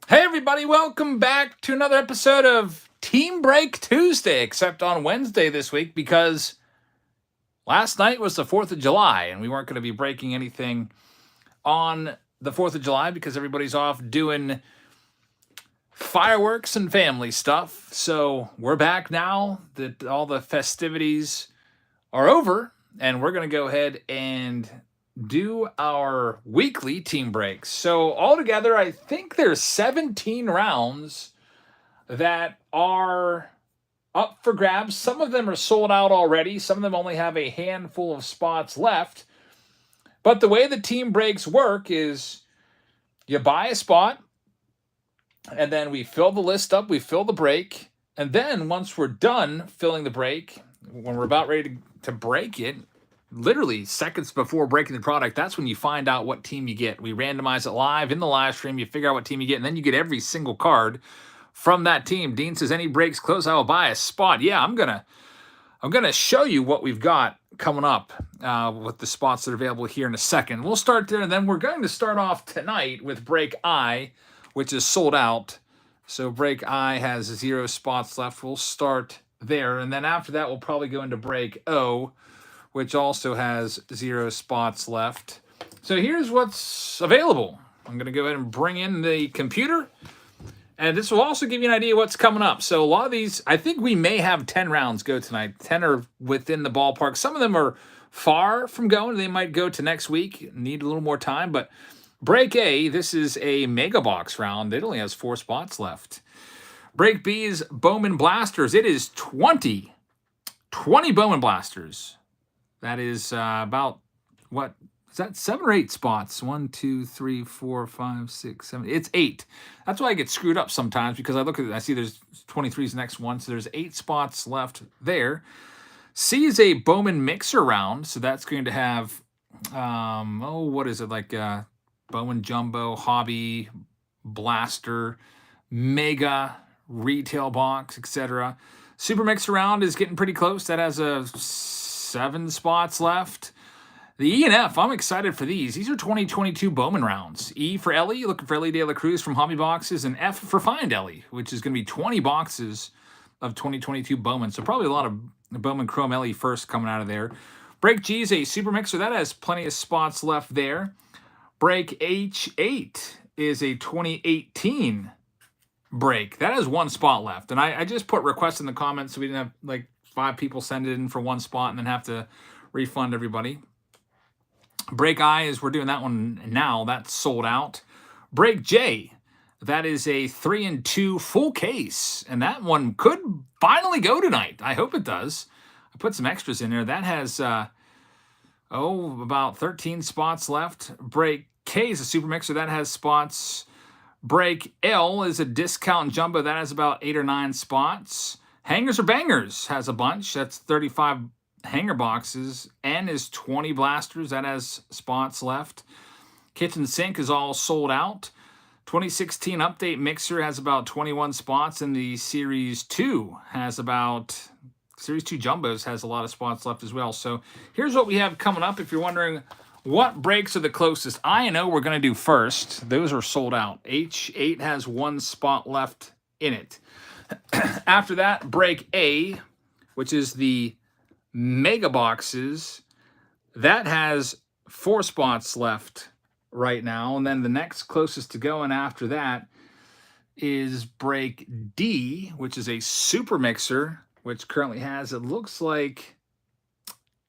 Hey everybody, welcome back to another episode of Team Break Tuesday, except on Wednesday this week because last night was the 4th of July and we weren't going to be breaking anything on the 4th of July because everybody's off doing fireworks and family stuff. So we're back now that all the festivities are over and we're going to go ahead and do our weekly team breaks. So altogether, I think there's 17 rounds that are up for grabs. Some of them are sold out already. Some of them only have a handful of spots left. But the way the team breaks work is you buy a spot, and then we fill the list up, we fill the break, and then once we're done filling the break, when we're about ready to break it, literally seconds before breaking the product, that's when you find out what team you get. We randomize it live in the live stream. You figure out what team you get, and then you get every single card from that team. Dean says, any breaks close, I will buy a spot. Yeah, I'm gonna show you what we've got coming up with the spots that are available here in a second. We'll start there, and then we're going to start off tonight with break I, which is sold out. So break I has 0 spots left. We'll start there, and then after that, we'll probably go into break O, which also has 0 spots left. So here's what's available. I'm going to go ahead and bring in the computer, and this will also give you an idea what's coming up. So a lot of these, I think we may have 10 rounds go tonight. 10 are within the ballpark. Some of them are far from going. They might go to next week, need a little more time. But break A, this is a mega box round. It only has 4 spots left. Break B is Bowman Blasters. It is 20 Bowman Blasters. That is about, what is that, 7 or 8 spots? 1, 2, 3, 4, 5, 6, 7. It's 8. That's why I get screwed up sometimes, because I look at it, I see there's 23 is the next one, so there's 8 spots left there. C is a Bowman Mixer round, so that's going to have, what is it, like Bowman Jumbo, Hobby, Blaster, Mega, Retail Box, etc. Super Mixer round is getting pretty close. That has 7 spots left. The E and F, I'm excited for these. These are 2022 Bowman rounds. E for Ellie, looking for Ellie De La Cruz from Hobby Boxes, and F for Find Ellie, which is going to be 20 boxes of 2022 Bowman. So probably a lot of Bowman Chrome Ellie first coming out of there. Break G is a Super Mixer. That has plenty of spots left there. Break H8 is a 2018 break. That has 1 spot left. And I just put requests in the comments so we didn't have like 5 people send it in for 1 spot and then have to refund everybody. Break I is, we're doing that one now. That's sold out. Break J, that is a 3 and 2 full case. And that one could finally go tonight. I hope it does. I put some extras in there. That has, about 13 spots left. Break K is a super mixer. That has spots. Break L is a discount jumbo. That has about 8 or 9 spots. Hangers or Bangers has a bunch. That's 35 hanger boxes. N is 20 blasters. That has spots left. Kitchen Sink is all sold out. 2016 Update Mixer has about 21 spots, and the Series 2 has about... Series 2 Jumbos has a lot of spots left as well. So here's what we have coming up. If you're wondering what breaks are the closest, I and O we're going to do first. Those are sold out. H8 has 1 spot left in it. After that, break A, which is the mega boxes, that has 4 spots left right now. And then the next closest to going after that is break D, which is a super mixer, which currently has, it looks like,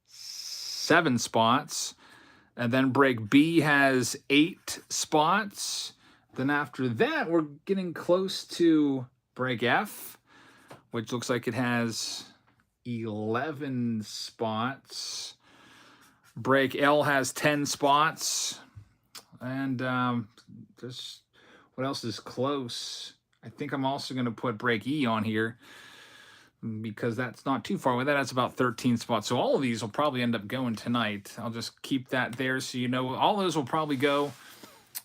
7 spots. And then break B has 8 spots. Then after that, we're getting close to break F, which looks like it has 11 spots. Break L has 10 spots. And just what else is close? I think I'm also going to put break E on here, because that's not too far away. That has about 13 spots. So all of these will probably end up going tonight. I'll just keep that there so you know all those will probably go.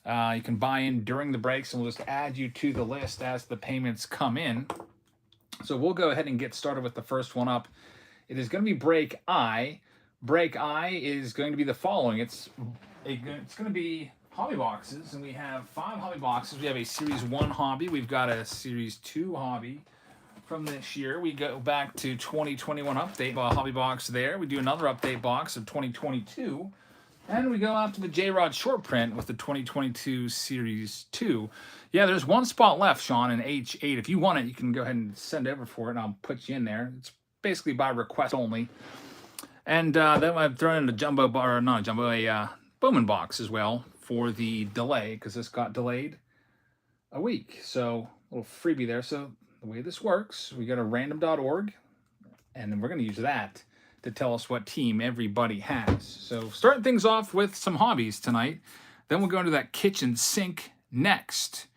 You can buy in during the breaks, and we'll just add you to the list as the payments come in. So we'll go ahead and get started with the first one up. It is going to be break I. Break I is going to be the following. It's going to be hobby boxes, and we have 5 hobby boxes. We have a Series 1 hobby. We've got a Series 2 hobby from this year. We go back to 2021 update hobby box there. We do another update box of 2022. And we go out to the J-Rod short print with the 2022 Series 2. Yeah, there's one spot left, Sean, in H8. If you want it, you can go ahead and send over for it, and I'll put you in there. It's basically by request only. And then I've thrown in a jumbo bar, not a jumbo, a Bowman box as well for the delay, because this got delayed a week. So a little freebie there. So the way this works, we go to random.org, and then we're going to use that to tell us what team everybody has. So starting things off with some hobbies tonight. Then we'll go into that kitchen sink next.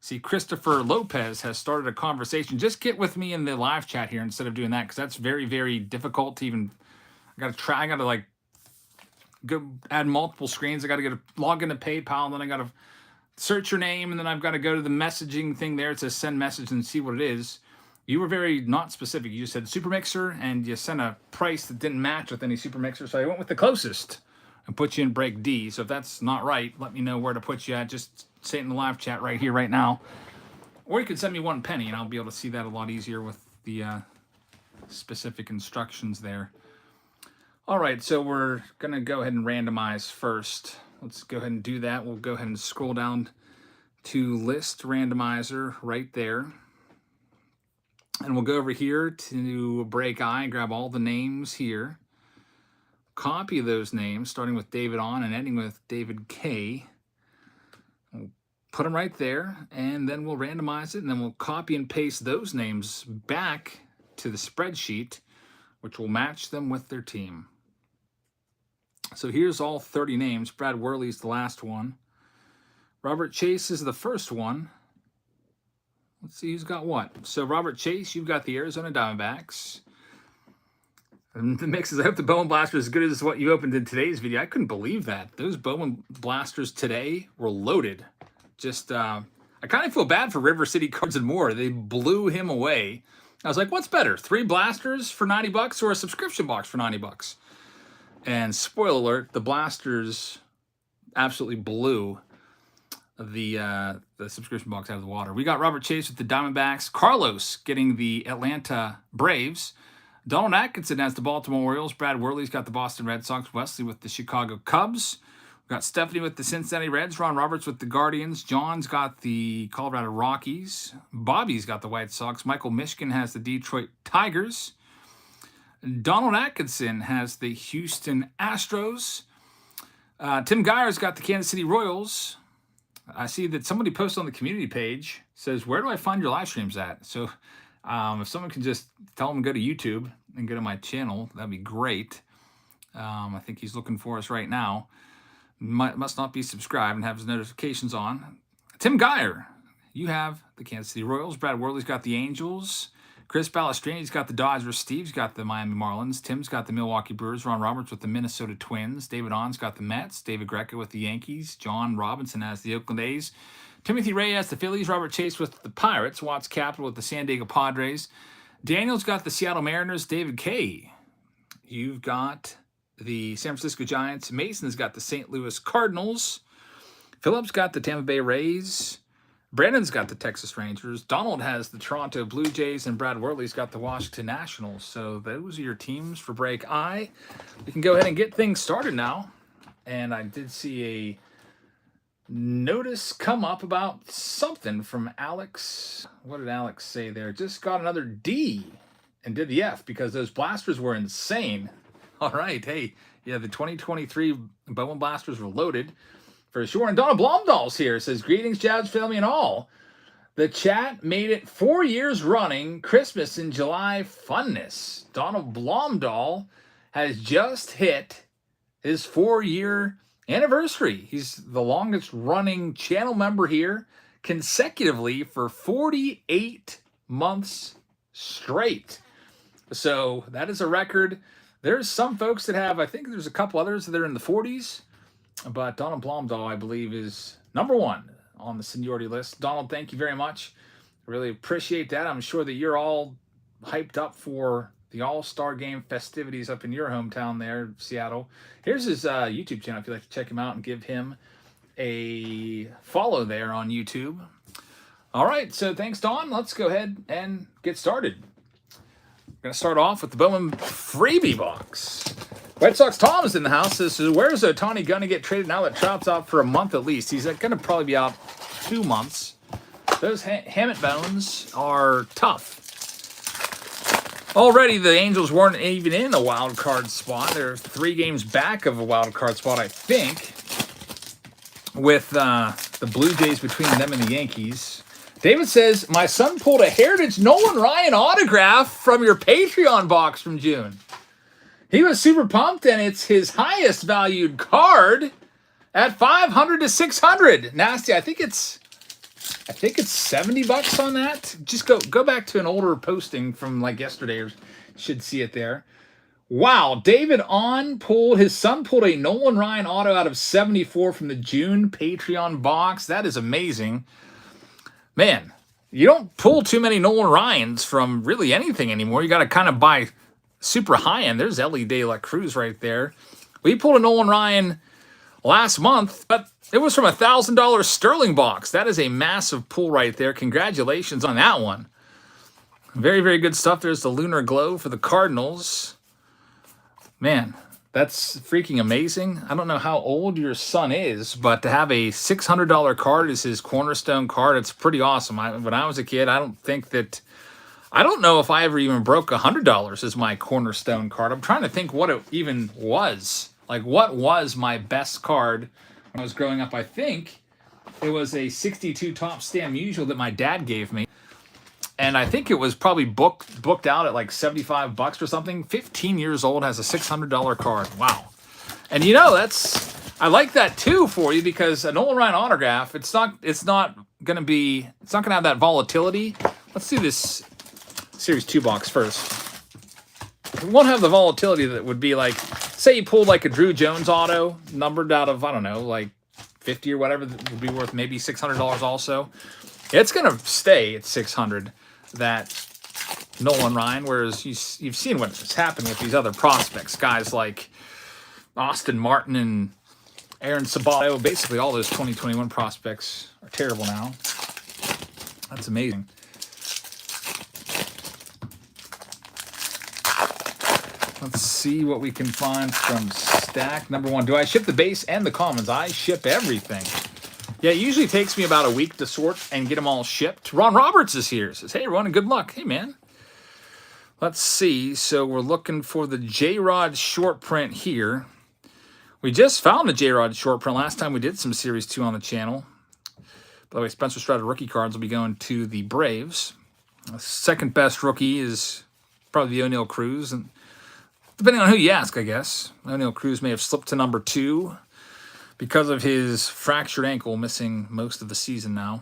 See, Christopher Lopez has started a conversation. Just get with me in the live chat here instead of doing that, because that's very, very difficult to even... I got to like go add multiple screens. I got to log into PayPal, and then I got to search your name, and then I've got to go to the messaging thing there. It says send message and see what it is. You were very not specific. You just said super mixer, and you sent a price that didn't match with any super mixer. So I went with the closest and put you in break D. So if that's not right, let me know where to put you at. Just say it in the live chat right here, right now. Or you could send me 1 penny, and I'll be able to see that a lot easier with the specific instructions there. All right, so we're going to go ahead and randomize first. Let's go ahead and do that. We'll go ahead and scroll down to list randomizer right there. And we'll go over here to break I and grab all the names here. Copy those names, starting with David on and ending with David K. We'll put them right there, and then we'll randomize it, and then we'll copy and paste those names back to the spreadsheet, which will match them with their team. So here's all 30 names. Brad Worley's the last one. Robert Chase is the first one. Let's see who's got what. So Robert Chase, you've got the Arizona Diamondbacks. And the mix is, I hope the Bowman Blaster is as good as what you opened in today's video. I couldn't believe that. Those Bowman Blasters today were loaded. Just, I kind of feel bad for River City Cards and More. They blew him away. I was like, what's better? 3 blasters for $90 or a subscription box for $90? And spoiler alert, the blasters absolutely blew the subscription box out of the water. We got Robert Chase with the Diamondbacks. Carlos getting the Atlanta Braves. Donald Atkinson has the Baltimore Orioles. Brad Worley's got the Boston Red Sox. Wesley with the Chicago Cubs. We've got Stephanie with the Cincinnati Reds. Ron Roberts with the Guardians. John's got the Colorado Rockies. Bobby's got the White Sox. Michael Mishkin has the Detroit Tigers. Donald Atkinson has the Houston Astros. Tim Geyer's got the Kansas City Royals. I see that somebody posted on the community page, says, where do I find your live streams at? So if someone can just tell them to go to YouTube and go to my channel, that'd be great. I think he's looking for us right now. Must not be subscribed and have his notifications on. Tim Geyer, you have the Kansas City Royals. Brad Worley's got the Angels. Chris Ballestrini's got the Dodgers. Steve's got the Miami Marlins. Tim's got the Milwaukee Brewers. Ron Roberts with the Minnesota Twins. David On's got the Mets. David Greco with the Yankees. John Robinson has the Oakland A's. Timothy Ray has the Phillies. Robert Chase with the Pirates. Watts Capital with the San Diego Padres. Daniel's got the Seattle Mariners. David K. You've got the San Francisco Giants. Mason's got the St. Louis Cardinals. Phillip's got the Tampa Bay Rays. Brandon's got the Texas Rangers. Donald has the Toronto Blue Jays, and Brad Worley's got the Washington Nationals. So those are your teams for break I. We can go ahead and get things started now. And I did see a notice come up about something from Alex. What did Alex say there? Just got another D and did the F because those blasters were insane. All right. Hey, yeah, the 2023 Bowman Blasters were loaded. For sure. And Donna Blomdahl's here. Says, greetings, Jazz family and all. The chat made it 4 years running. Christmas in July funness. Donald Blomdahl has just hit his 4-year anniversary. He's the longest running channel member here consecutively for 48 months straight. So that is a record. There's some folks that have, I think there's a couple others that are in the 40s. But Donald Blomdahl, I believe, is #1 on the seniority list. Donald, thank you very much. I really appreciate that. I'm sure that you're all hyped up for the All-Star Game festivities up in your hometown there, Seattle. Here's his YouTube channel if you'd like to check him out and give him a follow there on YouTube. All right, so thanks, Don. Let's go ahead and get started. We're going to start off with the Bowman freebie box. White Sox Tom is in the house. This is, where's Ohtani going to get traded now that Trout's out for a month at least? He's going to probably be out 2 months. Those Hammett bones are tough. Already, the Angels weren't even in a wild card spot. They're 3 games back of a wild card spot, I think, with the Blue Jays between them and the Yankees. David says, my son pulled a Heritage Nolan Ryan autograph from your Patreon box from June. He was super pumped, and it's his highest valued card at $500 to $600. Nasty. I think it's $70 on that. Just go back to an older posting from like yesterday, or should see it there. Wow, David his son pulled a Nolan Ryan auto out of 74 from the June Patreon box. That is amazing. Man, you don't pull too many Nolan Ryans from really anything anymore. You got to kind of buy super high end. There's Ellie De La Cruz right there. We pulled a Nolan Ryan last month, but it was from a $1,000 Sterling box. That is a massive pull right there. Congratulations on that one. Very, very good stuff. There's the Lunar Glow for the Cardinals. Man, that's freaking amazing. I don't know how old your son is, but to have a $600 card as his cornerstone card, it's pretty awesome. When I was a kid, I don't know if I ever even broke $100 as my cornerstone card. I'm trying to think what it even was. Like, what was my best card when I was growing up? I think it was a 62 Top Stam Usual that my dad gave me. And I think it was probably booked out at like $75 or something. 15 years old, has a $600 card. Wow. And you know, I like that too for you, because a Nolan Ryan autograph, it's not gonna have that volatility. Let's do this Series 2 box first. It won't have the volatility that would be like, say you pulled like a Drew Jones auto, numbered out of, I don't know, like 50 or whatever, that would be worth maybe $600 also. It's going to stay at $600, that Nolan Ryan, whereas you've seen what's happened with these other prospects, guys like Austin Martin and Aaron Sabato. Basically, all those 2021 prospects are terrible now. That's amazing. Let's see what we can find from stack number 1. Do I ship the base and the commons? I ship everything. Yeah, it usually takes me about a week to sort and get them all shipped. Ron Roberts is here. Says, hey, Ron, and good luck. Hey, man. Let's see. So we're looking for the J-Rod short print here. We just found the J-Rod short print last time we did some Series 2 on the channel. By the way, Spencer Strider rookie cards will be going to the Braves. The second best rookie is probably the O'Neal Cruz, and depending on who you ask, I guess. O'Neal Cruz may have slipped to number 2 because of his fractured ankle, missing most of the season now.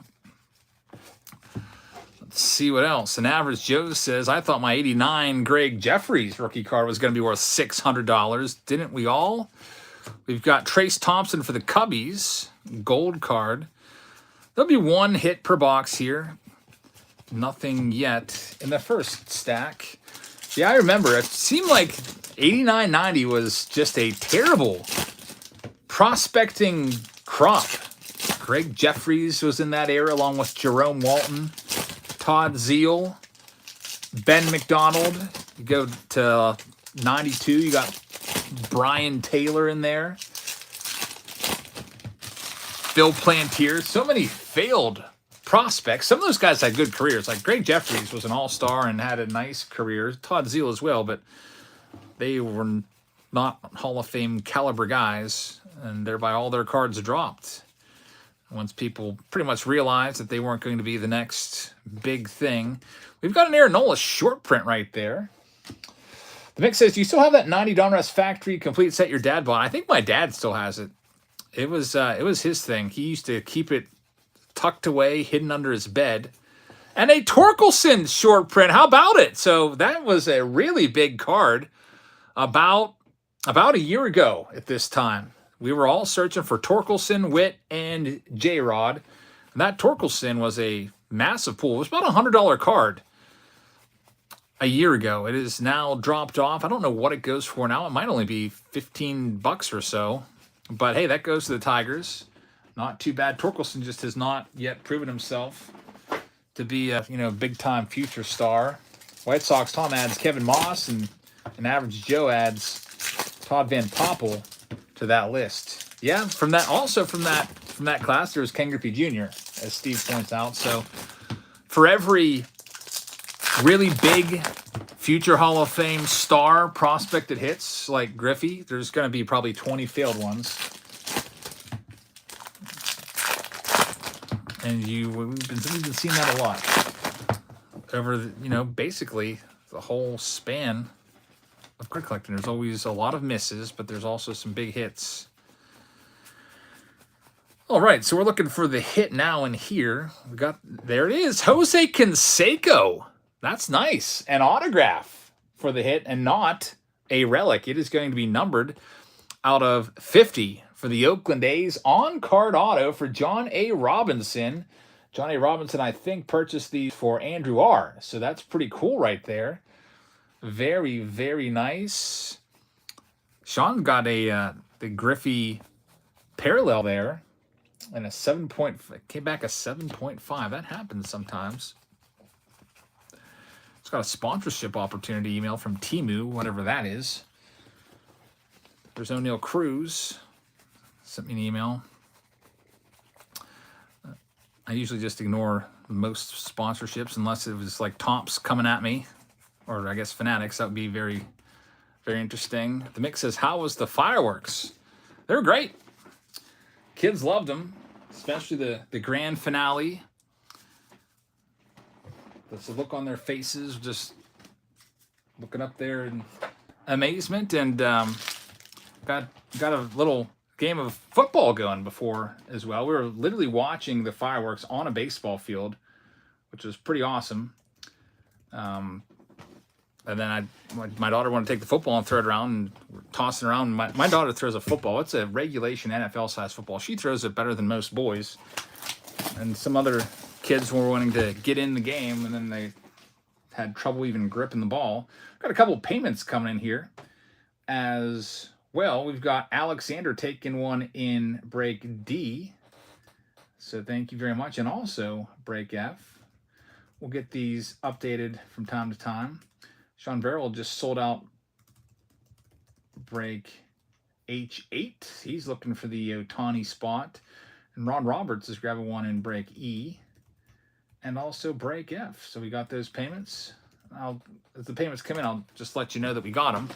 Let's see what else. And Average Joe says, I thought my 89 Greg Jeffries rookie card was going to be worth $600. Didn't we all? We've got Trace Thompson for the Cubbies, gold card. There'll be 1 hit per box here. Nothing yet in the first stack. Yeah, I remember. It seemed like 89-90 was just a terrible prospecting crop. Greg Jeffries was in that era, along with Jerome Walton, Todd Zeal, Ben McDonald. You go to 92, you got Brian Taylor in there. Phil Plantier. So many failed prospects. Some of those guys had good careers. Like Greg Jeffries was an all-star and had a nice career. Todd Zeal as well, but they were not Hall of Fame caliber guys, and thereby all their cards dropped. Once people pretty much realized that they weren't going to be the next big thing. We've got an Aaron Nola short print right there. The Mix says, do you still have that 90 Donruss Factory complete set your dad bought? I think my dad still has it. It was his thing. He used to keep it tucked away, hidden under his bed. And a Torkelson short print. How about it? So that was a really big card about a year ago at this time. We were all searching for Torkelson, Witt, and J-Rod. And that Torkelson was a massive pool. It was about a $100 card a year ago. It is now dropped off. I don't know what it goes for now. It might only be $15 or so. But hey, that goes to the Tigers. not too bad. Torkelson just has not yet proven himself to be a big-time future star. White Sox, Tom adds Kevin Moss, and an Average Joe adds Todd Van Poppel to that list. Yeah, from that class, there was Ken Griffey Jr., as Steve points out. So for every really big future Hall of Fame star prospect that hits, like Griffey, there's going to be probably 20 failed ones. And we've been seeing that a lot over, basically the whole span of card collecting. There's always a lot of misses, but there's also some big hits. All right, so we're looking for the hit now in here. There it is, Jose Canseco. That's nice. An autograph for the hit and not a relic. It is going to be numbered out of 50 for the Oakland A's. On-card auto for John A. Robinson. John A. Robinson, I think, purchased these for Andrew R. So that's pretty cool right there. Very, very nice. Sean got the Griffey parallel there. And came back a 7.5. That happens sometimes. It's got a sponsorship opportunity email from Timu, whatever that is. There's O'Neill Cruz. Sent me an email. I usually just ignore most sponsorships unless it was like Tomps coming at me. Or I guess Fanatics. That would be very, very interesting. The mix says, how was the fireworks? They were great. Kids loved them, especially the grand finale. That's the look on their faces, just looking up there in amazement, and got a little game of football going before as well. We were literally watching the fireworks on a baseball field, which was pretty awesome. And then my daughter wanted to take the football and throw it around, and we're tossing around. My daughter throws a football. It's a regulation NFL-size football. She throws it better than most boys. And some other kids were wanting to get in the game, and then they had trouble even gripping the ball. Got a couple of payments coming in here as well. We've got Alexander taking one in break D. So thank you very much. And also break F. We'll get these updated from time to time. Sean Verrill just sold out break H8. He's looking for the Ohtani spot. And Ron Roberts is grabbing one in break E. And also break F. So we got those payments. As the payments come in, I'll just let you know that we got them.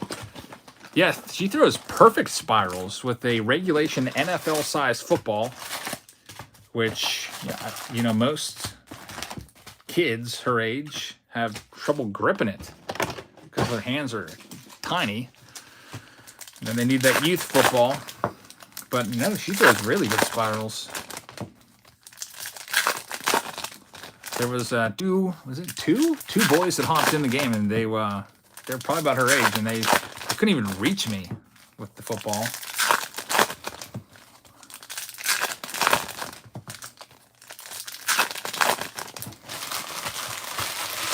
Yes, she throws perfect spirals with a regulation NFL-sized football, which, most kids her age have trouble gripping it because their hands are tiny. And then they need that youth football. But, she throws really good spirals. There was two boys that hopped in the game, and they're probably about her age, and they couldn't even reach me with the football.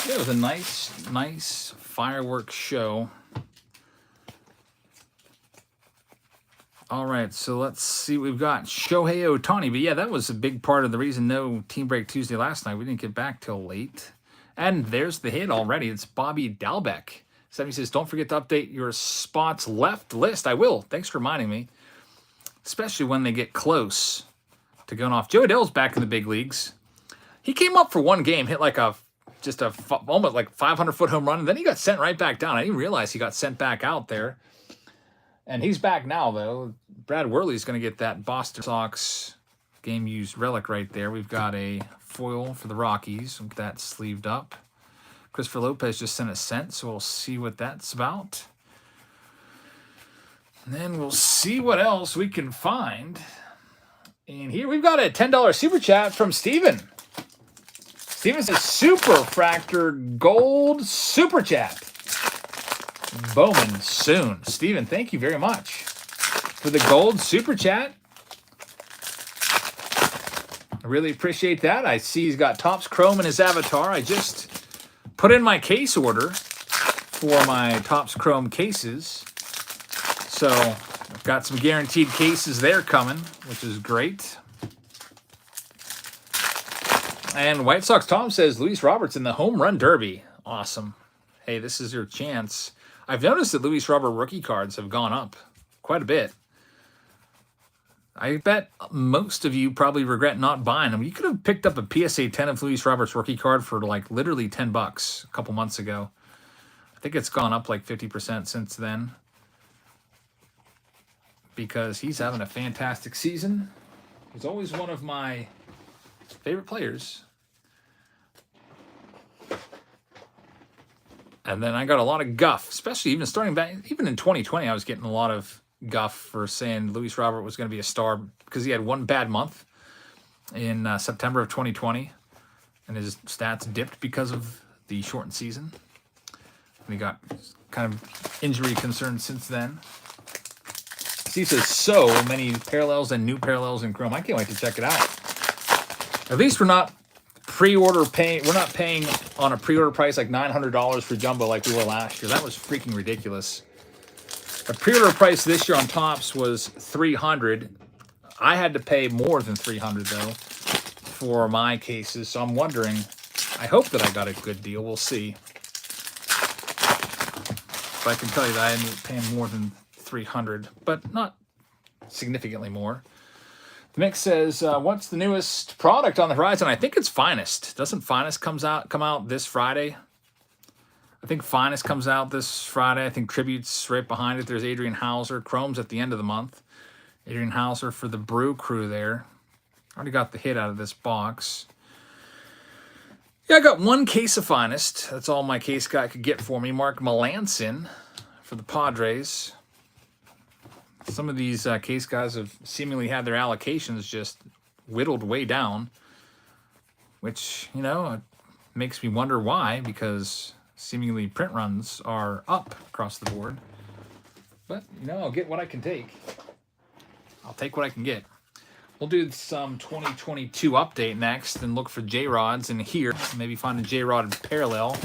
It was a nice fireworks show. All right, so let's see. We've got Shohei Ohtani. But, yeah, that was a big part of the reason no Team Break Tuesday last night. We didn't get back till late. And there's the hit already. It's Bobby Dalbec. 70 says, don't forget to update your spots left list. I will. Thanks for reminding me. Especially when they get close to going off. Joe Adell's back in the big leagues. He came up for one game, hit like almost like 500-foot home run, and then he got sent right back down. I didn't realize he got sent back out there. And he's back now, though. Brad Worley's going to get that Boston Sox game-used relic right there. We've got a foil for the Rockies. We'll get that sleeved up. Christopher Lopez just sent a cent, so we'll see what that's about. And then we'll see what else we can find. And here we've got a $10 super chat from Steven. Steven says, Super Fractor Gold Super Chat. Bowman soon. Steven, thank you very much for the gold super chat. I really appreciate that. I see he's got Topps Chrome in his avatar. I just put in my case order for my Topps Chrome cases. So I've got some guaranteed cases there coming, which is great. And White Sox Tom says Luis Roberts in the home run derby. Awesome. Hey, this is your chance. I've noticed that Luis Robert rookie cards have gone up quite a bit. I bet most of you probably regret not buying them. You could have picked up a PSA 10 of Luis Roberts rookie card for like literally $10 a couple months ago. I think it's gone up like 50% since then because he's having a fantastic season. He's always one of my favorite players. And then I got a lot of guff, especially even starting back, even in 2020, I was getting a lot of guff for saying Luis Robert was going to be a star because he had one bad month in September of 2020, and his stats dipped because of the shortened season. And he got kind of injury concerns since then. Steve says so many parallels and new parallels in Chrome. I can't wait to check it out. At least we're not paying. We're not paying on a pre-order price like $900 for Jumbo like we were last year. That was freaking ridiculous. The pre-order price this year on Topps was $300. I had to pay more than $300 though for my cases. So I'm wondering. I hope that I got a good deal. We'll see. But I can tell you that I ended up paying more than $300, but not significantly more. The Mix says, what's the newest product on the horizon? I think it's Finest. Doesn't Finest come out this Friday? I think Finest comes out this Friday. I think Tribute's right behind it. There's Adrian Hauser. Chrome's at the end of the month. Adrian Hauser for the Brew Crew there. Already got the hit out of this box. Yeah, I got one case of Finest. That's all my case guy could get for me. Mark Melanson for the Padres. Some of these case guys have seemingly had their allocations just whittled way down, which, you know, it makes me wonder why, because seemingly print runs are up across the board. But, you know, I'll get what I can take. I'll take what I can get. We'll do some 2022 update next and look for J-Rods in here. Maybe find a J-Rod parallel.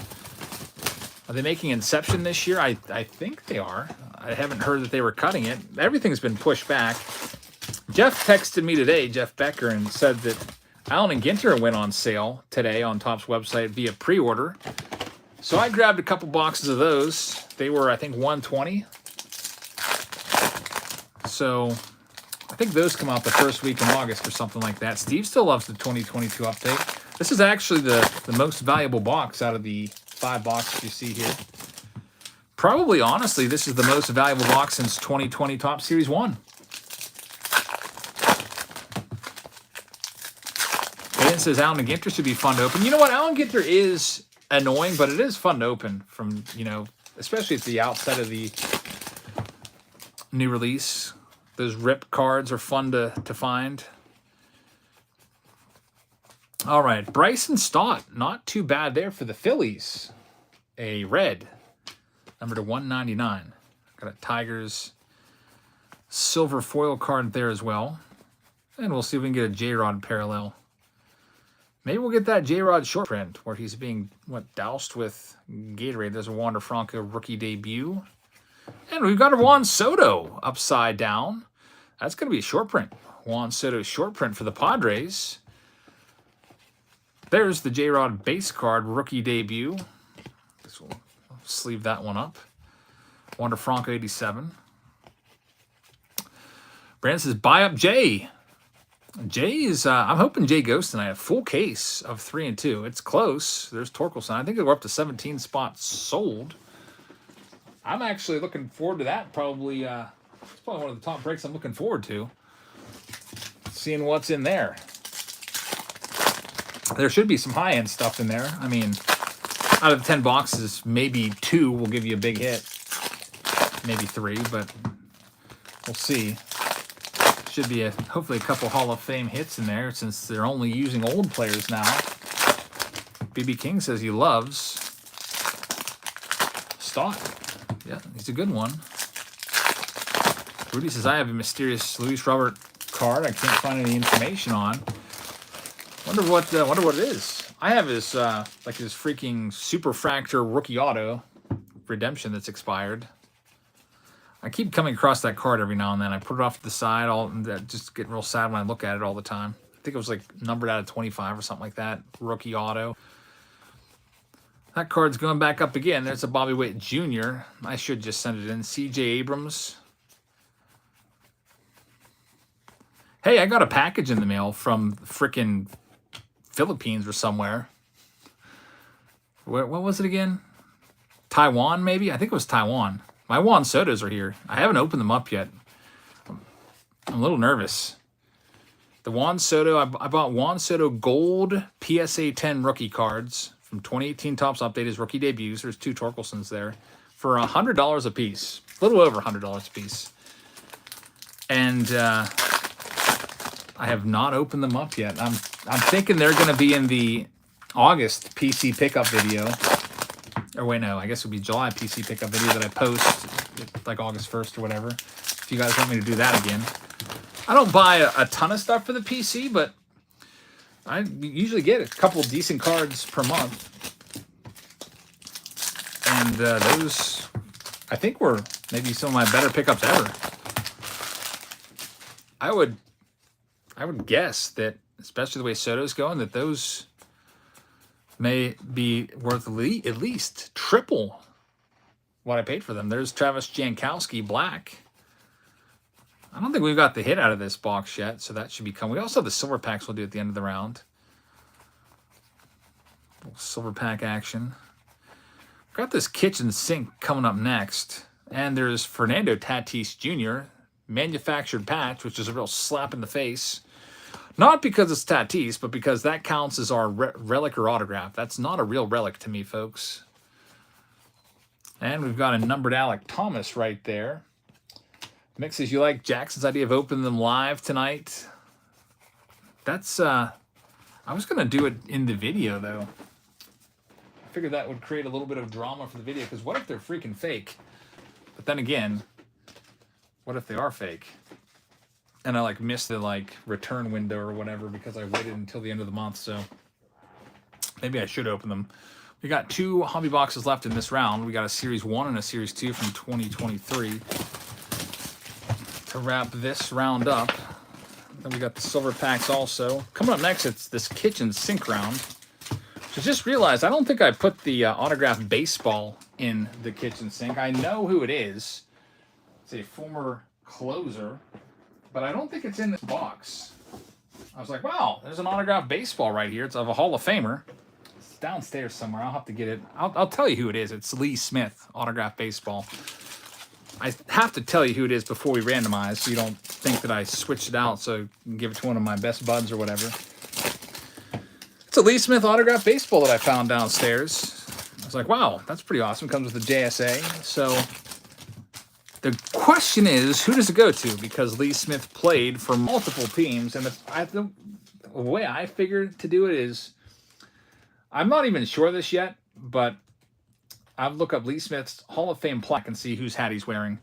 Are they making Inception this year? I think they are. I haven't heard that they were cutting it. Everything's been pushed back. Jeff texted me today, Jeff Becker, and said that Allen and Ginter went on sale today on Topps website via pre-order. So I grabbed a couple boxes of those. They were, I think, $120. So I think those come out the first week in August or something like that. Steve still loves the 2022 update. This is actually the most valuable box out of the 5 boxes you see here. Probably, honestly, this is the most valuable box since 2020 Topps Series 1. Dan says Allen and Ginter should be fun to open. You know what? Allen Ginter is annoying, but it is fun to open from, you know, especially at the outset of the new release. Those rip cards are fun to find. All right, Bryson Stott. Not too bad there for the Phillies. A red. Number to 199. Got a Tigers silver foil card there as well. And we'll see if we can get a J-Rod parallel. Maybe we'll get that J-Rod short print where he's being, doused with Gatorade. There's a Wander Franco rookie debut. And we've got a Juan Soto upside down. That's going to be a short print. Juan Soto short print for the Padres. There's the J-Rod base card rookie debut. This will sleeve that one up. Wander Franco 87. Brandon says, buy up Jay. Jay is, I'm hoping Jay goes tonight. A full case of 3 and 2. It's close. There's Torkelson. I think we're up to 17 spots sold. I'm actually looking forward to that. Probably, it's probably one of the top breaks I'm looking forward to. Seeing what's in there. There should be some high-end stuff in there. I mean, out of the 10 boxes, maybe 2 will give you a big hit. Maybe 3, but we'll see. Should be hopefully a couple Hall of Fame hits in there since they're only using old players now. BB King says he loves Stott. Yeah, he's a good one. Rudy says, I have a mysterious Luis Robert card I can't find any information on. Wonder what it is. I have his like his freaking Super Fractor rookie auto redemption that's expired. I keep coming across that card every now and then. I put it off to the side. Just getting real sad when I look at it all the time. I think it was like numbered out of 25 or something like that. Rookie auto. That card's going back up again. There's a Bobby Witt Jr. I should just send it in. C.J. Abrams. Hey, I got a package in the mail from frickin' Philippines or somewhere. What was it again? Taiwan, maybe? I think it was Taiwan. My Juan Sotos are here. I haven't opened them up yet. I'm a little nervous. The Juan Soto, I bought Juan Soto Gold PSA 10 rookie cards from 2018 Topps Update, his rookie debuts. There's 2 Torkelsons there for $100 a piece. A little over $100 a piece. And I have not opened them up yet. I'm thinking they're going to be in the August PC pickup video. Or wait, no, I guess it would be July PC pickup video that I post like August 1st or whatever. If you guys want me to do that again. I don't buy a ton of stuff for the PC, but I usually get a couple decent cards per month. And those, I think, were maybe some of my better pickups ever. I would guess that, especially the way Soto's going, that those may be worth at least triple what I paid for them. There's Travis Jankowski Black. I don't think we've got the hit out of this box yet, so that should be coming. We also have the silver packs we'll do at the end of the round. A little silver pack action. Got this kitchen sink coming up next. And there's Fernando Tatis Jr., manufactured patch, which is a real slap in the face. Not because it's Tatis, but because that counts as our relic or autograph. That's not a real relic to me, folks. And we've got a numbered Alec Thomas right there. Mixes, you like Jackson's idea of opening them live tonight? That's, I was going to do it in the video, though. I figured that would create a little bit of drama for the video, because what if they're freaking fake? But then again, what if they are fake? And I missed the return window or whatever because I waited until the end of the month, so maybe I should open them. We got 2 hobby boxes left in this round. We got a Series 1 and a Series 2 from 2023. To wrap this round up. Then we got the silver packs also. Coming up next, it's this kitchen sink round. So just realized, I don't think I put the autographed baseball in the kitchen sink. I know who it is. It's a former closer, but I don't think it's in this box. I was like, wow, there's an autographed baseball right here. It's of a Hall of Famer. It's downstairs somewhere. I'll have to get it. I'll tell you who it is. It's Lee Smith, autographed baseball. I have to tell you who it is before we randomize, so you don't think that I switched it out so I can give it to one of my best buds or whatever. It's a Lee Smith autographed baseball that I found downstairs. I was like, wow, that's pretty awesome. Comes with the JSA. So the question is, who does it go to? Because Lee Smith played for multiple teams, and the way I figured to do it is, I'm not even sure of this yet, but I'll look up Lee Smith's Hall of Fame plaque and see whose hat he's wearing.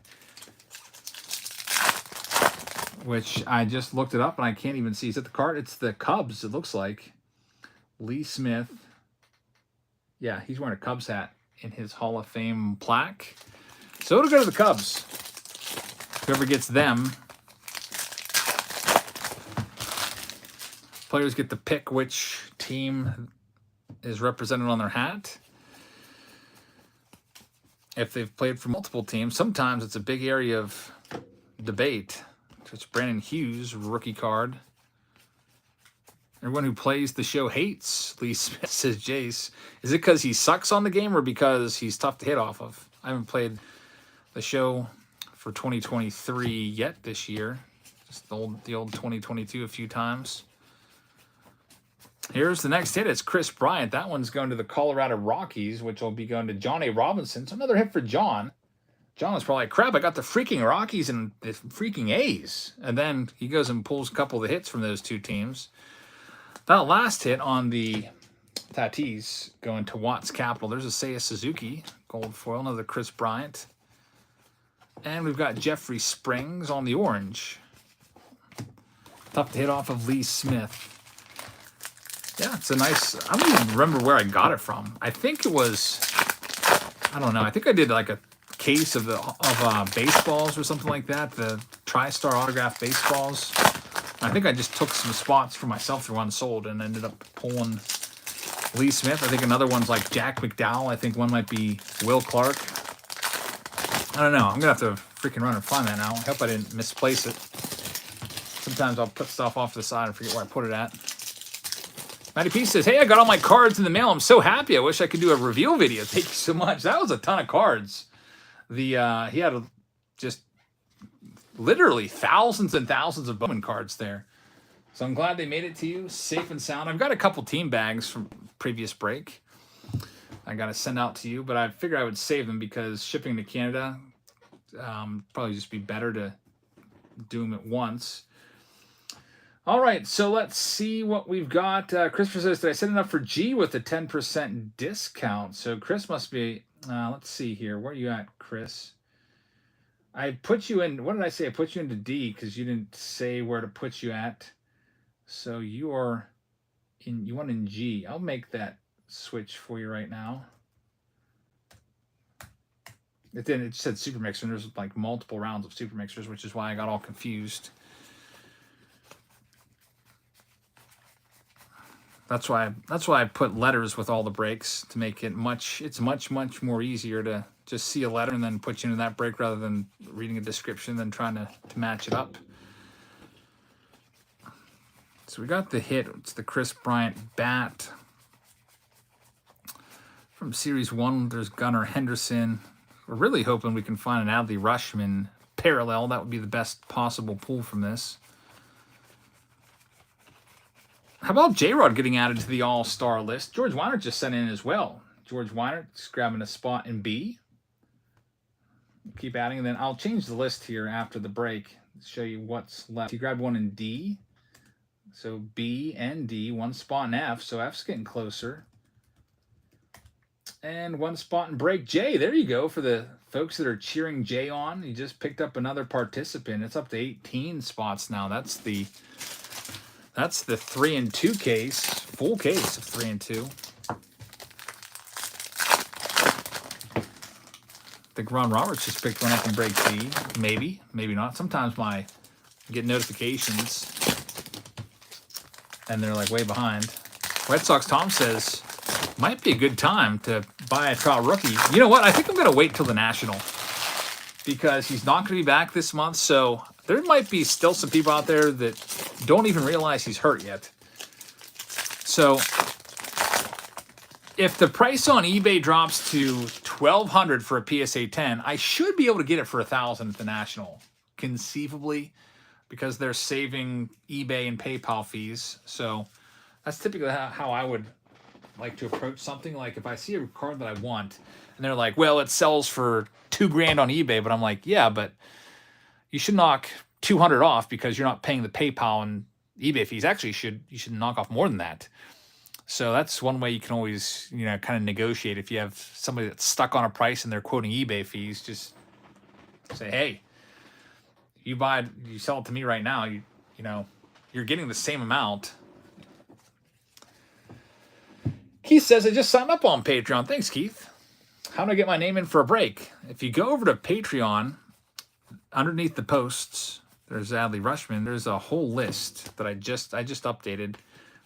Which I just looked it up and I can't even see. Is it the card? It's the Cubs, it looks like. Lee Smith. Yeah, he's wearing a Cubs hat in his Hall of Fame plaque. So it'll go to the Cubs. Whoever gets them. Players get to pick which team is represented on their hat. If they've played for multiple teams, sometimes it's a big area of debate. So it's Brandon Hughes, rookie card. Everyone who plays the show hates Lee Smith, says Jace. Is it because he sucks on the game or because he's tough to hit off of? I haven't played the show for 2023 yet this year. Just the old 2022 a few times. Here's the next hit. It's Chris Bryant. That one's going to the Colorado Rockies, which will be going to John A. Robinson. So another hit for John. John was probably like, crap, I got the freaking Rockies and the freaking A's. And then he goes and pulls a couple of the hits from those 2 teams. That last hit on the Tatis going to Watts Capital. There's a Seiya Suzuki gold foil, another Chris Bryant. And we've got Jeffrey Springs on the orange. Tough to hit off of Lee Smith. Yeah, it's a nice, I don't even remember where I got it from. I think it was, I don't know, I think I did like a case of baseballs or something like that, the TriStar autographed baseballs. I think I just took some spots for myself through unsold and ended up pulling Lee Smith. I think another one's like Jack McDowell. I think one might be Will Clark. I don't know. I'm going to have to freaking run and find that now. I hope I didn't misplace it. Sometimes I'll put stuff off to the side and forget where I put it at. Matty P says, hey, I got all my cards in the mail. I'm so happy. I wish I could do a reveal video. Thank you so much. That was a ton of cards. He had just literally thousands and thousands of Bowman cards there. So I'm glad they made it to you safe and sound. I've got a couple team bags from previous break I got to send out to you, but I figured I would save them because shipping to Canada probably just be better to do them at once. All right, so let's see what we've got. Christopher says, did I set it up for G with a 10% discount? So Chris must be, let's see here. Where are you at, Chris? I put you in, what did I say? I put you into D because you didn't say where to put you at. So you are in, you want in G. I'll make that switch for you right now. It said Super Mixer, and there's like multiple rounds of Super Mixers, which is why I got all confused. That's why I put letters with all the breaks to make it much more easier to just see a letter and then put you into that break rather than reading a description and then trying to match it up. So we got the hit. It's the Chris Bryant bat. From Series 1, there's Gunnar Henderson. We're really hoping we can find an Adley Rutschman parallel. That would be the best possible pull from this. How about J-Rod getting added to the all-star list? George Weiner just sent in as well. George Weiner just grabbing a spot in B. Keep adding, and then I'll change the list here after the break to show you what's left. He grabbed one in D. So B and D, one spot in F. So F's getting closer. And one spot in break J. There you go for the folks that are cheering J on. He just picked up another participant. It's up to 18 spots now. That's the 3 and 2 case, full case of 3 and 2. I think Ron Roberts just picked one up in break C. Maybe, maybe not. Sometimes I get notifications and they're like way behind. Red Sox Tom says, might be a good time to buy a Trout rookie. You know what? I think I'm going to wait till the National because he's not going to be back this month. So there might be still some people out there that don't even realize he's hurt yet. So if the price on eBay drops to $1,200 for a PSA 10, I should be able to get it for $1,000 at the National, conceivably, because they're saving eBay and PayPal fees. So that's typically how I would like to approach something. Like if I see a card that I want and they're like, well, it sells for $2,000 on eBay, but I'm like, yeah, but you should knock $200 off because you're not paying the PayPal and eBay fees. Actually, you should knock off more than that. So that's one way you can always, kind of negotiate. If you have somebody that's stuck on a price and they're quoting eBay fees, just say, hey, you sell it to me right now, you're getting the same amount. Keith says, I just signed up on Patreon. Thanks, Keith. How do I get my name in for a break? If you go over to Patreon, underneath the posts, there's Adley Rutschman. There's a whole list that I just updated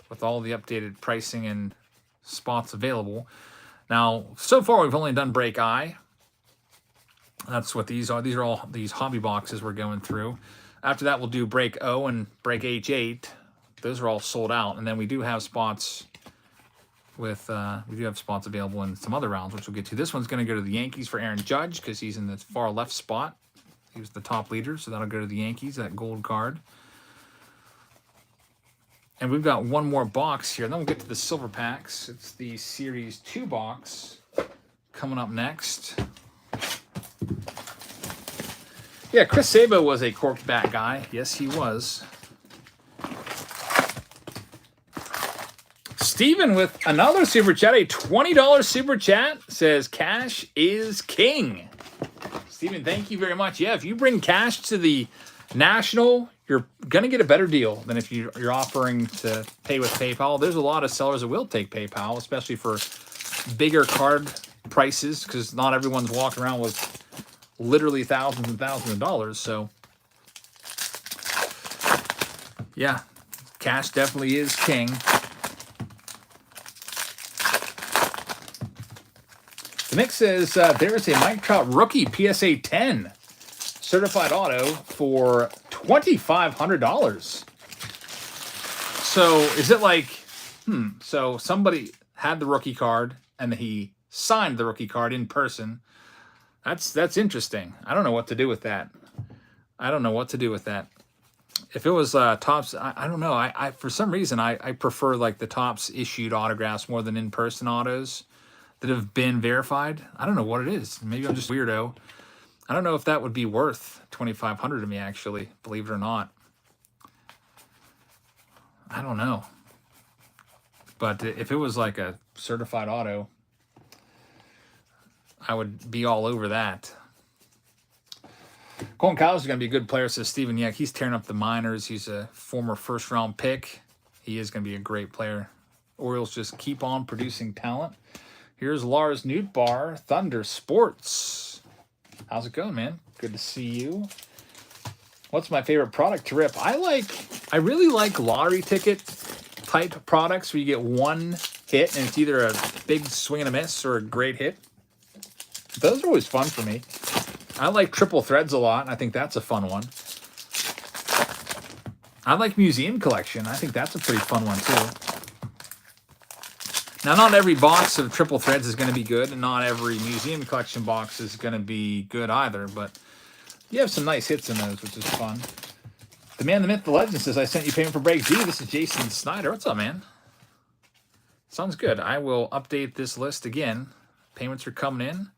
with all the updated pricing and spots available. Now, so far we've only done break I. That's what these are. These are all these hobby boxes we're going through. After that, we'll do break O and break H8. Those are all sold out, and then we do have spots available in some other rounds, which we'll get to. This one's going to go to the Yankees for Aaron Judge because he's in the far left spot. He was the top leader, so that'll go to the Yankees, that gold card. And we've got one more box here. Then we'll get to the silver packs. It's the Series 2 box coming up next. Yeah, Chris Sabo was a corked bat guy. Yes, he was. Steven with another super chat, a $20 super chat, says cash is king. Steven, thank you very much. Yeah, if you bring cash to the National, you're going to get a better deal than if you're offering to pay with PayPal. There's a lot of sellers that will take PayPal, especially for bigger card prices, because not everyone's walking around with literally thousands and thousands of dollars. So Yeah, cash definitely is king. The mix says there is a Mike Trout rookie PSA 10 certified auto for $2,500. So is it like, so somebody had the rookie card and he signed the rookie card in person. That's interesting. I don't know what to do with that. If it was Topps, I don't know. I for some reason I prefer like the Topps issued autographs more than in-person autos that have been verified. I don't know what it is. Maybe I'm just a weirdo. I don't know if that would be worth $2,500 to me, actually, believe it or not. I don't know. But if it was like a certified auto, I would be all over that. Colin Cowles is going to be a good player, says Steven. Yeah, he's tearing up the minors. He's a former first-round pick. He is going to be a great player. Orioles just keep on producing talent. Here's Lars Nootbaar, Thunder Sports. How's it going, man? Good to see you. What's my favorite product to rip? I really like lottery ticket type products where you get one hit and it's either a big swing and a miss or a great hit. Those are always fun for me. I like triple threads a lot. I think that's a fun one. I like museum collection. I think that's a pretty fun one too. Now, not every box of triple threads is going to be good, and not every museum collection box is going to be good either, but you have some nice hits in those, which is fun. The man, the myth, the legend says, I sent you payment for break D. This is Jason Snyder. What's up, man? Sounds good. I will update this list again. Payments are coming in.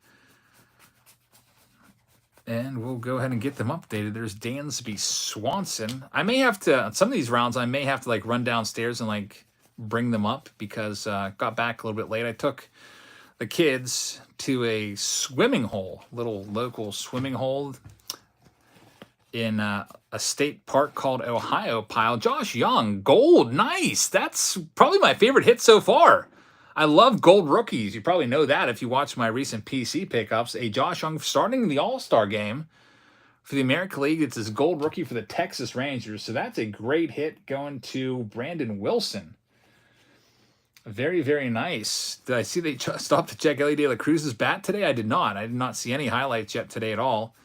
And we'll go ahead and get them updated. There's Dansby Swanson. I may have to, on some of these rounds, I may have to like run downstairs and like bring them up because got back a little bit late. I took the kids to a swimming hole, little local swimming hole in a state park called Ohio Pile. Josh Young, gold, nice. That's probably my favorite hit so far. I love gold rookies. You probably know that if you watch my recent PC pickups. A Josh Young starting the All-Star game for the American League. It's his gold rookie for the Texas Rangers. So that's a great hit going to Brandon Wilson. Very, very nice. Did I see they stopped to check Ellie De La Cruz's bat today? I did not. I did not see any highlights yet today at all.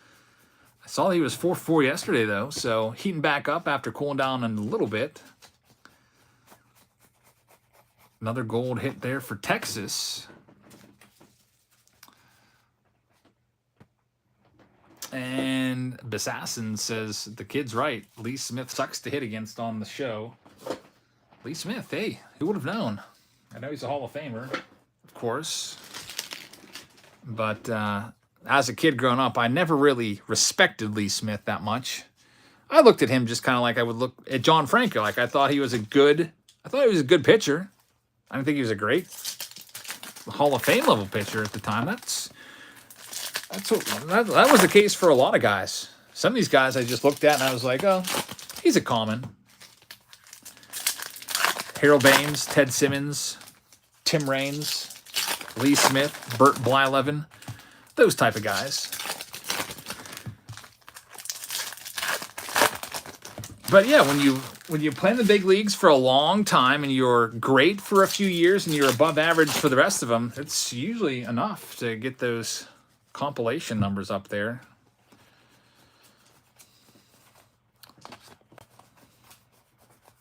I saw he was 4-4 yesterday, though. So heating back up after cooling down a little bit. Another gold hit there for Texas. And Bissassin says, the kid's right. Lee Smith sucks to hit against on the show. Lee Smith, hey, who would have known? I know he's a Hall of Famer, of course. But as a kid growing up, I never really respected Lee Smith that much. I looked at him just kind of like I would look at John Franco. Like I thought he was a good pitcher. I didn't think he was a great Hall of Fame level pitcher at the time. That was the case for a lot of guys. Some of these guys I just looked at and I was like, oh, he's a common. Harold Baines, Ted Simmons, Tim Raines, Lee Smith, Bert Blyleven, those type of guys. But yeah, when you play in the big leagues for a long time and you're great for a few years and you're above average for the rest of them, it's usually enough to get those compilation numbers up there.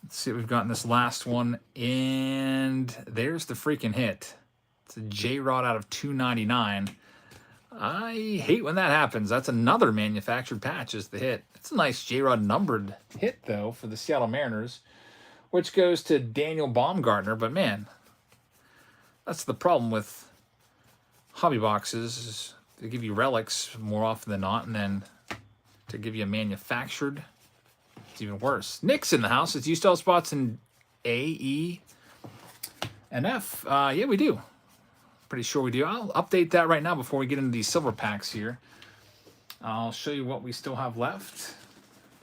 Let's see what we've got in this last one. And there's the freaking hit. It's a J-Rod out of 299. I hate when that happens. That's another manufactured patch is the hit. It's a nice J-Rod numbered hit, though, for the Seattle Mariners, which goes to Daniel Baumgartner. But, man, that's the problem with hobby boxes. Is they give you relics more often than not, and then to give you a manufactured, it's even worse. Nick's in the house. It's you still have spots in A, E, and F. Yeah, we do. Pretty sure we do. I'll update that right now before we get into these silver packs here. I'll show you what we still have left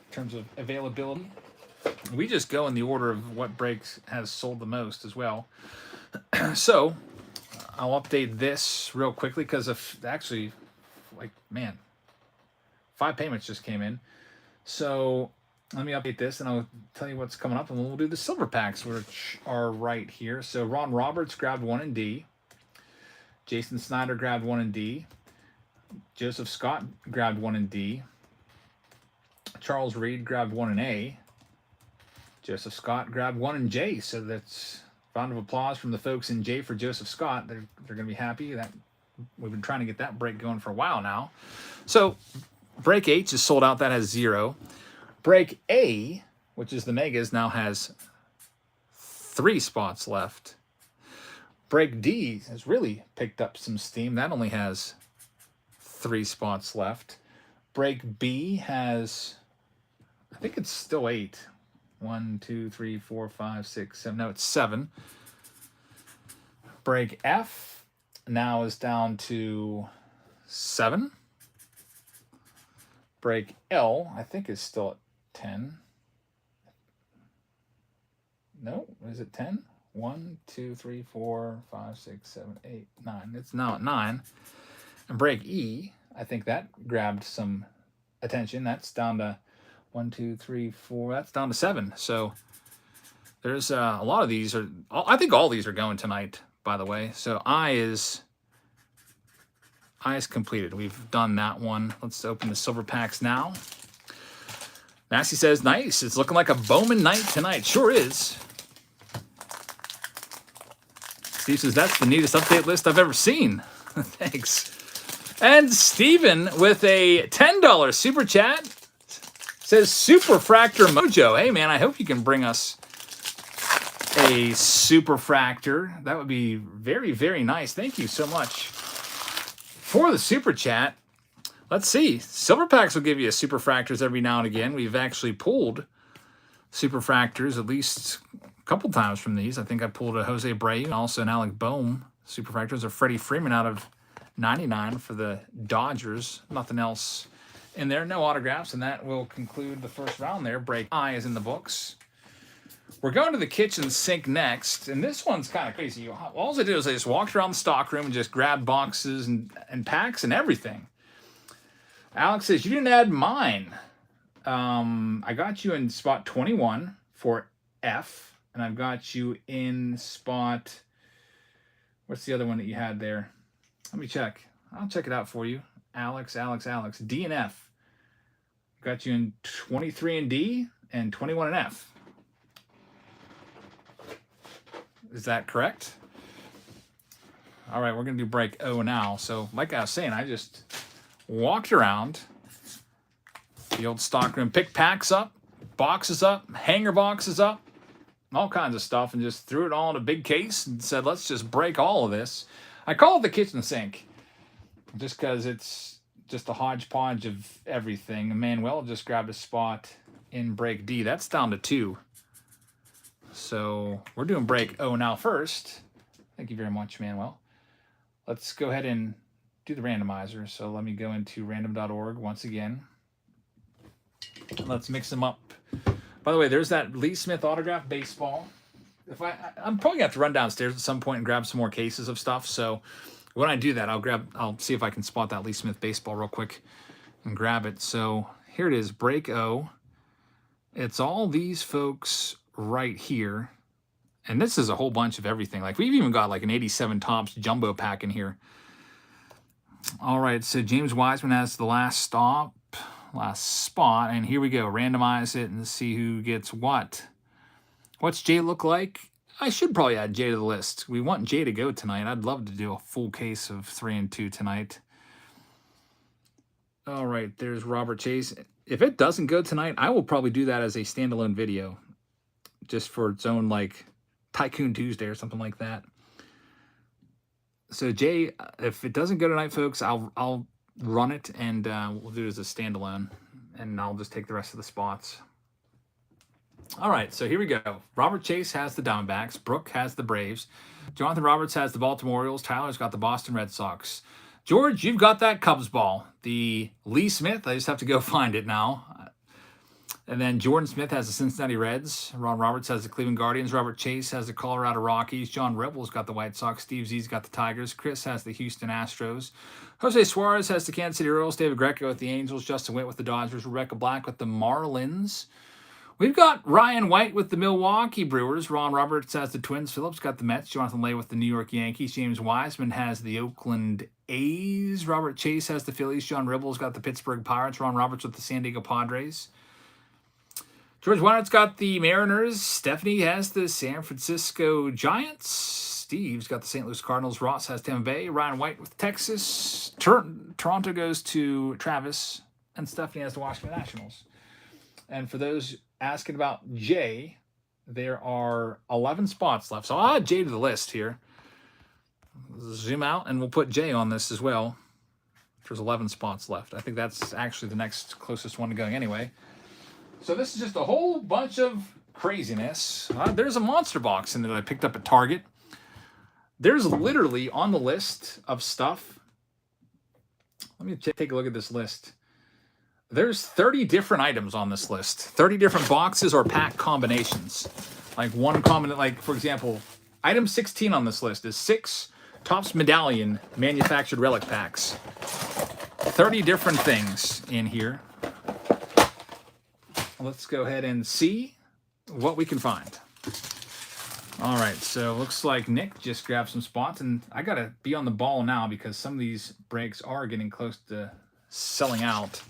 in terms of availability. We just go in the order of what breaks has sold the most as well. So I'll update this real quickly because of actually, like, man, 5 payments just came in. So let me update this, and I'll tell you what's coming up, and we'll do the silver packs, which are right here. So Ron Roberts grabbed 1 in D. Jason Snyder grabbed 1 in D. Joseph Scott grabbed 1 in D. Charles Reed grabbed 1 in A. Joseph Scott grabbed 1 in J. So that's a round of applause from the folks in J for Joseph Scott. They're going to be happy. That we've been trying to get that break going for a while now. So break H is sold out. That has 0. Break A, which is the megas, now has 3 spots left. Break D has really picked up some steam. That only has 3 spots left. Break B has, I think it's still 8. 1, 2, 3, 4, 5, 6, 7. No, it's 7. Break F now is down to 7. Break L, I think, is still at 10. No, is it 10? 1, 2, 3, 4, 5, 6, 7, 8, 9. It's now at 9. And break E, I think that grabbed some attention. That's down to 1, 2, 3, 4. That's down to 7. So there's a lot of these are. I think all these are going tonight, by the way. So I is completed. We've done that one. Let's open the silver packs now. Nasty says, nice. It's looking like a Bowman night tonight. Sure is. Steve says, that's the neatest update list I've ever seen. Thanks. And Steven with a $10 super chat says, Superfractor Mojo. Hey, man, I hope you can bring us a Superfractor. That would be very, very nice. Thank you so much for the super chat. Let's see. Silver packs will give you Superfractors every now and again. We've actually pulled Superfractors at least a couple times from these. I think I pulled a Jose Abreu and also an Alec Boehm Superfractors, or Freddie Freeman out of 99 for the Dodgers. Nothing else in there. No autographs, and that will conclude the first round there. Break I is in the books. We're going to the kitchen sink next, and this one's kind of crazy. All I did was I just walked around the stock room and just grabbed boxes and packs and everything. Alex says, you didn't add mine. I got you in spot 21 for F, and I've got you in spot, what's the other one that you had there? Let me check. I'll check it out for you. Alex. D and F. Got you in 23 in D and 21 in F. Is that correct? All right, we're going to do break O now. So like I was saying, I just walked around the old stockroom, picked packs up, boxes up, hanger boxes up, all kinds of stuff, and just threw it all in a big case and said, let's just break all of this. I call it the kitchen sink just because it's just a hodgepodge of everything. Manuel just grabbed a spot in break D. That's down to 2. So we're doing break O now first. Thank you very much, Manuel. Let's go ahead and do the randomizer. So let me go into random.org once again. Let's mix them up. By the way, there's that Lee Smith autograph baseball. I'm probably gonna have to run downstairs at some point and grab some more cases of stuff. So when I do that, I'll see if I can spot that Lee Smith baseball real quick and grab it. So here it is, break O. It's all these folks right here. And this is a whole bunch of everything. Like we've even got like an 87 Topps jumbo pack in here. All right, so James Wiseman has the last spot, and here we go. Randomize it and see who gets what. What's Jay look like? I should probably add Jay to the list. We want Jay to go tonight. I'd love to do a full case of 3 and 2 tonight. All right, there's Robert Chase. If it doesn't go tonight, I will probably do that as a standalone video, just for its own like Tycoon Tuesday or something like that. So Jay, if it doesn't go tonight, folks, I'll run it and we'll do it as a standalone, and I'll just take the rest of the spots. All right, so here we go. Robert Chase has the Diamondbacks. Brooke has the Braves. Jonathan Roberts has the Baltimore Orioles. Tyler's got the Boston Red Sox. George, you've got that Cubs ball. The Lee Smith, I just have to go find it now. And then Jordan Smith has the Cincinnati Reds. Ron Roberts has the Cleveland Guardians. Robert Chase has the Colorado Rockies. John Rebel's got the White Sox. Steve Z's got the Tigers. Chris has the Houston Astros. Jose Suarez has the Kansas City Royals. David Greco with the Angels. Justin Witt with the Dodgers. Rebecca Black with the Marlins. We've got Ryan White with the Milwaukee Brewers. Ron Roberts has the Twins. Phillips got the Mets. Jonathan Lay with the New York Yankees. James Wiseman has the Oakland A's. Robert Chase has the Phillies. John Ribble's got the Pittsburgh Pirates. Ron Roberts with the San Diego Padres. George Wyatt's got the Mariners. Stephanie has the San Francisco Giants. Steve's got the St. Louis Cardinals. Ross has Tampa Bay. Ryan White with Texas. Toronto goes to Travis. And Stephanie has the Washington Nationals. And for those asking about Jay, there are 11 spots left. So I'll add Jay to the list here. Zoom out, and we'll put Jay on this as well. There's 11 spots left. I think that's actually the next closest one to going anyway. So this is just a whole bunch of craziness. There's a monster box in there that I picked up at Target. There's literally on the list of stuff. Let me take a look at this list. There's 30 different items on this list. 30 different boxes or pack combinations. Like one combination, like for example, item 16 on this list is 6 Topps Medallion manufactured relic packs. 30 different things in here. Let's go ahead and see what we can find. All right, so looks like Nick just grabbed some spots, and I got to be on the ball now because some of these breaks are getting close to selling out.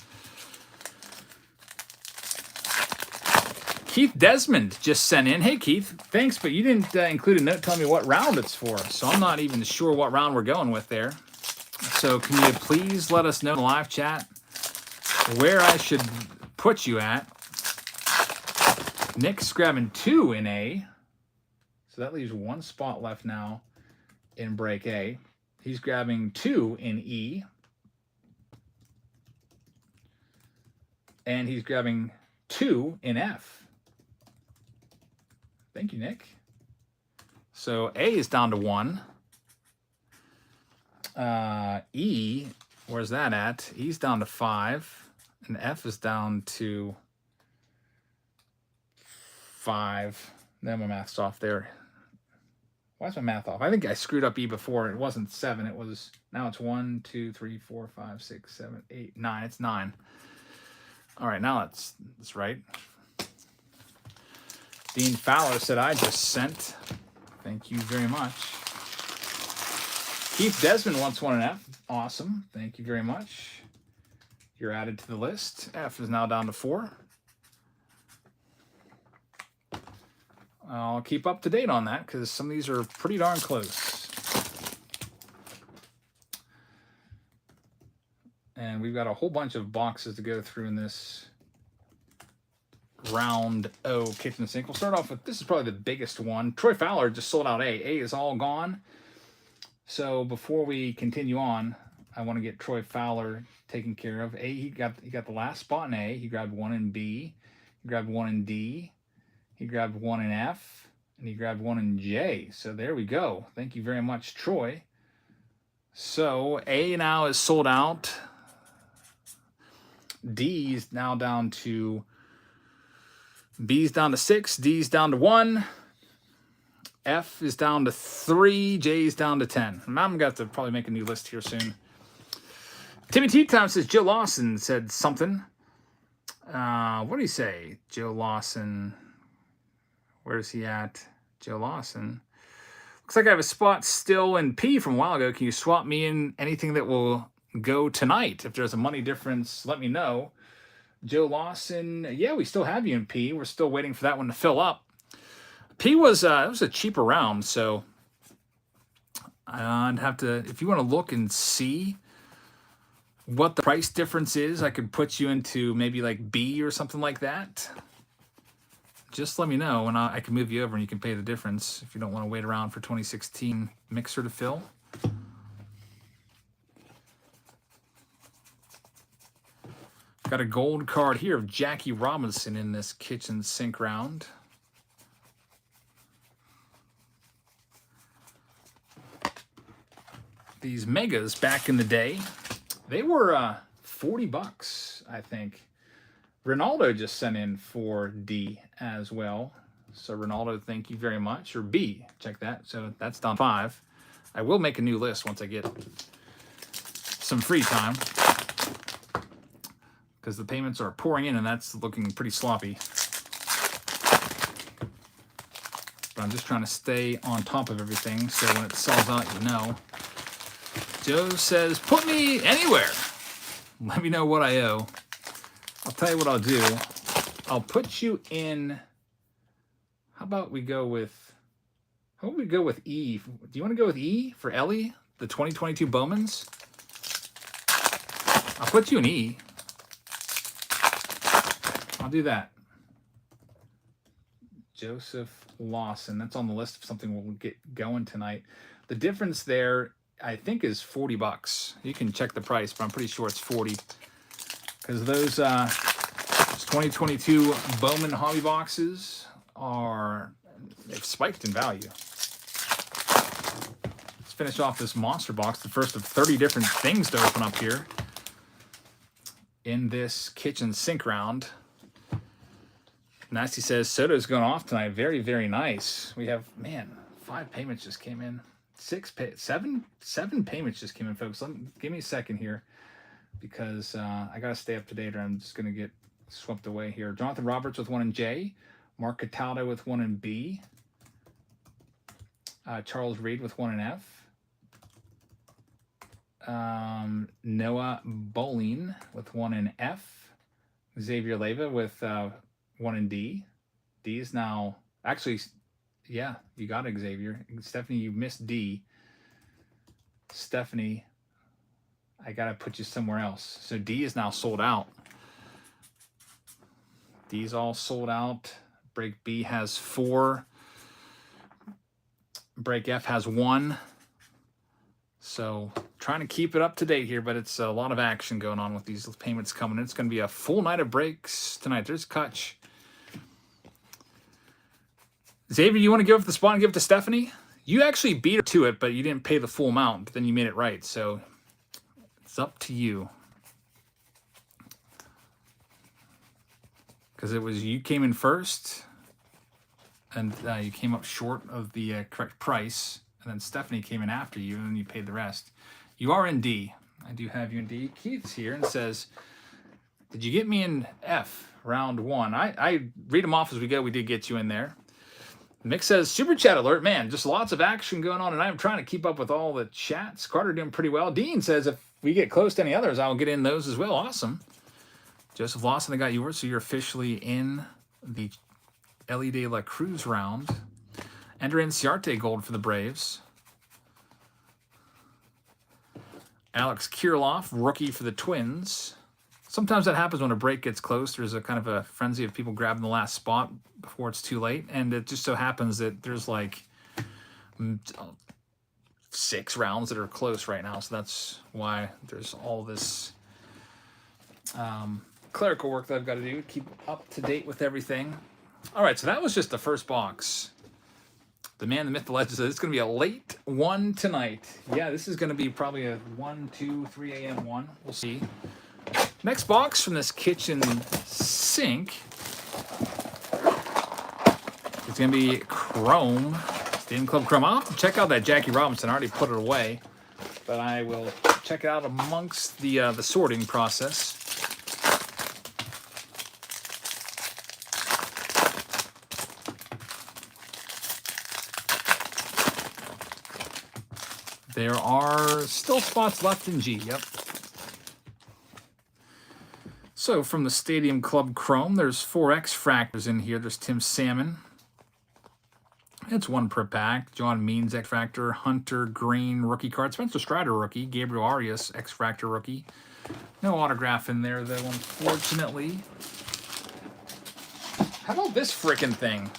Keith Desmond just sent in. Hey, Keith, thanks, but you didn't include a note telling me what round it's for, so I'm not even sure what round we're going with there. So can you please let us know in the live chat where I should put you at? Nick's grabbing 2 in A, so that leaves 1 spot left now in break A. He's grabbing 2 in E, and he's grabbing 2 in F. Thank you, Nick. So A is down to 1. E, where's that at? E's down to 5. And F is down to 5. Then my math's off there. Why is my math off? I think I screwed up E before. It wasn't 7. It was, now it's 1, 2, 3, 4, 5, 6, 7, 8, 9. It's 9. All right, now that's right. Dean Fowler said, I just sent. Thank you very much. Keith Desmond wants 1 in F. Awesome. Thank you very much. You're added to the list. F is now down to 4. I'll keep up to date on that because some of these are pretty darn close. And we've got a whole bunch of boxes to go through in this round O kitchen sink. We'll start off with, this is probably the biggest one. Troy Fowler just sold out A. A is all gone. So before we continue on, I want to get Troy Fowler taken care of. A, he got the last spot in A. He grabbed 1 in B. He grabbed 1 in D. He grabbed 1 in F. And he grabbed 1 in J. So there we go. Thank you very much, Troy. So A now is sold out. D is now down to, B's down to 6, D's down to 1, F is down to 3, J's down to 10. I'm going to probably make a new list here soon. Timmy Tea Time says Joe Lawson said something. What did he say? Joe Lawson. Where is he at? Joe Lawson. Looks like I have a spot still in P from a while ago. Can you swap me in anything that will go tonight? If there's a money difference, let me know. Joe Lawson, yeah, we still have you in P. We're still waiting for that one to fill up. P was it was a cheaper round, so I'd have to, if you want to look and see what the price difference is, I could put you into maybe like B or something like that. Just let me know, and I can move you over and you can pay the difference if you don't want to wait around for 2016 mixer to fill. Got a gold card here of Jackie Robinson in this kitchen sink round. These megas back in the day, they were 40 bucks, I think. Ronaldo just sent in for D as well. So Ronaldo, thank you very much. Or B, check that. So that's down 5. I will make a new list once I get some free time, because the payments are pouring in and that's looking pretty sloppy. I'm just trying to stay on top of everything so when it sells out, you know. Joe says, put me anywhere. Let me know what I owe. I'll tell you what I'll do. I'll put you in. How about we go with E? Do you want to go with E for Ellie, the 2022 Bowmans? I'll put you in E. I'll do that. Joseph Lawson. That's on the list of something we'll get going tonight. The difference there, I think, is $40. You can check the price, but I'm pretty sure it's 40 because those 2022 Bowman hobby boxes they've spiked in value. Let's finish off this monster box, the first of 30 different things to open up here in this kitchen sink round. Nasty says Soto's going off tonight. Very, very nice. We have, man, 5 payments just came in. 7 payments just came in, folks. Give me a second here because I got to stay up to date or I'm just going to get swept away here. Jonathan Roberts with 1 in J. Mark Cataldo with 1 in B. Charles Reed with 1 in F. Noah Bowling with 1 in F. Xavier Leva with 1 in D. D is now actually, yeah, you got it, Xavier. Stephanie, you missed D. Stephanie, I gotta put you somewhere else. So D is now sold out. D's all sold out. Break B has 4. Break F has 1. So trying to keep it up to date here, but it's a lot of action going on with these payments coming in. It's going to be a full night of breaks tonight. There's Kutch. Xavier, you want to give up the spot and give it to Stephanie? You actually beat her to it, but you didn't pay the full amount. But then you made it right, so it's up to you. Because it was you came in first, and you came up short of the correct price, and then Stephanie came in after you, and then you paid the rest. You are in D. I do have you in D. Keith's here and says, did you get me in F, round 1? I read them off as we go. We did get you in there. Mick says, super chat alert. Man, just lots of action going on, and I'm trying to keep up with all the chats. Carter doing pretty well. Dean says, if we get close to any others, I'll get in those as well. Awesome. Joseph Lawson, I got yours, so you're officially in the Ellie De La Cruz round. Ender Inciarte gold for the Braves. Alex Kirilloff, rookie for the Twins. Sometimes that happens when a break gets close. There's a kind of a frenzy of people grabbing the last spot before it's too late. And it just so happens that there's like 6 rounds that are close right now. So that's why there's all this clerical work that I've got to do. Keep up to date with everything. All right, so that was just the first box. The man, the myth, the legend says it's going to be a late one tonight. Yeah, this is going to be probably a 1, 2, 3 a.m. one. We'll see. Next box from this kitchen sink is going to be Chrome. Stadium Club Chrome. I'll have to check out that Jackie Robinson. I already put it away. But I will check it out amongst the sorting process. There are still spots left in G. Yep. So from the Stadium Club Chrome, there's 4 X-Fractors in here. There's Tim Salmon. It's 1 per pack. John Means X-Fractor. Hunter Green rookie card. Spencer Strider rookie. Gabriel Arias X-Fractor rookie. No autograph in there, though, unfortunately. How about this frickin' thing?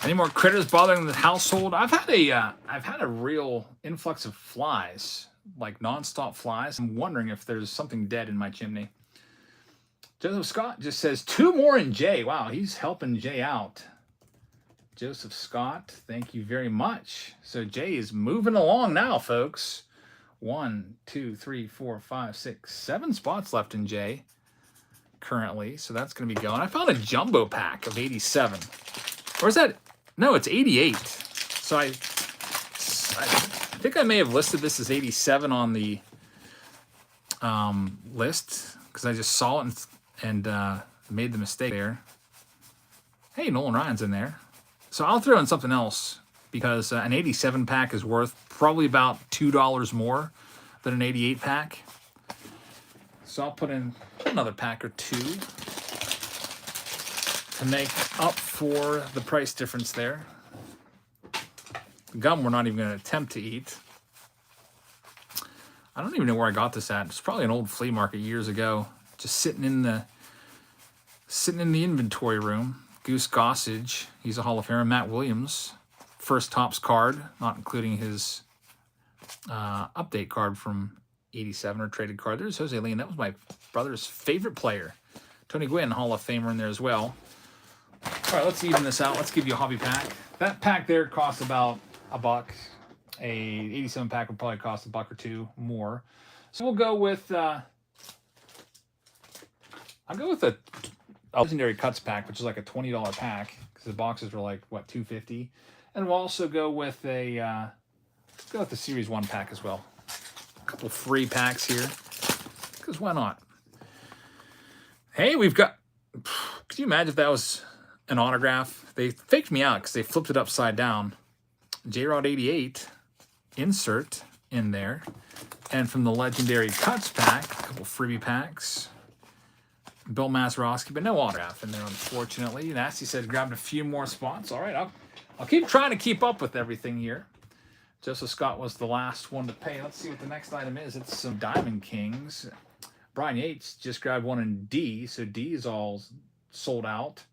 Any more critters bothering the household? I've had a real influx of flies, like nonstop flies. I'm wondering if there's something dead in my chimney. Joseph Scott just says 2 more in J. Wow, he's helping Jay out. Joseph Scott, thank you very much. So Jay is moving along now, folks. 1, 2, 3, 4, 5, 6, 7 spots left in J currently. So that's going to be going. I found a jumbo pack of 87. Or is that? No, it's 88. So I think I may have listed this as 87 on the list because I just saw it and made the mistake there. Hey, Nolan Ryan's in there. So I'll throw in something else because an 87 pack is worth probably about $2 more than an 88 pack. So I'll put in another pack or two to make up for the price difference there. Gum we're not even going to attempt to eat. I don't even know where I got this at. It's probably an old flea market years ago. Just sitting in the inventory room. Goose Gossage, he's a Hall of Famer. Matt Williams, first Topps card, not including his update card from 87 or traded card. There's Jose Leon. That was my brother's favorite player. Tony Gwynn, Hall of Famer in there as well. All right, let's even this out. Let's give you a hobby pack. That pack there costs about $1. A 87 pack would probably cost $1 or $2 more. So we'll go with I'll go with a Legendary Cuts pack, which is like a $20 pack because the boxes were like what, $2.50. And we'll also go with the Series 1 pack as well. A couple free packs here because why not? Hey, we've got. Could you imagine if that was an autograph? They faked me out because they flipped it upside down. J-Rod 88 insert in there. And from the Legendary Cuts pack, a couple freebie packs. Bill Mazeroski, but no autograph in there, unfortunately. Nasty said grabbed a few more spots. All right, I'll keep trying to keep up with everything here. Joseph Scott was the last one to pay. Let's see what the next item is. It's some Diamond Kings. Brian Yates just grabbed one in D, so D is all sold out.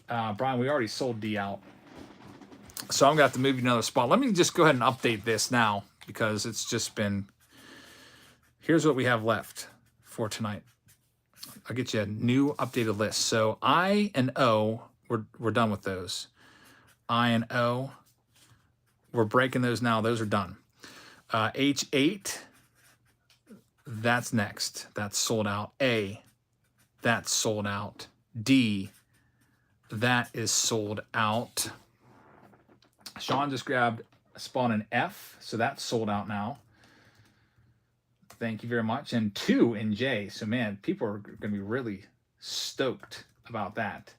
Brian, we already sold D out. So I'm going to have to move you another spot. Let me just go ahead and update this now because it's just been... Here's what we have left for tonight. I'll get you a new updated list. So I and O, we're done with those. I and O, we're breaking those now. Those are done. H8, that's next. That's sold out. A, that's sold out. D, that is sold out. Sean just grabbed a spot in F, so that's sold out now. Thank you very much. And 2 in J. So, man, people are going to be really stoked about that.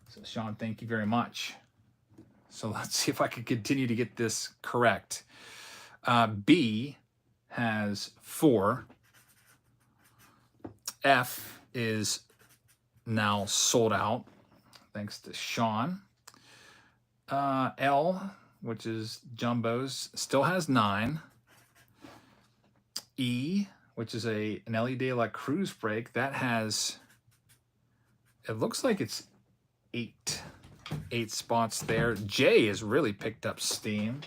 So, Sean, thank you very much. So, let's see if I can continue to get this correct. B has 4. F is now sold out, thanks to Sean. L, which is Jumbos, still has 9. E, which is an LED De La Cruz break, that has, it looks like it's 8 spots there. J has really picked up steam.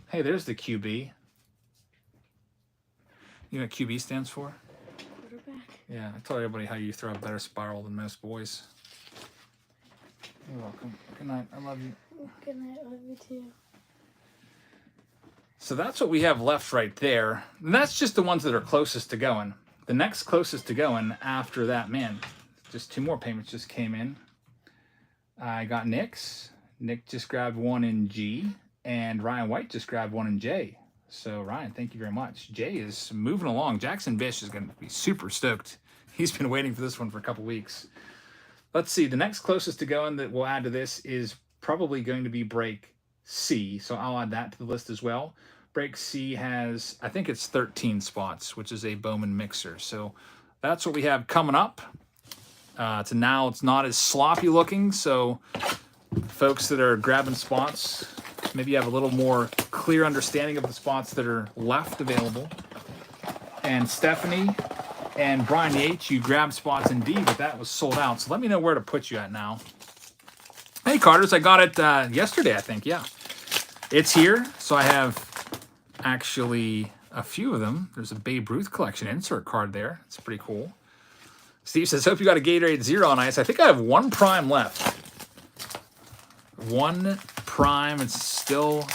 Hey, there's the QB. You know what QB stands for? Quarterback. Yeah, I told everybody how you throw a better spiral than most boys. You're welcome. Good night. I love you. Good night. I love you too. So that's what we have left right there. And that's just the ones that are closest to going. The next closest to going after that, man, just 2 more payments just came in. I got Nick's. Nick just grabbed one in G. And Ryan White just grabbed one in J. So, Ryan, thank you very much. Jay is moving along. Jackson Bish is going to be super stoked. He's been waiting for this one for a couple weeks. Let's see. The next closest to going that we'll add to this is probably going to be break C. So I'll add that to the list as well. Break C has, I think it's 13 spots, which is a Bowman mixer. So that's what we have coming up. Now it's not as sloppy looking. So folks that are grabbing spots, maybe you have a little more clear understanding of the spots that are left available. And Stephanie and Brian Yates, you grabbed spots in D, but that was sold out. So let me know where to put you at now. Hey, Carters, I got it yesterday, I think. Yeah, it's here. So I have actually a few of them. There's a Babe Ruth collection insert card there. It's pretty cool. Steve says, hope you got a Gatorade Zero on ice. I think I have 1 prime left. 1 prime. It's still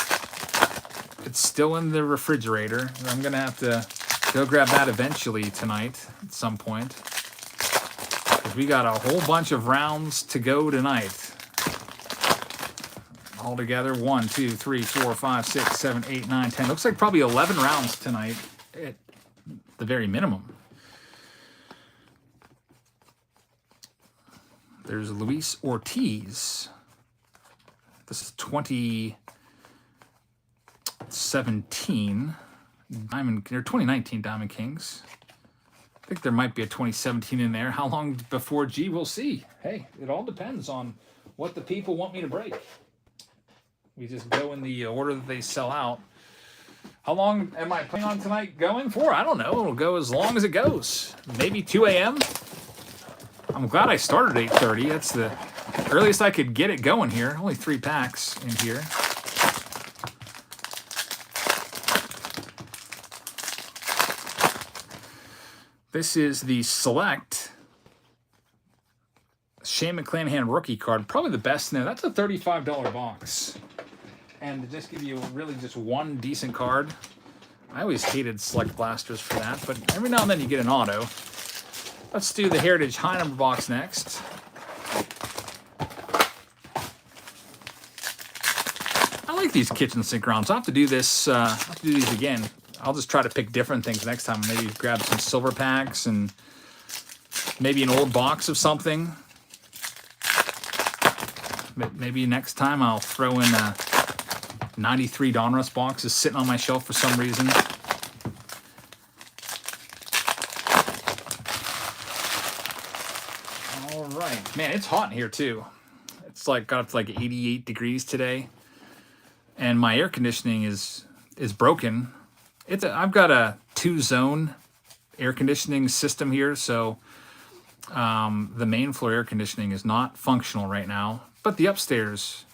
in the refrigerator. I'm going to have to go grab that eventually tonight at some point. Because we got a whole bunch of rounds to go tonight. Altogether, 1, 2, 3, 4, 5, 6, 7, 8, 9, 10. Looks like probably 11 rounds tonight at the very minimum. There's Luis Ortiz. This is 2017 Diamond, or 2019 Diamond Kings. I think there might be a 2017 in there. How long before G? We'll see. Hey, it all depends on what the people want me to break. We just go in the order that they sell out. How long am I planning on tonight going for? I don't know. It'll go as long as it goes. Maybe 2 a.m. I'm glad I started at 8:30. That's the earliest I could get it going here. Only 3 packs in here. This is the Select Shane McClanahan rookie card. Probably the best in there. That's a $35 box. And to just give you really just one decent card, I always hated Select Blasters for that, but every now and then you get an auto. Let's do the Heritage high number box next. I like these kitchen sink rounds. I'll have to do this. I'll have to do these again. I'll just try to pick different things next time. Maybe grab some silver packs and maybe an old box of something. Maybe next time I'll throw in a 93 Donruss box is sitting on my shelf for some reason. All right, man, it's hot in here too. It's like got up to like 88 degrees today, and my air conditioning is broken. I've got a 2-zone air conditioning system here, so the main floor air conditioning is not functional right now, but the upstairs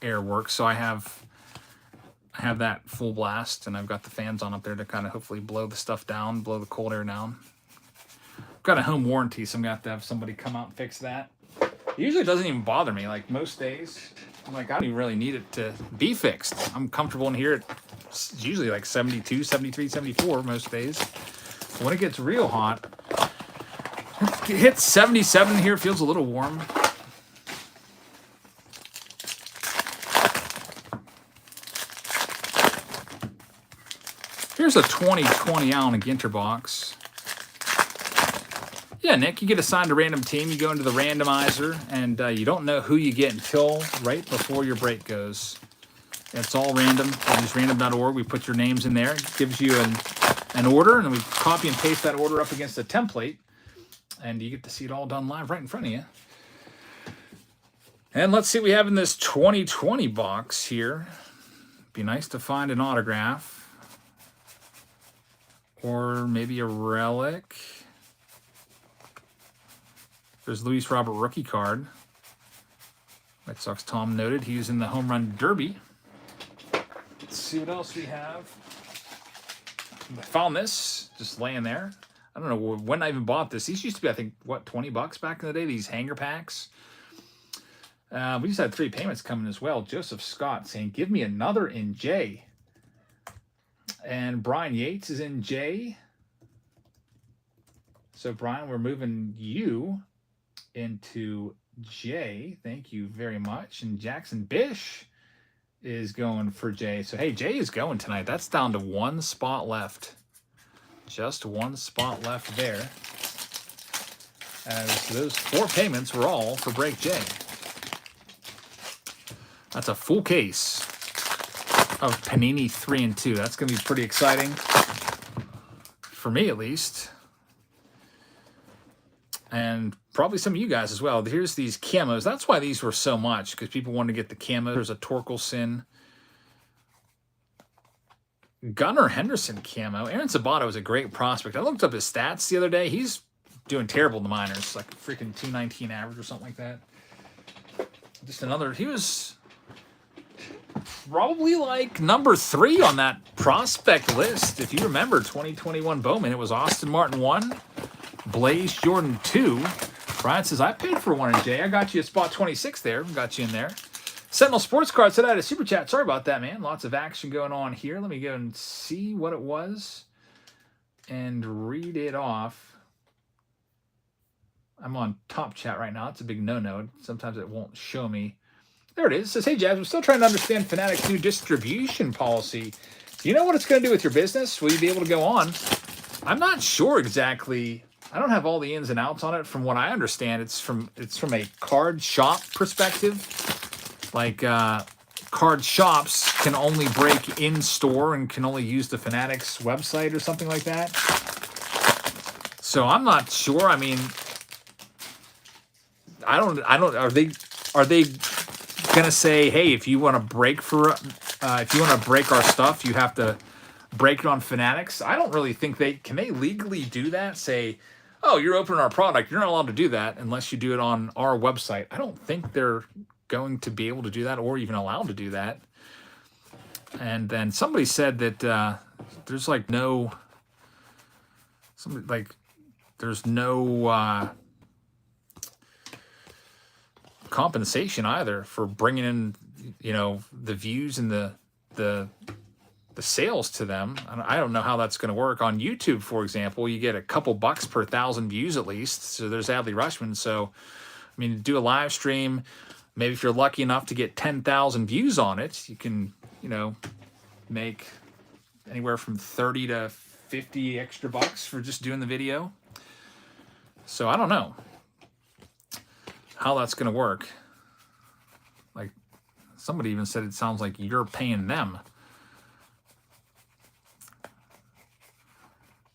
air works. So I have that full blast, and I've got the fans on up there to kind of hopefully blow the stuff down, blow the cold air down. I've got a home warranty, so I'm gonna have to have somebody come out and fix that. It usually doesn't even bother me. Like most days, I'm like, I don't even really need it to be fixed. I'm comfortable in here. It's usually like 72, 73, 74 most days. When it gets real hot, it hits 77 here. It feels a little warm. Here's a 2020 Allen Ginter box. Yeah, Nick, you get assigned a random team. You go into the randomizer, and you don't know who you get until right before your break goes. It's all random. We use random.org. We put your names in there. It gives you an order, and then we copy and paste that order up against a template, and you get to see it all done live right in front of you. And let's see what we have in this 2020 box here. Be nice to find an autograph, or maybe a relic. There's Luis Robert rookie card. White Sox Tom noted he was in the home run derby. Let's see what else we have. I found this just laying there. I don't know when I even bought this. These used to be, I think, what, $20 back in the day, these hanger packs. We just had 3 payments coming as well. Joseph Scott saying, give me another in J. And Brian Yates is in J. So, Brian, we're moving you into J. Thank you very much. And Jackson Bish is going for J. So, hey, J is going tonight. That's down to 1 spot left. Just 1 spot left there. As those 4 payments were all for Break J. That's a full case of Panini 3 and 2. That's going to be pretty exciting. For me, at least. And probably some of you guys as well. Here's these camos. That's why these were so much, because people wanted to get the camo. There's a Torkelson. Gunnar Henderson camo. Aaron Sabato is a great prospect. I looked up his stats the other day. He's doing terrible in the minors. Like a freaking 219 average or something like that. Just another. He was probably like number 3 on that prospect list. If you remember 2021 Bowman, it was Austin Martin 1. Blaze Jordan 2. Brian says, I paid for 1 in J. I got you a spot 26 there. Got you in there. Sentinel Sports Card said I had a super chat. Sorry about that, man. Lots of action going on here. Let me go and see what it was and read it off. I'm on top chat right now. It's a big no-no. Sometimes it won't show me. There it is. It says, hey, Jazz, I'm still trying to understand Fanatic's new distribution policy. Do you know what it's going to do with your business? Will you be able to go on? I'm not sure exactly I don't have all the ins and outs on it. From what I understand, it's from a card shop perspective. Like card shops can only break in store and can only use the Fanatics website or something like that. So I'm not sure. I mean, I don't. Are they gonna say, hey, if you want to break our stuff, you have to break it on Fanatics? I don't really think can they legally do that. Say, oh, you're opening our product, you're not allowed to do that unless you do it on our website. I don't think they're going to be able to do that or even allowed to do that. And then somebody said that there's like no compensation either for bringing in, the views and the sales to them. I don't know how that's going to work. On YouTube, for example, you get a couple bucks per 1,000 views at least. So there's Adley Rushman. So, I mean, do a live stream. Maybe if you're lucky enough to get 10,000 views on it, you can, make anywhere from 30 to 50 extra bucks for just doing the video. So I don't know how that's going to work. Like somebody even said, it sounds like you're paying them.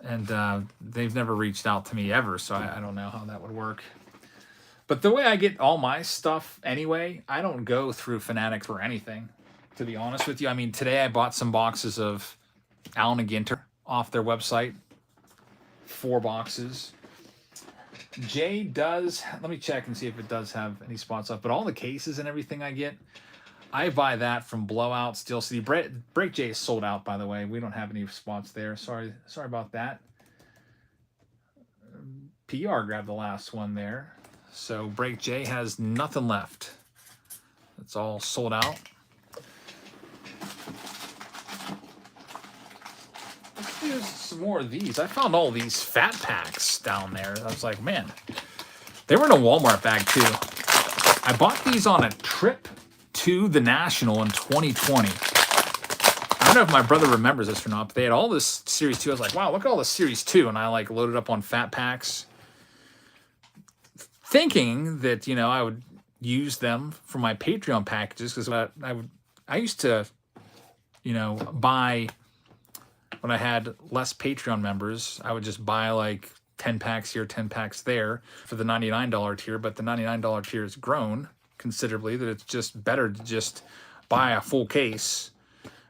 And they've never reached out to me ever, so I don't know how that would work. But the way I get all my stuff anyway, I don't go through Fanatics or anything, to be honest with you. I mean, today I bought some boxes of Allen & Ginter off their website. 4 boxes. Jay does, let me check and see if it does have any spots up. But all the cases and everything I get, I buy that from Blowout, Steel City. Break J is sold out, by the way. We don't have any spots there. Sorry about that. PR grabbed the last one there. So Break J has nothing left. It's all sold out. Let's do some more of these. I found all these fat packs down there. I was like, man, they were in a Walmart bag too. I bought these on a trip to the National in 2020. I don't know if my brother remembers this or not, but they had all this Series 2. I was like, wow, look at all this Series 2. And I like loaded up on fat packs, thinking that, I would use them for my Patreon packages, because I used to, buy, when I had less Patreon members, I would just buy like 10 packs here, 10 packs there for the $99 tier. But the $99 tier has grown considerably, that it's just better to just buy a full case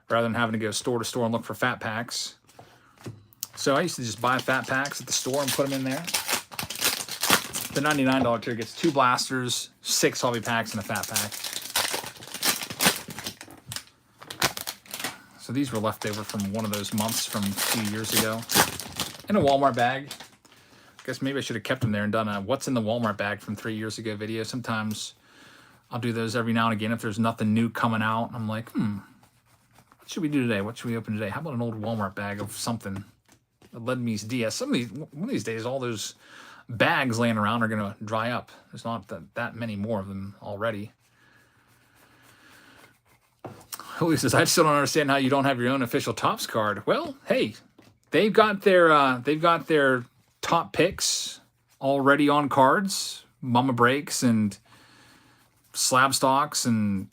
rather than having to go store to store and look for fat packs. So I used to just buy fat packs at the store and put them in there. The $99 tier gets 2 blasters, 6 hobby packs, and a fat pack. So these were left over from one of those months from 2 years ago in a Walmart bag. I guess maybe I should have kept them there and done a what's in the Walmart bag from 3 years ago video. Sometimes I'll do those every now and again if there's nothing new coming out. I'm like, what should we do today? What should we open today? How about an old Walmart bag of something? A Ledme's DS. One of these days, all those bags laying around are going to dry up. There's not that many more of them already. Julio says, I still don't understand how you don't have your own official Topps card. Well, hey, they've got their top picks already on cards. Mama Breaks and Slab Stocks and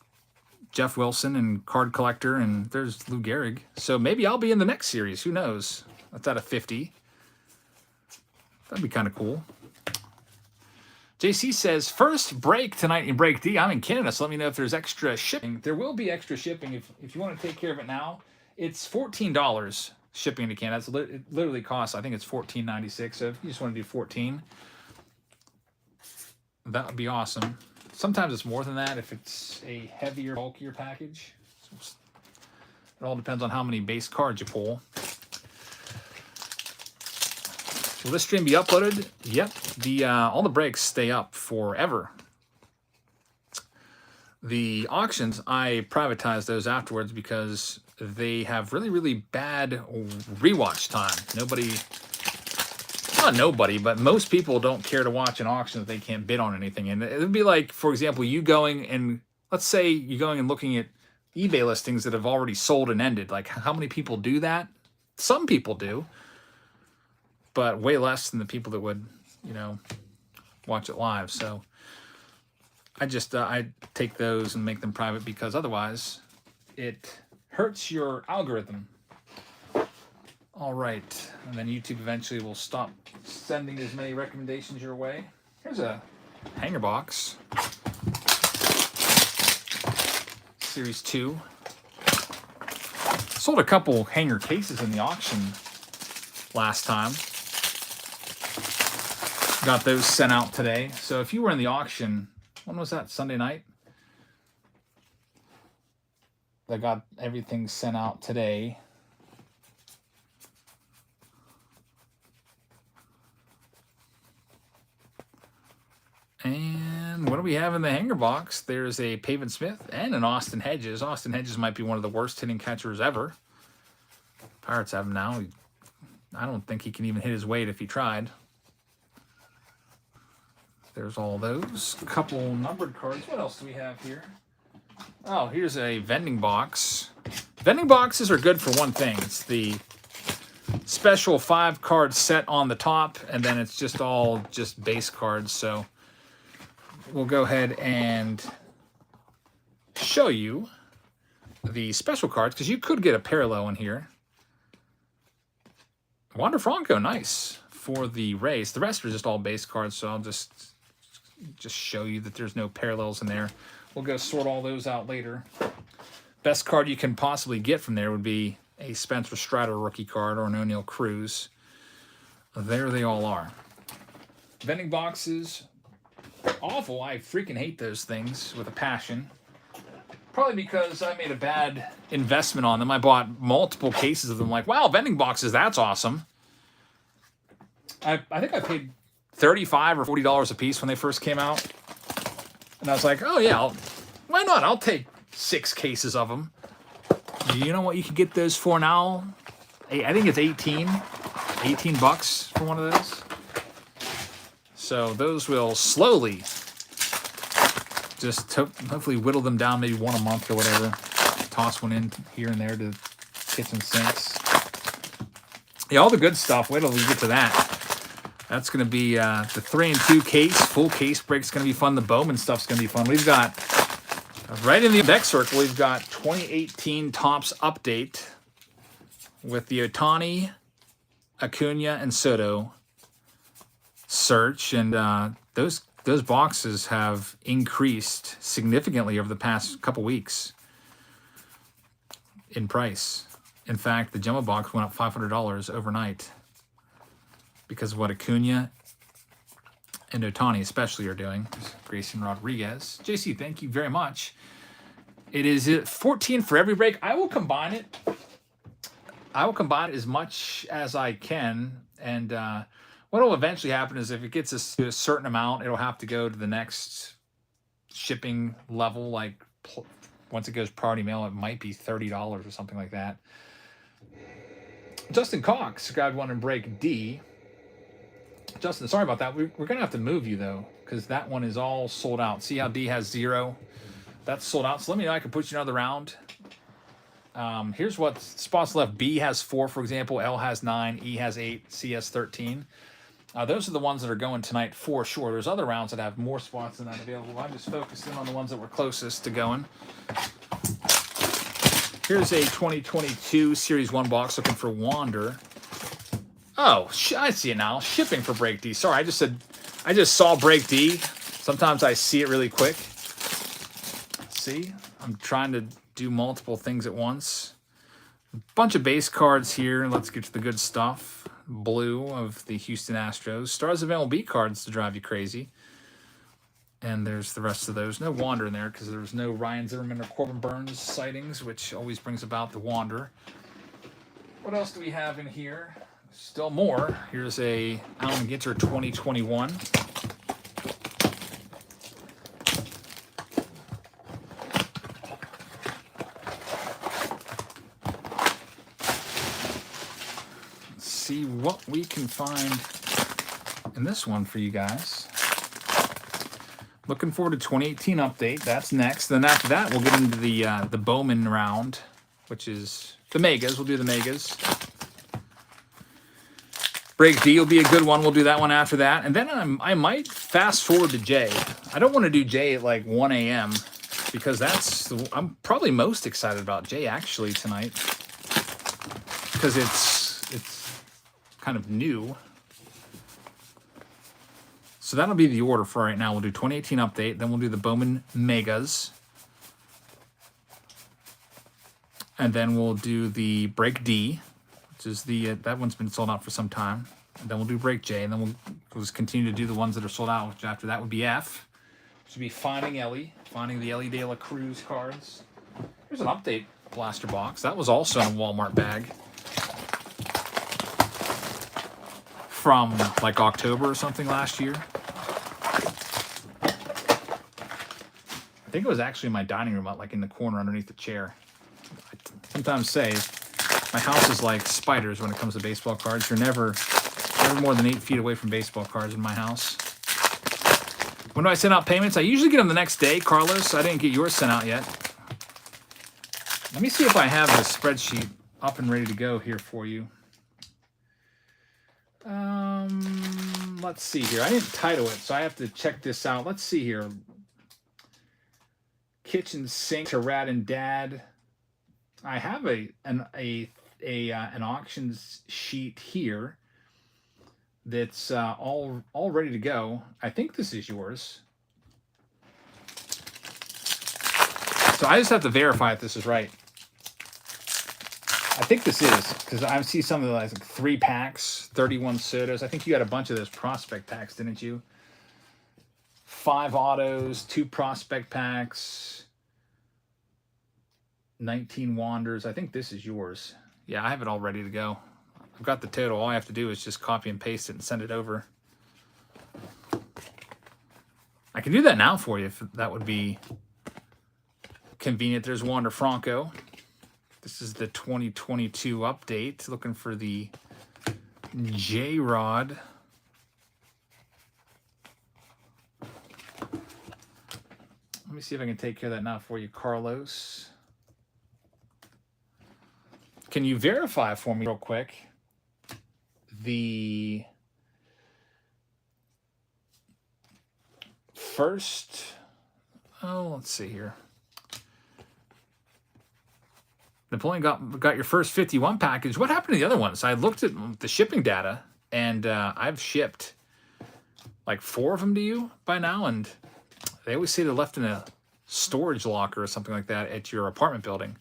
Jeff Wilson and Card Collector, and there's Lou Gehrig. So maybe I'll be in the next series. Who knows? That's out of 50. That'd be kind of cool. JC says, first break tonight in Break D. I'm in Canada, so let me know if there's extra shipping. There will be extra shipping if you want to take care of it now. It's $14 shipping to Canada. It literally costs, I think it's $14.96. So if you just want to do 14, that would be awesome. Sometimes it's more than that if it's a heavier, bulkier package. It all depends on how many base cards you pull. Will this stream be uploaded? Yep. All the breaks stay up forever. The auctions, I privatize those afterwards because they have really, really bad rewatch time. Not nobody, but most people don't care to watch an auction if they can't bid on anything. And it would be like, for example, you going and, let's say you're going and looking at eBay listings that have already sold and ended. Like, how many people do that? Some people do. but way less than the people that would, you know, watch it live. So I just I take those and make them private because otherwise it hurts your algorithm. All right, and then YouTube eventually will stop sending as many recommendations your way. Here's a hanger box, Series 2. Sold a couple hanger cases in the auction last time. Got those sent out today. So if you were in the auction, when was that? Sunday night? I got everything sent out today. And what do we have in the hanger box? There's a Pavin Smith and an Austin Hedges. Austin Hedges might be one of the worst hitting catchers ever. Pirates have him now. I don't think he can even hit his weight if he tried. There's all those. A couple numbered cards. What else do we have here? Oh, here's a vending box. Vending boxes are good for one thing. It's the special 5-card set on the top, and then it's just all just base cards. So we'll go ahead and show you the special cards, because you could get a parallel in here. Wander Franco, nice for the race. The rest are just all base cards, so I'll just show you that there's no parallels in there. We'll go sort all those out later. Best card you can possibly get from there would be a Spencer Strider rookie card or an O'Neill Cruz. There they all are. Vending boxes, awful. I freaking hate those things with a passion. Probably because I made a bad investment on them. I bought multiple cases of them. Like, wow, vending boxes, that's awesome. I think I paid $35 or $40 a piece when they first came out. And I was like, oh yeah, why not? I'll take 6 cases of them. You know what you can get those for now? I think it's 18 bucks for one of those. So those will slowly just hopefully whittle them down, maybe one a month or whatever. Toss one in here and there to kitchen sinks. Yeah, all the good stuff. Wait till we get to that. That's going to be the 3 and 2 case. Full case break's going to be fun. The Bowman stuff's going to be fun. We've got, right in the deck circle, we've got 2018 Topps Update with the Ohtani, Acuna, and Soto search. And those boxes have increased significantly over the past couple weeks in price. In fact, the jumbo box went up $500 overnight because of what Acuna and Ohtani especially are doing. Grayson Rodriguez. JC, thank you very much. It is 14 for every break. I will combine it. I will combine it as much as I can. And what will eventually happen is if it gets us to a certain amount, it'll have to go to the next shipping level. Like once it goes priority mail, it might be $30 or something like that. Justin Cox grabbed one in break D. Justin, sorry about that. We're going to have to move you, though, because that one is all sold out. See how D has 0? That's sold out. So let me know. I can put you another round. Here's what spots left. B has 4, for example. L has 9. E has 8. C has 13. Those are the ones that are going tonight for sure. There's other rounds that have more spots than that available. I'm just focusing on the ones that were closest to going. Here's a 2022 Series 1 box looking for Wander. Oh, I see it now. Shipping for break D. Sorry, I just saw break D. Sometimes I see it really quick. See? I'm trying to do multiple things at once. A bunch of base cards here. Let's get to the good stuff. Blue of the Houston Astros. Stars of MLB cards to drive you crazy. And there's the rest of those. No Wander in there because there was no Ryan Zimmerman or Corbin Burns sightings, which always brings about the Wander. What else do we have in here? Still more. Here's a Allen Ginter 2021. Let's see what we can find in this one for you guys. Looking forward to 2018 update. That's next. Then after that, we'll get into the Bowman round, which is the Megas. We'll do the Megas. Break D will be a good one. We'll do that one after that. And then I might fast forward to J. I don't want to do J at like 1 a.m. because I'm probably most excited about J actually tonight because it's kind of new. So that'll be the order for right now. We'll do 2018 update, then we'll do the Bowman Megas. And then we'll do the Break D, which is that one's been sold out for some time. And then we'll do Break J, and then we'll just continue to do the ones that are sold out, which after that would be F, which would be Finding Ellie, finding the Ellie De La Cruz cards. Here's an update blaster box. That was also in a Walmart bag from like October or something last year. I think it was actually in my dining room, like in the corner underneath the chair. I sometimes say my house is like spiders when it comes to baseball cards. You're never more than 8 feet away from baseball cards in my house. When do I send out payments? I usually get them the next day. Carlos, I didn't get yours sent out yet. Let me see if I have the spreadsheet up and ready to go here for you. Let's see here. I didn't title it, so I have to check this out. Let's see here. Kitchen sink to Rad and Dad. I have an auctions sheet here that's all ready to go. I think this is yours. So I just have to verify if this is right. I think this is, because I see some of the like 3 packs, 31 sodas. I think you got a bunch of those prospect packs, didn't you? 5 autos, 2 prospect packs, 19 wanders. I think this is yours. Yeah, I have it all ready to go. I've got the total. All I have to do is just copy and paste it and send it over. I can do that now for you if that would be convenient. There's Wander Franco. This is the 2022 update. Looking for the J-Rod. Let me see if I can take care of that now for you, Carlos. Can you verify for me real quick the first, let's see here. Napoleon got your first 51 package. What happened to the other ones? I looked at the shipping data, and I've shipped like 4 of them to you by now, and they always say they're left in a storage locker or something like that at your apartment building.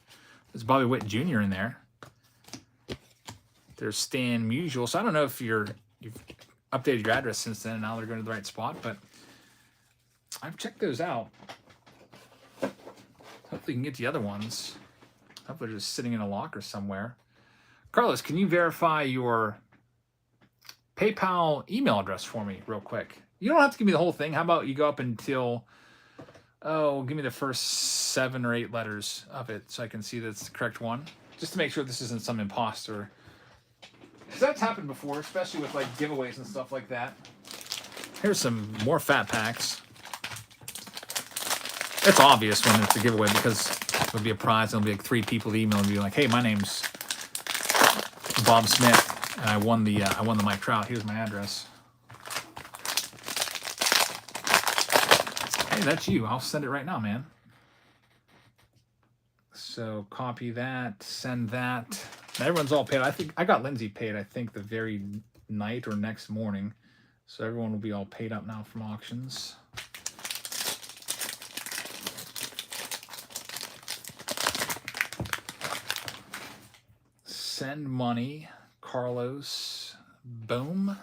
There's Bobby Witt Jr. in there. There's Stan Musial. So I don't know if you've updated your address since then, and now they're going to the right spot, but I've checked those out. Hopefully you can get the other ones. Hopefully they're just sitting in a locker somewhere. Carlos, can you verify your PayPal email address for me real quick? You don't have to give me the whole thing. How about you go up until, give me the first 7 or 8 letters of it so I can see that's the correct one. Just to make sure this isn't some imposter. Because that's happened before, especially with like giveaways and stuff like that. Here's some more fat packs. It's obvious when it's a giveaway because it'll be a prize. There'll be like 3 people email and be like, "Hey, my name's Bob Smith, and I won the Mike Trout. Here's my address." Hey, that's you. I'll send it right now, man. So copy that, send that. Everyone's all paid. I think I got Lindsay paid, I think, the very night or next morning. So everyone will be all paid up now from auctions. Send money, Carlos. Boom.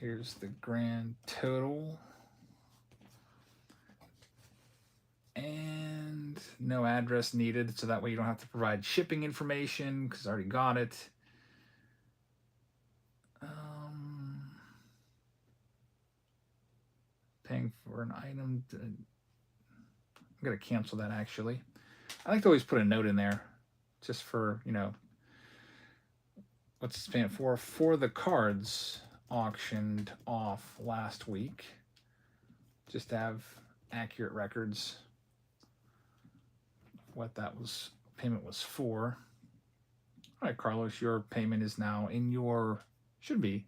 Here's the grand total. And no address needed, so that way you don't have to provide shipping information because I already got it. Paying for an item. I'm going to cancel that, actually. I like to always put a note in there just for, what's this paying for? For the cards auctioned off last week. Just to have accurate records. What that was, payment was for. All right, Carlos, your payment is now in your, should be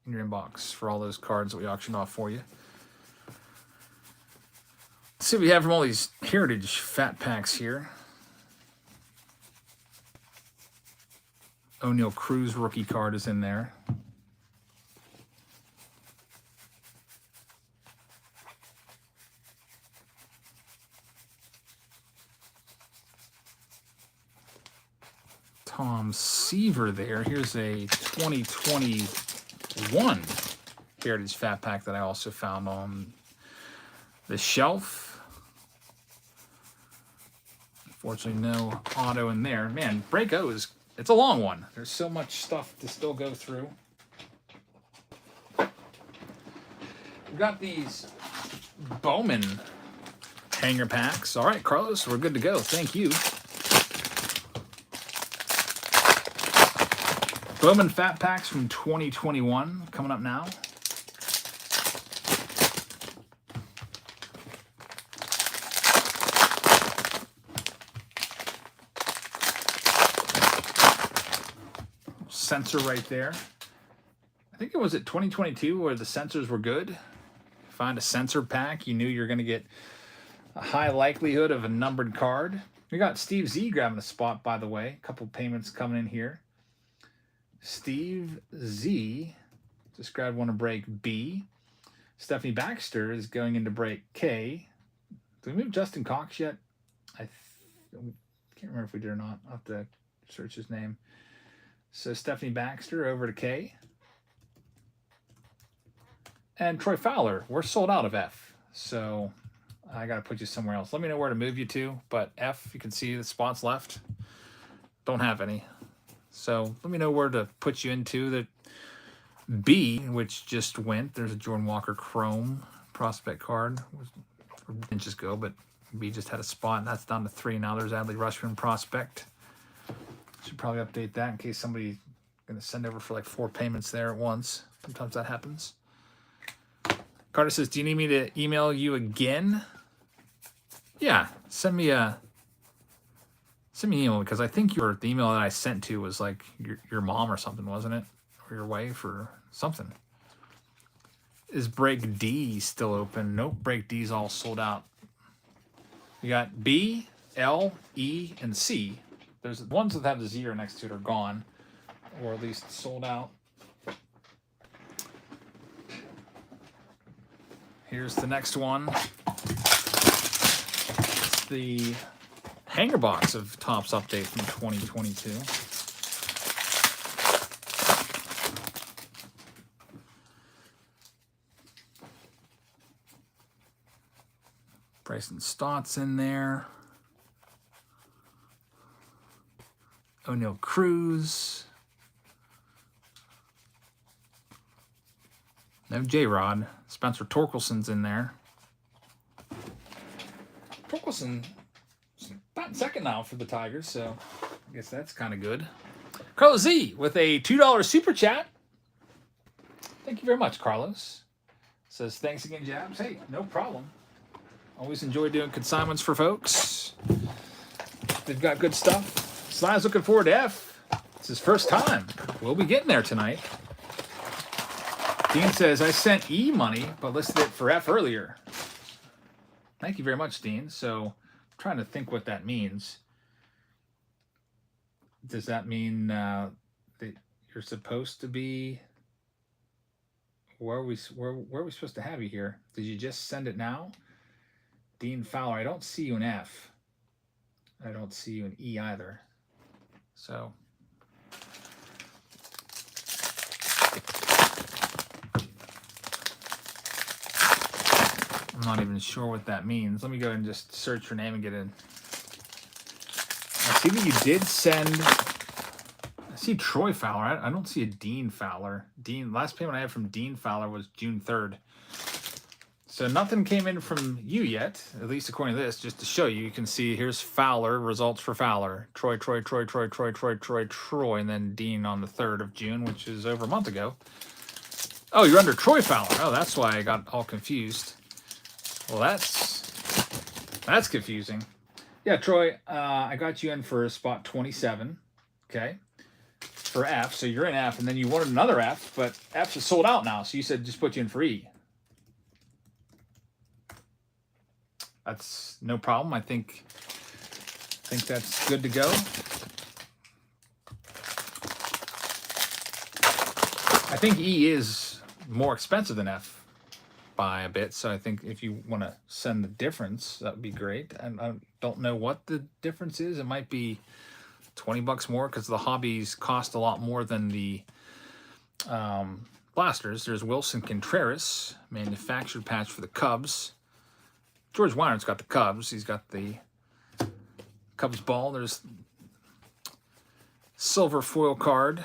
in your inbox for all those cards that we auctioned off for you. Let's see what we have from all these Heritage Fat Packs here. O'Neal Cruz rookie card is in there. Tom Seaver there. Here's a 2021 Heritage Fat Pack that I also found on the shelf. Unfortunately, no auto in there. Man, Break O is, it's a long one. There's so much stuff to still go through. We've got these Bowman hanger packs. All right, Carlos, we're good to go. Thank you. Bowman Fat Packs from 2021 coming up now. Sensor right there. I think it was at 2022 where the sensors were good. Find a sensor pack, you knew you're going to get a high likelihood of a numbered card. We got Steve Z grabbing a spot, by the way. A couple payments coming in here. Steve Z just grabbed one to break B. Stephanie Baxter is going into break K. Did we move Justin Cox yet? I can't remember if we did or not. I'll have to search his name. So Stephanie Baxter over to K. And Troy Fowler, we're sold out of F. So I got to put you somewhere else. Let me know where to move you to. But F, you can see the spots left. Don't have any. So let me know where to put you into. The B, which just went. There's a Jordan Walker Chrome prospect card. Didn't just go, but B just had a spot, and that's down to 3 now. There's Adley Rushman prospect. Should probably update that in case somebody's going to send over for like 4 payments there at once. Sometimes that happens. Carter says, do you need me to email you again? Yeah, send me an email, because I think the email that I sent to was like your mom or something, wasn't it? Or your wife or something. Is break D still open? Nope, break D's all sold out. You got B, L, E, and C. There's ones that have the 0 next to it are gone, or at least sold out. Here's the next one. It's the hanger box of Topps Update from 2022. Bryson Stott's in there. O'Neal Cruz. No J-Rod. Spencer Torkelson's in there. Torkelson batting second now for the Tigers, so I guess that's kind of good. Carlos Z with a $2 super chat. Thank you very much, Carlos. Says, thanks again, Jabs. Hey, no problem. Always enjoy doing consignments for folks. They've got good stuff. Sly's looking forward to F. It's his first time. We'll be getting there tonight. Dean says, I sent E money, but listed it for F earlier. Thank you very much, Dean. So I'm trying to think what that means. Does that mean that you're supposed to be... Where are we supposed to have you here? Did you just send it now? Dean Fowler, I don't see you in F. I don't see you in E either. So... I'm not even sure what that means. Let me go ahead and just search your name and get in. I see that you did send... I see Troy Fowler. I don't see a Dean Fowler. Last payment I had from Dean Fowler was June 3rd. So nothing came in from you yet, at least according to this. Just to show you, you can see here's Fowler, results for Fowler. Troy, and then Dean on the 3rd of June, which is over a month ago. Oh, you're under Troy Fowler. Oh, that's why I got all confused. Well, that's confusing. Yeah, Troy, I got you in for spot 27. Okay. For F, so you're in F, and then you wanted another F, but F is sold out now, so you said just put you in for E. That's no problem. I think that's good to go. I think E is more expensive than F by a bit, so I think if you want to send the difference, that would be great. And I don't know what the difference is. It might be $20 more because the hobbies cost a lot more than the blasters. There's Wilson Contreras, manufactured patch for the Cubs. George Weiner's got the Cubs. He's got the Cubs ball. There's silver foil card.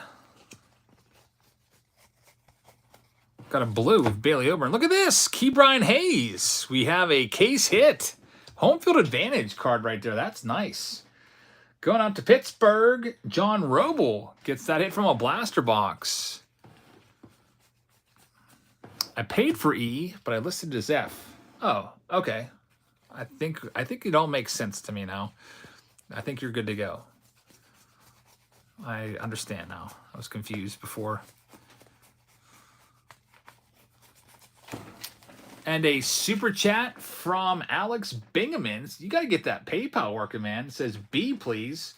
Got a blue with Bailey Ober. Look at this. Ke'Bryan Hayes. We have a case hit. Home field advantage card right there. That's nice. Going out to Pittsburgh. John Roble gets that hit from a blaster box. I paid for E, but I listed it as F. Oh, okay. I think it all makes sense to me now. I think you're good to go. I understand now. I was confused before. And a super chat from Alex Bingaman. You got to get that PayPal working, man. It says, B, please.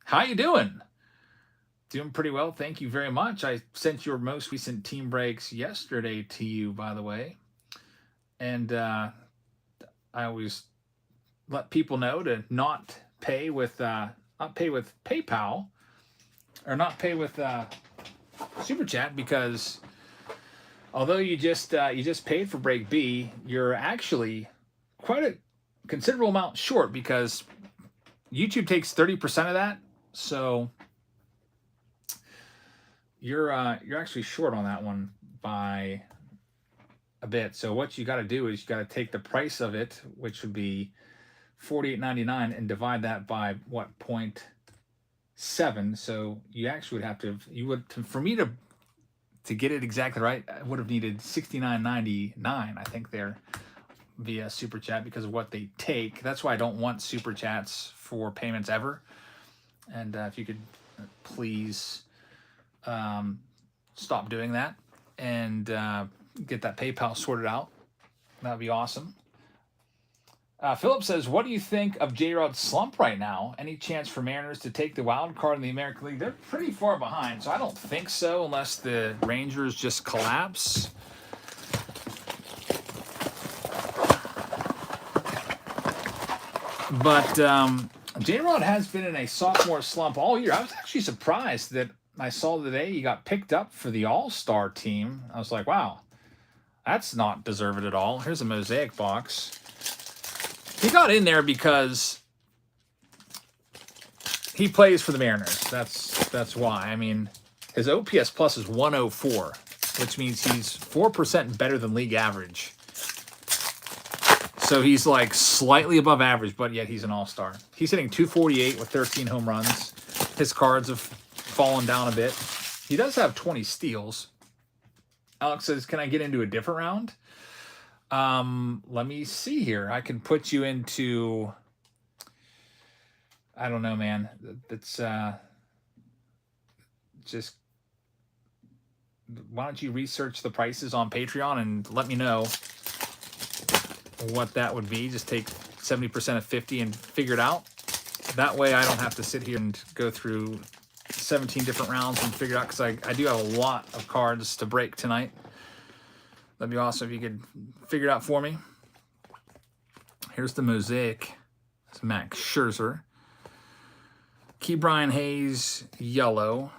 How you doing? Doing pretty well. Thank you very much. I sent your most recent team breaks yesterday to you, by the way. And I always let people know to not pay with PayPal or not pay with super chat, because although you just paid for break B, you're actually quite a considerable amount short, because YouTube takes 30% of that. So you're actually short on that one by a bit. So what you got to do is you got to take the price of it, which would be $48.99, and divide that by what, 0.7. So you actually would have to, for me to get it exactly right, I would have needed $69.99, I think, there via super chat, because of what they take. That's why I don't want super chats for payments ever. And if you could please stop doing that and get that PayPal sorted out, that would be awesome. Philip says, what do you think of J-Rod's slump right now? Any chance for Mariners to take the wild card in the American League? They're pretty far behind, so I don't think so, unless the Rangers just collapse. But J-Rod has been in a sophomore slump all year. I was actually surprised that I saw today he got picked up for the All-Star team. I was like, wow, that's not deserved at all. Here's a mosaic box. He got in there because he plays for the Mariners. That's why. I mean, his OPS plus is 104, which means he's 4% better than league average. So he's like slightly above average, but yet he's an all-star. He's hitting 248 with 13 home runs. His cards have fallen down a bit. He does have 20 steals. Alex says, can I get into a different round? Let me see here. I can put you into, I don't know, man. That's just, why don't you research the prices on Patreon and let me know what that would be. Just take 70% of 50 and figure it out. That way I don't have to sit here and go through 17 different rounds and figure it out, because I do have a lot of cards to break tonight. That'd be awesome if you could figure it out for me. Here's the mosaic. It's Max Scherzer. Ke'Bryan Hayes, yellow.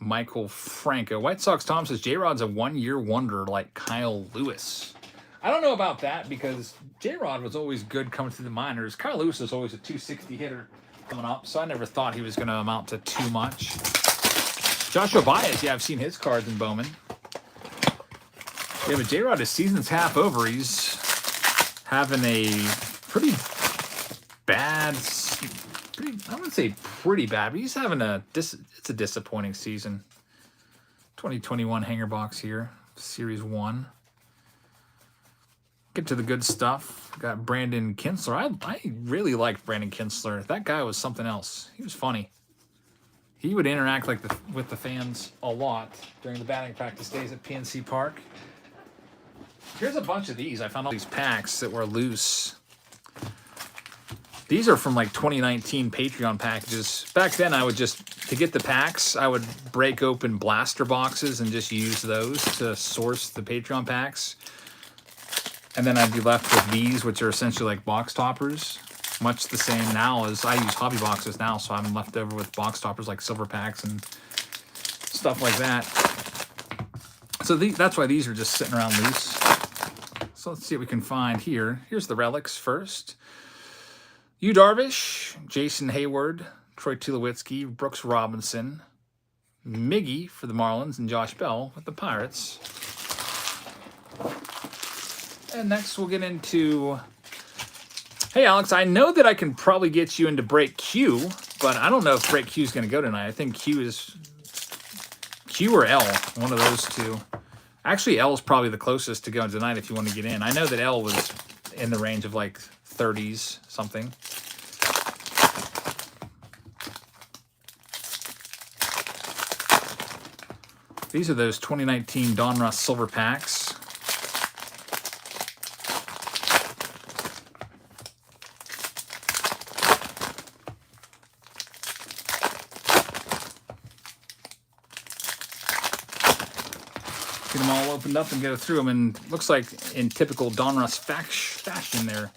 Michael Franco. White Sox Tom says, J-Rod's a one-year wonder like Kyle Lewis. I don't know about that, because J-Rod was always good coming through the minors. Kyle Lewis is always a 260 hitter coming up, so I never thought he was going to amount to too much. Joshua Baez, yeah, I've seen his cards in Bowman. Yeah, but J-Rod, his season's half over. He's having a pretty bad, I wouldn't say pretty bad, but he's having it's a disappointing season. 2021 hanger box here, Series 1. Get to the good stuff. Got Brandon Kinsler. I really liked Brandon Kinsler. That guy was something else. He was funny. He would interact like with the fans a lot during the batting practice days at PNC Park. Here's a bunch of these. I found all these packs that were loose. These are from like 2019 Patreon packages. Back then, I would just, to get the packs, I would break open blaster boxes and just use those to source the Patreon packs. And then I'd be left with these, which are essentially like box toppers. Much the same now as I use hobby boxes now, so I'm left over with box toppers like silver packs and stuff like that. So that's why these are just sitting around loose. So let's see what we can find here. Here's the relics first. Yu Darvish, Jason Hayward, Troy Tulowitzki, Brooks Robinson, Miggy for the Marlins, and Josh Bell with the Pirates. And next we'll get into... Hey, Alex, I know that I can probably get you into Break Q, but I don't know if Break Q is going to go tonight. I think Q is... Q or L, one of those two. Actually, L is probably the closest to going tonight if you want to get in. I know that L was in the range of like 30s something. These are those 2019 Donruss silver packs. Get them all opened up and go through them, and looks like in typical Donruss fashion they're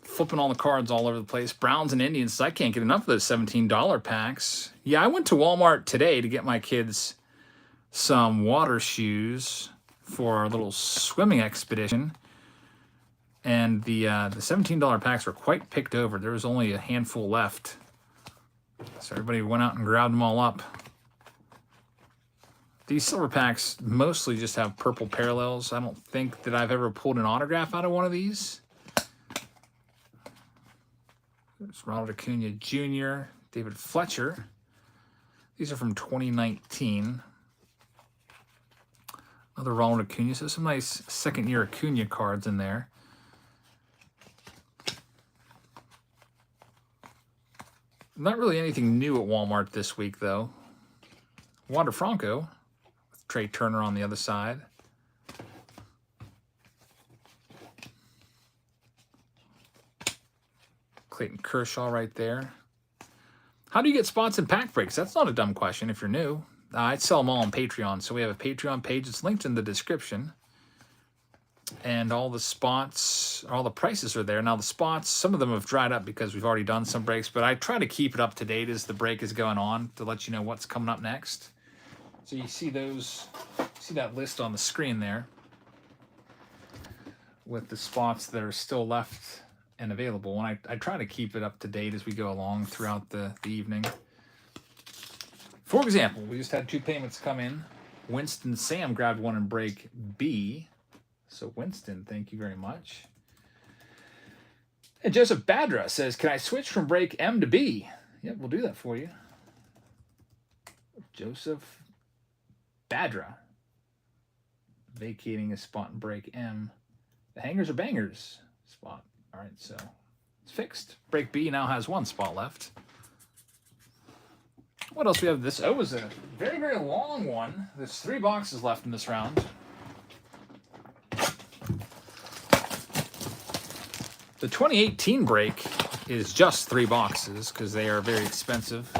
flipping all the cards all over the place. Browns and Indians. I can't get enough of those $17 packs. Yeah, I went to Walmart today to get my kids some water shoes for our little swimming expedition. And the $17 packs were quite picked over. There was only a handful left. So everybody went out and grabbed them all up. These silver packs mostly just have purple parallels. I don't think that I've ever pulled an autograph out of one of these. There's Ronald Acuna Jr., David Fletcher. These are from 2019. Another Ronald Acuna. So some nice second-year Acuna cards in there. Not really anything new at Walmart this week, though. Wander Franco with Trey Turner on the other side. Clayton Kershaw right there. How do you get spots in pack breaks? That's not a dumb question if you're new. I'd sell them all on Patreon. So we have a Patreon page. It's linked in the description. And all the spots, all the prices are there. Now the spots, some of them have dried up because we've already done some breaks, but I try to keep it up to date as the break is going on to let you know what's coming up next. So you see those, see that list on the screen there with the spots that are still left and available. And I try to keep it up to date as we go along throughout the evening. For example, we just had 2 payments come in. Winston Sam grabbed one in break B. So Winston, thank you very much. And Joseph Badra says, can I switch from break M to B? Yep, we'll do that for you. Joseph Badra. Vacating a spot in break M. The hangers are bangers spot. All right, so it's fixed. Break B now has 1 spot left. What else we have? This O is a very, very long one. There's 3 boxes left in this round. The 2018 break is just 3 boxes because they are very expensive.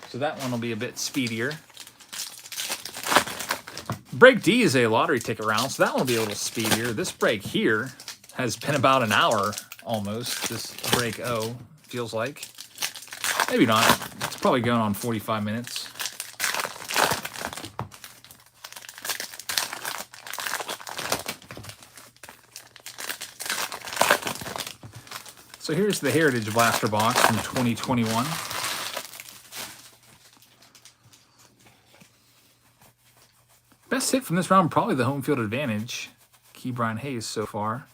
So that one will be a bit speedier. Break D is a lottery ticket round, so that one will be a little speedier. This break here has been about an hour almost. This break O feels like. Maybe not. It's probably going on 45 minutes. So here's the Heritage Blaster box from 2021. Best hit from this round, probably the home field advantage. Ke'Bryan Hayes so far.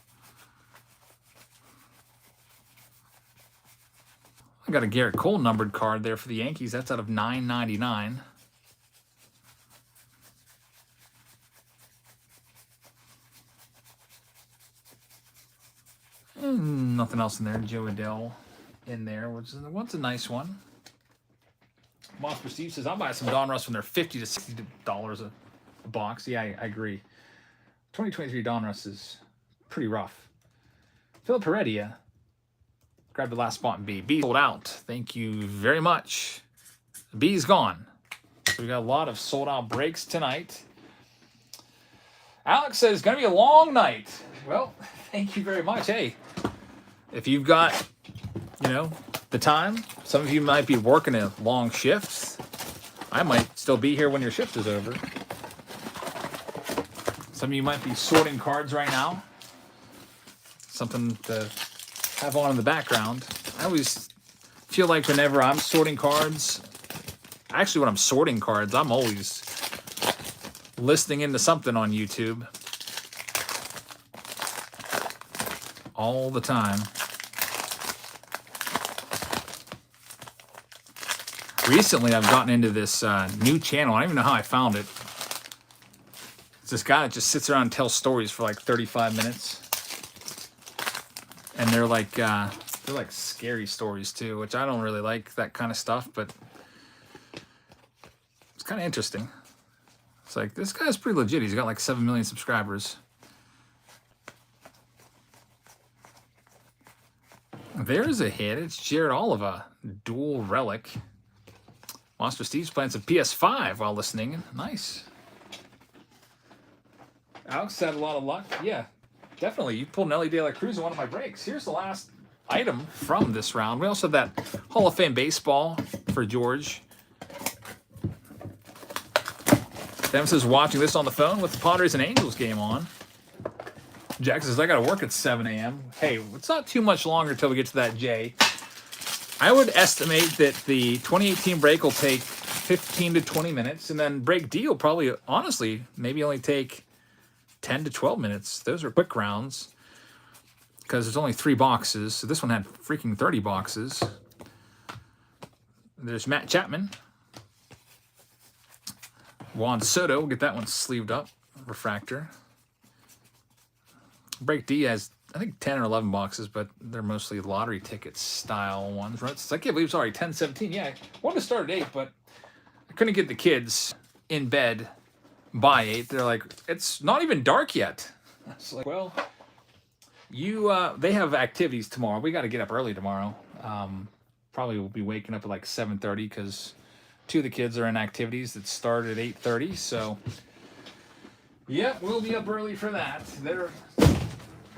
I got a Garrett Cole numbered card there for the Yankees. That's out of 999. And nothing else in there. Joe Adele in there, which is a nice one. Monster Steve says, I'll buy some Donruss when they're $50 to $60 a box. Yeah, I agree. 2023 Donruss is pretty rough. Philip Heredia grabbed the last spot in B. B sold out. Thank you very much. B's gone. So we got a lot of sold out breaks tonight. Alex says, it's going to be a long night. Well, thank you very much. Hey, if you've got, the time, some of you might be working a long shifts. I might still be here when your shift is over. Some of you might be sorting cards right now. Something to have on in the background. I always feel like whenever I'm sorting cards, actually when I'm sorting cards, I'm always listening into something on YouTube. All the time. Recently, I've gotten into this new channel. I don't even know how I found it. It's this guy that just sits around and tells stories for like 35 minutes. And they're like scary stories too, which I don't really like that kind of stuff, but it's kind of interesting. It's like, this guy's pretty legit. He's got like 7 million subscribers. There's a hit. It's Jared Oliva, dual relic. Monster Steve's playing some PS5 while listening. Nice. Alex had a lot of luck. Yeah, definitely. You pulled Nelly De La Cruz in one of my breaks. Here's the last item from this round. We also have that Hall of Fame baseball for George. Dems is watching this on the phone with the Padres and Angels game on. Jack says, I got to work at 7 a.m. Hey, it's not too much longer until we get to that J. I would estimate that the 2018 break will take 15 to 20 minutes, and then break D will probably, honestly, maybe only take 10 to 12 minutes. Those are quick rounds because there's only 3 boxes. So this one had freaking 30 boxes. There's Matt Chapman. Juan Soto, we'll get that one sleeved up. Refractor. Break D has, I think, 10 or 11 boxes, but they're mostly lottery ticket style ones, right? So I can't believe it's already 10:17. Yeah, I wanted to start at 8, but I couldn't get the kids in bed by 8. They're like, it's not even dark yet. I was like, well, they have activities tomorrow. We got to get up early tomorrow. Probably will be waking up at like 7:30 because 2 of the kids are in activities that start at 8:30. So, yeah, we'll be up early for that.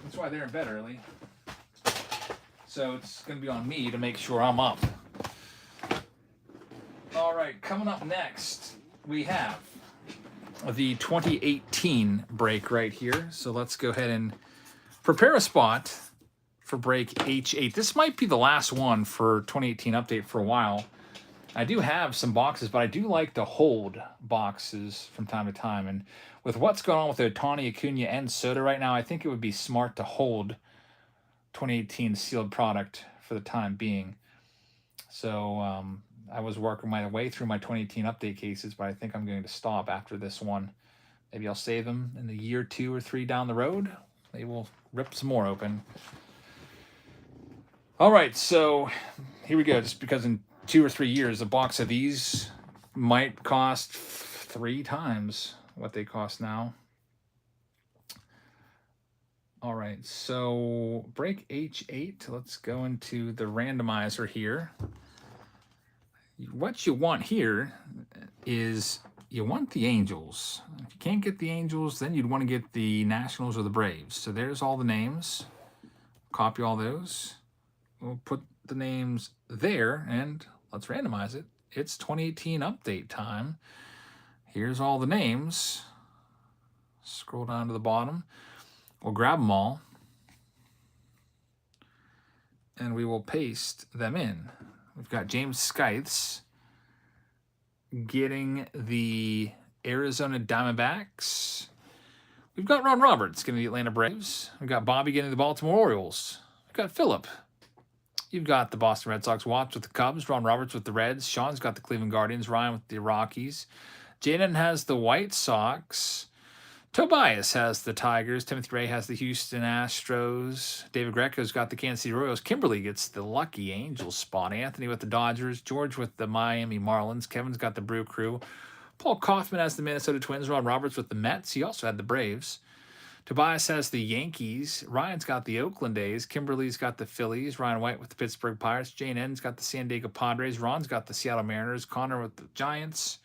That's why they're in bed early. So it's going to be on me to make sure I'm up. All right, coming up next, we have the 2018 break right here. So let's go ahead and prepare a spot for break H8. This might be the last one for 2018 update for a while. I do have some boxes, but I do like to hold boxes from time to time. And with what's going on with Ohtani, Acuna, and Soto right now, I think it would be smart to hold 2018 sealed product for the time being. So I was working my way through my 2018 update cases, but I think I'm going to stop after this one. Maybe I'll save them in a year, 2 or 3 down the road. Maybe we'll rip some more open. All right, so here we go. Just because in 2 or 3 years, a box of these might cost 3 times what they cost now. All right, so break H8. Let's go into the randomizer here. What you want here is you want the Angels. If you can't get the Angels, then you'd want to get the Nationals or the Braves. So there's all the names. Copy all those. We'll put the names there, and let's randomize it. It's 2018 update time. Here's all the names. Scroll down to the bottom. We'll grab them all, and we will paste them in. We've got James Scythes getting the Arizona Diamondbacks. We've got Ron Roberts getting the Atlanta Braves. We've got Bobby getting the Baltimore Orioles. We've got Phillip. You've got the Boston Red Sox. Watts with the Cubs. Ron Roberts with the Reds. Sean's got the Cleveland Guardians. Ryan with the Rockies. Jaden has the White Sox. Tobias has the Tigers. Timothy Ray has the Houston Astros. David Greco's got the Kansas City Royals. Kimberly gets the lucky Angels spot. Anthony with the Dodgers. George with the Miami Marlins. Kevin's got the Brew Crew. Paul Kaufman has the Minnesota Twins. Ron Roberts with the Mets. He also had the Braves. Tobias has the Yankees. Ryan's got the Oakland A's. Kimberly's got the Phillies. Ryan White with the Pittsburgh Pirates. Jane N's got the San Diego Padres. Ron's got the Seattle Mariners. Connor with the Giants.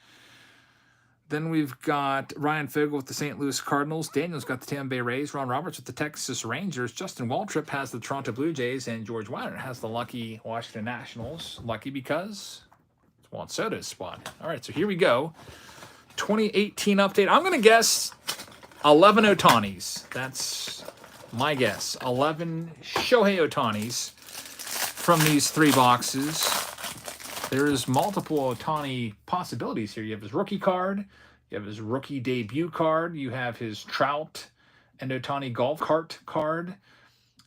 Then we've got Ryan Fogel with the St. Louis Cardinals. Daniel's got the Tampa Bay Rays. Ron Roberts with the Texas Rangers. Justin Waltrip has the Toronto Blue Jays. And George Weiner has the lucky Washington Nationals. Lucky because it's Juan Soto's spot. All right, so here we go. 2018 update. I'm going to guess 11 Ohtanis. That's my guess. 11 Shohei Ohtanis from these 3 boxes. There's multiple Ohtani possibilities here. You have his rookie card. You have his rookie debut card. You have his Trout and Ohtani golf cart card.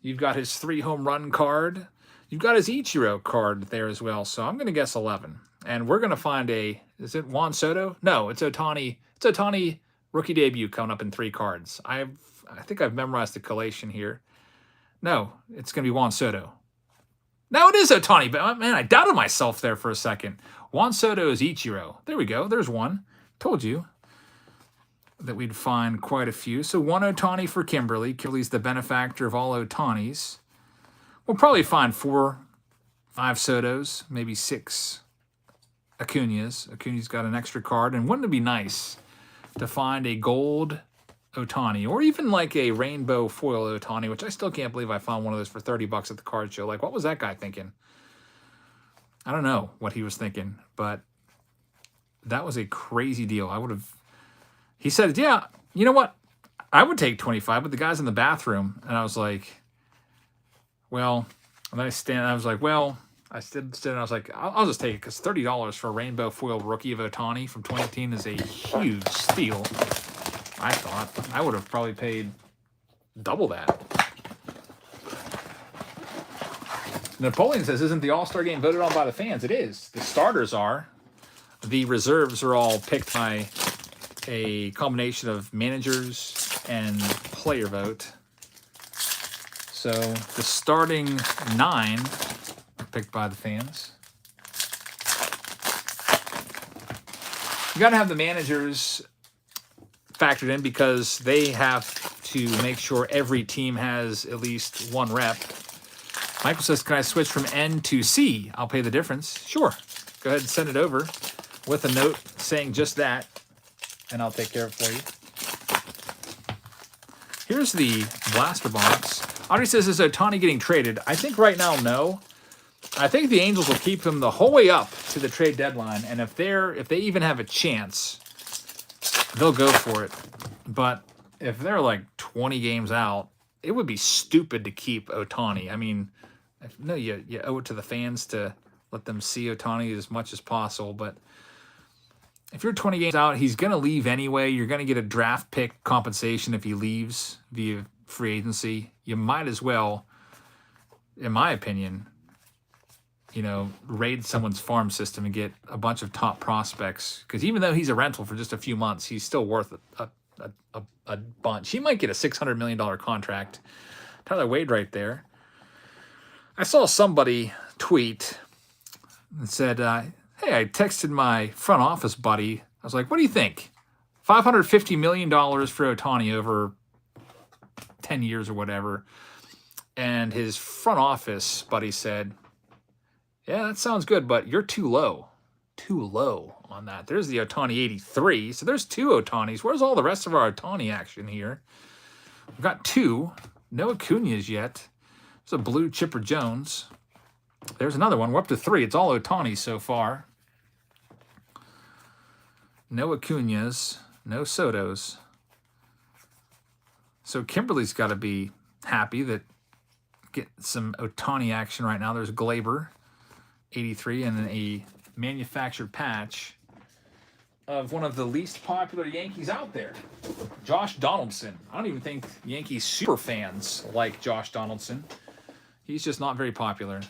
You've got his 3 home run card. You've got his Ichiro card there as well. So I'm going to guess 11. And we're going to find is it Juan Soto? No, it's Ohtani. It's Ohtani rookie debut coming up in 3 cards. I think I've memorized the collation here. No, it's going to be Juan Soto. No, it is Ohtani, but man, I doubted myself there for a second. Juan Soto is Ichiro. There we go. There's one. Told you that we'd find quite a few. So 1 Ohtani for Kimberly. Kimberly's the benefactor of all Ohtanis. We'll probably find 4, 5 Sotos, maybe 6 Acuñas. Acuña's got an extra card. And wouldn't it be nice to find a gold Ohtani, or even like a rainbow foil Ohtani, which I still can't believe I found one of those for $30 at the card show. Like, what was that guy thinking? I don't know what he was thinking, but that was a crazy deal. I would have. He said, "Yeah, you know what? I would take 25," but the guy's in the bathroom, and I was like, "Well," and I was like, "Well." I stood and I was like, I'll just take it because $30 for a rainbow foil rookie of Ohtani from 2018 is a huge steal. I thought I would have probably paid double that. Napoleon says, isn't the All-Star game voted on by the fans? It is. The starters are. The reserves are all picked by a combination of managers and player vote. So the starting 9 are picked by the fans. You got to have the managers factored in because they have to make sure every team has at least 1 rep. Michael says, can I switch from N to C? I'll pay the difference. Sure. Go ahead and send it over with a note saying just that, and I'll take care of it for you. Here's the blaster box. Audrey says, is Ohtani getting traded? I think right now, no. I think the Angels will keep him the whole way up to the trade deadline, and if they even have a chance, they'll go for it. But if they're like 20 games out, it would be stupid to keep Ohtani. I mean, no, you owe it to the fans to let them see Ohtani as much as possible. But if you're 20 games out, he's going to leave anyway. You're going to get a draft pick compensation if he leaves via free agency. You might as well, in my opinion, raid someone's farm system and get a bunch of top prospects. Because even though he's a rental for just a few months, he's still worth a bunch. He might get a $600 million contract. Tyler Wade right there. I saw somebody tweet and said, hey, I texted my front office buddy. I was like, what do you think? $550 million for Ohtani over 10 years or whatever. And his front office buddy said, yeah, that sounds good, but you're too low. Too low on that. There's the Ohtani 83. So there's 2 Ohtanis. Where's all the rest of our Ohtani action here? We've got 2. No Acuñas yet. There's a blue Chipper Jones. There's another one. We're up to 3. It's all Ohtani so far. No Acuñas. No Sotos. So Kimberly's got to be happy that get some Ohtani action right now. There's Glaber, 83, and then a manufactured patch of one of the least popular Yankees out there, Josh Donaldson. I don't even think Yankees super fans like Josh Donaldson. He's just not very popular.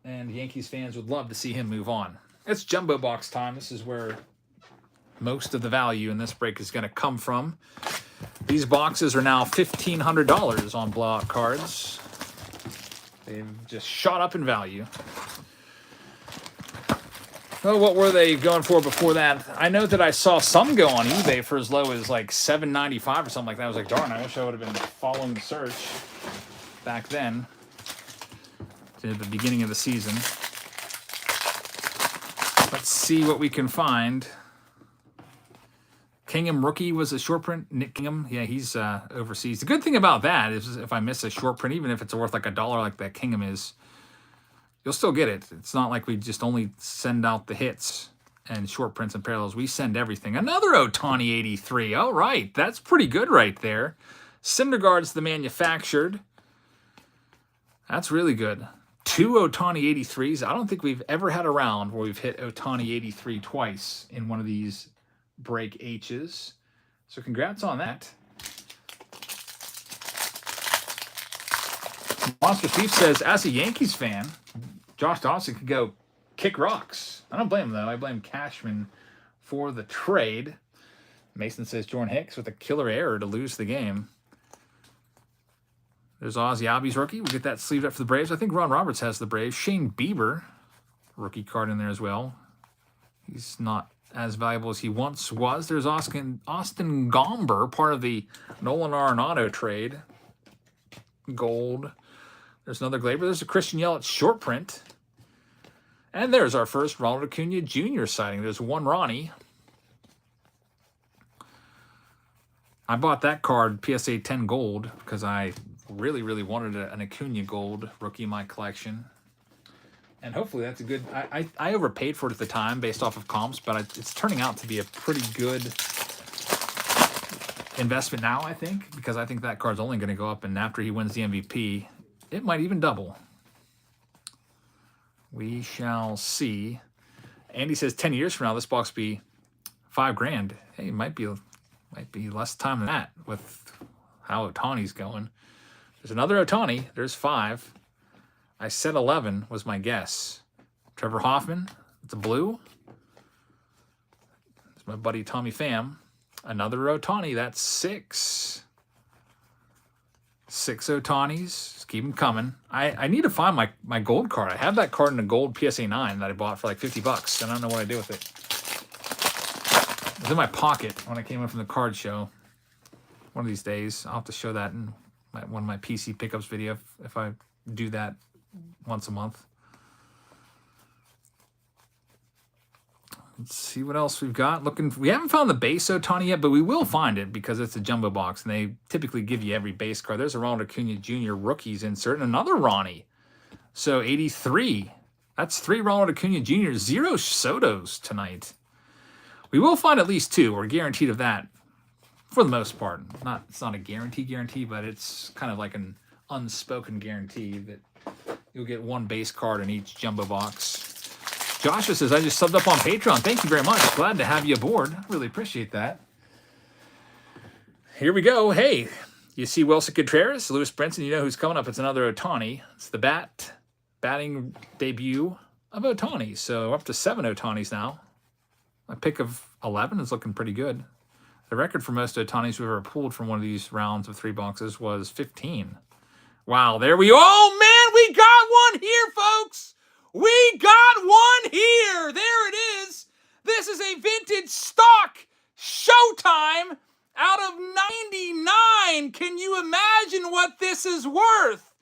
And Yankees fans would love to see him move on. It's jumbo box time. This is where most of the value in this break is going to come from. These boxes are now $1,500 on blowout cards. They've just shot up in value. Oh, what were they going for before that? I know that I saw some go on eBay for as low as like $7.95 or something like that. I was like, darn, I wish I would have been following the search back then, to the beginning of the season. Let's see what we can find. Kingham rookie was a short print. Nick Kingham, yeah, he's overseas. The good thing about that is if I miss a short print, even if it's worth like $1 like that Kingham is, you'll still get it. It's not like we just only send out the hits and short prints and parallels. We send everything. Another Ohtani 83. All right, that's pretty good right there. Syndergaard's the manufactured. That's really good. 2 Ohtani 83s. I don't think we've ever had a round where we've hit Ohtani 83 twice in one of these break H's. So congrats on that. Monster Thief says, as a Yankees fan, Josh Dawson could go kick rocks. I don't blame him, though. I blame Cashman for the trade. Mason says, Jordan Hicks with a killer error to lose the game. There's Ozzy Albies rookie. We'll get that sleeved up for the Braves. I think Ron Roberts has the Braves. Shane Bieber, rookie card in there as well. He's not as valuable as he once was. There's Austin Gomber, part of the Nolan Arenado trade. Gold. There's another Glaber. There's a Christian Yelich short print. And there's our first Ronald Acuna Jr. sighting. There's one Ronnie. I bought that card, PSA 10 gold, because I really, really wanted an Acuna gold rookie in my collection. And hopefully that's a good... I overpaid for it at the time based off of comps, but it's turning out to be a pretty good investment now, I think, because I think that card's only going to go up, and after he wins the MVP, it might even double. We shall see. Andy says 10 years from now, this box will be $5,000. Hey, it might be less time than that with how Ohtani's going. There's another Ohtani. There's 5. I said 11 was my guess. Trevor Hoffman, it's a blue. It's my buddy Tommy Pham. Another Ohtani, that's 6. 6 Ohtanis. Just keep them coming. I need to find my gold card. I have that card in a gold PSA 9 that I bought for like $50. I don't know what I do with it. It was in my pocket when I came in from the card show. One of these days, I'll have to show that in one of my PC pickups video if I do that once a month. Let's see what else we've got. We haven't found the base Ohtani yet, but we will find it because it's a jumbo box, and they typically give you every base card. There's a Ronald Acuna Jr. rookies insert, and another Ronnie. So 83. That's 3 Ronald Acuna Jr. 0 Sotos tonight. We will find at least 2. We're guaranteed of that for the most part. It's not a guarantee, but it's kind of like an unspoken guarantee that you'll get 1 base card in each jumbo box. Joshua says, I just subbed up on Patreon. Thank you very much. Glad to have you aboard. Really appreciate that. Here we go. Hey, you see Wilson Contreras, Lewis Brinson. You know who's coming up. It's another Ohtani. It's the batting debut of Ohtani. So up to 7 Ohtanis now. My pick of 11 is looking pretty good. The record for most Ohtanis we've ever pulled from one of these rounds of 3 boxes was 15. Wow, there we go. Oh, man, we got one here, folks. We got one here. There it is. This is a vintage stock Showtime out of 99. Can you imagine what this is worth?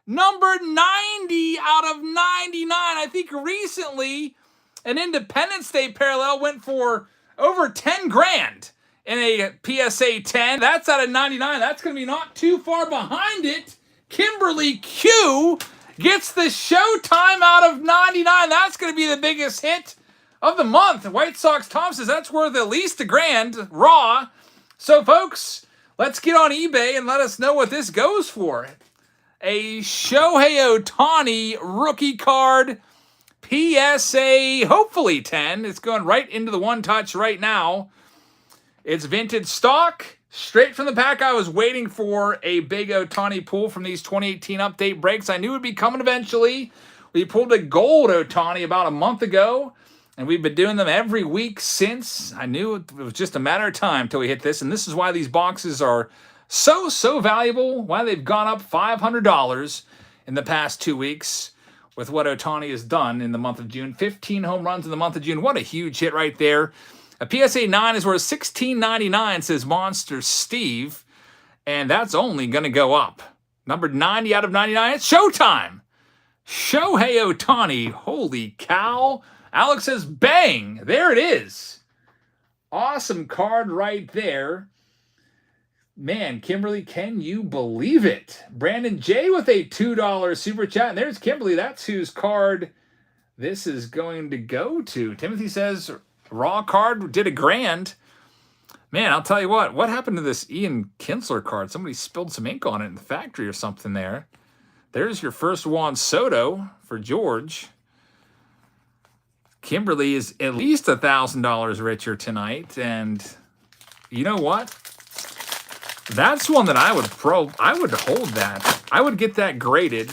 Number 90 out of 99. I think recently an Independence Day parallel went for over 10 grand in a PSA 10. That's out of 99. That's going to be not too far behind it. Kimberly Q gets the Showtime out of 99. That's going to be the biggest hit of the month. White Sox Tom says that's worth at least $1,000 raw. So, folks, let's get on eBay and let us know what this goes for. A Shohei Ohtani rookie card, PSA, hopefully 10. It's going right into the one touch right now. It's vintage stock. Straight from the pack, I was waiting for a big Ohtani pull from these 2018 update breaks. I knew it would be coming eventually. We pulled a gold Ohtani about a month ago. And we've been doing them every week since. I knew it was just a matter of time until we hit this. And this is why these boxes are so valuable, why they've gone up $500 in the past 2 weeks with what Ohtani has done in the month of June. 15 home runs in the month of June. What a huge hit right there. A PSA 9 is worth $16.99, says Monster Steve. And that's only going to go up. Number 90 out of 99. It's showtime. Shohei Ohtani. Holy cow. Alex says, bang. There it is. Awesome card right there. Man, Kimberly, can you believe it? Brandon J with a $2 super chat. And there's Kimberly. That's whose card this is going to go to. Timothy says, raw card did $1,000. Man, I'll tell you what happened to this Ian Kinsler card? Somebody spilled some ink on it in the factory or something there. There's your first Juan Soto for George. Kimberly is at least $1,000 richer tonight. And you know what? That's one that I would hold that. I would get that graded.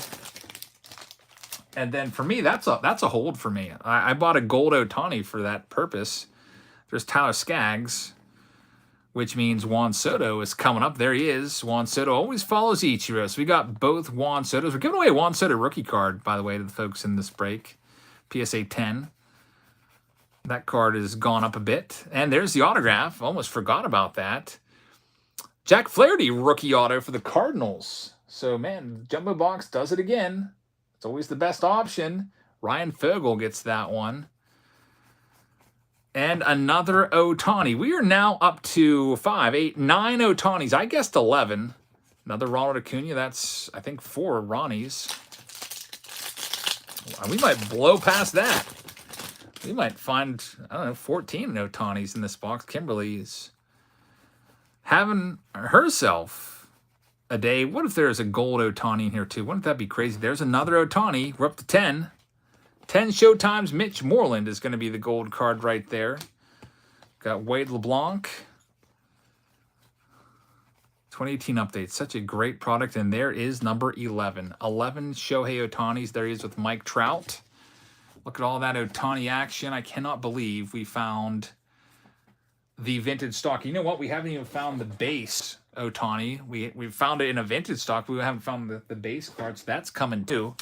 And then for me, that's a hold for me. I bought a gold Ohtani for that purpose. There's Tyler Skaggs, which means Juan Soto is coming up. There he is. Juan Soto always follows Ichiro. So we got both Juan Sotos. We're giving away a Juan Soto rookie card, by the way, to the folks in this break. PSA 10. That card has gone up a bit. And there's the autograph. Almost forgot about that. Jack Flaherty rookie auto for the Cardinals. So, man, Jumbo Box does it again. It's always the best option. Ryan Fogel gets that one. And another Ohtani. We are now up to 5, 8, 9 Ohtanis. I guessed 11. Another Ronald Acuna. That's, I think, 4 Ronnies. We might blow past that. We might find, I don't know, 14 Ohtanis in this box. Kimberly's having herself a day. What if there's a gold Ohtani in here, too? Wouldn't that be crazy? There's another Ohtani. We're up to 10. 10 Showtimes. Mitch Moreland is going to be the gold card right there. Got Wade LeBlanc. 2018 update. Such a great product. And there is number 11. 11 Shohei Ohtanis. There he is with Mike Trout. Look at all that Ohtani action. I cannot believe we found the vintage stock. You know what? We haven't even found the base Ohtani. We found it in a vintage stock. We haven't found the base cards. That's coming too.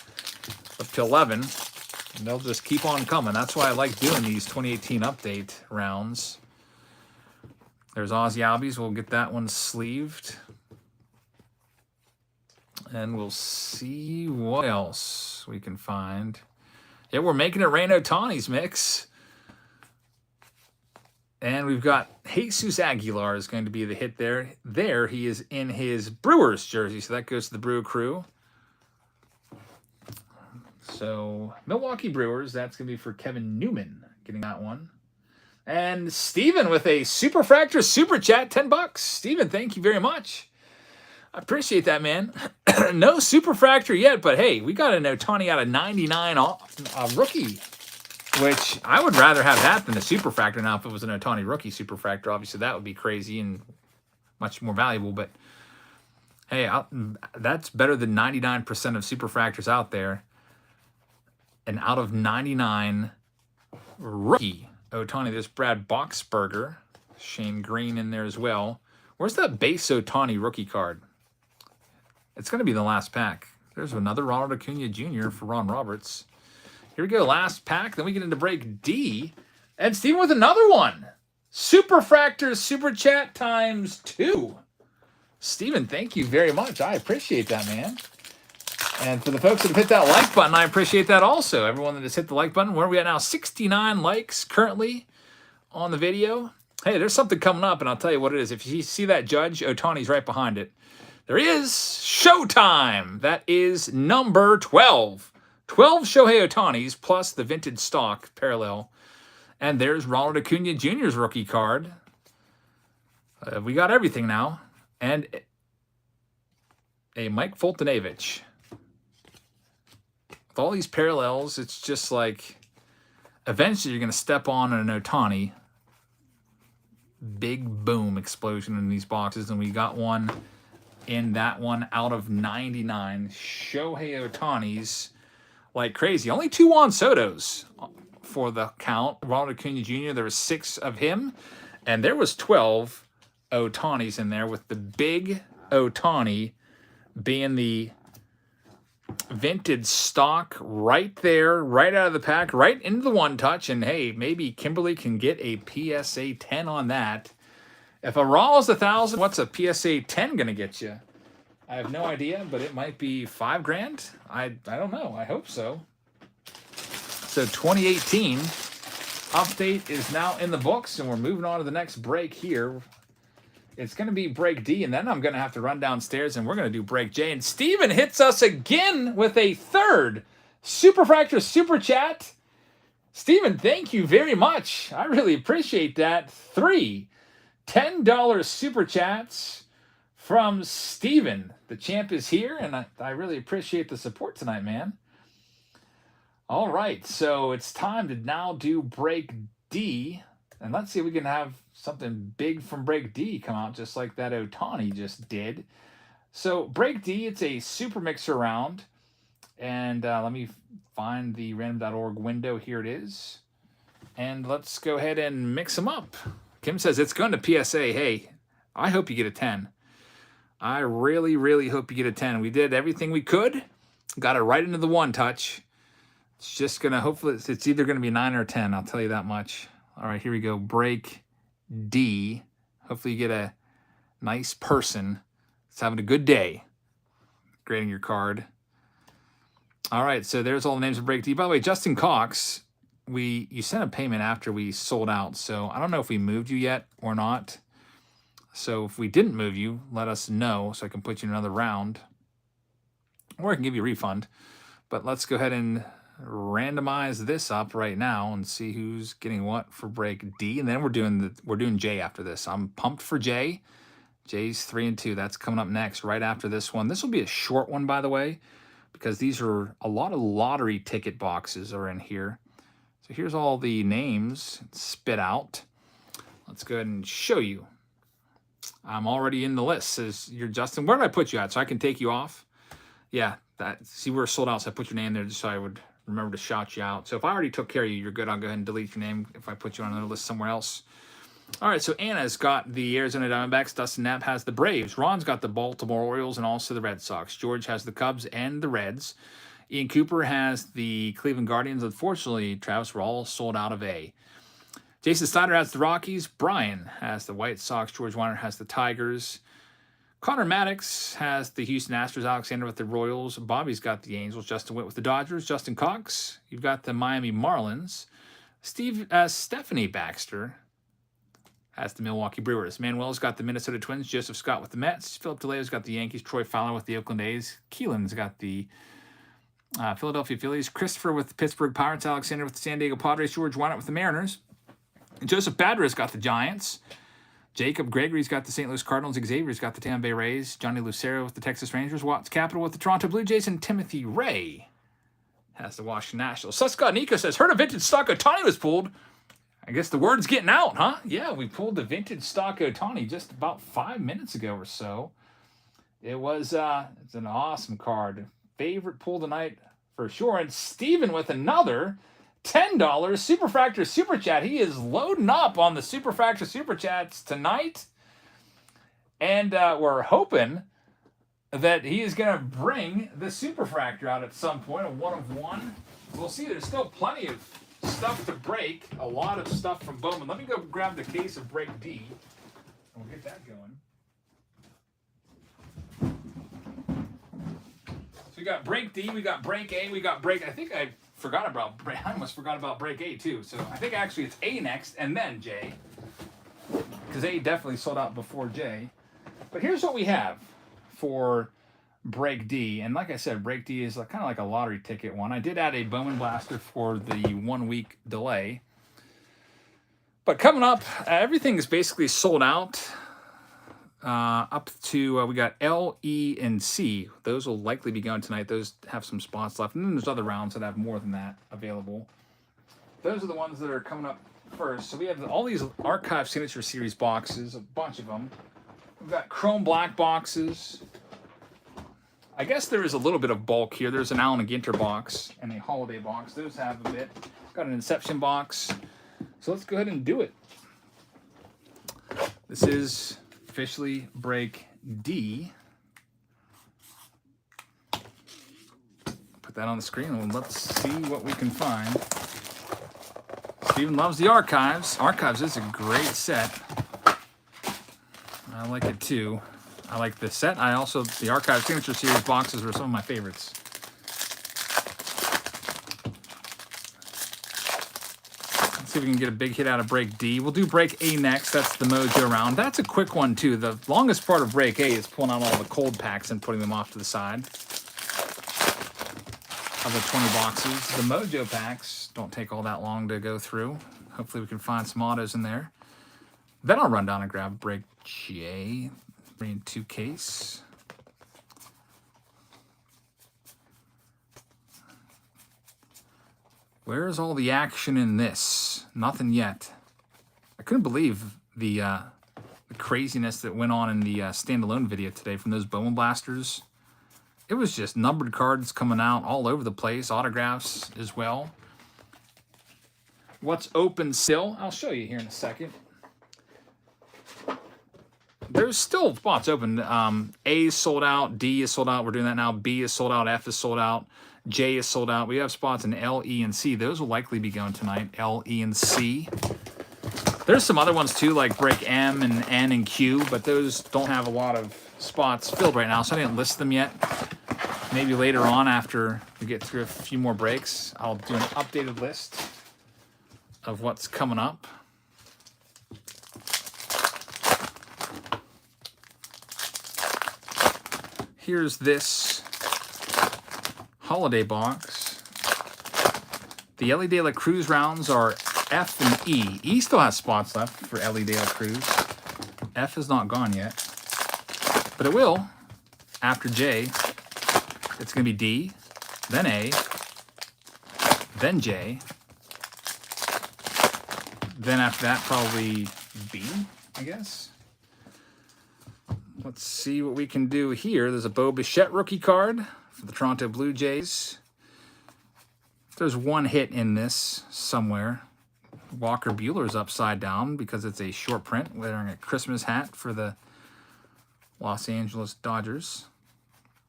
Up to 11. And they'll just keep on coming. That's why I like doing these 2018 update rounds. There's Ozzy Albies. We'll get that one sleeved. And we'll see what else we can find. Yeah, we're making it rain Ohtanis mix. And we've got Jesus Aguilar is going to be the hit there. There he is in his Brewers jersey. So that goes to the Brew Crew. So Milwaukee Brewers, that's going to be for Kevin Newman getting that one. And Steven with a Superfractor Super Chat, $10. Steven, thank you very much. I appreciate that, man. No Superfractor yet, but hey, we got an Ohtani out of 99 rookie, which I would rather have that than a Superfractor. Now, if it was an Ohtani rookie Superfractor, obviously that would be crazy and much more valuable. But hey, that's better than 99% of Superfractors out there. And out of 99 rookie Ohtani, there's Brad Boxberger, Shane Green in there as well. Where's that base Ohtani rookie card? It's going to be the last pack. There's another Ronald Acuna Jr. for Ron Roberts. Here we go, last pack. Then we get into break D. And Steven with another one. Superfractor Super Chat times 2. Steven, thank you very much. I appreciate that, man. And for the folks that have hit that like button, I appreciate that also. Everyone that has hit the like button. Where are we at now? 69 likes currently on the video. Hey, there's something coming up, and I'll tell you what it is. If you see that Judge, Ohtani's right behind it. There is Showtime. That is number 12. 12 Shohei Ohtanis plus the vintage stock parallel. And there's Ronald Acuna Jr.'s rookie card. We got everything now. And a Mike Foltynewicz. With all these parallels, it's just like eventually you're going to step on an Ohtani. Big boom explosion in these boxes. And we got one in that one out of 99. Shohei Ohtani's like crazy. Only 2 Juan Sotos for the count. Ronald Acuna Jr., there was 6 of him, and there was 12 Otanis in there, with the big Otani being the vintage stock right there, right out of the pack, right into the one touch. And hey, maybe Kimberly can get a PSA 10 on that. If a Raw is 1,000, what's a PSA 10 gonna get you? I have no idea, but it might be $5 grand. I don't know. I hope so. So 2018 update is now in the books, and we're moving on to the next break here. It's going to be break D, and then I'm going to have to run downstairs, and we're going to do break J. And Steven hits us again with a third Superfractor Super Chat. Steven, thank you very much. I really appreciate that. 3 $10 Super Chats from Steven. The champ is here, and I really appreciate the support tonight, man. All right, so it's time to now do break D. And let's see if we can have something big from break D come out just like that Otani just did. So break D, it's a super mixer round. And let me find the random.org window. Here it is. And let's go ahead and mix them up. Kim says it's going to PSA. Hey, I hope you get a 10. I really, really hope you get a 10. We did everything we could. Got it right into the one touch. It's just going to, hopefully, it's either going to be 9 or 10. I'll tell you that much. All right, here we go. Break D. Hopefully you get a nice person that's having a good day grading your card. All right, so there's all the names of break D. By the way, Justin Cox, you sent a payment after we sold out, so I don't know if we moved you yet or not. So if we didn't move you, let us know so I can put you in another round. Or I can give you a refund. But let's go ahead and randomize this up right now and see who's getting what for break D, and then we're doing J after this. I'm pumped for J. J's 3 and 2. That's coming up next, right after this one. This will be a short one, by the way, because these are a lot of lottery ticket boxes are in here. So here's all the names spit out. Let's go ahead and show you. I'm already in the list. Says you're Justin. Where did I put you at so I can take you off? Yeah, see, we're sold out, so I put your name there just so I would remember to shout you out. So if I already took care of you, you're good. I'll go ahead and delete your name if I put you on another list somewhere else. All right, so Anna's got the Arizona Diamondbacks. Dustin Knapp has the Braves. Ron's got the Baltimore Orioles and also the Red Sox. George has the Cubs and the Reds. Ian Cooper has the Cleveland Guardians. Unfortunately, Travis, we're all sold out of A. Jason Steiner has the Rockies. Brian has the White Sox. George Weiner has the Tigers. Connor Maddox has the Houston Astros, Alexander with the Royals, Bobby's got the Angels, Justin Witt with the Dodgers, Justin Cox, you've got the Miami Marlins, Stephanie Baxter has the Milwaukee Brewers, Manuel's got the Minnesota Twins, Joseph Scott with the Mets, Philip DeLeo's got the Yankees, Troy Fowler with the Oakland A's, Keelan's got the Philadelphia Phillies, Christopher with the Pittsburgh Pirates, Alexander with the San Diego Padres, George Wynant with the Mariners, Joseph Badra's got the Giants, Jacob Gregory's got the St. Louis Cardinals. Xavier's got the Tampa Bay Rays. Johnny Lucero with the Texas Rangers. Watts Capital with the Toronto Blue Jays. And Timothy Ray has the Washington Nationals. Scott Nico says, heard a vintage stock Otani was pulled. I guess the word's getting out, huh? Yeah, we pulled the vintage stock Otani just about 5 minutes ago or so. It was it's an awesome card. Favorite pull tonight for sure. And Steven with another $10 Superfractor Super Chat. He is loading up on the Superfractor Super Chats tonight. And we're hoping that he is going to bring the Superfractor out at some point, a 1 of 1. We'll see. There's still plenty of stuff to break. A lot of stuff from Bowman. Let me go grab the case of break D. We'll get that going. So we got break D, we got break A, we got break... I almost forgot about break A too. So I think actually it's A next and then J. Because A definitely sold out before J. But here's what we have for break D. And like I said, break D is kind of like a lottery ticket one. I did add a Bowman Blaster for the 1 week delay. But coming up, everything is basically sold out. Up to, we got L, E, and C. Those will likely be going tonight. Those have some spots left. And then there's other rounds that have more than that available. Those are the ones that are coming up first. So we have all these Archive Signature Series boxes, a bunch of them. We've got Chrome Black boxes. I guess there is a little bit of bulk here. There's an Allen and Ginter box and a holiday box. Those have a bit. Got an Inception box. So let's go ahead and do it. This is officially break D. Put that on the screen and let's see what we can find. Steven loves the Archives. Archives is a great set. I like it too. I like the set. The Archive Signature Series boxes are some of my favorites. Let's see if we can get a big hit out of break D. We'll do break A next. That's the Mojo round. That's a quick one too. The longest part of break A is pulling out all the cold packs and putting them off to the side of the 20 boxes. The Mojo packs don't take all that long to go through. Hopefully we can find some autos in there. Then I'll run down and grab break J. 3-in-2 case. Where's all the action in this? Nothing yet. I couldn't believe the craziness that went on in the standalone video today from those Bowman Blasters. It was just numbered cards coming out all over the place, autographs as well. What's open still? I'll show you here in a second. There's still spots open. A is sold out. D is sold out. We're doing that now. B is sold out. F is sold out. J is sold out. We have spots in L, E, and C. Those will likely be going tonight. L, E, and C. There's some other ones too, like break M and N and Q, but those don't have a lot of spots filled right now, so I didn't list them yet. Maybe later on after we get through a few more breaks, I'll do an updated list of what's coming up. Here's this holiday box. The Ellie De La Cruz rounds are F and E. E still has spots left for Ellie De La Cruz. F is not gone yet, but it will after J. It's going to be D, then A, then J. Then after that, probably B, I guess. Let's see what we can do here. There's a Bo Bichette rookie card for the Toronto Blue Jays. There's one hit in this somewhere. Walker Buehler's upside down because it's a short print wearing a Christmas hat for the Los Angeles Dodgers.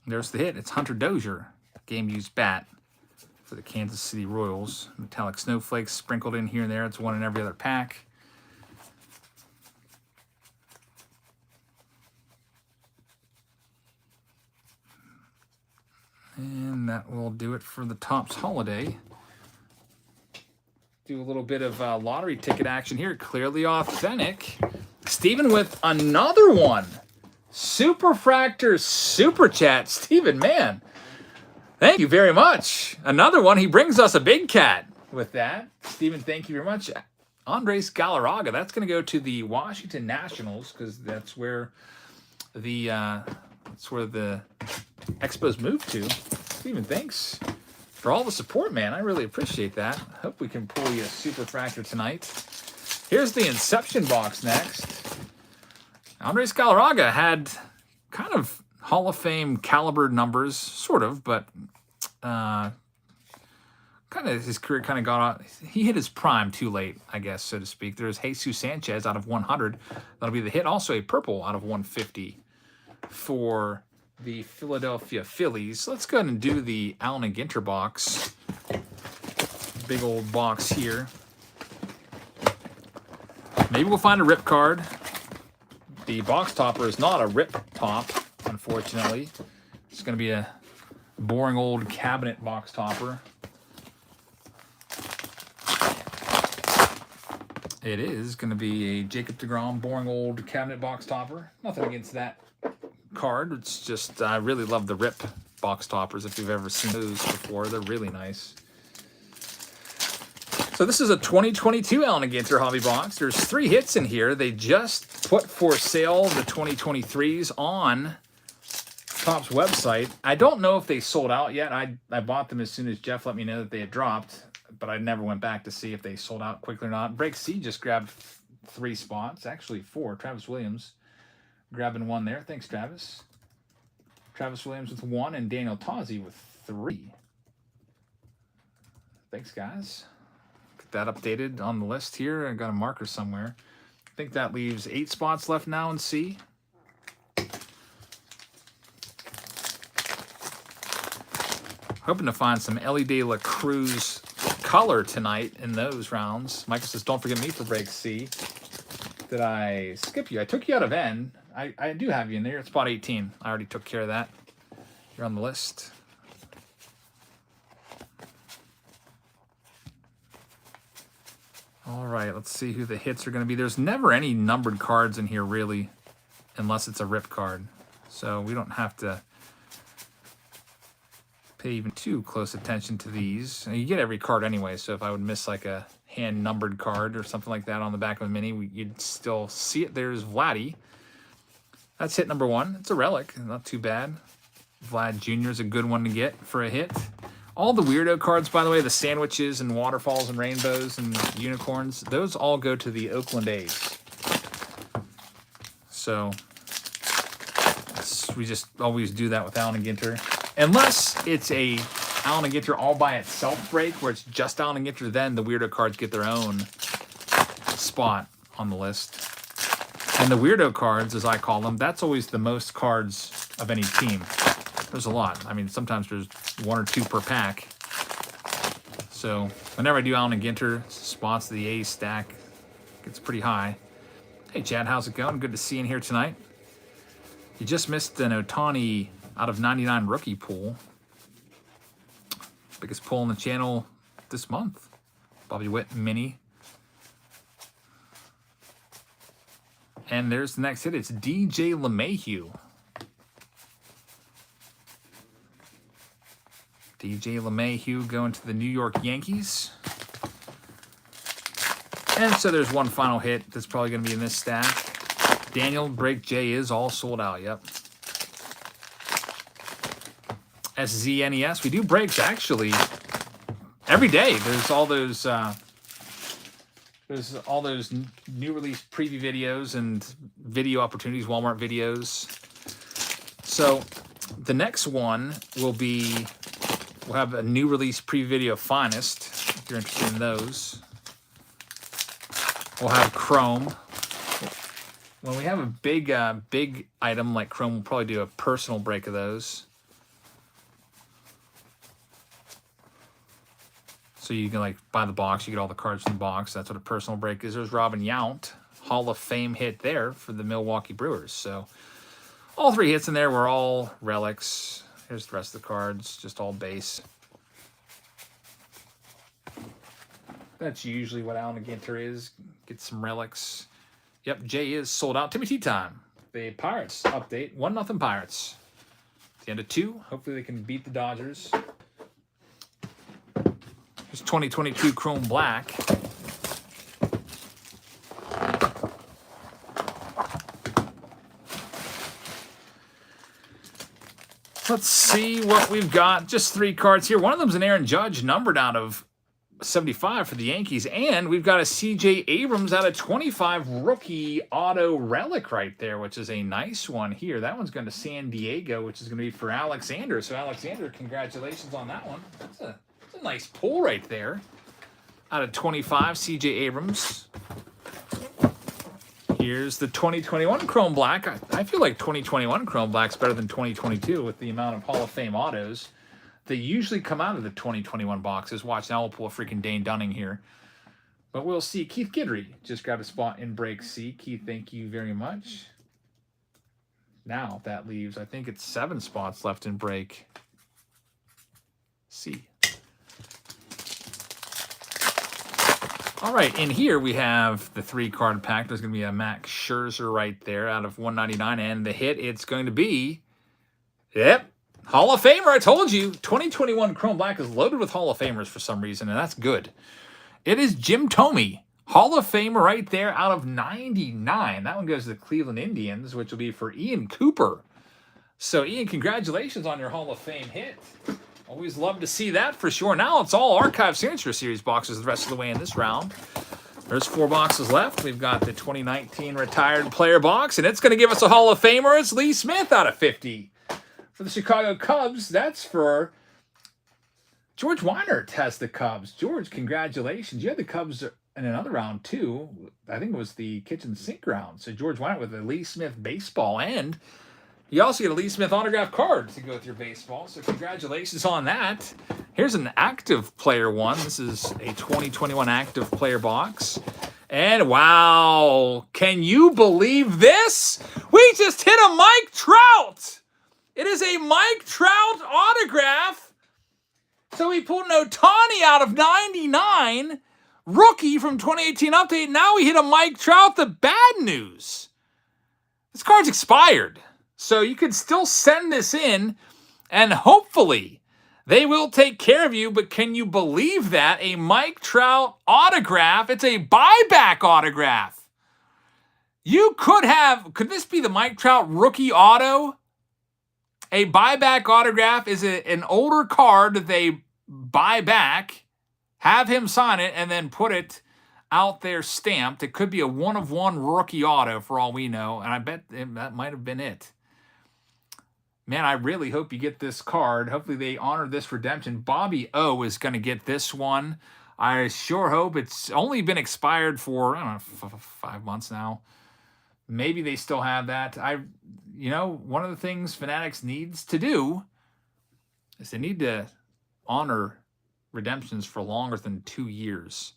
There's the hit. It's Hunter Dozier, game-used bat for the Kansas City Royals. Metallic snowflakes sprinkled in here and there. It's one in every other pack. And that will do it for the Topps Holiday. Do a little bit of lottery ticket action here. Clearly authentic. Steven with another one. Superfractor Super Chat. Steven, man, thank you very much. Another one. He brings us a big cat with that. Steven, thank you very much. Andres Galarraga. That's going to go to the Washington Nationals because that's where the Expos moved to. Steven, thanks for all the support, man. I really appreciate that. Hope we can pull you a Superfractor tonight. Here's the Inception box next. Andres Galarraga had kind of Hall of Fame caliber numbers, sort of, but kind of his career kind of got out. He hit his prime too late, I guess, so to speak. There's Jesus Sanchez out of 100. That'll be the hit. Also a purple out of 150 for the Philadelphia Phillies. Let's go ahead and do the Allen and Ginter box. Big old box here. Maybe we'll find a rip card. The box topper is not a rip top, unfortunately. It's going to be a boring old cabinet box topper. It is going to be a Jacob deGrom boring old cabinet box topper. Nothing against that card. It's just I really love the rip box toppers. If you've ever seen those before, they're really nice. So this is a 2022 Allen & Ginter hobby box. There's 3 hits in here. They just put for sale the 2023s on Topps website. I don't know if they sold out yet. I bought them as soon as Jeff let me know that they had dropped, but I never went back to see if they sold out quickly or not. Break C just grabbed 3 spots, actually 4. Travis Williams grabbing one there. Thanks, Travis. Travis Williams with 1, and Daniel Tozzi with 3. Thanks, guys. Get that updated on the list here. I got a marker somewhere. I think that leaves 8 spots left now in C. Hoping to find some Ellie De La Cruz color tonight in those rounds. Michael says, don't forget me for break C. Did I skip you? I took you out of N. I do have you in there. It's spot 18. I already took care of that. You're on the list. All right, let's see who the hits are going to be. There's never any numbered cards in here, really, unless it's a rip card. So we don't have to pay even too close attention to these. And you get every card anyway, so if I would miss like a hand-numbered card or something like that on the back of a mini, you'd still see it. There's Vladdy. That's hit number 1. It's a relic. Not too bad. Vlad Jr. is a good one to get for a hit. All the weirdo cards, by the way, the sandwiches and waterfalls and rainbows and unicorns, those all go to the Oakland A's. So we just always do that with Allen and Ginter. Unless it's a Allen and Ginter all by itself break, where it's just Allen and Ginter, then the weirdo cards get their own spot on the list. And the weirdo cards, as I call them, that's always the most cards of any team. There's a lot. I mean, sometimes there's 1 or 2 per pack. So whenever I do Allen and Ginter, spots the A stack gets pretty high. Hey, Chad, how's it going? Good to see you in here tonight. You just missed an Ohtani out of 99 rookie pool. Biggest pull on the channel this month. Bobby Witt mini. And there's the next hit. It's DJ LeMahieu. DJ LeMahieu going to the New York Yankees. And so there's one final hit that's probably going to be in this stack. Daniel, break J is all sold out. Yep. SZNES. We do breaks actually every day. There's all those new release preview videos and video opportunities, Walmart videos. So the next one will be, we'll have a new release preview video Finest, if you're interested in those. We'll have Chrome. When we have a big item like Chrome, we'll probably do a personal break of those. So you can like buy the box, you get all the cards from the box. That's what a personal break is. There's Robin Yount, Hall of Fame hit there for the Milwaukee Brewers. So all 3 hits in there were all relics. Here's the rest of the cards, just all base. That's usually what Allen and Ginter is. Get some relics. Yep, J is sold out. Timmy Tea time. The Pirates update. 1-0 Pirates. At the end of 2. Hopefully they can beat the Dodgers. There's 2022 Chrome Black. Let's see what we've got. Just 3 cards here. One of them's an Aaron Judge numbered out of 75 for the Yankees. And we've got a C.J. Abrams out of 25 rookie auto relic right there, which is a nice one here. That one's going to San Diego, which is going to be for Alexander. So, Alexander, congratulations on that one. That's a nice pull right there. Out of 25, C.J. Abrams. Here's the 2021 Chrome Black. I feel like 2021 Chrome Black's better than 2022 with the amount of Hall of Fame autos. They usually come out of the 2021 boxes. Watch, now we'll pull a freaking Dane Dunning here. But we'll see. Keith Guidry just got a spot in break C. Keith, thank you very much. Now that leaves, I think it's 7 spots left in break C. All right, in here we have the 3-card pack. There's going to be a Max Scherzer right there out of 199. And the hit, it's going to be, yep, Hall of Famer. I told you, 2021 Chrome Black is loaded with Hall of Famers for some reason, and that's good. It is Jim Thome, Hall of Famer right there out of 99. That one goes to the Cleveland Indians, which will be for Ian Cooper. So, Ian, congratulations on your Hall of Fame hit. Always love to see that for sure. Now it's all Archive Signature Series boxes the rest of the way in this round. There's 4 boxes left. We've got the 2019 Retired Player box, and it's going to give us a Hall of Famer. It's Lee Smith out of 50 for for the Chicago Cubs. That's for George Weinert has the Cubs. George, congratulations. You had the Cubs in another round, too. I think it was the kitchen sink round. So George Weinert with a Lee Smith baseball. And you also get a Lee Smith autograph card to go with your baseball. So congratulations on that. Here's an active player one. This is a 2021 active player box. And wow, can you believe this? We just hit a Mike Trout. It is a Mike Trout autograph. So we pulled an Ohtani out of 99, rookie from 2018 update. Now we hit a Mike Trout. The bad news, this card's expired. So you can still send this in, and hopefully they will take care of you. But can you believe that? A Mike Trout autograph. It's a buyback autograph. You could this be the Mike Trout rookie auto? A buyback autograph is an older card that they buy back, have him sign it, and then put it out there stamped. It could be a one-of-one rookie auto for all we know, and I bet that might have been it. Man, I really hope you get this card. Hopefully they honor this redemption. Bobby O is going to get this one. I sure hope. It's only been expired for, I don't know, 5 months now. Maybe they still have that. One of the things Fanatics needs to do is they need to honor redemptions for longer than 2 years.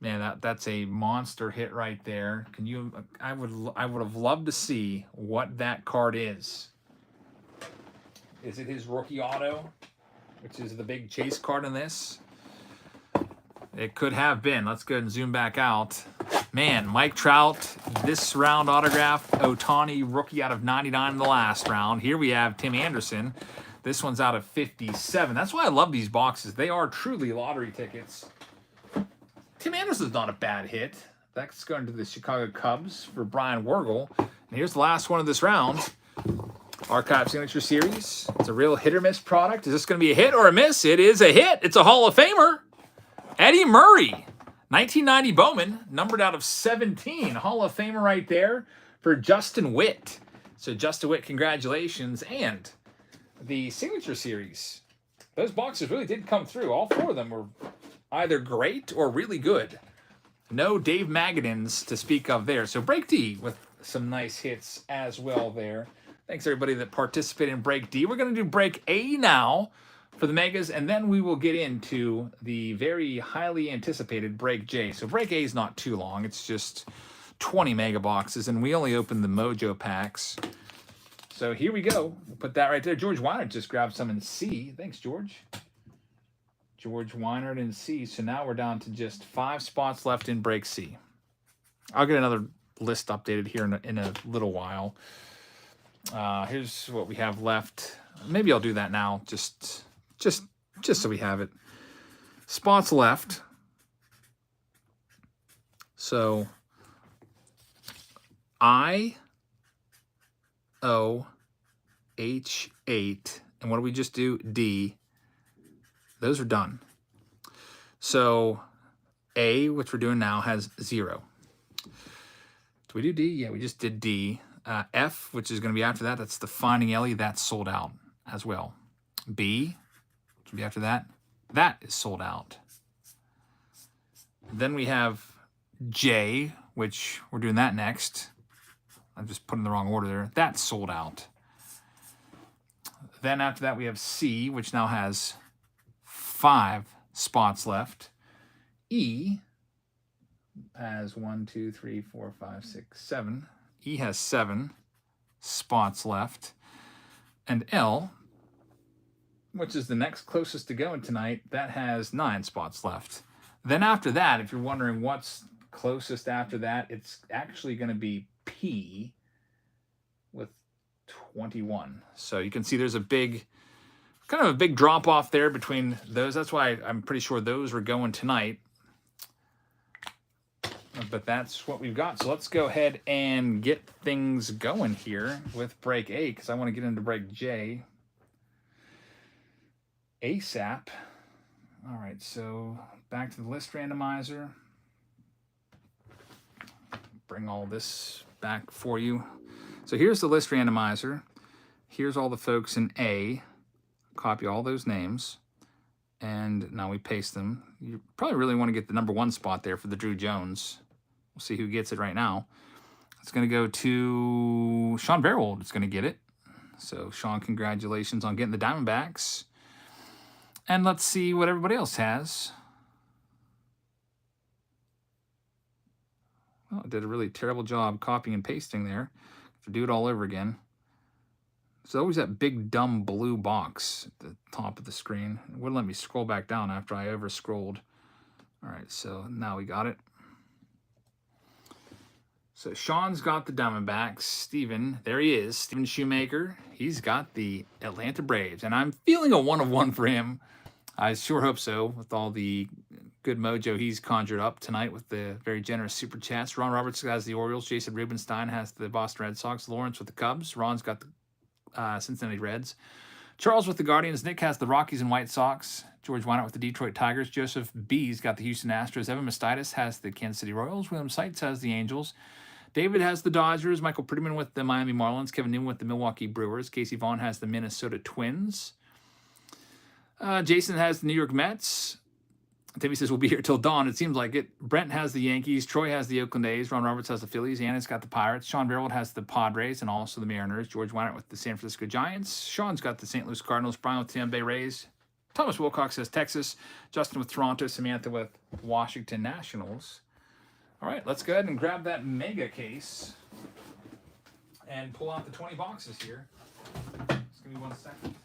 Man, that's a monster hit right there. I would have loved to see what that card is. Is it his rookie auto, which is the big chase card in this? It could have been. Let's go and zoom back out. Man, Mike Trout, this round autograph. Ohtani, rookie out of 99 in the last round. Here we have Tim Anderson. This one's out of 57. That's why I love these boxes. They are truly lottery tickets. Tim Anderson's not a bad hit. That's going to the Chicago Cubs for Brian Wergel. And here's the last one of this round. Archive Signature Series. It's a real hit or miss product. Is this going to be a hit or a miss? It is a hit. It's a Hall of Famer. Eddie Murray, 1990 Bowman, numbered out of 17. Hall of Famer right there for Justin Witt. So Justin Witt, congratulations. And the Signature Series. Those boxes really did come through. All 4 of them were either great or really good. No Dave Magadins to speak of there. So Break D with some nice hits as well there. Thanks everybody that participated in Break D. We're going to do Break A now for the Megas, and then we will get into the very highly anticipated Break J. So Break A is not too long. It's just 20 mega boxes, and we only opened the Mojo packs. So here we go. We'll put that right there. George Weinert just grabbed some in C. Thanks, George. George Weinert in C. So now we're down to just 5 spots left in Break C. I'll get another list updated here in a little while. Here's what we have left. Maybe I'll do that now, just so we have it. Spots left. So I, O, H8, and what do we just do? D. Those are done. So A, which we're doing now, has 0. Do we do D? Yeah, we just did D. F, which is going to be after that, that's the Finding Ellie. That's sold out as well. B, which will be after that, that is sold out. Then we have J, which we're doing that next. I'm just putting the wrong order there. That's sold out. Then after that, we have C, which now has 5 spots left. E has 1, 2, 3, 4, 5, 6, 7. E has 7 spots left. And L, which is the next closest to going tonight, that has 9 spots left. Then after that, if you're wondering what's closest after that, it's actually going to be P with 21. So you can see there's a big, kind of a big drop off there between those. That's why I'm pretty sure those were going tonight. But that's what we've got. So let's go ahead and get things going here with Break A, because I want to get into Break J ASAP. All right, so back to the list randomizer. Bring all this back for you. So here's the list randomizer. Here's all the folks in A. Copy all those names. And now we paste them. You probably really want to get the number 1 spot there for the Drew Jones. We'll see who gets it right now. It's going to go to Sean Barold. It's going to get it. So, Sean, congratulations on getting the Diamondbacks. And let's see what everybody else has. Well, it did a really terrible job copying and pasting there. To do it all over again. There's always that big, dumb blue box at the top of the screen. It wouldn't let me scroll back down after I over-scrolled. All right, so now we got it. So Sean's got the Diamondbacks. Steven, there he is. Steven Shoemaker, he's got the Atlanta Braves. And I'm feeling a 1 of 1 for him. I sure hope so, with all the good mojo he's conjured up tonight with the very generous super chats. Ron Roberts has the Orioles. Jason Rubenstein has the Boston Red Sox. Lawrence with the Cubs. Ron's got the Cincinnati Reds. Charles with the Guardians. Nick has the Rockies and White Sox. George Wynant with the Detroit Tigers. Joseph B's got the Houston Astros. Evan Mestitis has the Kansas City Royals. William Seitz has the Angels. David has the Dodgers. Michael Prettyman with the Miami Marlins. Kevin Newman with the Milwaukee Brewers. Casey Vaughn has the Minnesota Twins. Jason has the New York Mets. Timmy says we'll be here till dawn. It seems like it. Brent has the Yankees. Troy has the Oakland A's. Ron Roberts has the Phillies. Anna's got the Pirates. Sean Barold has the Padres and also the Mariners. George Wynant with the San Francisco Giants. Sean's got the St. Louis Cardinals. Brian with the Tampa Bay Rays. Thomas Wilcox has Texas. Justin with Toronto. Samantha with Washington Nationals. All right, let's go ahead and grab that mega case and pull out the 20 boxes here. Just give me 1 second.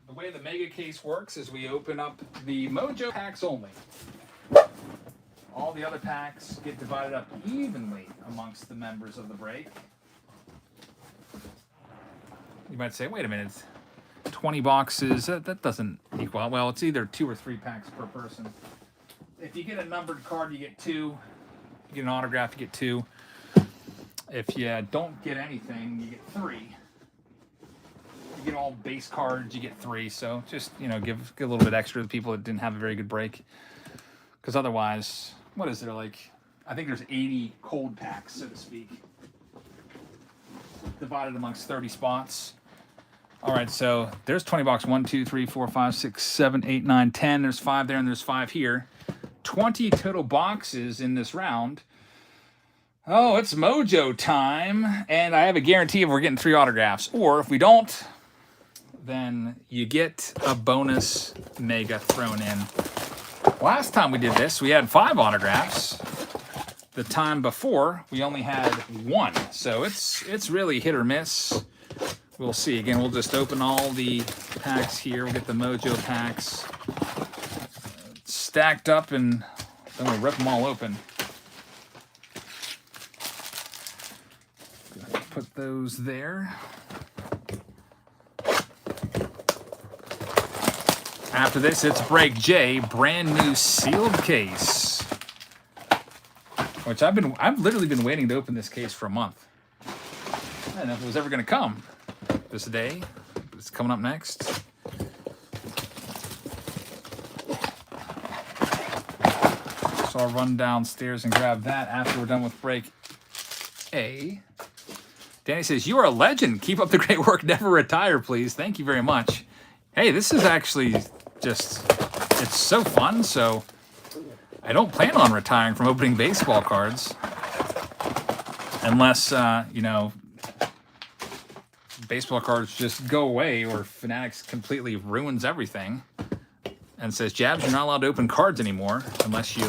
The way the mega case works is we open up the Mojo packs only. All the other packs get divided up evenly amongst the members of the break. You might say, wait a minute, 20 boxes, that doesn't equal. Well, it's either 2 or 3 packs per person. If you get a numbered card, you get 2. You get an autograph, you get 2. If you don't get anything, you get 3. You get all base cards, you get 3. So just, give a little bit extra to the people that didn't have a very good break. Because otherwise, what is there, like, I think there's 80 cold packs, so to speak, divided amongst 30 spots. All right, so there's 20 bucks. 1, 2, 3, 4, 5, 6, 7, 8, 9, 10. There's 5 there, and there's 5 here. 20 total boxes in this round. Oh, it's Mojo time, and I have a guarantee if we're getting 3 autographs. Or if we don't, then you get a bonus mega thrown in. Last time we did this, we had 5 autographs. The time before, we only had 1. So it's really hit or miss. We'll see. Again, we'll just open all the packs here. We'll get the Mojo packs stacked up, and then we'll rip them all open. Put those there. After this, it's Break J, brand new sealed case. Which I've literally been waiting to open this case for a month. I didn't know if it was ever going to come this day. It's coming up next. So I'll run downstairs and grab that after we're done with Break A. Danny says, you are a legend. Keep up the great work. Never retire, please. Thank you very much. Hey, this is actually just, it's so fun. So I don't plan on retiring from opening baseball cards. Unless, baseball cards just go away or Fanatics completely ruins everything and says, Jabs, you're not allowed to open cards anymore unless you,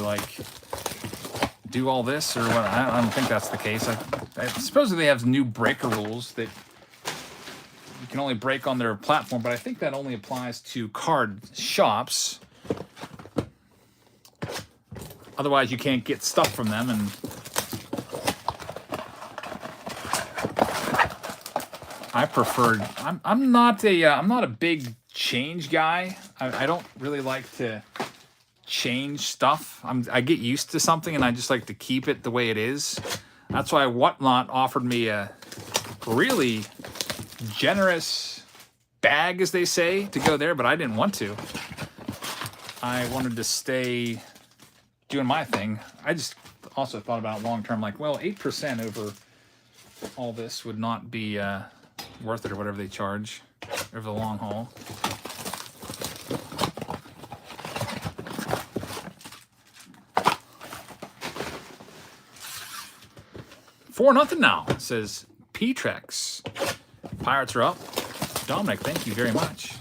do all this or what. I don't think that's the case. I suppose they have new breaker rules that you can only break on their platform, but I think that only applies to card shops. Otherwise, you can't get stuff from them. And I preferred. I'm not a big change guy. I don't really like to change stuff. I get used to something and I just like to keep it the way it is. That's why Whatnot offered me a really generous bag, as they say, to go there, but I didn't want to. I wanted to stay doing my thing. I just also thought about long term, 8% over all this would not be worth it or whatever they charge over the long haul. For nothing now, says P-Trex. Pirates are up. Dominic, thank you very much.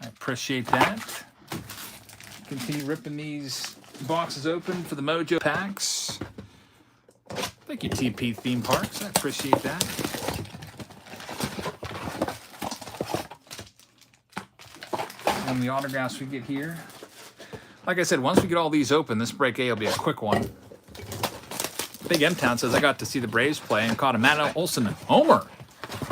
I appreciate that. Continue ripping these boxes open for the Mojo packs. Thank you, TP Theme Parks. I appreciate that. And the autographs we get here. Like I said, once we get all these open, this break A will be a quick one. Big M-Town says, I got to see the Braves play and caught a Matt Olson homer.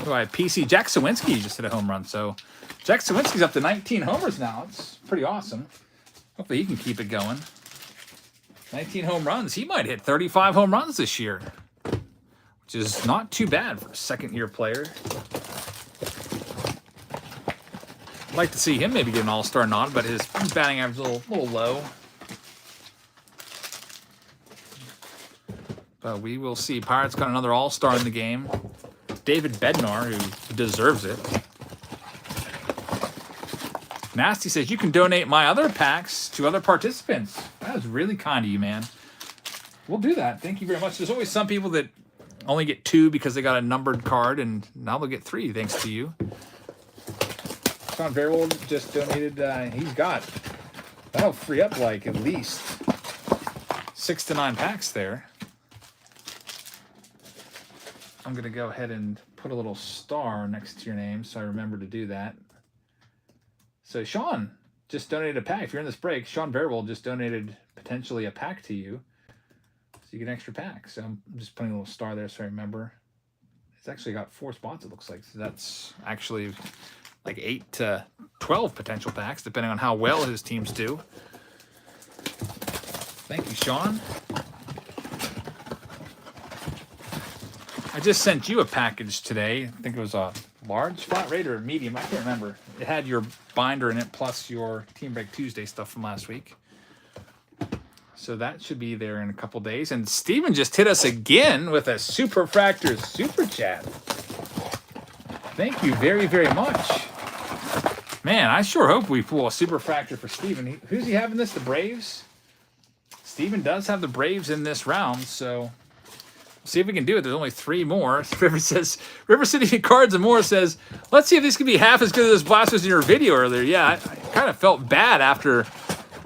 By PC Jack Sawinski just hit a home run. So Jack Sawinski's up to 19 homers now. It's pretty awesome. Hopefully he can keep it going. 19 home runs. He might hit 35 home runs this year, which is not too bad for a second-year player. I'd like to see him maybe get an all-star nod, but his batting average is a little low. But we will see. Pirates got another all-star in the game. David Bednar, who deserves it. Nasty says, you can donate my other packs to other participants. That was really kind of you, man. We'll do that. Thank you very much. There's always some people that only get 2 because they got a numbered card, and now they'll get 3 thanks to you. Sean Verwold just donated. That'll free up like at least 6 to 9 packs there. I'm going to go ahead and put a little star next to your name so I remember to do that. So Sean just donated a pack. If you're in this break, Sean Verwold just donated potentially a pack to you. So you get an extra pack. So I'm just putting a little star there so I remember. It's actually got 4 spots, it looks like. So that's actually like 8 to 12 potential packs, depending on how well his teams do. Thank you, Sean. I just sent you a package today. I think it was a large flat rate or medium. I can't remember. It had your binder in it plus your Team Break Tuesday stuff from last week. So that should be there in a couple days. And Steven just hit us again with a Superfractor Super Chat. Thank you very, very much. Man, I sure hope we pull a Superfractor for Steven. Who's he having this? The Braves? Steven does have the Braves in this round, so see if we can do it. There's only 3 more. River City Cards and More says, let's see if these can be half as good as those blasters in your video earlier. Yeah, I kind of felt bad after.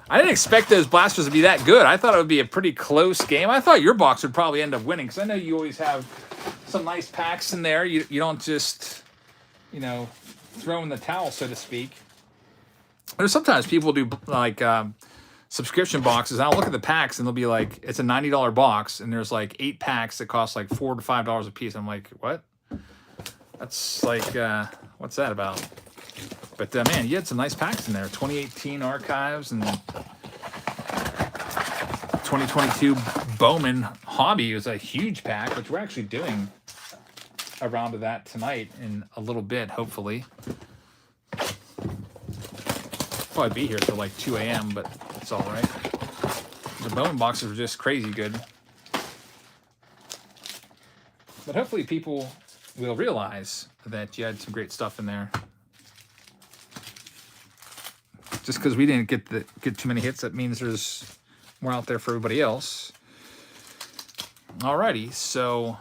I didn't expect those blasters to be that good. I thought it would be a pretty close game. I thought your box would probably end up winning because I know you always have some nice packs in there. You don't just, throw in the towel, so to speak. There's sometimes people do like subscription boxes. I'll look at the packs and they'll be like, it's a $90 box and there's like 8 packs that cost like $4 to $5 a piece. I'm like, what? That's like, what's that about? But man, you had some nice packs in there. 2018 Archives and 2022 Bowman Hobby was a huge pack, which we're actually doing a round of that tonight in a little bit, hopefully. Probably be here till like 2 a.m., but it's all right. The Bowman boxes were just crazy good. But hopefully people will realize that you had some great stuff in there. Just because we didn't get too many hits, that means there's more out there for everybody else. Alrighty, so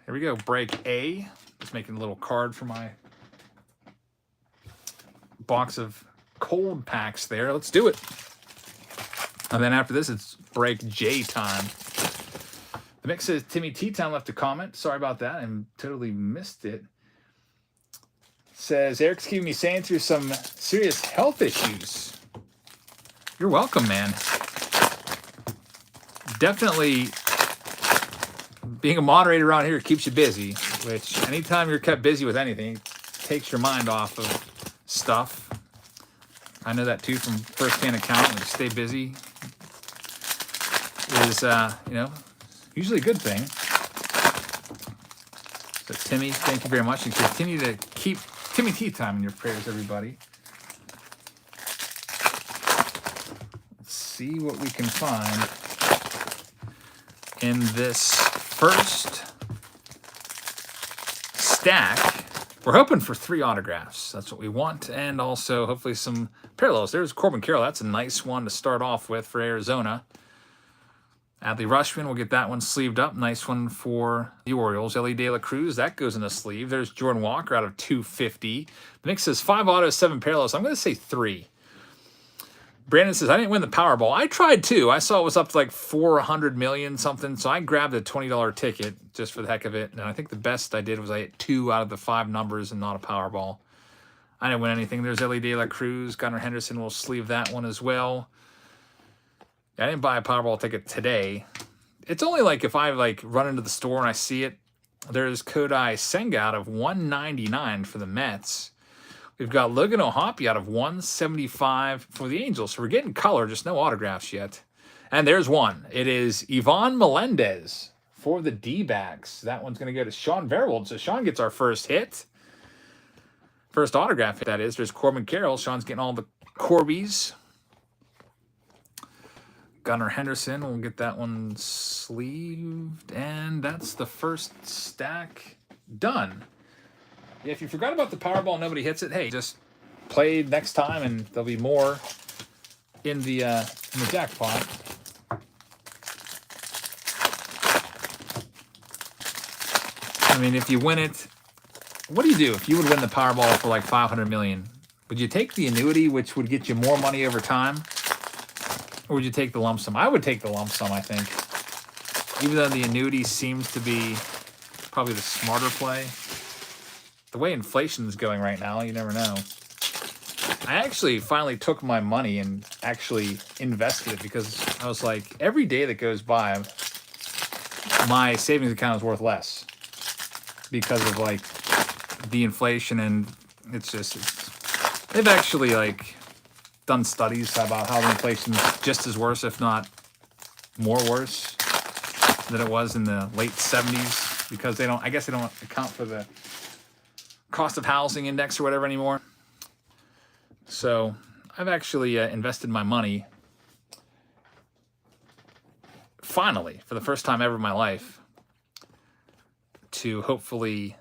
here we go. Break A. Just making a little card for my box of cold packs there. Let's do it. And then after this, it's break J time. The mix says Timmy T Town left a comment. Sorry about that. I totally missed it. Says Eric's keeping me sane through some serious health issues. You're welcome, man. Definitely being a moderator around here keeps you busy, which anytime you're kept busy with anything, it takes your mind off of stuff. I know that too from first-hand account. Like stay busy is, usually a good thing. So Timmy, thank you very much. And continue to keep Timmy Tea Time in your prayers, everybody. Let's see what we can find. in this first stack. We're hoping for 3 autographs. That's what we want. And also, hopefully, some parallels. There's Corbin Carroll. That's a nice one to start off with for Arizona. Adley Rutschman, we'll get that one sleeved up. Nice one for the Orioles. Ellie De La Cruz, that goes in a sleeve. There's Jordan Walker out of 250. The mix says 5 autos, 7 parallels. I'm going to say 3. Brandon says, I didn't win the Powerball. I tried too. I saw it was up to like 400 million something, so I grabbed a $20 ticket just for the heck of it. And I think the best I did was I hit 2 out of the 5 numbers and not a Powerball. I didn't win anything. There's Ellie De La Cruz. Gunnar Henderson will sleeve that one as well. I didn't buy a Powerball ticket today. It's only like if I like run into the store and I see it. There's Kodai Senga out of 199 for the Mets. We've got Logan O'Hoppe out of 175 for the Angels. So we're getting color, just no autographs yet. And there's one. It is Ivan Melendez for the D-backs. That one's going to go to Sean Verwold. So Sean gets our first hit. First autograph hit, that is. There's Corbin Carroll. Sean's getting all the Corbies. Gunnar Henderson, we'll get that one sleeved. And that's the first stack done. If you forgot about the Powerball, nobody hits it, hey, just play next time and there'll be more in the jackpot. I mean, if you win it, what do you do if you would win the Powerball for like 500 million? Would you take the annuity, which would get you more money over time? Or would you take the lump sum? I would take the lump sum, I think. Even though the annuity seems to be probably the smarter play. The way inflation is going right now, you never know. I actually finally took my money and actually invested it because I was like, every day that goes by, my savings account is worth less because of like the inflation, and it's they've actually like done studies about how the inflation's just as worse, if not more worse than it was in the late 70s, because I guess they don't account for the cost of housing index or whatever anymore. So I've actually invested my money finally for the first time ever in my life to hopefully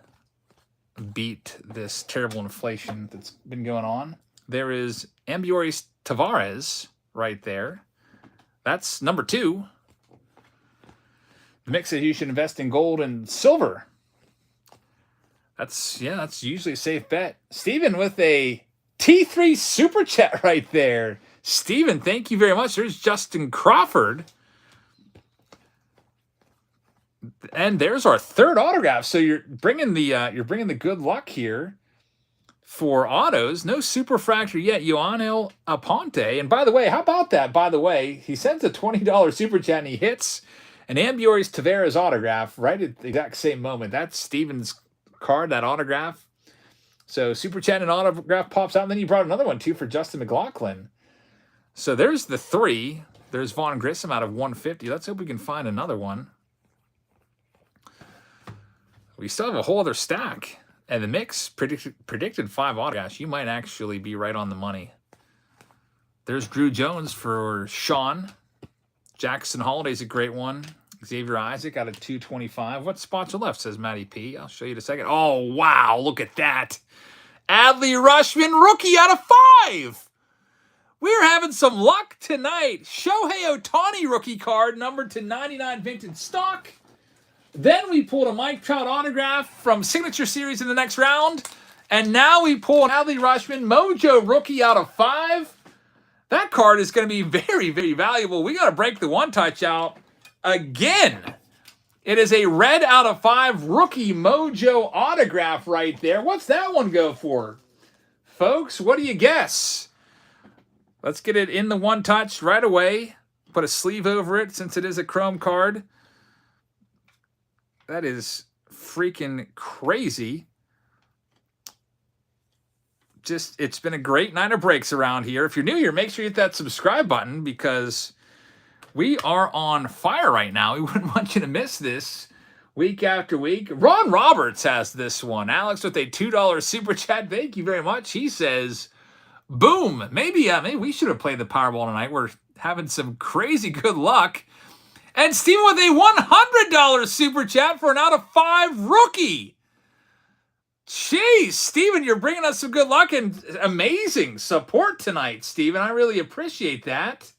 beat this terrible inflation that's been going on. There is Ambiorix Tavares right there. That's number 2. The mix says you should invest in gold and silver. That's usually a safe bet. Steven with a T3 super chat right there. Steven, thank you very much. There's Justin Crawford. And there's our 3rd autograph. So you're bringing the good luck here for autos. No superfractor yet. Yoanel Aponte. And by the way, how about that? By the way, he sends a $20 super chat and he hits an Ambiorix Tavares autograph right at the exact same moment. That's Steven's card, that autograph. So super chat and autograph pops out. And then you brought another one too for Justin McLaughlin. So there's the 3. There's Vaughn Grissom out of 150. Let's hope we can find another one. We still have a whole other stack. And the mix predicted 5 autographs. You might actually be right on the money. There's Drew Jones for Sean. Jackson Holiday's a great one. Xavier Isaac out of 225. What spots are left, says Matty P. I'll show you in a second. Oh, wow. Look at that. Adley Rutschman, rookie out of 5. We're having some luck tonight. Shohei Ohtani rookie card, numbered to 99 vintage stock. Then we pulled a Mike Trout autograph from Signature Series in the next round. And now we pull an Adley Rutschman Mojo rookie out of 5. That card is going to be very, very valuable. We got to break the one touch out again. It is a red out of 5 rookie Mojo autograph right there. What's that one go for? Folks, what do you guess? Let's get it in the one touch right away. Put a sleeve over it since it is a chrome card. That is freaking crazy. It's been a great night of breaks around here. If you're new here, make sure you hit that subscribe button because we are on fire right now. We wouldn't want you to miss this week after week. Ron Roberts has this one. Alex with a $2 super chat. Thank you very much. He says, boom. Maybe we should have played the Powerball tonight. We're having some crazy good luck. And Steven with a $100 super chat for an out of 5 rookie. Jeez, Steven, you're bringing us some good luck and amazing support tonight, Steven. I really appreciate that.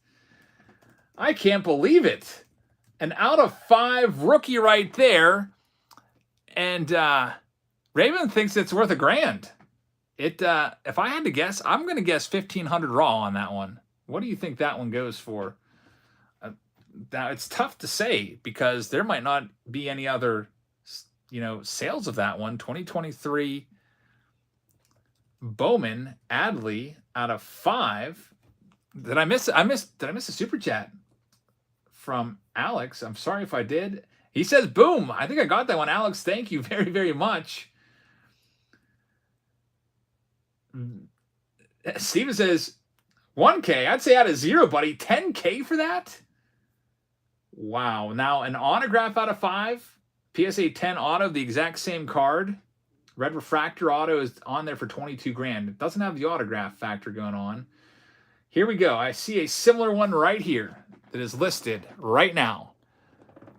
I can't believe it. An out of 5 rookie right there. And Raven thinks it's worth $1,000. If I had to guess, I'm going to guess 1,500 raw on that one. What do you think that one goes for? Now, it's tough to say because there might not be any other sales of that one. 2023 Bowman Adley out of 5. Did I miss a super chat from Alex? I'm sorry if I did. He says boom. I think I got that one. Alex, thank you very, very much. Steven says 1K. I'd say out of 0, buddy. 10K for that? Wow. Now an autograph out of 5. PSA 10 auto, the exact same card. Red Refractor auto is on there for $22,000. It doesn't have the autograph factor going on. Here we go. I see a similar one right here that is listed right now.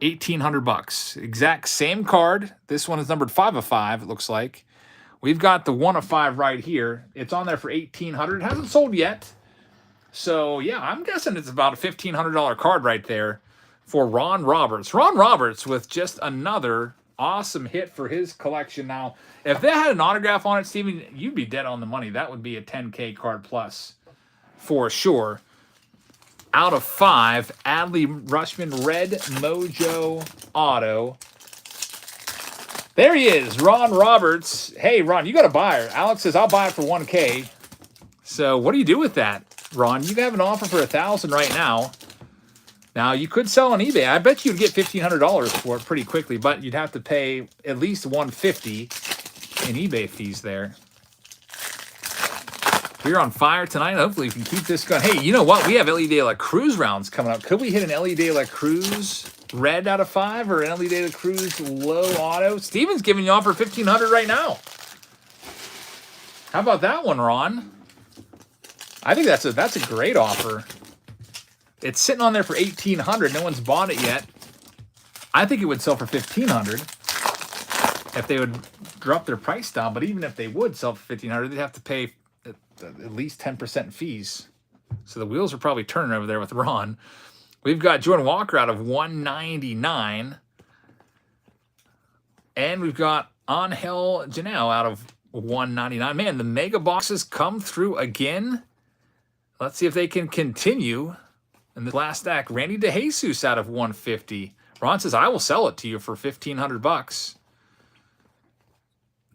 $1,800. Exact same card. This one is numbered 5 of 5, it looks like. We've got the 1 of 5 right here. It's on there for $1,800. It hasn't sold yet. So, yeah, I'm guessing it's about a $1,500 card right there for Ron Roberts. Ron Roberts with just another awesome hit for his collection. Now, if that had an autograph on it, Steven, you'd be dead on the money. That would be a 10K card plus for sure. Out of 5, Adley Rushman Red Mojo Auto. There he is, Ron Roberts. Hey, Ron, you got a buyer. Alex says, I'll buy it for 1K. So what do you do with that, Ron? You have an offer for $1,000 right now. Now, you could sell on eBay. I bet you'd get $1,500 for it pretty quickly, but you'd have to pay at least $150 in eBay fees there. We're on fire tonight. Hopefully, we can keep this going. Hey, you know what? We have Ellie De La Cruz rounds coming up. Could we hit an Ellie De La Cruz red out of 5 or an Ellie De La Cruz low auto? Steven's giving you offer $1,500 right now. How about that one, Ron? I think that's a great offer. It's sitting on there for $1,800. No one's bought it yet. I think it would sell for $1,500 if they would drop their price down. But even if they would sell for $1,500, they'd have to pay at least 10% fees. So the wheels are probably turning over there with Ron. We've got Jordan Walker out of 199. And we've got Angel Janelle out of 199. Man, the mega boxes come through again. Let's see if they can continue. In the last stack, Randy DeJesus out of 150. Ron says, I will sell it to you for $1,500.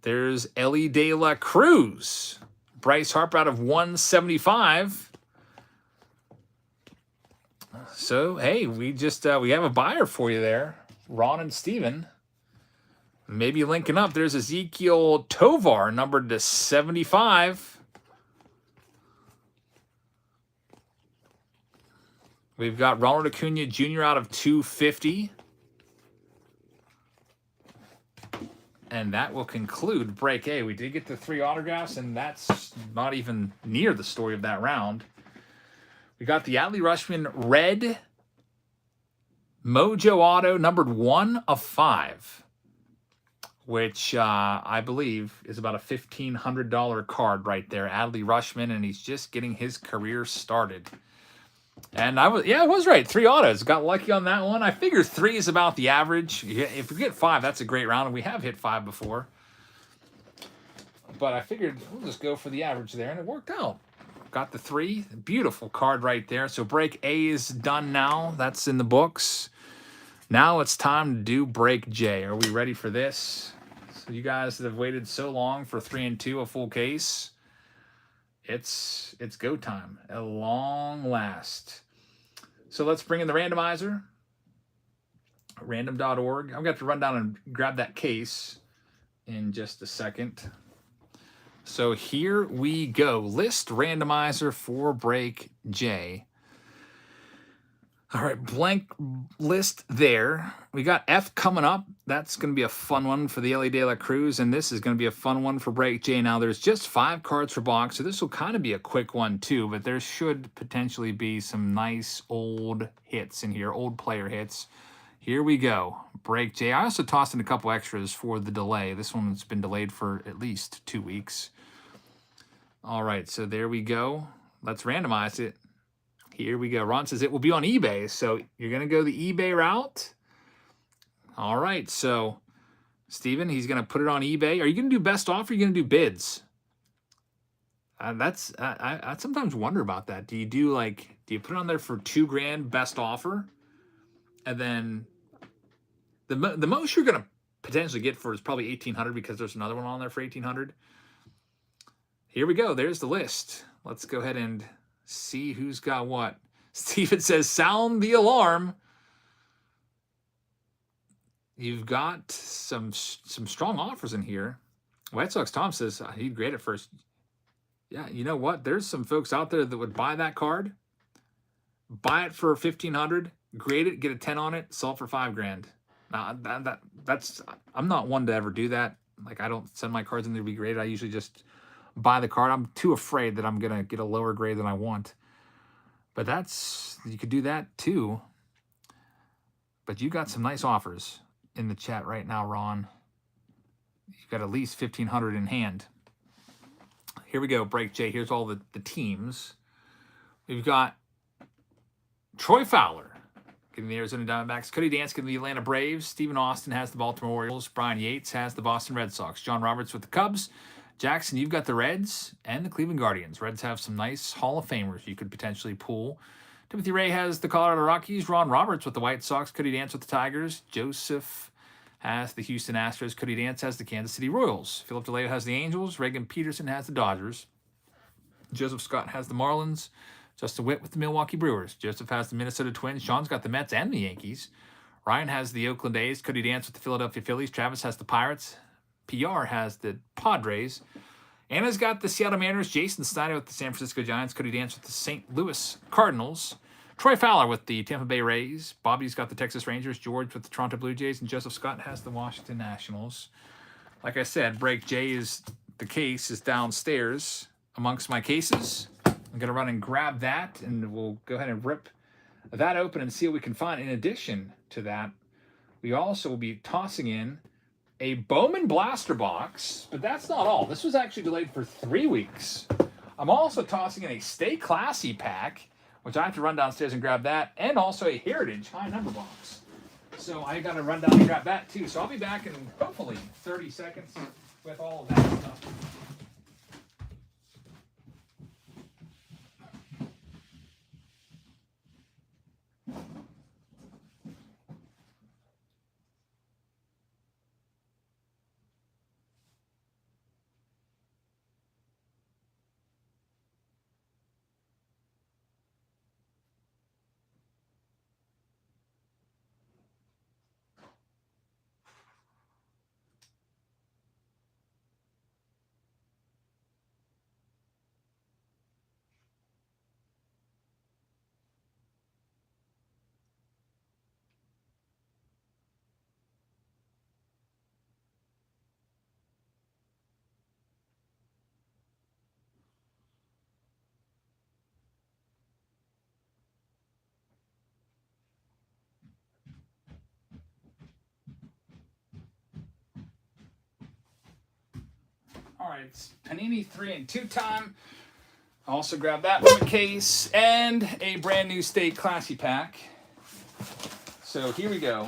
There's Ellie De La Cruz. Bryce Harper out of 175. So, hey, we have a buyer for you there. Ron and Steven. Maybe linking up. There's Ezekiel Tovar, numbered to 75. We've got Ronald Acuna Jr. out of 250. And that will conclude break A. We did get the 3 autographs, and that's not even near the story of that round. We got the Adley Rushman Red Mojo Auto, numbered 1 of 5, which I believe is about a $1,500 card right there. Adley Rushman, and he's just getting his career started. And I was right. 3 autos. Got lucky on that one. I figure 3 is about the average. If we get 5, that's a great round. And we have hit 5 before. But I figured we'll just go for the average there, and it worked out. Got the 3. Beautiful card right there. So break A is done now. That's in the books. Now it's time to do break J. Are we ready for this? So you guys that have waited so long for 3 and 2, a full case. It's go time at long last. So let's bring in the randomizer. Random.org. I'm going to have to run down and grab that case in just a second. So here we go. List randomizer for break J. All right, blank list there. We got F coming up. That's going to be a fun one for the LA De La Cruz, and this is going to be a fun one for Break J. Now, there's just 5 cards per box, so this will kind of be a quick one too, but there should potentially be some nice old hits in here, old player hits. Here we go. Break J. I also tossed in a couple extras for the delay. This one's been delayed for at least 2 weeks. All right, so there we go. Let's randomize it. Here we go. Ron says it will be on eBay. So you're going to go the eBay route. All right. So Steven, he's going to put it on eBay. Are you going to do best offer? Or are you going to do bids? I sometimes wonder about that. Do you put it on there for $2,000 best offer? And then the most you're going to potentially get for is probably 1,800 because there's another one on there for 1,800. Here we go. There's the list. Let's go ahead and see who's got what. Steven says, sound the alarm. You've got some strong offers in here. White Sox Tom says he'd grade it first. Yeah, you know what? There's some folks out there that would buy that card, buy it for 1,500, grade it, get a 10 on it, sell it for $5,000. Now that's I'm not one to ever do that. Like, I don't send my cards in there to be graded. I usually just buy the card. I'm too afraid that I'm gonna get a lower grade than I want. But you could do that too. But you got some nice offers in the chat right now, Ron. You've got at least 1,500 in hand. Here we go, Break J. Here's all the teams. We've got Troy Fowler getting the Arizona Diamondbacks. Cody Dance getting the Atlanta Braves. Stephen Austin has the Baltimore Orioles. Brian Yates has the Boston Red Sox. John Roberts with the Cubs. Jackson, you've got the Reds and the Cleveland Guardians. Reds have some nice Hall of Famers you could potentially pull. Timothy Ray has the Colorado Rockies. Ron Roberts with the White Sox. Cody Dance with the Tigers. Joseph has the Houston Astros. Cody Dance has the Kansas City Royals. Philip DeLeo has the Angels. Reagan Peterson has the Dodgers. Joseph Scott has the Marlins. Justin Witt with the Milwaukee Brewers. Joseph has the Minnesota Twins. Sean's got the Mets and the Yankees. Ryan has the Oakland A's. Cody Dance with the Philadelphia Phillies. Travis has the Pirates. PR has the Padres. Anna's got the Seattle Mariners. Jason Snyder with the San Francisco Giants. Cody Dance with the St. Louis Cardinals. Troy Fowler with the Tampa Bay Rays. Bobby's got the Texas Rangers. George with the Toronto Blue Jays. And Joseph Scott has the Washington Nationals. Like I said, Break J is the case is downstairs amongst my cases. I'm going to run and grab that, and we'll go ahead and rip that open and see what we can find. In addition to that, we also will be tossing in a Bowman Blaster box, but that's not all. This was actually delayed for 3 weeks. I'm also tossing in a Stay Classy pack, which I have to run downstairs and grab that, and also a Heritage high number box. So I got to run down and grab that too. So I'll be back in hopefully 30 seconds with all of that stuff. All right, it's Panini 3 and 2 time. I also grabbed that from a case and a brand new Stay Classy pack. So here we go.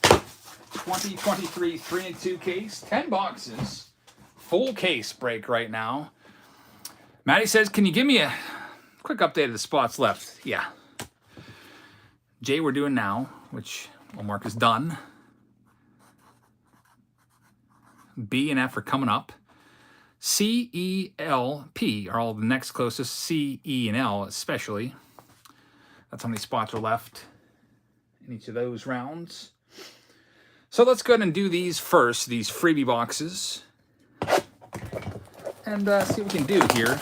2023 3 and 2 case, 10 boxes, full case break right now. Maddie says, can you give me a quick update of the spots left? Yeah. J we're doing now, which we'll mark is done. B and F are coming up. C, E, L, P are all the next closest. C, E, and L especially. That's how many spots are left in each of those rounds. So let's go ahead and do these first, these freebie boxes. And see what we can do here.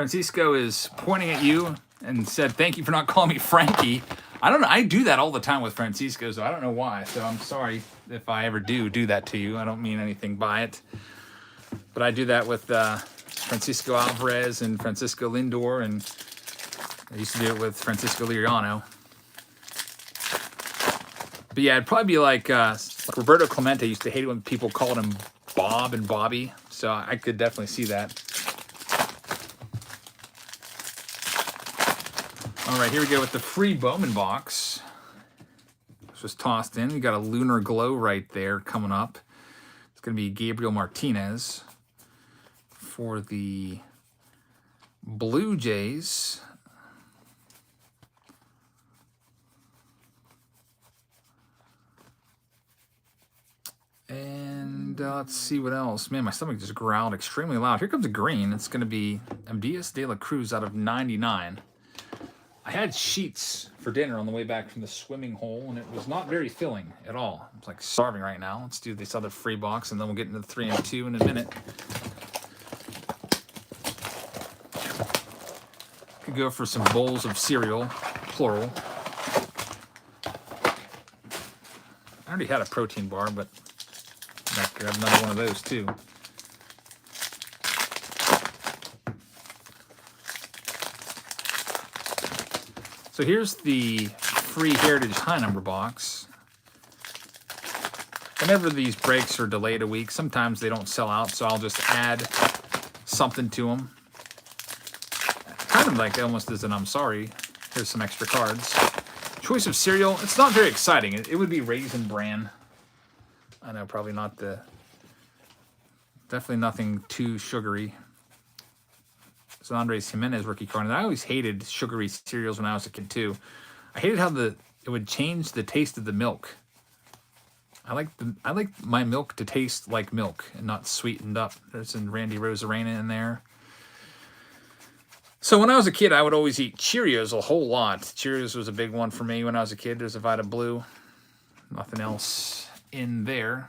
Francisco is pointing at you and said, "Thank you for not calling me Frankie." I don't know. I do that all the time with Francisco, so I don't know why. So I'm sorry if I ever do that to you. I don't mean anything by it. But I do that with Francisco Alvarez and Francisco Lindor, and I used to do it with Francisco Liriano. But yeah, it'd probably be like Roberto Clemente used to hate it when people called him Bob and Bobby. So I could definitely see that. All right, here we go with the free Bowman box. This was tossed in. You got a Lunar Glow right there coming up. It's going to be Gabriel Martinez for the Blue Jays. And let's see what else. Man, my stomach just growled extremely loud. Here comes a green. It's going to be Diaz de la Cruz out of 99. I had sheets for dinner on the way back from the swimming hole, and it was not very filling at all. I'm like starving right now. Let's do this other free box, and then we'll get into the 3 and 2 in a minute. Could go for some bowls of cereal, plural. I already had a protein bar, but I could have another one of those too. So here's the free Heritage High Number box. Whenever these breaks are delayed a week, sometimes they don't sell out, so I'll just add something to them. Kind of like almost as an I'm sorry. Here's some extra cards. Choice of cereal. It's not very exciting. It would be Raisin Bran. I know, probably not the... Definitely nothing too sugary. It's an Andres Jimenez rookie card. And I always hated sugary cereals when I was a kid too. I hated how it would change the taste of the milk. I like my milk to taste like milk and not sweetened up. There's some Randy Rosarena in there. So when I was a kid, I would always eat Cheerios a whole lot. Cheerios was a big one for me when I was a kid. There's a Vita Blue. Nothing else in there.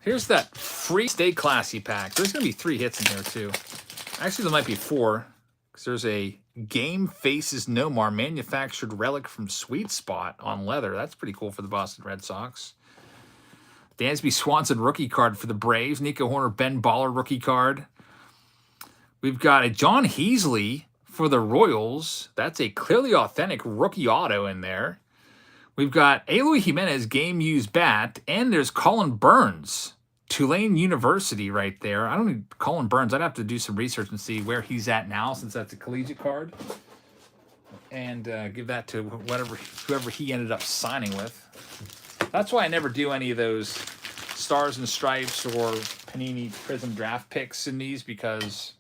Here's that free Stay Classy pack. There's going to be 3 hits in here, too. Actually, there might be 4. Because there's a Game Faces Nomar manufactured relic from Sweet Spot on leather. That's pretty cool for the Boston Red Sox. Dansby Swanson rookie card for the Braves. Nico Horner Ben Baller rookie card. We've got a John Heasley for the Royals. That's a clearly authentic rookie auto in there. We've got Eloy Jimenez game-used bat, and there's Colin Burns, Tulane University right there. I don't need Colin Burns. I'd have to do some research and see where he's at now, since that's a collegiate card, and give that to whoever he ended up signing with. That's why I never do any of those Stars and Stripes or Panini Prism draft picks in these, because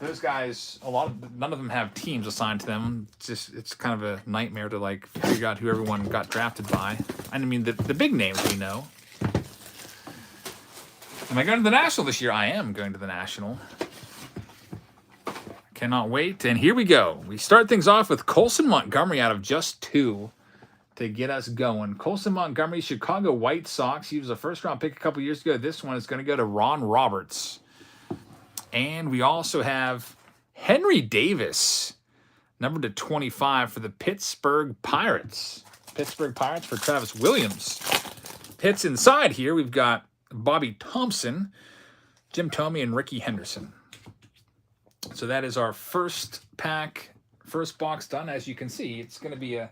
those guys, none of them have teams assigned to them. It's kind of a nightmare to like figure out who everyone got drafted by. I mean, the big names we know. Am I going to the National this year? I am going to the National. Cannot wait. And here we go. We start things off with Colson Montgomery out of just 2 to get us going. Colson Montgomery, Chicago White Sox. He was a first-round pick a couple years ago. This one is going to go to Ron Roberts. And we also have Henry Davis, number 25 for the Pittsburgh Pirates. Pittsburgh Pirates for Travis Williams. Hits inside here, we've got Bobby Thompson, Jim Thome, and Ricky Henderson. So that is our first pack, first box done. As you can see, it's going to be a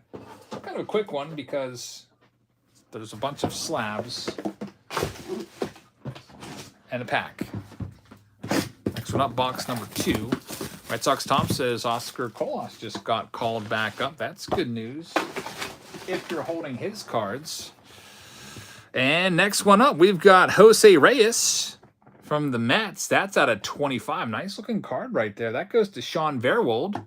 kind of a quick one because there's a bunch of slabs and a pack. Next one up, box number 2. White Sox Tom says Oscar Colas just got called back up. That's good news if you're holding his cards. And next one up, we've got Jose Reyes from the Mets. That's out of 25. Nice looking card right there. That goes to Sean Verwold.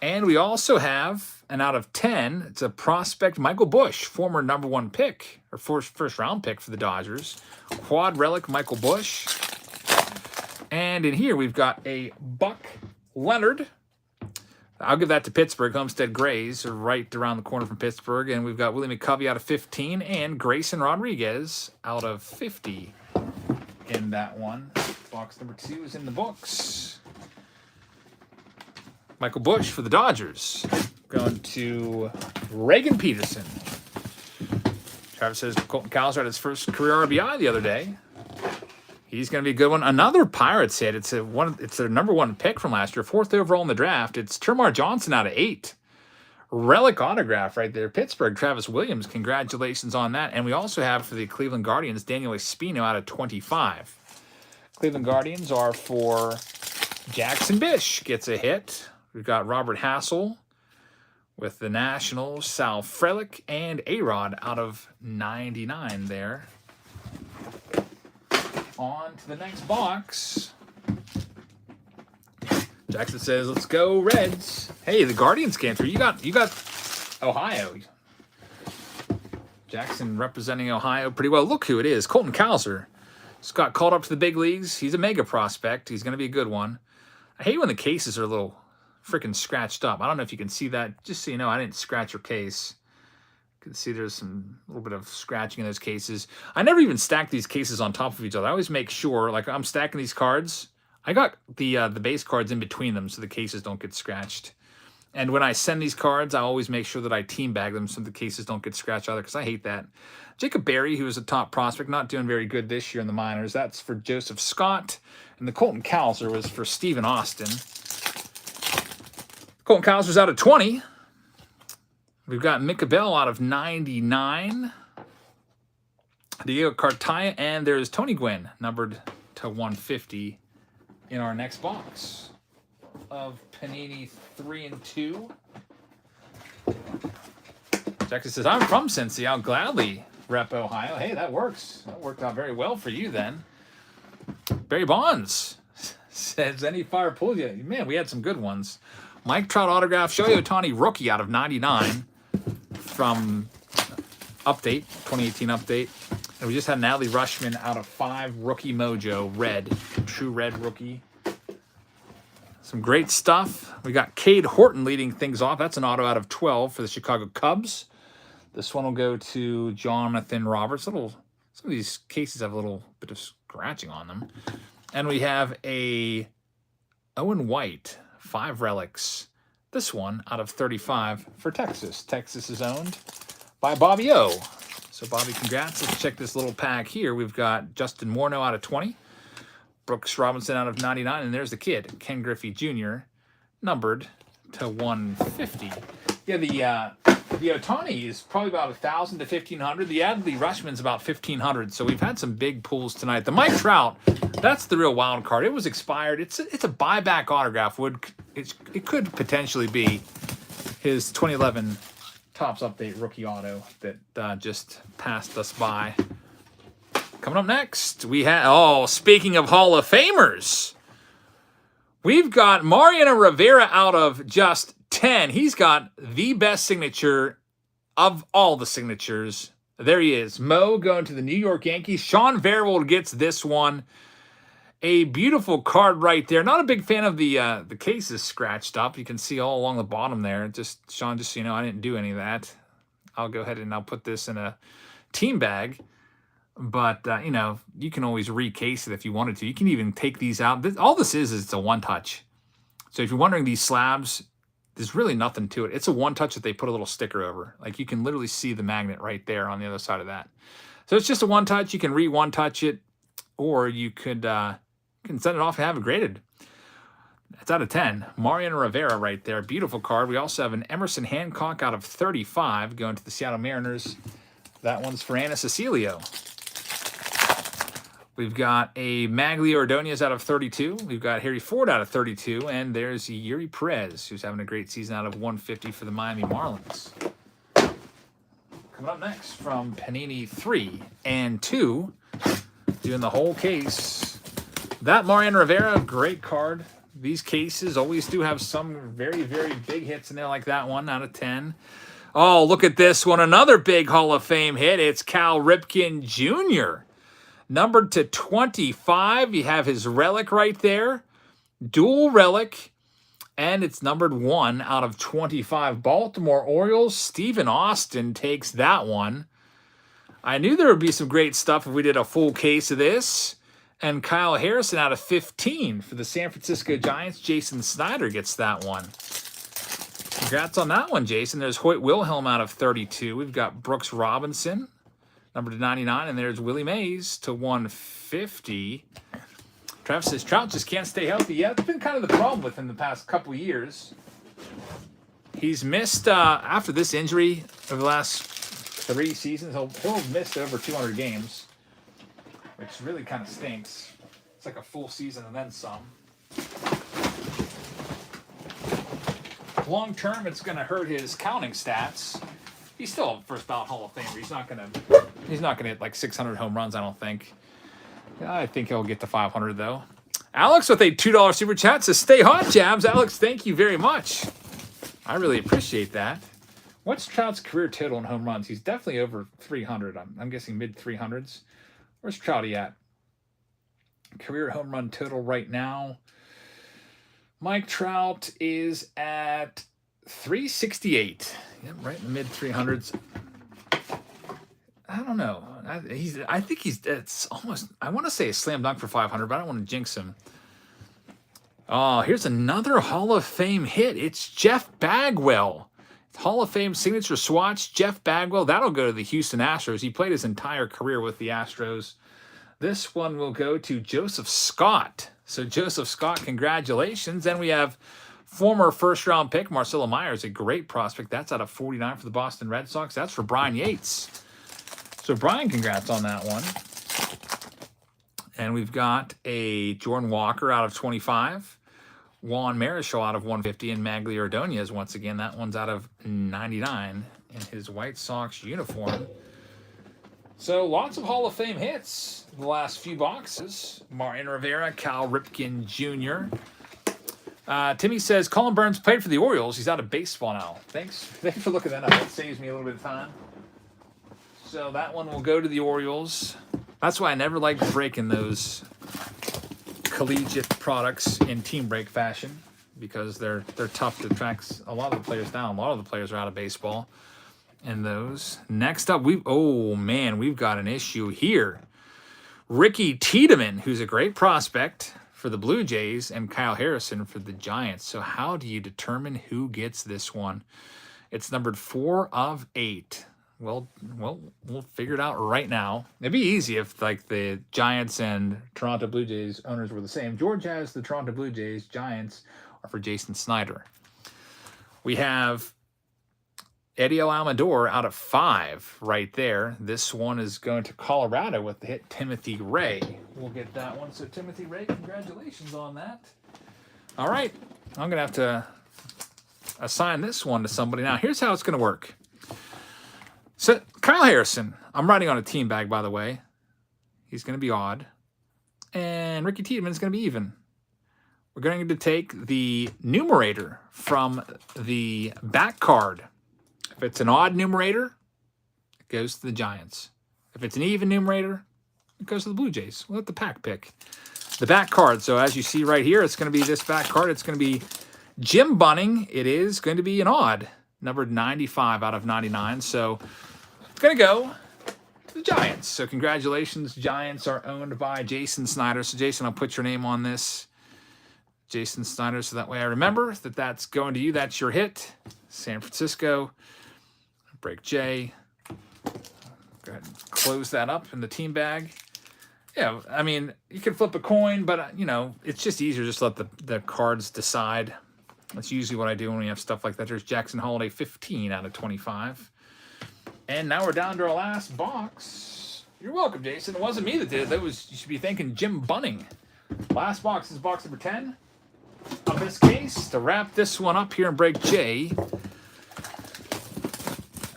And we also have an out of 10. It's a prospect, Michael Busch, former number 1 pick, or first round pick for the Dodgers. Quad relic, Michael Busch. And in here, we've got a Buck Leonard. I'll give that to Pittsburgh. Homestead Grays are right around the corner from Pittsburgh. And we've got Willie McCovey out of 15 and Grayson Rodriguez out of 50 in that one. Box number 2 is in the books. Michael Bush for the Dodgers. Going to Reagan Peterson. Travis says Colton Cowser had his first career RBI the other day. He's going to be a good one. Another Pirates hit. It's their number 1 pick from last year, 4th overall in the draft. It's Termar Johnson out of 8. Relic autograph right there. Pittsburgh, Travis Williams. Congratulations on that. And we also have for the Cleveland Guardians, Daniel Espino out of 25. Cleveland Guardians are for Jackson Bish. Gets a hit. We've got Robert Hassel with the Nationals, Sal Frelick, and A-Rod out of 99 there. On to the next box. Jackson says, let's go Reds. Hey, the Guardians came through. You got Ohio. Jackson representing Ohio pretty well. Look who it is. Colton Cowser. Just got called up to the big leagues. He's a mega prospect. He's going to be a good one. I hate when the cases are a little freaking scratched up. I don't know if you can see that. Just so you know, I didn't scratch your case. You can see there's a little bit of scratching in those cases. I never even stack these cases on top of each other. I always make sure, like I'm stacking these cards, I got the base cards in between them so the cases don't get scratched. And when I send these cards, I always make sure that I team bag them so the cases don't get scratched either, because I hate that. Jacob Berry, who was a top prospect, not doing very good this year in the minors. That's for Joseph Scott. And the Colton Cowser was for Stephen Austin. Colton Cowser's out of 20. We've got Mika Bell out of 99. Diego Cartaya, and there's Tony Gwynn, numbered to 150 in our next box of Panini 3 and 2. Jackson says, I'm from Cincy. I'll gladly rep Ohio. Hey, that works. That worked out very well for you then. Barry Bonds says, any fire pulls you? Man, we had some good ones. Mike Trout autograph, Shohei Ohtani rookie out of 99 from Update, 2018 Update. And we just had an Adley Rushman out of 5, rookie mojo, red, true red rookie. Some great stuff. We got Cade Horton leading things off. That's an auto out of 12 for the Chicago Cubs. This one will go to Jonathan Roberts. Some of these cases have a little bit of scratching on them. And we have a Owen White, 5 relics. This one out of 35 for Texas. Texas is owned by Bobby O. So, Bobby, congrats. Let's check this little pack here. We've got Justin Morneau out of 20. Brooks Robinson out of 99. And there's the kid, Ken Griffey Jr., numbered to 150. Yeah, the Ohtani is probably about 1,000 to 1,500. The Adley Rushman's about 1,500. So we've had some big pulls tonight. The Mike Trout, that's the real wild card. It was expired. It's a buyback autograph. It could potentially be his 2011 Topps Update rookie auto that just passed us by. Coming up next, we have, speaking of Hall of Famers, we've got Mariano Rivera out of just 10. He's got the best signature of all the signatures. There he is. Mo going to the New York Yankees. Sean Verwold gets this one. A beautiful card right there. Not a big fan of the cases scratched up. You can see all along the bottom there. Sean, just so you know, I didn't do any of that. I'll go ahead and I'll put this in a team bag. But, you can always recase it if you wanted to. You can even take these out. All this is it's a one-touch. So if you're wondering, these slabs, there's really nothing to it. It's a one-touch that they put a little sticker over. Like, you can literally see the magnet right there on the other side of that. So it's just a one-touch. You can re-one-touch it, or you could send it off and have it graded. That's out of 10. Mariano Rivera right there. Beautiful card. We also have an Emerson Hancock out of 35 going to the Seattle Mariners. That one's for Anna Cecilio. We've got a Magli Ordonez out of 32. We've got Harry Ford out of 32. And there's Yuri Perez, who's having a great season out of 150 for the Miami Marlins. Coming up next from Panini 3 and 2, doing the whole case. That Mariano Rivera, great card. These cases always do have some very, very big hits in there, like that one out of 10. Oh, look at this one. Another big Hall of Fame hit. It's Cal Ripken Jr., numbered to 25. You have his relic right there. Dual relic. And it's numbered 1 out of 25. Baltimore Orioles. Stephen Austin takes that one. I knew there would be some great stuff if we did a full case of this. And Kyle Harrison out of 15 for the San Francisco Giants. Jason Snyder gets that one. Congrats on that one, Jason. There's Hoyt Wilhelm out of 32. We've got Brooks Robinson, number to 99. And there's Willie Mays to 150. Travis says Trout just can't stay healthy. Yeah, it's been kind of the problem with him the past couple years. He's missed, after this injury over the last 3 seasons, he'll have missed over 200 games, which really kind of stinks. It's like a full season and then some. Long term, it's going to hurt his counting stats. He's still a first ballot Hall of Famer. He's not going to hit like 600 home runs, I don't think. I think he'll get to 500 though. Alex with a $2 super chat says, "Stay hot, Jabs." Alex, thank you very much. I really appreciate that. What's Trout's career total in home runs? He's definitely over 300. I'm guessing mid 300s. Where's Trouty at? Career home run total right now. Mike Trout is at 368. Yep, right in the mid 300s. I don't know. I think it's almost, I want to say a slam dunk for 500, but I don't want to jinx him. Oh, here's another Hall of Fame hit. It's Jeff Bagwell. Hall of Fame signature swatch, Jeff Bagwell. That'll go to the Houston Astros. He played his entire career with the Astros. This one will go to Joseph Scott. So Joseph Scott, congratulations. Then we have former first-round pick Marcelo Myers, a great prospect. That's out of 49 for the Boston Red Sox. That's for Brian Yates. So Brian, congrats on that one. And we've got a Jordan Walker out of 25. Juan Marichal out of 150, and Magli Ordonez, once again, that one's out of 99 in his White Sox uniform. So lots of Hall of Fame hits the last few boxes. Martin Rivera, Cal Ripken Jr. Timmy says, Colin Burns played for the Orioles. He's out of baseball now. Thanks for looking that up. That saves me a little bit of time. So that one will go to the Orioles. That's why I never liked breaking those collegiate products in team break fashion, because they're tough to track a lot of the players down. A lot of the players are out of baseball in those. Next up, we've got an issue here. Ricky Tiedemann, who's a great prospect for the Blue Jays, and Kyle Harrison for the Giants. So how do you determine who gets this one? It's numbered 4 of 8. Well, we'll figure it out right now. It'd be easy if, like, the Giants and Toronto Blue Jays owners were the same. George has the Toronto Blue Jays. Giants are for Jason Snyder. We have Eddie Almador out of 5 right there. This one is going to Colorado with the hit Timothy Ray. We'll get that one. So, Timothy Ray, congratulations on that. All right. I'm going to have to assign this one to somebody. Now, here's how it's going to work. So, Kyle Harrison, I'm writing on a team bag, by the way. He's going to be odd. And Ricky Tiedemann is going to be even. We're going to take the numerator from the back card. If it's an odd numerator, it goes to the Giants. If it's an even numerator, it goes to the Blue Jays. We'll let the pack pick the back card. So, as you see right here, it's going to be this back card. It's going to be Jim Bunning. It is going to be an odd, numbered 95 out of 99. So, going to go to the Giants. So congratulations. Giants are owned by Jason Snyder. So Jason, I'll put your name on this. Jason Snyder, so that way I remember that that's going to you. That's your hit. San Francisco. Break J. Go ahead and close that up in the team bag. Yeah, I mean, you can flip a coin, but, you know, it's just easier just to let the cards decide. That's usually what I do when we have stuff like that. There's Jackson Holiday, 15 out of 25. And now we're down to our last box. You're welcome, Jason. It wasn't me that did it. That was, you should be thanking Jim Bunning. Last box is box number 10 of this case. To wrap this one up here in break J.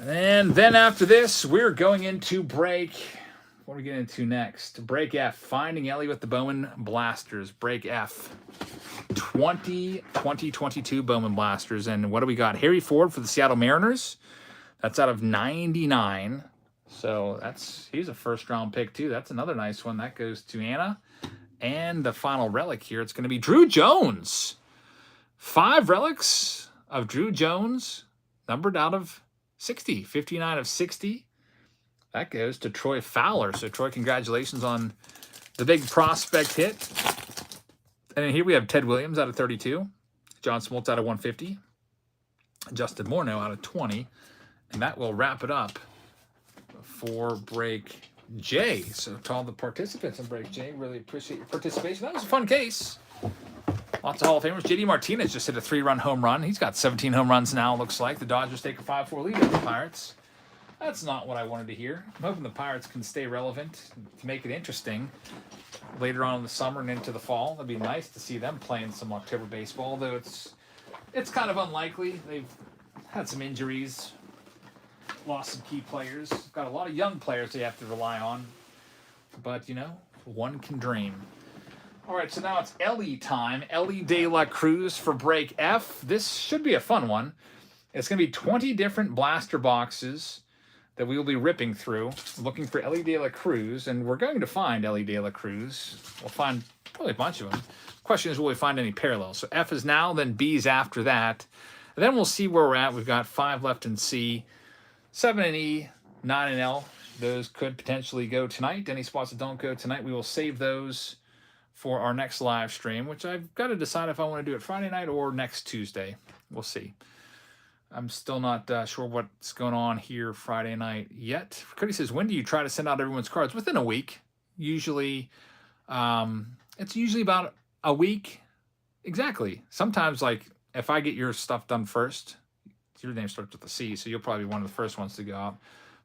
And then after this, we're going into break. What are we getting into next? Break F. Finding Ellie with the Bowman Blasters. Break F. 2022 Bowman Blasters. And what do we got? Harry Ford for the Seattle Mariners. That's out of 99. So he's a first-round pick, too. That's another nice one. That goes to Anna. And the final relic here, it's going to be Drew Jones. 5 relics of Drew Jones, numbered out of 60. 59 of 60. That goes to Troy Fowler. So, Troy, congratulations on the big prospect hit. And here we have Ted Williams out of 32. John Smoltz out of 150. Justin Morneau out of 20. And that will wrap it up for Break J. So to all the participants in Break J, really appreciate your participation. That was a fun case. Lots of Hall of Famers. JD Martinez just hit a 3-run home run. He's got 17 home runs now, looks like. The Dodgers take a 5-4 lead over the Pirates. That's not what I wanted to hear. I'm hoping the Pirates can stay relevant to make it interesting later on in the summer and into the fall. It'd be nice to see them playing some October baseball, although it's kind of unlikely. They've had some injuries, lost some key players, got a lot of young players they have to rely on. But, one can dream. All right, so now it's Ellie time. Ellie De La Cruz for Break F. This should be a fun one. It's going to be 20 different blaster boxes that we will be ripping through, looking for Ellie De La Cruz, and we're going to find Ellie De La Cruz. We'll find probably a bunch of them. Question is, will we find any parallels? So F is now, then B is after that. And then we'll see where we're at. We've got 5 left in C, 7 in E, 9 in L. Those could potentially go tonight. Any spots that don't go tonight, we will save those for our next live stream, which I've got to decide if I want to do it Friday night or next Tuesday. We'll see. I'm still not sure what's going on here Friday night yet. Cody says, when do you try to send out everyone's cards? Within a week. Usually, it's usually about a week. Exactly. Sometimes, like, if I get your stuff done first, your name starts with a C, so you'll probably be one of the first ones to go out.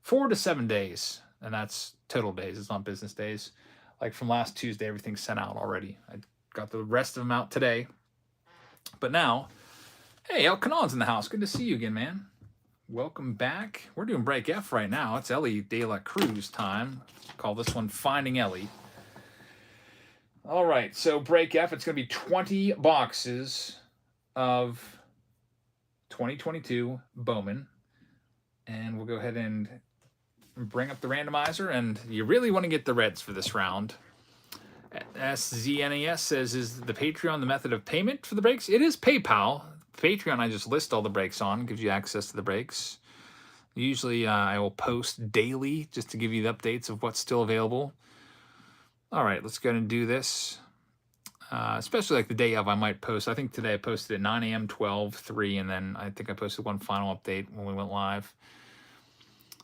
4 to 7 days, and that's total days. It's not business days. Like from last Tuesday, everything's sent out already. I got the rest of them out today. But now, hey, El Canon's in the house. Good to see you again, man. Welcome back. We're doing Break F right now. It's Ellie De La Cruz time. Call this one Finding Ellie. All right, so Break F, it's going to be 20 boxes of 2022 Bowman. And we'll go ahead and bring up the randomizer, and you really want to get the Reds for this round. SZNAS says, is the Patreon the method of payment for the breaks? It is PayPal. Patreon, I just list all the breaks on, gives you access to the breaks. Usually I will post daily just to give you the updates of what's still available. All right, let's go ahead and do this. Especially like the day of, I might post. I think today I posted at 9 a.m., 12, 3, and then I think I posted one final update when we went live.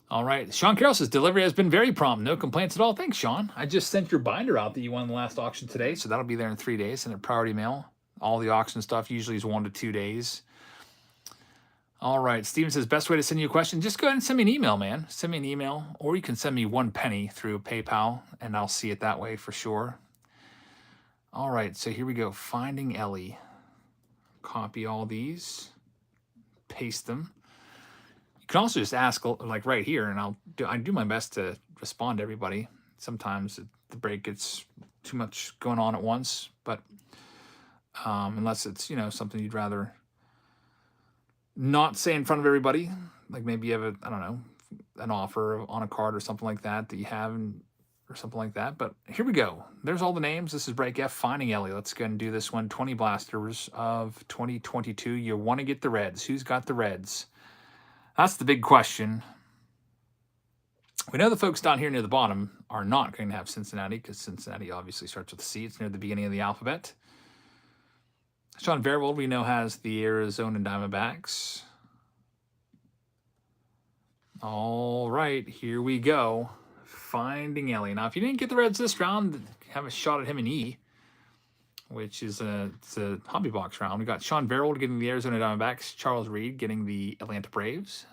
All right. Sean Carroll says, delivery has been very prompt. No complaints at all. Thanks, Sean. I just sent your binder out that you won in the last auction today, so that'll be there in 3 days. Send it priority mail. All the auction stuff usually is 1 to 2 days. All right. Steven says, best way to send you a question, just go ahead and send me an email, man. Send me an email, or you can send me 1 penny through PayPal, and I'll see it that way for sure. All right. So here we go. Finding Ellie. Copy all these. Paste them. You can also just ask, like right here, and I do my best to respond to everybody. Sometimes the break gets too much going on at once, but unless it's, something you'd rather not say in front of everybody, like maybe you have an offer on a card or something like that you have, or something like that. But here we go. There's all the names. This is Break F, Finding Ellie. Let's go and do this one. 20 blasters of 2022. You want to get the Reds. Who's got the Reds? That's the big question. We know the folks down here near the bottom are not going to have Cincinnati, because Cincinnati obviously starts with a C. It's near the beginning of the alphabet. Sean Verwold, we know, has the Arizona Diamondbacks. All right, here we go. Finding Ellie. Now, if you didn't get the Reds this round, have a shot at him in E, which is it's a hobby box round. We got Sean Verwold getting the Arizona Diamondbacks, Charles Reed getting the Atlanta Braves.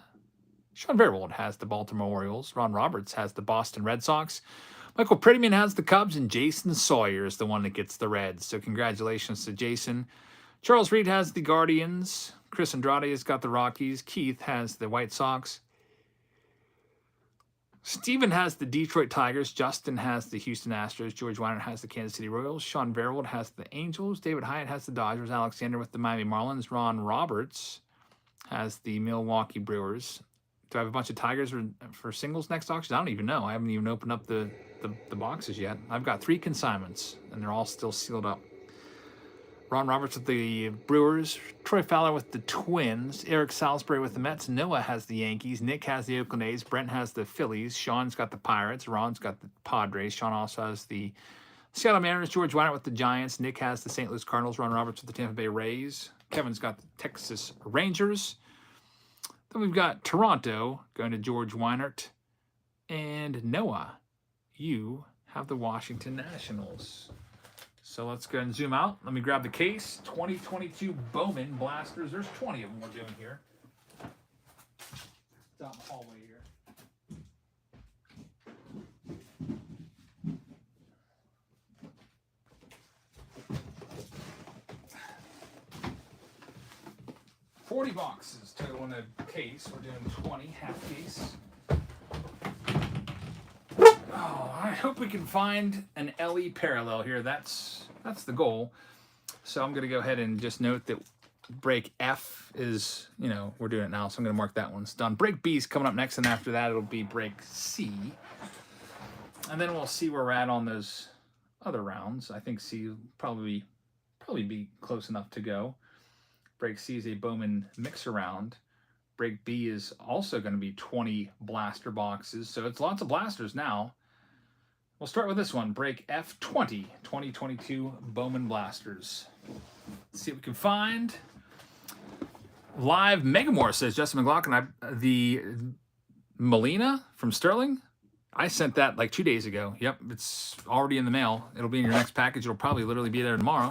Sean Verwold has the Baltimore Orioles. Ron Roberts has the Boston Red Sox. Michael Prettyman has the Cubs, and Jason Sawyer is the one that gets the Reds. So congratulations to Jason. Charles Reed has the Guardians. Chris Andrade has got the Rockies. Keith has the White Sox. Steven has the Detroit Tigers. Justin has the Houston Astros. George Weiner has the Kansas City Royals. Sean Verwold has the Angels. David Hyatt has the Dodgers. Alexander with the Miami Marlins. Ron Roberts has the Milwaukee Brewers. Do I have a bunch of Tigers for singles next auction? I don't even know. I haven't even opened up the boxes yet. I've got 3 consignments, and they're all still sealed up. Ron Roberts with the Brewers, Troy Fowler with the Twins, Eric Salisbury with the Mets, Noah has the Yankees, Nick has the Oakland A's, Brent has the Phillies, Sean's got the Pirates, Ron's got the Padres, Sean also has the Seattle Mariners, George Weiner with the Giants. Nick has the St. Louis Cardinals. Ron Roberts with the Tampa Bay Rays. Kevin's got the Texas Rangers. Then we've got Toronto going to George Weinert. And Noah, you have the Washington Nationals. So let's go and zoom out. Let me grab the case. 2022 Bowman Blasters. There's 20 of them we're doing here. Down the hallway here. $40 total in a case. We're doing 20, half case. Oh, I hope we can find an LE parallel here. That's the goal. So I'm going to go ahead and just note that break F is, we're doing it now, so I'm going to mark that one's done. Break B is coming up next, and after that it'll be break C. And then we'll see where we're at on those other rounds. I think C will probably be close enough to go. Break C is a Bowman mix around. Break B is also going to be 20 blaster boxes, so it's lots of blasters now. We'll start with this one, break F20, 2022 Bowman Blasters. Let's see what we can find. Live Megamore says, Justin McLaughlin, the Molina from Sterling, I sent that like 2 days ago. Yep, it's already in the mail. It'll be in your next package. It'll probably literally be there tomorrow.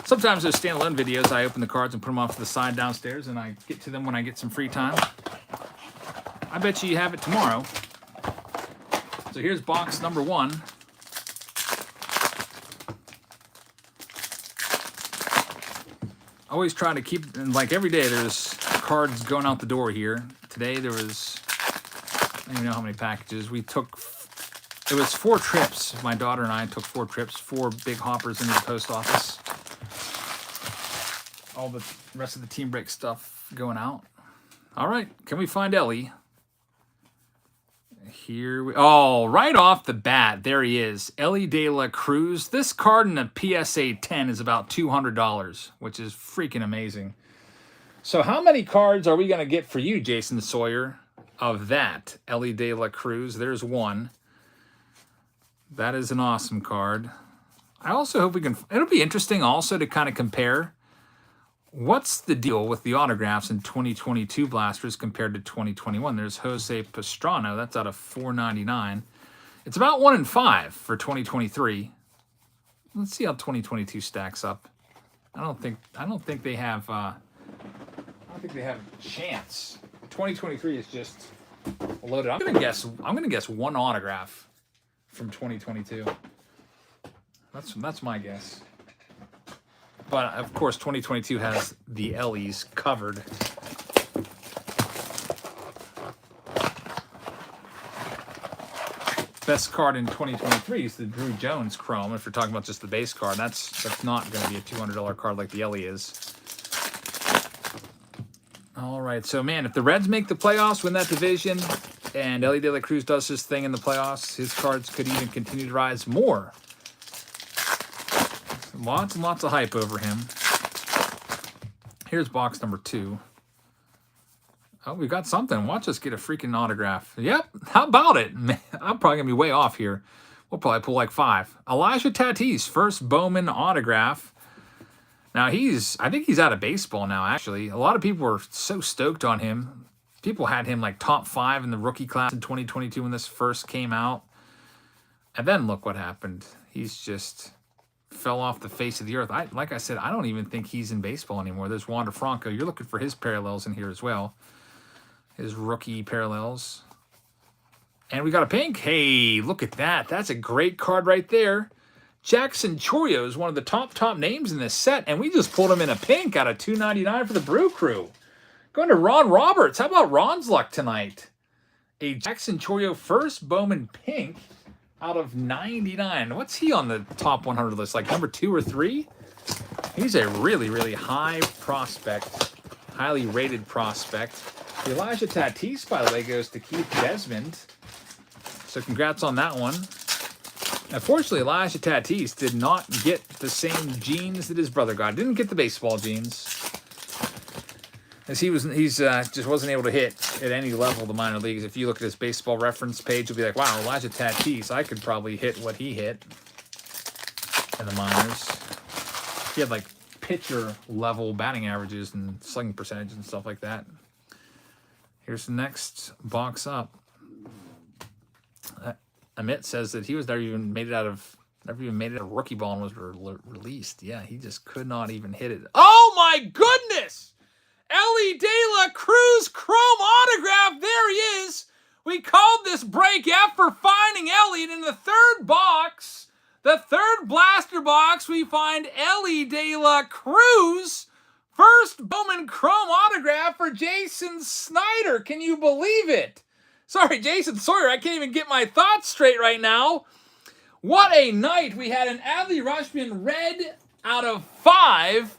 Sometimes those standalone videos, I open the cards and put them off to the side downstairs, and I get to them when I get some free time. I bet you have it tomorrow. So here's box number 1. Always try to keep, like every day, there's cards going out the door here. Today there was, I don't even know how many packages. It was 4 trips. My daughter and I took 4 trips, 4 big hoppers into the post office. All the rest of the team break stuff going out. All right, can we find Ellie? Right off the bat, there he is. Ellie De La Cruz. This card in a PSA 10 is about $200, which is freaking amazing. So how many cards are we going to get for you, Jason Sawyer, of that? Ellie De La Cruz. There's one. That is an awesome card. I also hope we can... It'll be interesting also to kind of compare what's the deal with the autographs in 2022 blasters compared to 2021. There's Jose Pastrana. That's out of $4.99. It's about 1 in 5 for 2023. Let's see how 2022 stacks up. I don't think they have a chance. 2023 is just loaded. I'm gonna guess 1 autograph from 2022. That's my guess. But, of course, 2022 has the Ellies covered. Best card in 2023 is the Drew Jones Chrome. If you're talking about just the base card, that's not going to be a $200 card like the Ellie is. All right, so, man, if the Reds make the playoffs, win that division, and Ellie De La Cruz does his thing in the playoffs, his cards could even continue to rise more. Lots and lots of hype over him. Here's box number 2. Oh, we got something. Watch us get a freaking autograph. Yep, how about it? Man, I'm probably going to be way off here. We'll probably pull like 5. Elijah Tatis, first Bowman autograph. Now, I think he's out of baseball now, actually. A lot of people were so stoked on him. People had him like top 5 in the rookie class in 2022 when this first came out. And then look what happened. He's just... fell off the face of the earth. Like I said, I don't even think he's in baseball anymore. There's Wander Franco. You're looking for his parallels in here as well. His rookie parallels. And we got a pink. Hey, look at that. That's a great card right there. Jackson Chourio is one of the top names in this set, and we just pulled him in a pink out of $2.99 for the Brew Crew. Going to Ron Roberts. How about Ron's luck tonight? A Jackson Chourio first Bowman pink out of 99. What's he on the top 100 list? Like number 2 or 3? He's a really, really high prospect. Highly rated prospect. Elijah Tatis, by the way, goes to Keith Desmond. So congrats on that one. Unfortunately, Elijah Tatis did not get the same genes that his brother got. Didn't get the baseball genes. As he's just wasn't able to hit at any level of the minor leagues. If you look at his baseball reference page, you'll be like, wow, Elijah Tatis, I could probably hit what he hit. in the minors. He had like pitcher level batting averages and slugging percentages and stuff like that. Here's the next box up. Amit says that he was never even made it out of rookie ball and was released. Yeah, he just could not even hit it. Oh my goodness! Ellie De La Cruz Chrome autograph. There he is. We called this break after finding Elliott in the third box. The third blaster box, we find Ellie De La Cruz. First Bowman Chrome autograph for Jason Snyder. Can you believe it? Sorry, Jason Sawyer, I can't even get my thoughts straight right now. What a night. We had an Adley Rutschman red out of 5.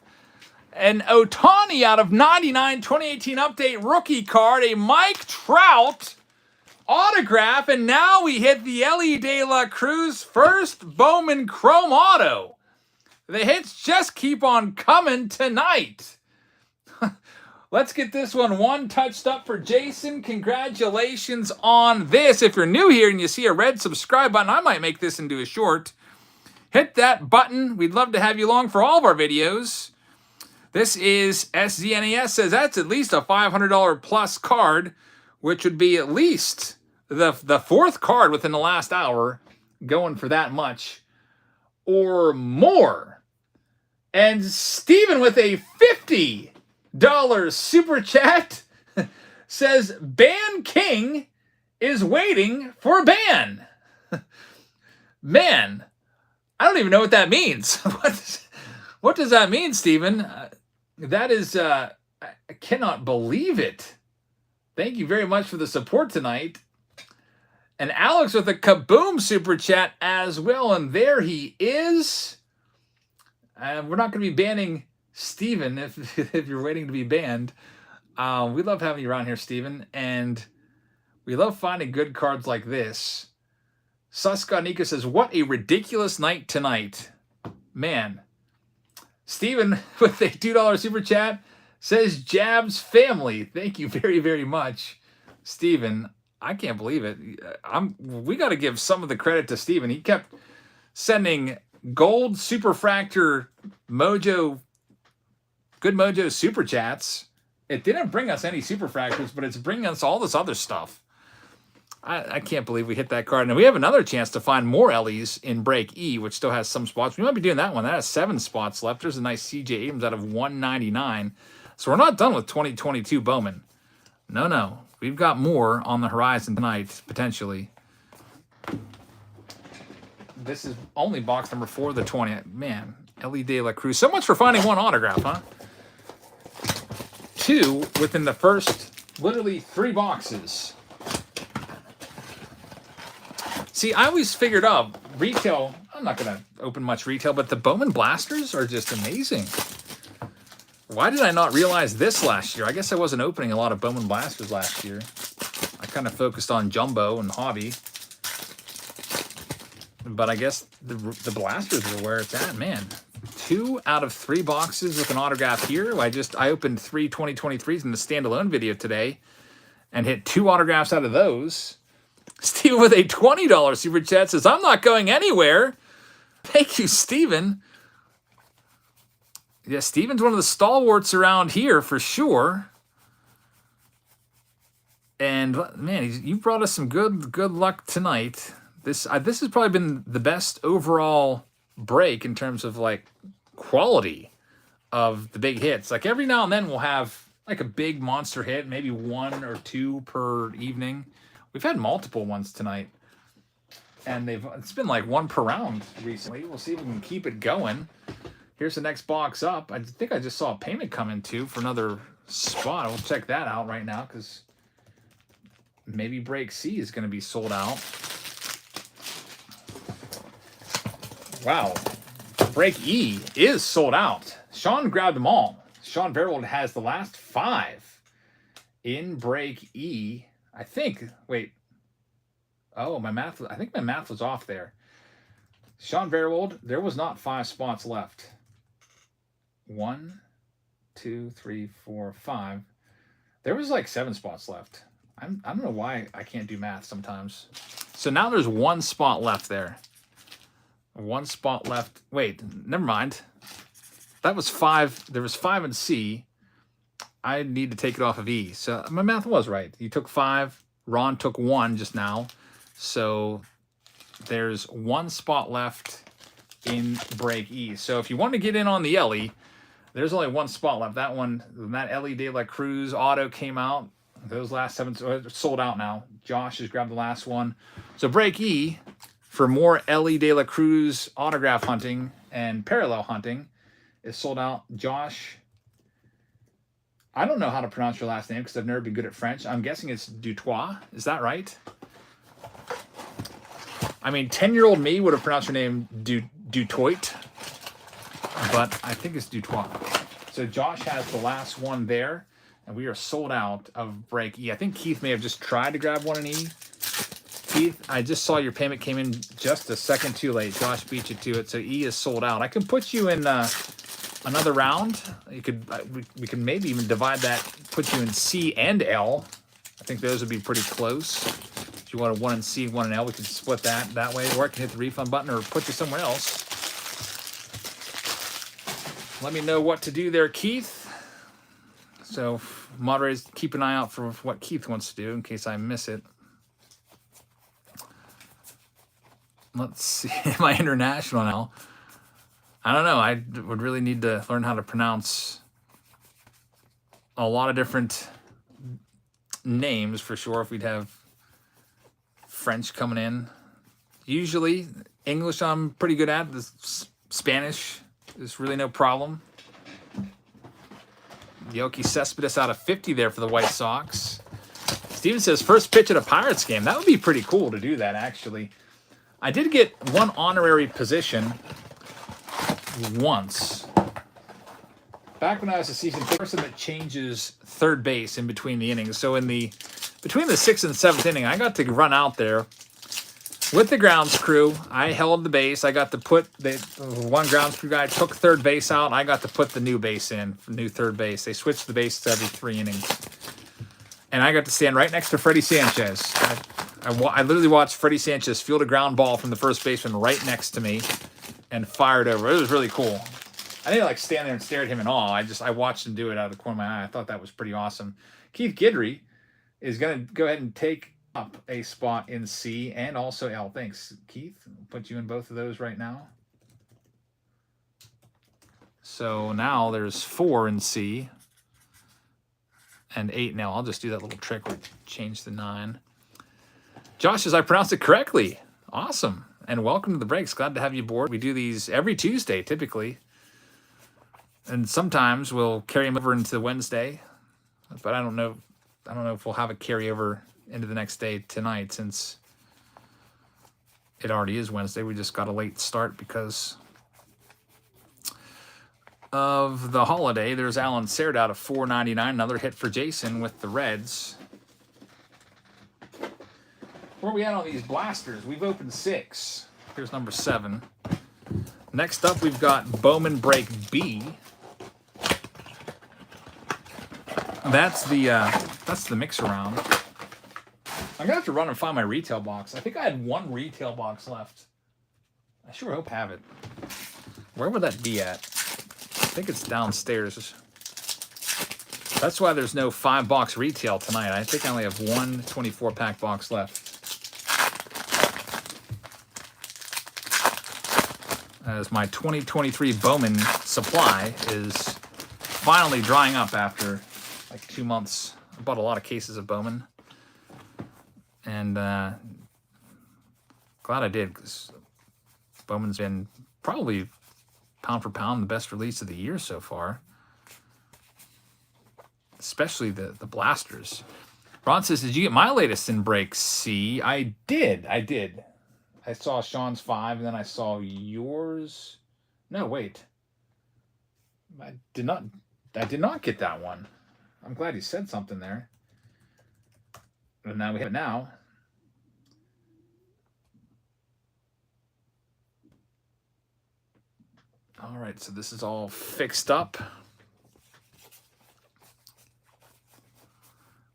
An Ohtani out of 99, 2018 update rookie card. A Mike Trout autograph. And now we hit the Ellie De La Cruz first Bowman Chrome auto. The hits just keep on coming tonight. Let's get this one touched up for Jason. Congratulations on this. If you're new here and you see a red subscribe button, I might make this into a short. Hit that button. We'd love to have you along for all of our videos. This is SZNES says that's at least a $500 plus card, which would be at least the fourth card within the last hour going for that much or more. And Steven with a $50 super chat says Ban King is waiting for Ban. Man, I don't even know what that means. What does that mean, Steven? That is, I cannot believe it. Thank you very much for the support tonight. And Alex with a kaboom super chat as well. And there he is. We're not going to be banning Steven if you're waiting to be banned. We love having you around here, Steven. And we love finding good cards like this. Suskanika says, what a ridiculous night tonight. Man. Steven with a $2 super chat says Jabs family. Thank you very, very much, Steven. I can't believe it. We got to give some of the credit to Steven. He kept sending gold superfractor mojo, good mojo super chats. It didn't bring us any superfractors, but it's bringing us all this other stuff. I can't believe we hit that card. And we have another chance to find more Ellies in break E, which still has some spots. We might be doing that one. That has 7 spots left. There's a nice CJ Abrams out of 199. So we're not done with 2022 Bowman. No. We've got more on the horizon tonight, potentially. This is only box number 4 of the 20. Man, Ellie De La Cruz. So much for finding one autograph, huh? 2 within the first, literally 3 boxes. See, I always figured out retail, I'm not going to open much retail, but the Bowman Blasters are just amazing. Why did I not realize this last year? I guess I wasn't opening a lot of Bowman Blasters last year. I kind of focused on Jumbo and Hobby. But I guess the Blasters are where it's at, man. 2 out of 3 boxes with an autograph here. I opened 3 2023s in the standalone video today and hit 2 autographs out of those. Steven with a $20 super chat says, I'm not going anywhere. Thank you, Steven. Yeah, Steven's one of the stalwarts around here for sure. And man, you brought us some good luck tonight. This has probably been the best overall break in terms of like quality of the big hits. Like every now and then we'll have like a big monster hit, maybe 1 or 2 per evening. We've had multiple ones tonight, and it's been like 1 per round recently. We'll see if we can keep it going. Here's the next box up. I think I just saw a payment come in too for another spot. We'll check that out right now because maybe break C is going to be sold out. Wow. Break E is sold out. Sean grabbed them all. Sean Verwold has the last 5 in break E. I think, wait. Oh, I think my math was off there. Sean Verwold, there was not 5 spots left. 1, 2, 3, 4, 5. There was like 7 spots left. I don't know why I can't do math sometimes. So now there's 1 spot left there. 1 spot left. Wait, never mind. That was 5. There was 5 in C. I need to take it off of E. So my math was right. You took 5. Ron took 1 just now. So there's 1 spot left in break E. So if you want to get in on the Ellie, there's only 1 spot left. That one, when that Ellie De La Cruz auto came out, those last 7 are sold out now. Josh has grabbed the last one. So break E for more Ellie De La Cruz autograph hunting and parallel hunting is sold out. Josh, I don't know how to pronounce your last name because I've never been good at French. I'm guessing it's Dutois. Is that right? I mean, 10-year-old me would have pronounced your name Dutoit, but I think it's Dutois. So Josh has the last one there, and we are sold out of break E. I think Keith may have just tried to grab one in E. Keith, I just saw your payment came in just a second too late. Josh beat you to it, so E is sold out. I can put you in another round. You could we can maybe even divide that, put you in C and L. I think those would be pretty close. If you want a 1 in C, 1 in L, we can split that way, or I can hit the refund button or put you somewhere else. Let me know what to do there, Keith. So moderators, keep an eye out for what Keith wants to do in case I miss it. Let's see. Am I international now? I don't know. I would really need to learn how to pronounce a lot of different names for sure if we'd have French coming in. Usually English I'm pretty good at. The Spanish is really no problem. Yoki Cespedes out of 50 there for the White Sox. Steven says first pitch at a Pirates game. That would be pretty cool to do that, actually. I did get 1 honorary position once. Back when I was a season person that changes third base in between the innings. So between the 6th and 7th inning, I got to run out there with the grounds crew. I held the base. I got to put the one grounds crew guy took third base out. I got to put the new base in, new third base. They switched the bases every 3 innings. And I got to stand right next to Freddie Sanchez. I literally watched Freddie Sanchez field a ground ball from the first baseman right next to me and fired over. It was really cool. I didn't like stand there and stare at him at all. I watched him do it out of the corner of my eye. I thought that was pretty awesome. Keith Guidry is going to go ahead and take up a spot in C and also L. Thanks, Keith. I'll put you in both of those right now. So now there's 4 in C and 8 in L. I'll just do that little trick where change the 9. Josh says I pronounced it correctly. Awesome. And welcome to the breaks. Glad to have you aboard. We do these every Tuesday, typically. And sometimes we'll carry them over into Wednesday. But I don't know if we'll have a carryover into the next day tonight since it already is Wednesday. We just got a late start because of the holiday. There's Alan Saird out of 499. Another hit for Jason with the Reds. Where are we at on these blasters? We've opened 6. Here's number 7. Next up, we've got Bowman Break B. That's the mix around. I'm gonna have to run and find my retail box. I think I had 1 retail box left. I sure hope I have it. Where would that be at? I think it's downstairs. That's why there's no 5-box retail tonight. I think I only have 1 24-pack box left. As my 2023 Bowman supply is finally drying up after like 2 months. I bought a lot of cases of Bowman. And glad I did, because Bowman's been probably pound for pound the best release of the year so far. Especially the blasters. Ron says, did you get my latest in break C? I did. I saw Sean's 5, and then I saw yours. No, wait. I did not get that one. I'm glad he said something there. And now we have it now. All right, so this is all fixed up.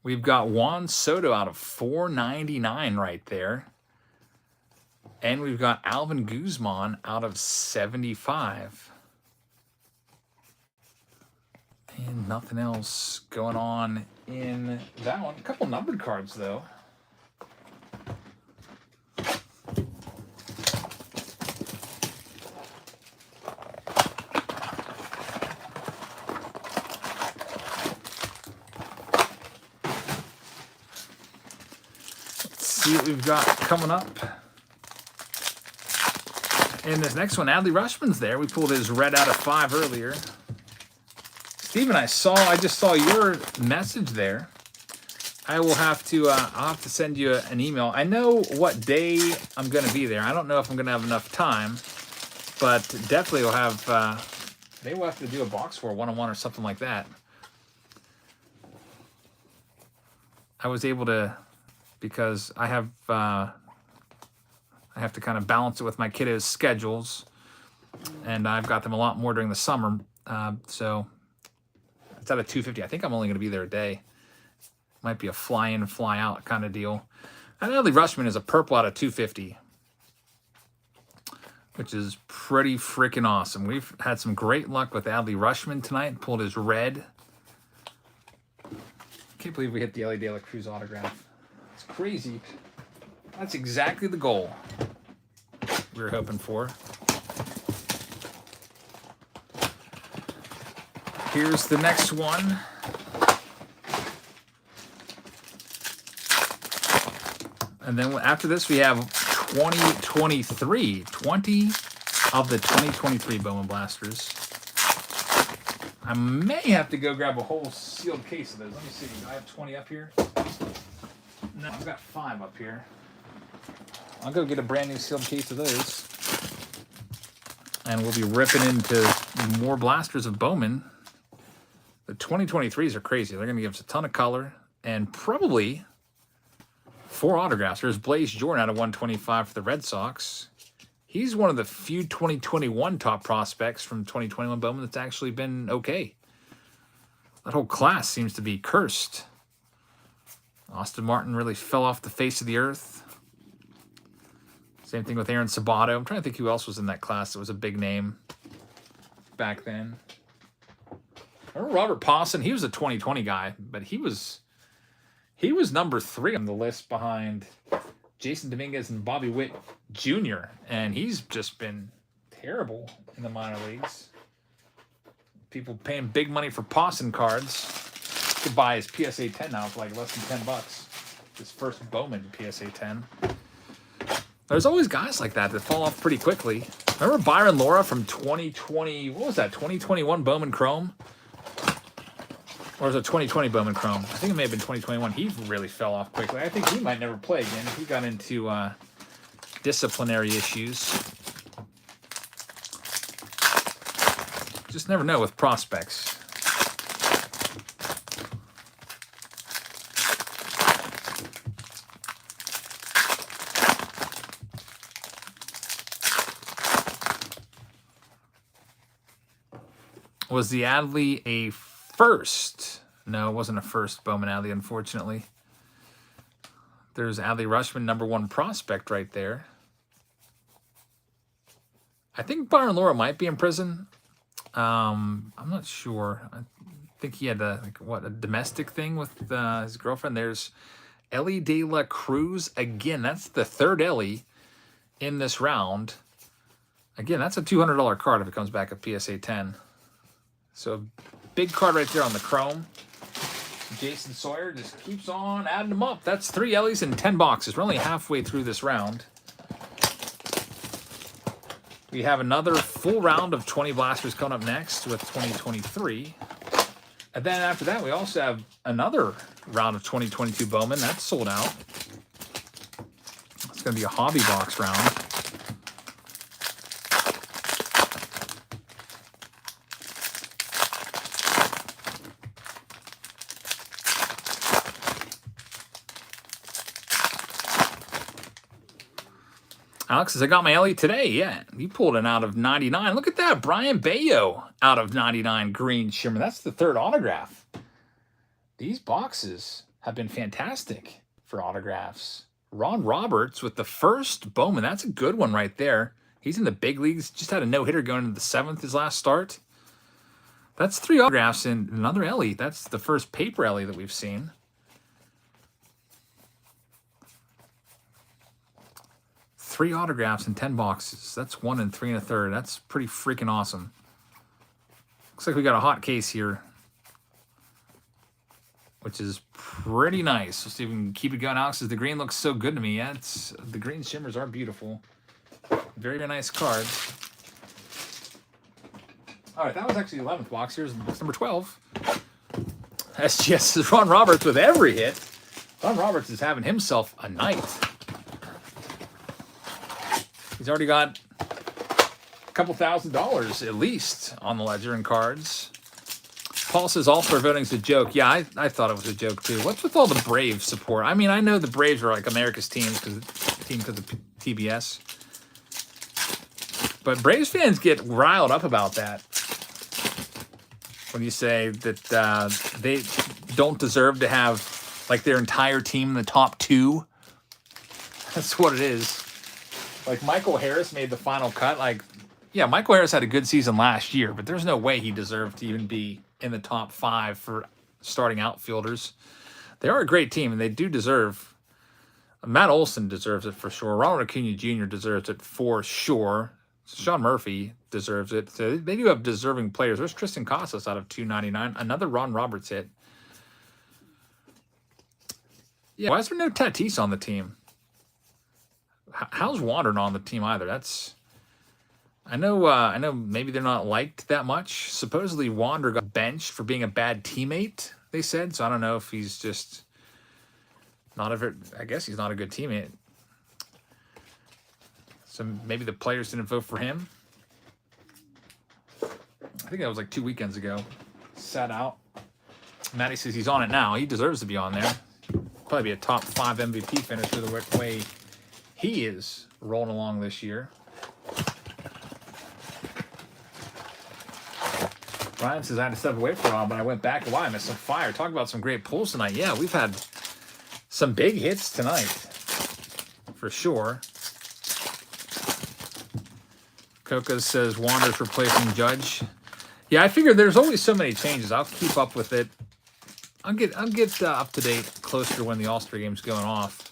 We've got Juan Soto out of 499 right there. And we've got Alvin Guzman out of 75. And nothing else going on in that one. A couple numbered cards, though. Let's see what we've got coming up. And this next one, Adley Rutschman's there. We pulled his red out of 5 earlier. Steven, I just saw your message there. I will have to, I'll have to send you an email. I know what day I'm going to be there. I don't know if I'm going to have enough time, but definitely will have, maybe we'll have to do a box score one-on-one or something like that. I was able to, because I have to kind of balance it with my kiddos' schedules, and I've got them a lot more during the summer, so it's at a 250. I think I'm only going to be there a day. Might be a fly-in, fly-out kind of deal. And Adley Rutschman is a purple out of 250, which is pretty freaking awesome. We've had some great luck with Adley Rutschman tonight. Pulled his red. Can't believe we hit the Ellie De La Cruz autograph. It's crazy. That's exactly the goal we were hoping for. Here's the next one. And then after this, we have 2023. 20 of the 2023 Bowman Blasters. I may have to go grab a whole sealed case of those. Let me see. Do I have 20 up here? No, I've got 5 up here. I'll go get a brand new sealed case of those. And we'll be ripping into more blasters of Bowman. The 2023s are crazy. They're going to give us a ton of color and probably 4 autographs. There's Blaze Jordan out of 125 for the Red Sox. He's one of the few 2021 top prospects from 2021 Bowman that's actually been okay. That whole class seems to be cursed. Austin Martin really fell off the face of the earth. Same thing with Aaron Sabato. I'm trying to think who else was in that class that was a big name back then. I remember Robert Pawson. He was a 2020 guy, but he was number 3 on the list behind Jason Dominguez and Bobby Witt Jr. And he's just been terrible in the minor leagues. People paying big money for Pawson cards. You could buy his PSA 10 now for like less than $10. His first Bowman PSA 10. There's always guys like that fall off pretty quickly. Remember Byron Laura from 2020? What was that? 2021 Bowman Chrome? Or was it 2020 Bowman Chrome? I think it may have been 2021. He really fell off quickly. I think he might never play again. He got into disciplinary issues. Just never know with prospects. Was the Adley a first? No, it wasn't a first Bowman Adley, unfortunately. There's Adley Rutschman, number 1 prospect right there. I think Byron Laura might be in prison. I'm not sure. I think he had a domestic thing with his girlfriend. There's Ellie De La Cruz again. That's the 3rd Ellie in this round. Again, that's a $200 card if it comes back a PSA 10. So big card right there on the chrome. Jason Sawyer just keeps on adding them up. That's 3 Ellies in 10 boxes. We're only halfway through this round. We have another full round of 20 blasters coming up next with 2023. And then after that, we also have another round of 2022 Bowman. That's sold out. It's going to be a hobby box round. Alex says, I got my Ellie today. Yeah, you pulled an out of 99. Look at that. Brian Bayo out of 99 green shimmer. That's the 3rd autograph. These boxes have been fantastic for autographs. Ron Roberts with the first Bowman. That's a good one right there. He's in the big leagues. Just had a no-hitter going into the 7th his last start. That's 3 autographs and another Ellie. That's the first paper Ellie that we've seen. Three autographs in 10 boxes. That's 1 and 3 1/3. That's pretty freaking awesome. Looks like we got a hot case here, which is pretty nice. Let's see if we can keep it going, Alex, because the green looks so good to me. Yeah, the green shimmers are beautiful. Very, very nice card. All right, that was actually the 11th box. Here's box number 12. SGS is Ron Roberts with every hit. Ron Roberts is having himself a night. He's already got a couple $1,000 at least on the ledger and cards. Paul says all-star voting's a joke. Yeah, I thought it was a joke too. What's with all the Braves support? I mean, I know the Braves are like America's team because of TBS. But Braves fans get riled up about that. When you say that they don't deserve to have like their entire team in the top 2. That's what it is. Like Michael Harris made the final cut. Like, yeah, Michael Harris had a good season last year, but there's no way he deserved to even be in the top 5 for starting outfielders. They are a great team, and they do deserve. Matt Olson deserves it for sure. Ronald Acuna Jr. deserves it for sure. Sean Murphy deserves it. So they do have deserving players. There's Tristan Casas out of 299. Another Ron Roberts hit. Yeah, why is there no Tatis on the team? How's Wander not on the team either? That's I know maybe they're not liked that much. Supposedly Wander got benched for being a bad teammate, they said. So I don't know if he's just not I guess he's not a good teammate. So maybe the players didn't vote for him. I think that was like 2 weekends ago. Sat out. Matty says he's on it now. He deserves to be on there. Probably be a top 5 MVP finisher the way he is rolling along this year. Ryan says I had to step away for a while, but I went back. Why? I missed some fire. Talk about some great pulls tonight. Yeah, we've had some big hits tonight. For sure. Coca says Wander's replacing Judge. Yeah, I figured there's always so many changes. I'll keep up with it. I'll get up to date closer to when the All-Star game's going off.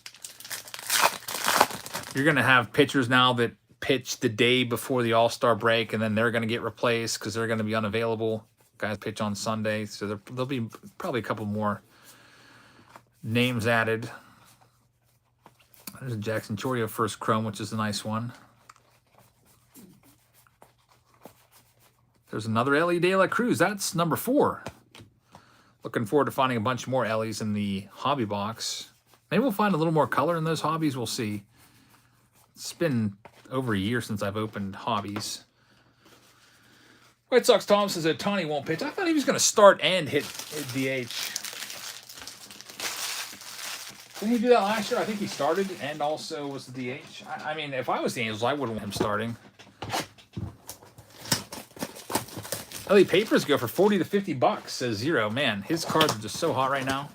You're going to have pitchers now that pitch the day before the All-Star break, and then they're going to get replaced because they're going to be unavailable. Guys pitch on Sunday, so there'll be probably a couple more names added. There's a Jackson Chourio first chrome, which is a nice one. There's another Ellie De La Cruz. That's number 4. Looking forward to finding a bunch more Ellies in the hobby box. Maybe we'll find a little more color in those hobbies. We'll see. It's been over a year since I've opened hobbies. White Sox Tom says that Tony won't pitch. I thought he was going to start and hit DH. Didn't he do that last year? I think he started and also was the DH. I mean, if I was the Angels, I wouldn't want him starting. Ellie Papers go for 40 to 50 bucks, says Zero. Man, his cards are just so hot right now.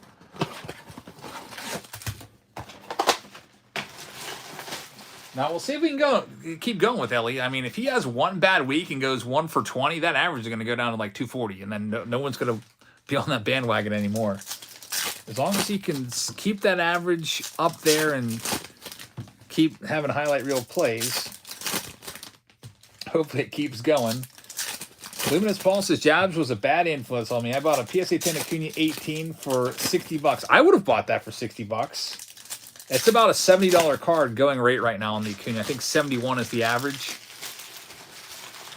Now, we'll see if we can keep going with Ellie. I mean, if he has one bad week and goes 1 for 20, that average is going to go down to like 240, and then no one's going to be on that bandwagon anymore. As long as he can keep that average up there and keep having highlight reel plays, hopefully it keeps going. Luminous Paul says Jabs was a bad influence on me. I bought a PSA 10 Acuna 18 for 60 bucks. I would have bought that for 60 bucks. It's about a $70 card going rate right now on the Acuna. I think 71 is the average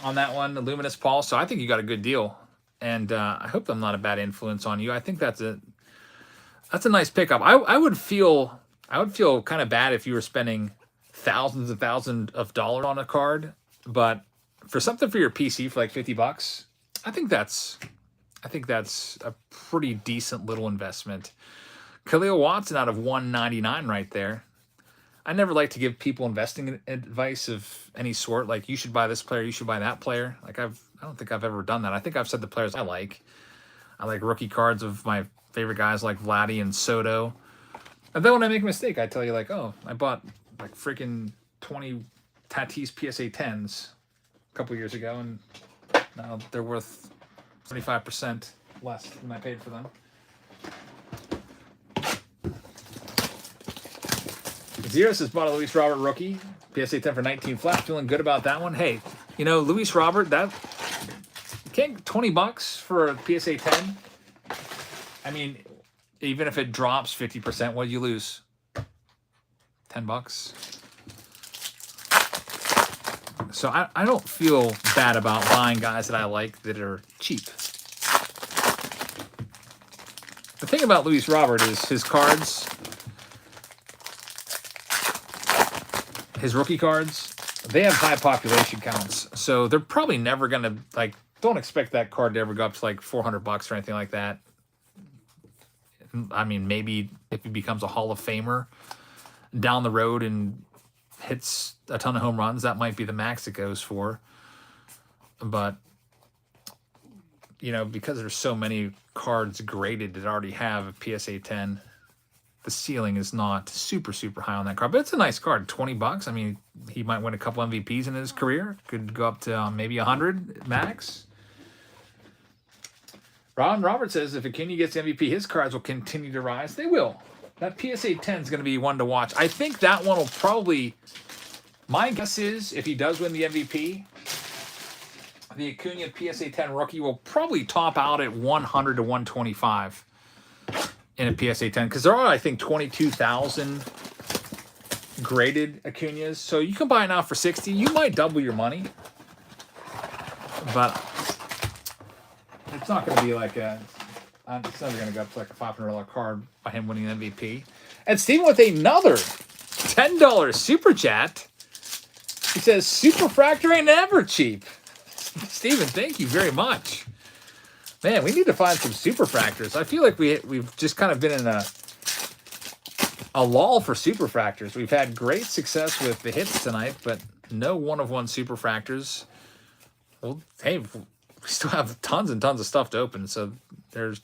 on that one, the Luminous Paul. So I think you got a good deal. And I hope I'm not a bad influence on you. I think that's a nice pickup. I would feel kind of bad if you were spending thousands and thousands of dollars on a card, but for something for your PC for like 50 bucks, I think that's a pretty decent little investment. Khalil Watson out of 199 right there. I never like to give people investing advice of any sort, like you should buy this player, you should buy that player. Like I don't think I've ever done that. I think I've said the players I like. I like rookie cards of my favorite guys like Vladdy and Soto. And then when I make a mistake, I tell you like, oh, I bought like freaking 20 Tatis PSA 10s a couple years ago, and now they're worth 75% less than I paid for them. Zero says bought a Luis Robert rookie PSA 10 for 19 flat. Feeling good about that one. Hey, you know, Luis Robert, that can't $20 for a PSA 10. I mean, even if it drops 50%, what do you lose? $10. So I don't feel bad about buying guys that I like that are cheap. The thing about Luis Robert is his cards, his rookie cards, they have high population counts. So they're probably never going to, like, don't expect that card to ever go up to like $400 or anything like that. I mean, maybe if he becomes a Hall of Famer down the road and hits a ton of home runs, that might be the max it goes for. But, you know, because there's so many cards graded that already have a PSA 10, the ceiling is not super, super high on that card. But it's a nice card, $20. I mean, he might win a couple MVPs in his career. Could go up to maybe 100 max. Ron Robert says if Acuna gets MVP, his cards will continue to rise. They will. That PSA 10 is going to be one to watch. I think that one will probably, my guess is, if he does win the MVP, the Acuna PSA 10 rookie will probably top out at 100 to 125 in a PSA 10. Because there are, I think, 22,000 graded Acunas. So you can buy it now for 60. You might double your money. But it's not going to be like a, it's never going to go up to like a $500 card by him winning an MVP. And Steven with another $10 super chat. He says, Superfractor ain't ever cheap. Steven, thank you very much. Man, we need to find some Superfractors. I feel like we've just kind of been in a lull for Superfractors. We've had great success with the hits tonight, but no one-of-one Superfractors. Well, hey, we still have tons and tons of stuff to open, so there's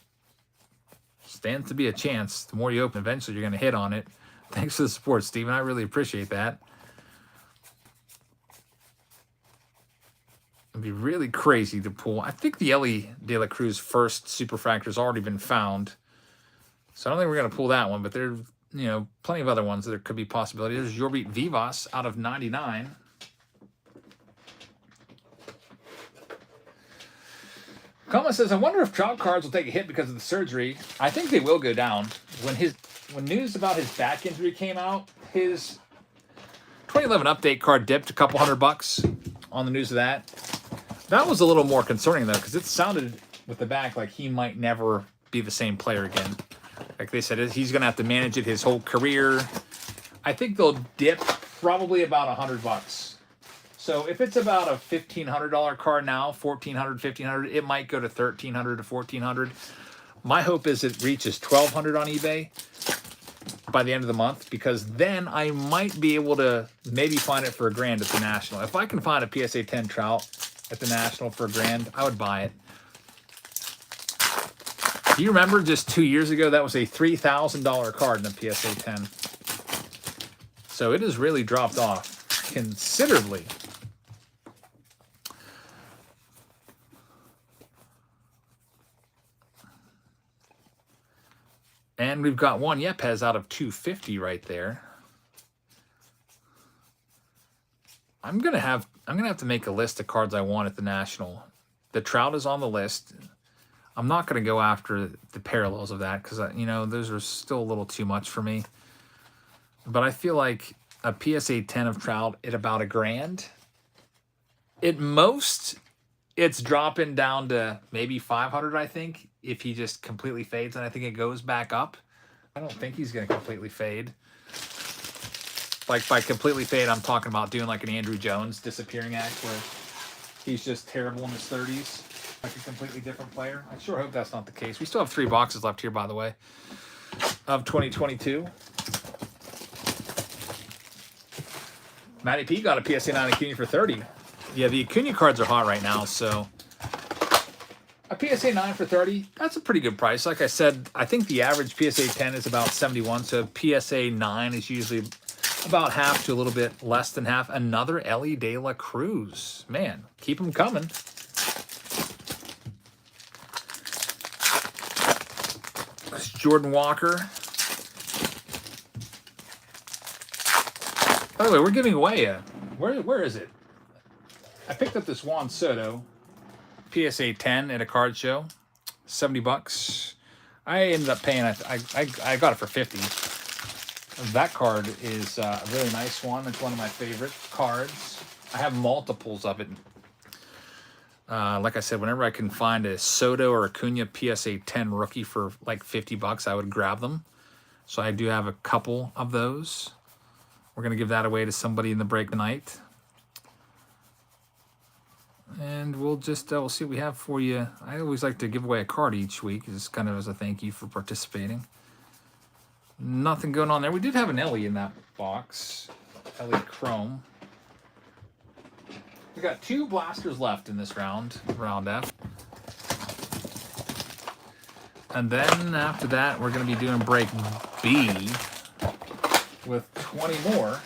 stands to be a chance. The more you open, eventually you're going to hit on it. Thanks for the support, Steven. I really appreciate that. It'd be really crazy to pull. I think the Ellie De La Cruz first Superfractor has already been found, so I don't think we're going to pull that one, but there's, you know, plenty of other ones that there could be possibilities. There's Yorbeat Vivas out of 99. Comment says, I wonder if Trout cards will take a hit because of the surgery. I think they will go down. When news about his back injury came out, his 2011 update card dipped a couple $100 on the news of that. That was a little more concerning, though, because it sounded with the back like he might never be the same player again. Like they said, he's going to have to manage it his whole career. I think they'll dip probably about $100. So if it's about a $1,500 card now, $1,400, $1,500, it might go to $1,300 to $1,400. My hope is it reaches $1,200 on eBay by the end of the month, because then I might be able to maybe find it for $1,000 at the National. If I can find a PSA 10 Trout at the National for $1,000, I would buy it. Do you remember just 2 years ago, that was a $3,000 card in a PSA 10? So it has really dropped off considerably. And we've got one Yepes out of 250 right there. I'm gonna have to make a list of cards I want at the National. The Trout is on the list. I'm not gonna go after the parallels of that because, you know, those are still a little too much for me. But I feel like a PSA 10 of Trout at about $1,000. At most, it's dropping down to maybe $500, I think, if he just completely fades, and I think it goes back up. I don't think he's going to completely fade. Like, by completely fade, I'm talking about doing like an Andrew Jones disappearing act where he's just terrible in his 30s, like a completely different player. I sure hope that's not the case. We still have 3 boxes left here, by the way, of 2022. Matty P got a PSA 9 Acuna for $30. Yeah, the Acuna cards are hot right now, so A PSA 9 for 30, that's a pretty good price. Like I said, I think the average PSA 10 is about 71, so PSA 9 is usually about half to a little bit less than half. Another Ellie De La Cruz. Man, keep them coming. That's Jordan Walker. By the way, we're giving away a... Where is it? I picked up this Juan Soto PSA 10 at a card show. 70 bucks. I ended up paying... I got it for 50. That card is a really nice one. It's one of my favorite cards. I have multiples of it. Like I said, whenever I can find a Soto or Acuna PSA 10 rookie for like 50 bucks, I would grab them. So I do have a couple of those. We're going to give that away to somebody in the break tonight. And we'll just we'll see what we have for you. I always like to give away a card each week, just kind of as a thank you for participating. Nothing going on there. We did have an Ellie in that box. Ellie Chrome. We got 2 blasters left in this round F. And then after that, we're going to be doing break B with 20 more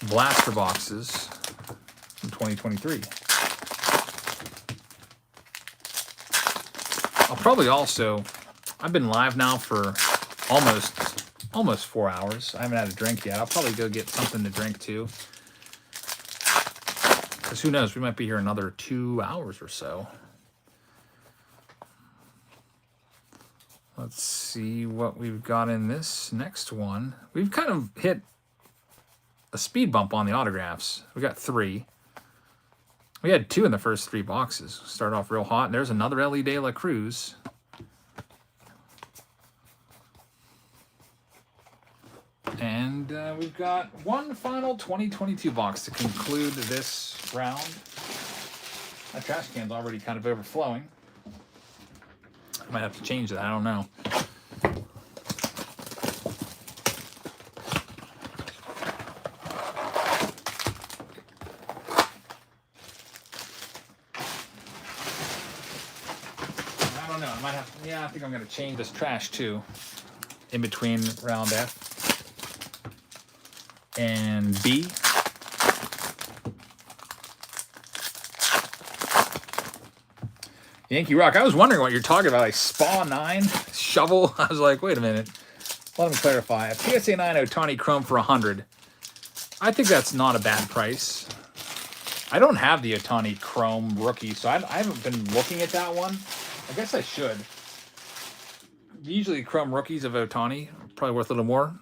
blaster boxes from 2023. I'll probably also... I've been live now for almost 4 hours. I haven't had a drink yet. I'll probably go get something to drink too. Because who knows, we might be here another 2 hours or so. Let's see what we've got in this next one. We've kind of hit a speed bump on the autographs. We got 3. We had 2 in the first 3 boxes. Start off real hot. And there's another Ellie De La Cruz. And we've got one final 2022 box to conclude this round. My trash can's already kind of overflowing. I might have to change that. I don't know. I don't know. I might have. Yeah, I think I'm going to change this trash too. In between round F and B. Yankee Rock. I was wondering what you're talking about. Like Spa 9, Shovel. I was like, wait a minute. Let me clarify. A PSA 9 Ohtani Chrome for 100. I think that's not a bad price. I don't have the Ohtani Chrome rookie, so I haven't been looking at that one. I guess I should. Usually Chrome rookies of Ohtani are probably worth a little more.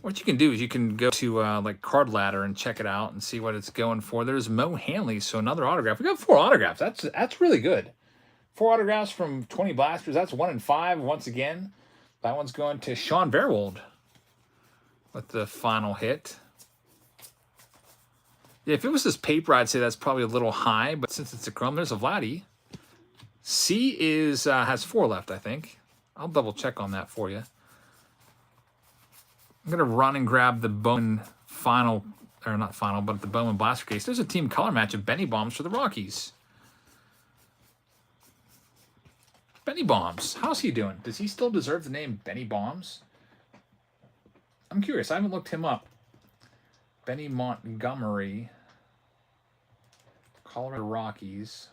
What you can do is you can go to like Card Ladder and check it out and see what it's going for. There's Mo Hanley, so another autograph. We got 4 autographs. That's really good. 4 autographs from 20 blasters. That's 1 in 5 once again. That one's going to Sean Verwold with the final hit. Yeah, if it was this paper, I'd say that's probably a little high, but since it's a Chrome, there's a Vladdy. C has 4 left, I think. I'll double check on that for you. I'm going to run and grab the Bowman final, or not final, but the Bowman blaster case. There's a team color match of Benny Bombs for the Rockies. Benny Bombs, how's he doing? Does he still deserve the name Benny Bombs? I'm curious. I haven't looked him up. Benny Montgomery, Colorado Rockies.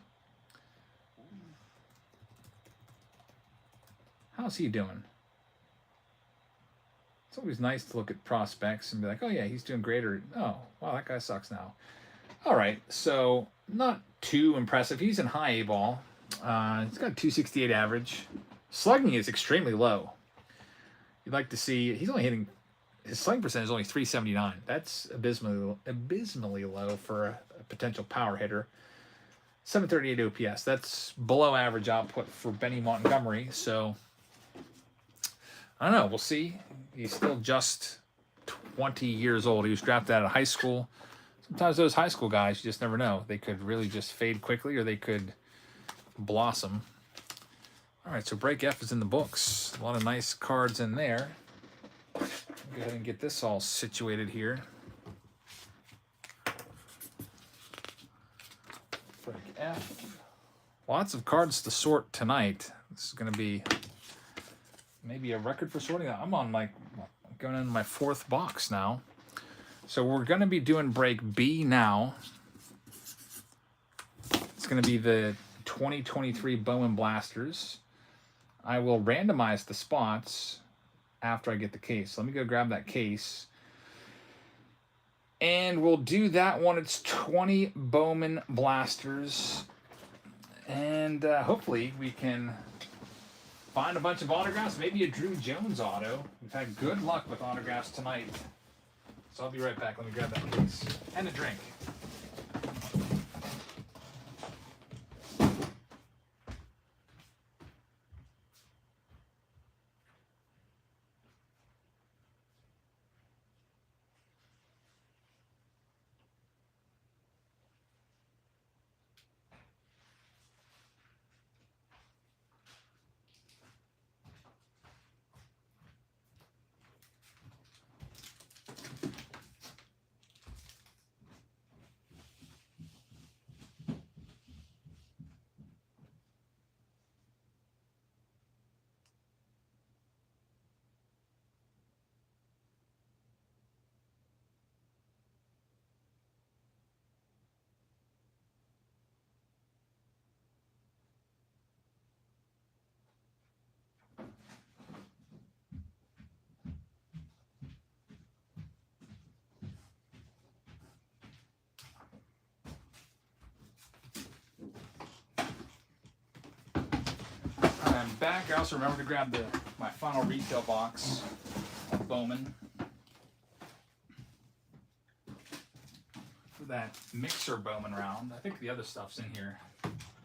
How's he doing? It's always nice to look at prospects and be like, oh yeah, he's doing great, or oh, wow, that guy sucks now. All right, so not too impressive. He's in high A ball. He's got a 268 average. Slugging is extremely low. You'd like to see, he's only hitting, his slugging percentage is only 379. That's abysmally low for a potential power hitter. 738 OPS. That's below average output for Benny Montgomery. So, I don't know. We'll see. He's still just 20 years old. He was drafted out of high school. Sometimes those high school guys, you just never know. They could really just fade quickly, or they could blossom. All right, so break F is in the books. A lot of nice cards in there. Go ahead and get this all situated here. Break F. Lots of cards to sort tonight. This is going to be maybe a record for sorting. I'm on like going into my 4th box now. So we're going to be doing break B now. It's going to be the 2023 Bowman Blasters. I will randomize the spots after I get the case. Let me go grab that case. And we'll do that one. It's 20 Bowman Blasters. And hopefully we can find a bunch of autographs, maybe a Drew Jones auto. We've had good luck with autographs tonight. So I'll be right back. Let me grab that case and a drink. I'm back. I also remember to grab my final retail box of Bowman for that mixer Bowman round. I think the other stuff's in here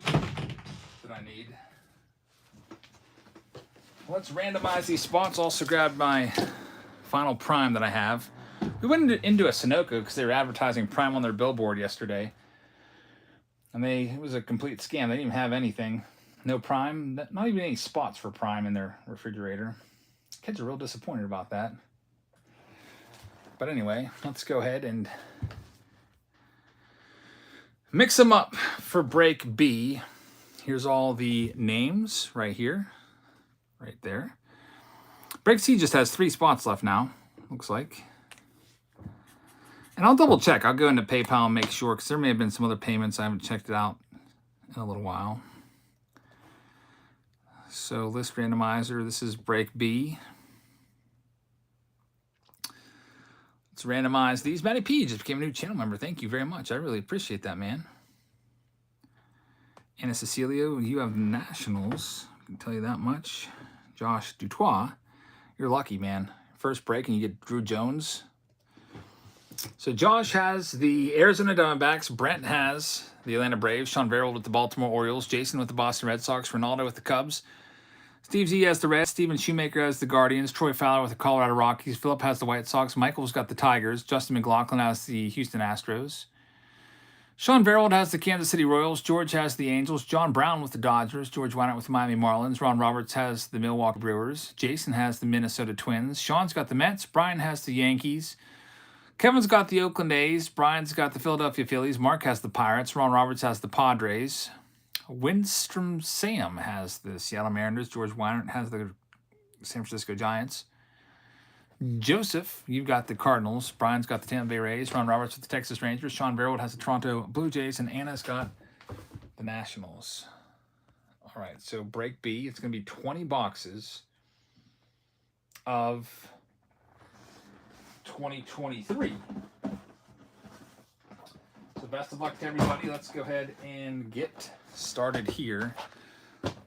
that I need. Let's randomize these spots. Also grabbed my final Prime that I have. We went into a Sunoco because they were advertising Prime on their billboard yesterday. And it was a complete scam. They didn't even have anything. No Prime, not even any spots for Prime in their refrigerator. Kids are real disappointed about that. But anyway, let's go ahead and mix them up for break B. Here's all the names right here, right there. Break C just has 3 spots left now, looks like. And I'll double check. I'll go into PayPal and make sure, because there may have been some other payments. I haven't checked it out in a little while. So list randomizer, this is break B. Let's randomize these. Matty P just became a new channel member. Thank you very much. I really appreciate that, man. Anna Cecilio, you have Nationals. I can tell you that much. Josh Dutois, you're lucky, man. First break and you get Drew Jones. So Josh has the Arizona Diamondbacks. Brent has the Atlanta Braves. Sean Verrill with the Baltimore Orioles. Jason with the Boston Red Sox. Ronaldo with the Cubs. Steve Z has the Reds. Steven Shoemaker has the Guardians. Troy Fowler with the Colorado Rockies. Phillip has the White Sox. Michael's got the Tigers. Justin McLaughlin has the Houston Astros. Sean Verrill has the Kansas City Royals. George has the Angels. John Brown with the Dodgers. George Wynant with the Miami Marlins. Ron Roberts has the Milwaukee Brewers. Jason has the Minnesota Twins. Sean's got the Mets. Brian has the Yankees. Kevin's got the Oakland A's. Brian's got the Philadelphia Phillies. Mark has the Pirates. Ron Roberts has the Padres. Winstrom Sam has the Seattle Mariners. George Wynant has the San Francisco Giants. Joseph, you've got the Cardinals. Brian's got the Tampa Bay Rays. Ron Roberts with the Texas Rangers. Sean Verrill has the Toronto Blue Jays. And Anna's got the Nationals. All right, so break B. It's going to be 20 boxes of 2023. So best of luck to everybody. Let's go ahead and get started here.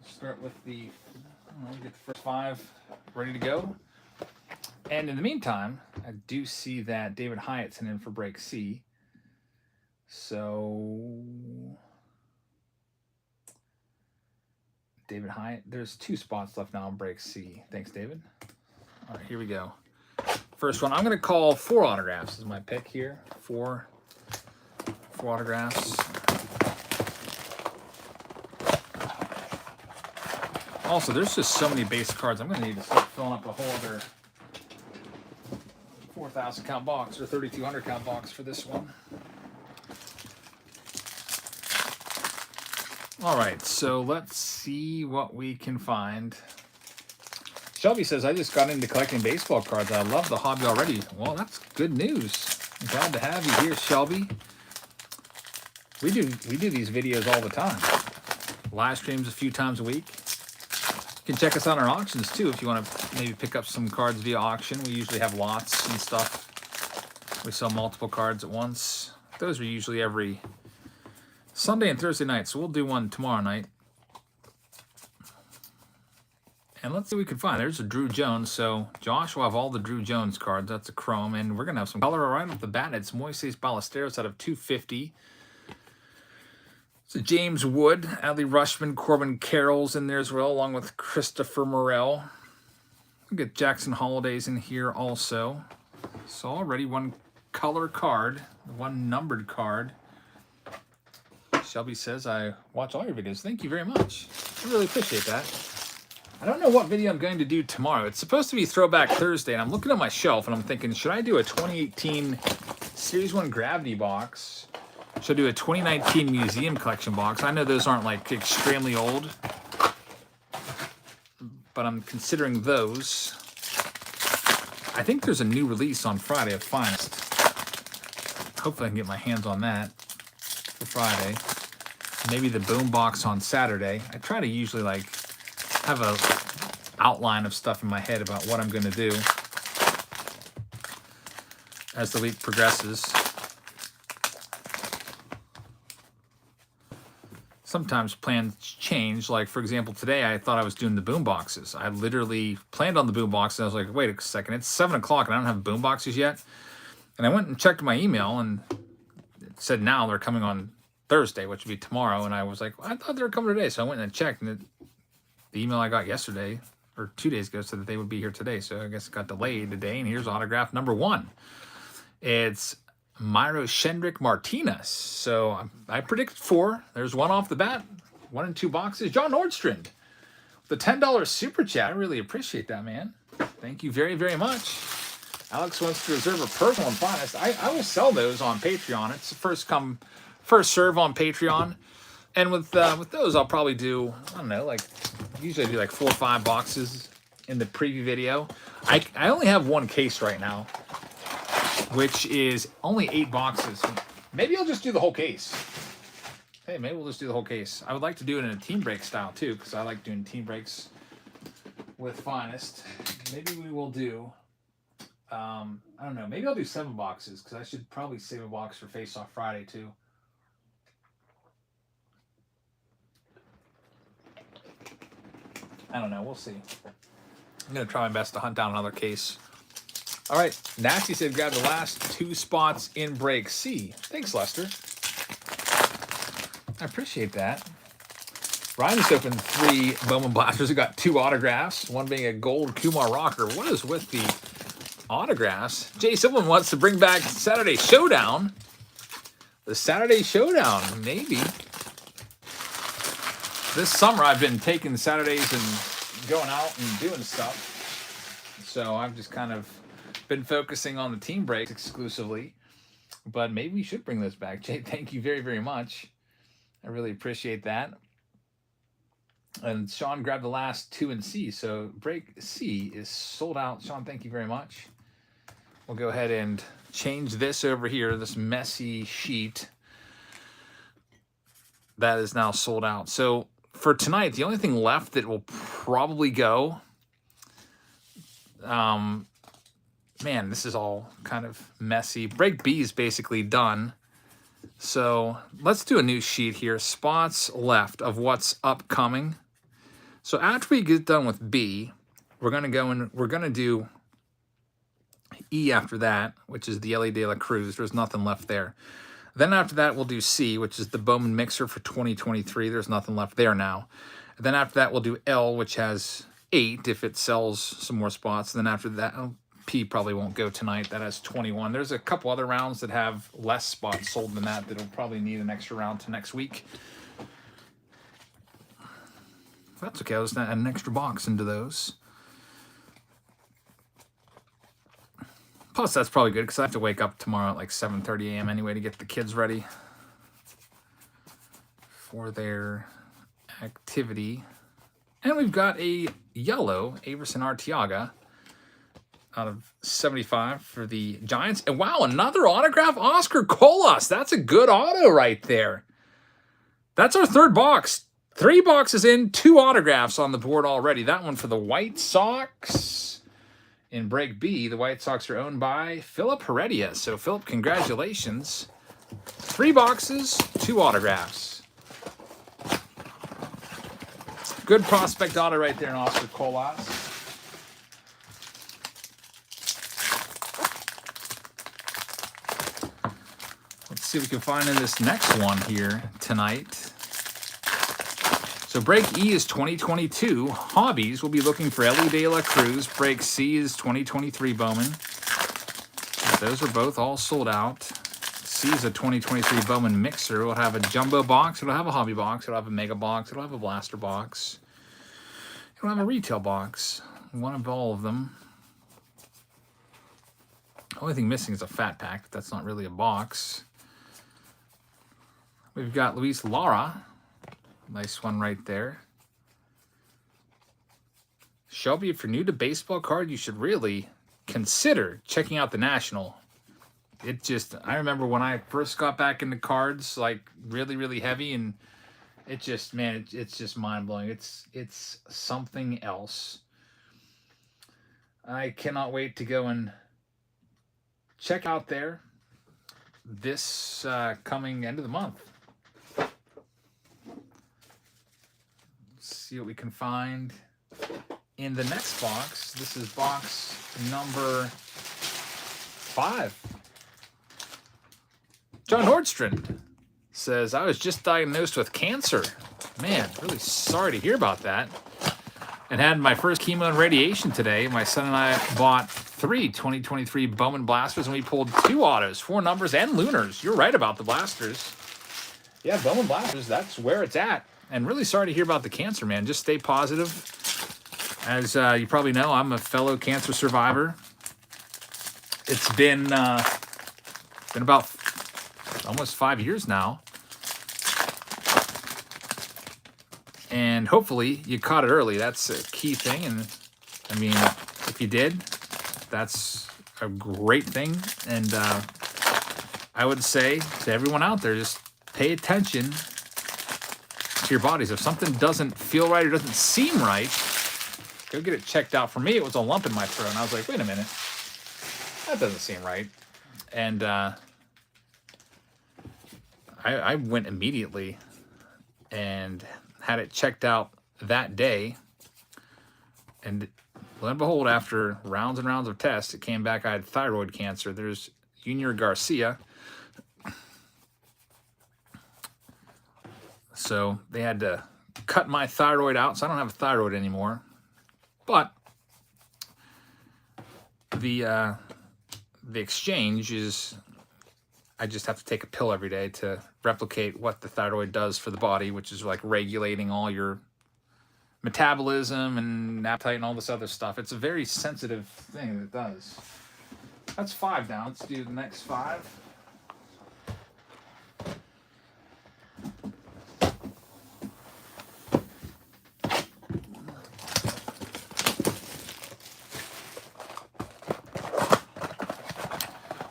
Start with get the first 5 ready to go. And in the meantime, I do see that David Hyatt's in for break C. So David Hyatt, there's 2 spots left now on break C. Thanks, David. All right, here we go. First one, I'm going to call 4 autographs. This is my pick here. 4 autographs. Also, there's just so many base cards. I'm going to need to start filling up a whole other 4,000 count box or 3,200 count box for this one. All right, so let's see what we can find. Shelby says, I just got into collecting baseball cards. I love the hobby already. Well, that's good news. I'm glad to have you here, Shelby. We do these videos all the time. Live streams a few times a week. You can check us out on our auctions too if you want to maybe pick up some cards via auction. We usually have lots and stuff. We sell multiple cards at once. Those are usually every Sunday and Thursday night, so we'll do one tomorrow night. And let's see what we can find. There's a Drew Jones. So Josh will have all the Drew Jones cards. That's a chrome. And we're going to have some color right off the bat. It's Moises Ballesteros out of 250. It's a James Wood, Adley Rushman, Corbin Carroll's in there as well, along with Christopher Morel. We'll get Jackson Holiday's in here also. So already one color card, one numbered card. Shelby says, I watch all your videos. Thank you very much. I really appreciate that. I don't know what video I'm going to do tomorrow. It's supposed to be Throwback Thursday, and I'm looking at my shelf, and I'm thinking, should I do a 2018 Series 1 Gravity box? Should I do a 2019 Museum Collection box? I know those aren't, like, extremely old, but I'm considering those. I think there's a new release on Friday of Finest. Hopefully I can get my hands on that for Friday. Maybe the Boom box on Saturday. I try to usually, like, have a outline of stuff in my head about what I'm going to do as the week progresses. Sometimes plans change. Like, for example, today I thought I was doing the boom boxes. I literally planned on the boom boxes. I was like, wait a second, it's 7 o'clock and I don't have boom boxes yet. And I went and checked my email and it said now they're coming on Thursday, which would be tomorrow. And I was like, well, I thought they were coming today. So I went and checked, and the email I got yesterday or 2 days ago said that they would be here today. So I guess it got delayed today. And here's autograph number 1. It's Myro Shendrick Martinez. So I predicted 4. There's 1 off the bat. 1 and 2 boxes. John Nordstrand, the $10 super chat. I really appreciate that, man. Thank you very, very much. Alex wants to reserve a personal and Finest. I will sell those on Patreon. It's first come, first serve on Patreon. And with those, I'll probably do, I don't know, like, usually I do like 4 or 5 boxes in the preview video. I only have 1 case right now, which is only 8 boxes. Maybe I'll just do the whole case. Hey, maybe we'll just do the whole case. I would like to do it in a team break style too, because I like doing team breaks with Finest. Maybe we will do, I don't know, maybe I'll do 7 boxes, because I should probably save a box for Face Off Friday too. I don't know. We'll see. I'm going to try my best to hunt down another case. All right. Nasty said grab the last 2 spots in break C. Thanks, Lester. I appreciate that. Ryan just opened 3 Bowman Blasters. We got 2 autographs, one being a gold Kumar Rocker. What is with the autographs? Jay Silverman wants to bring back Saturday Showdown. The Saturday Showdown, maybe. This summer, I've been taking Saturdays and going out and doing stuff. So I've just kind of been focusing on the team breaks exclusively. But maybe we should bring those back. Jay, thank you very, very much. I really appreciate that. And Sean grabbed the last 2 in C. So break C is sold out. Sean, thank you very much. We'll go ahead and change this over here, this messy sheet. That is now sold out. So for tonight, the only thing left that will probably go, man, this is all kind of messy. Break B is basically done. So let's do a new sheet here. Spots left of what's upcoming. So after we get done with B, we're going to go and we're going to do E after that, which is the Ellie De La Cruz. There's nothing left there. Then after that, we'll do C, which is the Bowman Mixer for 2023. There's nothing left there now. And then after that, we'll do L, which has 8 if it sells some more spots. And then after that, P probably won't go tonight. That has 21. There's a couple other rounds that have less spots sold than that that'll probably need an extra round to next week. That's okay. I'll just add an extra box into those. Plus, that's probably good because I have to wake up tomorrow at like 7:30 a.m. anyway to get the kids ready for their activity. And we've got a yellow Averson Arteaga out of 75 for the Giants. And wow, another autograph, Oscar Colas. That's a good auto right there. That's our third box. 3 boxes in, 2 autographs on the board already. That one for the White Sox. In break B, the White Sox are owned by Philip Heredia. So, Philip, congratulations. 3 boxes, 2 autographs. Good prospect auto right there in Oscar Colas. Let's see what we can find in this next one here tonight. So break E is 2022. Hobbies, we'll be looking for Ellie De La Cruz. Break C is 2023 Bowman. Those are both all sold out. C is a 2023 Bowman mixer. We'll have a jumbo box. It'll have a hobby box. It'll have a mega box. It'll have a blaster box. It'll have a retail box. One of all of them. The only thing missing is a fat pack. That's not really a box. We've got Luis Lara. Nice one right there. Shelby, if you're new to baseball card, you should really consider checking out the National. I remember when I first got back into cards, like really, really heavy, and it just, man, it's just mind-blowing. It's something else. I cannot wait to go and check out there this coming end of the month. See what we can find in the next box. This is box number 5. John Nordstrand says, I was just diagnosed with cancer. Man, really sorry to hear about that. And had my first chemo and radiation today. My son and I bought 3 2023 Bowman Blasters, and we pulled 2 autos, 4 numbers, and Lunars. You're right about the Blasters. Yeah, Bowman Blasters, that's where it's at. And really sorry to hear about the cancer, man. Just stay positive. As you probably know, I'm a fellow cancer survivor. It's been about almost 5 years now. And hopefully you caught it early. That's a key thing. And I mean, if you did, that's a great thing. And I would say to everyone out there, just pay attention to your bodies. If something doesn't feel right or doesn't seem right, go get it checked out. For me, it was a lump in my throat, and I was like, wait a minute, that doesn't seem right. And I went immediately and had it checked out that day, and lo and behold, after rounds and rounds of tests, it came back I had thyroid cancer. There's Junior Garcia. So they had to cut my thyroid out, so I don't have a thyroid anymore. But the exchange is I just have to take a pill every day to replicate what the thyroid does for the body, which is like regulating all your metabolism and appetite and all this other stuff. It's a very sensitive thing that it does. That's 5 down. Let's do the next 5.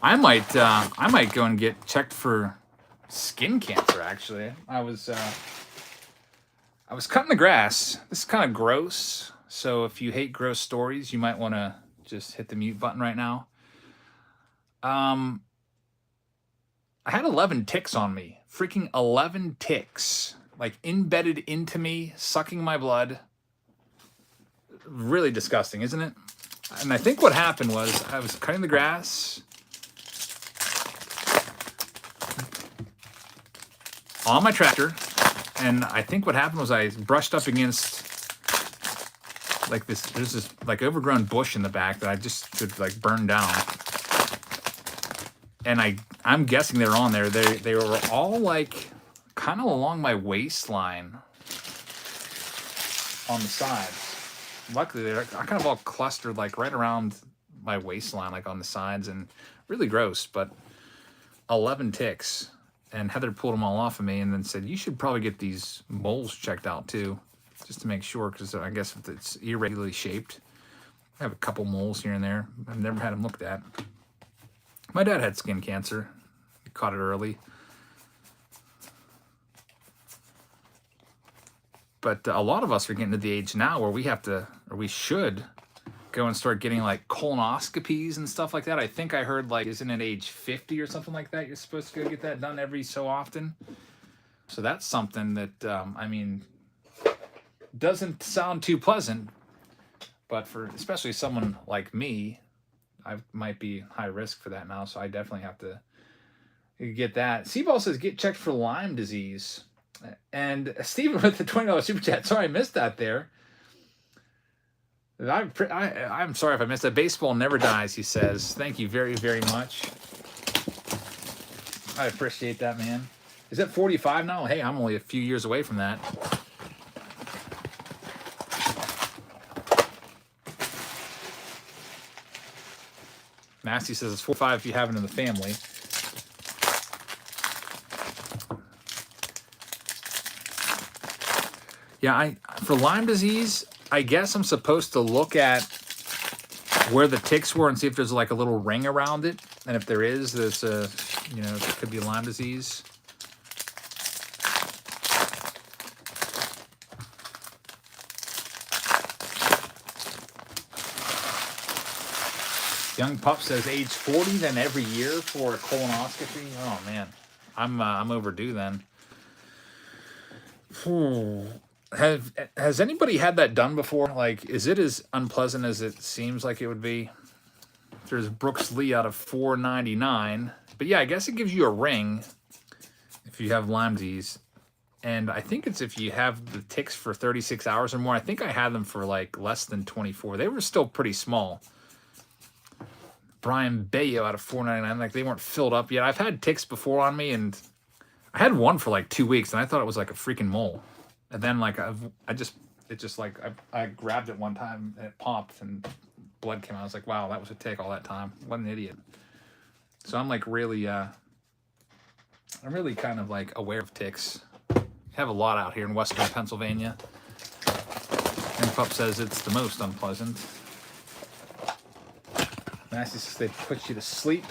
I might go and get checked for skin cancer. Actually, I was cutting the grass. This is kind of gross. So if you hate gross stories, you might want to just hit the mute button right now. I had 11 ticks on me. Freaking 11 ticks, like embedded into me, sucking my blood. Really disgusting, isn't it? And I think what happened was I was cutting the grass on my tractor, and I think what happened was I brushed up against like this. There's this like overgrown bush in the back that I just could like burn down, and I'm guessing they're on there. They were all like kind of along my waistline on the sides. Luckily, they're kind of all clustered like right around my waistline, like on the sides, and really gross. But 11 ticks. And Heather pulled them all off of me and then said, you should probably get these moles checked out too, just to make sure, because I guess if it's irregularly shaped. I have a couple moles here and there. I've never had them looked at. My dad had skin cancer. He caught it early. But a lot of us are getting to the age now where we have to, or we should, go and start getting like colonoscopies and stuff like that. I think I heard like, isn't it age 50 or something like that? You're supposed to go get that done every so often. So that's something that, I mean, doesn't sound too pleasant, but for especially someone like me, I might be high risk for that now. So I definitely have to get that. Seaball says, get checked for Lyme disease. And Steven with the $20 super chat. Sorry, I missed that there. I'm sorry if I missed that. Baseball never dies, he says. Thank you very, very much. I appreciate that, man. Is that 45 now? Hey, I'm only a few years away from that. Massey says it's 45 if you have it in the family. Yeah, for Lyme disease, I guess I'm supposed to look at where the ticks were and see if there's like a little ring around it. And if there is, there's a, you know, it could be Lyme disease. Young Pup says age 40, then every year for a colonoscopy. Oh man, I'm overdue then. Has anybody had that done before? Like, is it as unpleasant as it seems like it would be? There's Brooks Lee out of $4.99. But yeah, I guess it gives you a ring if you have Lyme disease. And I think it's if you have the ticks for 36 hours or more. I think I had them for like less than 24. They were still pretty small. Brian Bayo out of $4.99. Like, they weren't filled up yet. I've had ticks before on me, and I had one for like 2 weeks, and I thought it was like a freaking mole. And then like I grabbed it one time and it popped and blood came out. I was like, wow, that was a tick all that time. What an idiot. So I'm like really, I'm really kind of like aware of ticks. I have a lot out here in Western Pennsylvania. And Pup says it's the most unpleasant. Nasty says they put you to sleep.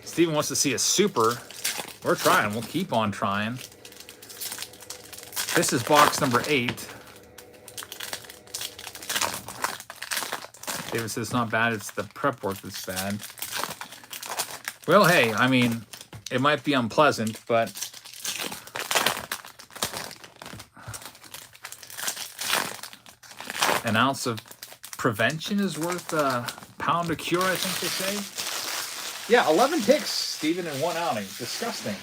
Steven wants to see a super. We're trying. We'll keep on trying. This is box number 8. David says it's not bad. It's the prep work that's bad. Well, hey, I mean, it might be unpleasant, but an ounce of prevention is worth a pound of cure, I think they say. Yeah, 11 ticks, Steven, in one outing. Disgusting.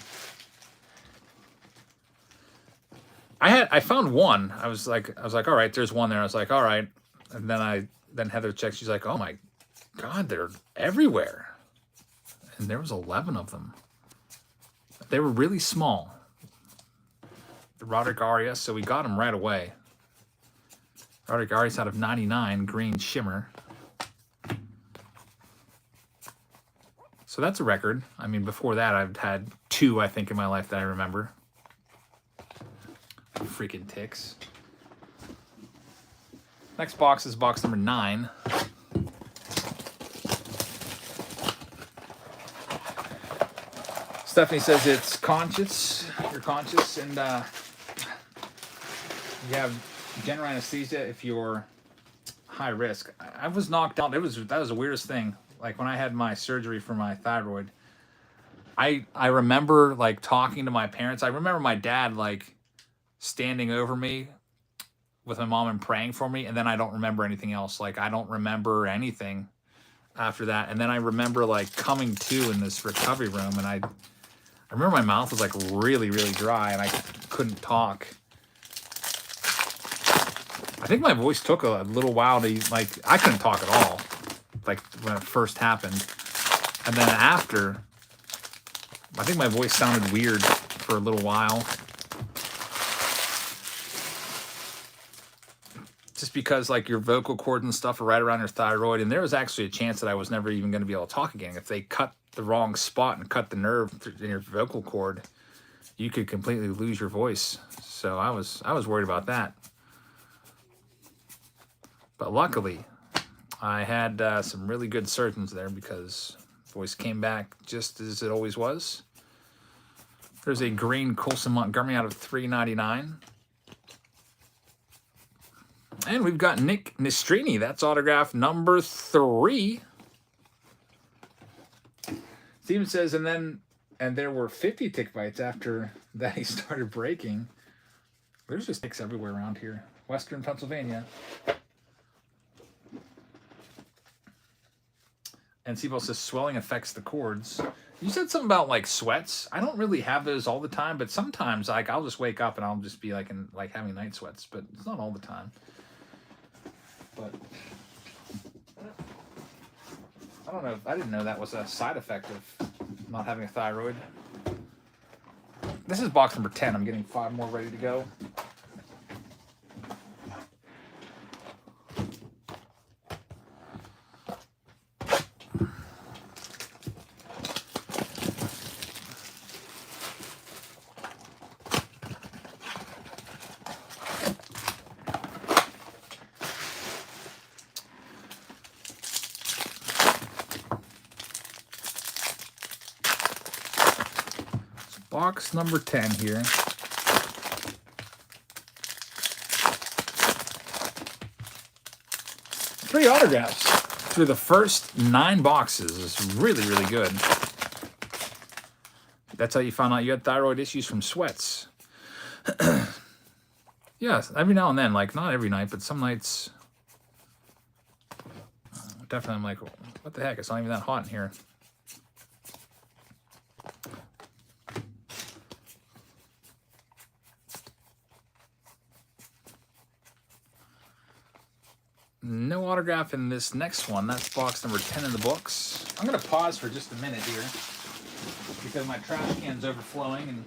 I found one. I was like, all right, there's one there. I was like, all right. And then Heather checked. She's like, oh my God, they're everywhere. And there was 11 of them. They were really small. The Roderick Arias, so we got them right away. Roderick Arias out of 99, green shimmer. So that's a record. I mean, before that, I've had 2, I think, in my life that I remember. Freaking ticks. Next box is box number 9. Stephanie says it's conscious. You're conscious, and you have general anesthesia if you're high risk. I was knocked out. That was the weirdest thing. Like when I had my surgery for my thyroid, I remember like talking to my parents. I remember my dad like standing over me with my mom and praying for me, and then I don't remember anything else. Like I don't remember anything after that. And then I remember like coming to in this recovery room, and I remember my mouth was like really, really dry, and I couldn't talk. I think my voice took a little while to like I couldn't talk at all. Like when it first happened, and then after, I think my voice sounded weird for a little while. just because like your vocal cords and stuff are right around your thyroid, and there was actually a chance that I was never even going to be able to talk again. If they cut the wrong spot and cut the nerve in your vocal cord, you could completely lose your voice. So I was worried about that. But luckily, I had some really good surgeons there because voice came back just as it always was. There's a green Colson Montgomery out of $3.99. And we've got Nick Nistrini. That's autograph number 3. Steven says, and there were 50 tick bites after that he started breaking. There's just ticks everywhere around here. Western Pennsylvania. And Siebel says swelling affects the cords. You said something about like sweats. I don't really have those all the time, but sometimes like I'll just wake up and I'll just be like having night sweats, but it's not all the time. But I don't know. I didn't know that was a side effect of not having a thyroid. This is box number 10. I'm getting 5 more ready to go. Box number 10 here. 3 autographs through the first 9 boxes is really, really good. That's how you found out you had thyroid issues, from sweats. Yes, every now and then, like not every night, but some nights. Definitely, I'm like, what the heck? It's not even that hot in here. No autograph in this next one. That's box number 10 in the books. I'm going to pause for just a minute here because my trash can's overflowing and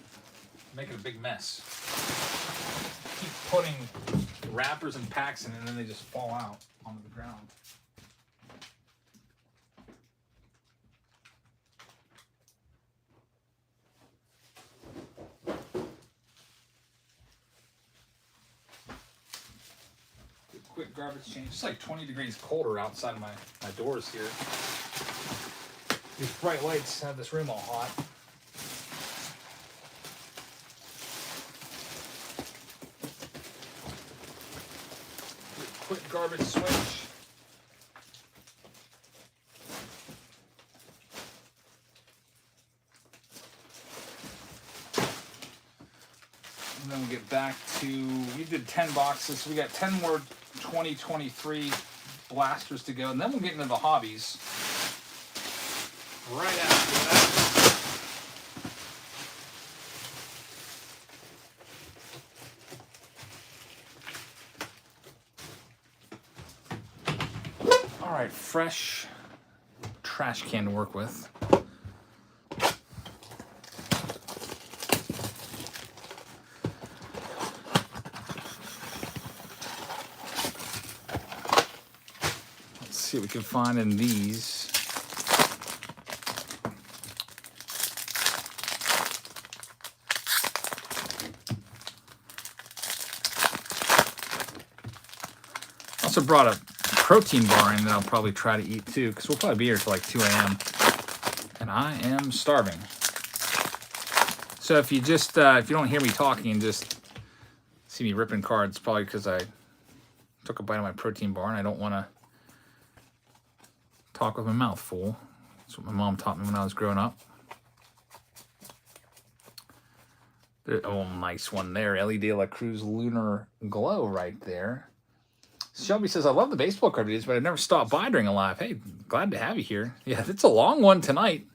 making a big mess. Keep putting wrappers and packs in and then they just fall out onto the ground. Quick garbage change. It's like 20 degrees colder outside of my doors here. These bright lights have this room all hot. Quick garbage switch. And then we'll get back to, we did 10 boxes, so we got 10 more 2023 blasters to go, and then we'll get into the hobbies right after that. All right, fresh trash can to work with. See what we can find in these. Also brought a protein bar in that I'll probably try to eat too, because we'll probably be here till like 2 a.m. and I am starving. So if you just if you don't hear me talking and just see me ripping cards, probably because I took a bite of my protein bar and I don't want to talk with my mouth full. That's what my mom taught me when I was growing up. Oh, nice one there. Ellie De La Cruz Lunar Glow right there. Shelby says, I love the baseball card videos, but I've never stopped by during a live. Hey, glad to have you here. Yeah, it's a long one tonight.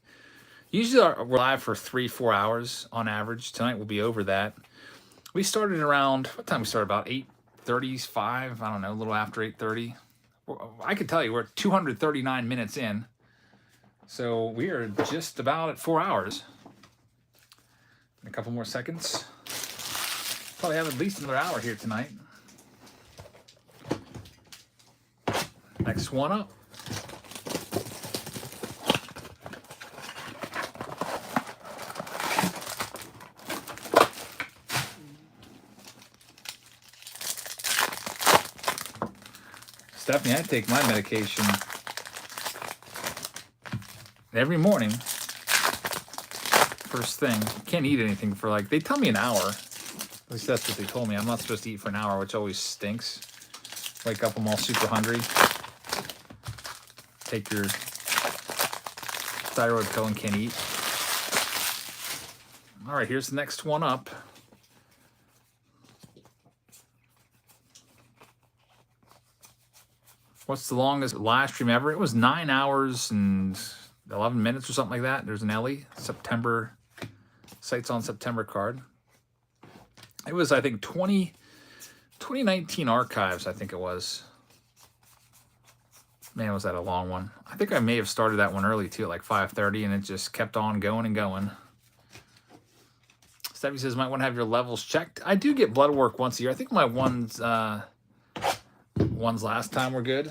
Usually we're live for 3-4 hours on average. Tonight we'll be over that. We started around, what time we started? About 8:35, I don't know, a little after 8:30. I could tell you we're 239 minutes in. So we are just about at 4 hours. In a couple more seconds. Probably have at least another hour here tonight. next one up. Stephanie, I take my medication every morning. First thing. Can't eat anything for like, they tell me an hour. At least that's what they told me. I'm not supposed to eat for an hour, which always stinks. Wake up, I'm all super hungry. Take your thyroid pill and can't eat. All right, here's the next one up. What's the longest live stream ever? It was 9 hours and 11 minutes or something like that. There's an Ellie, September, sites on September card. It was, I think, 2019 archives, I think it was. Man, was that a long one. I think I may have started that one early, too, at like 5:30, and it just kept on going and going. Steffi says, might want to have your levels checked. I do get blood work once a year. I think my ones last time were good.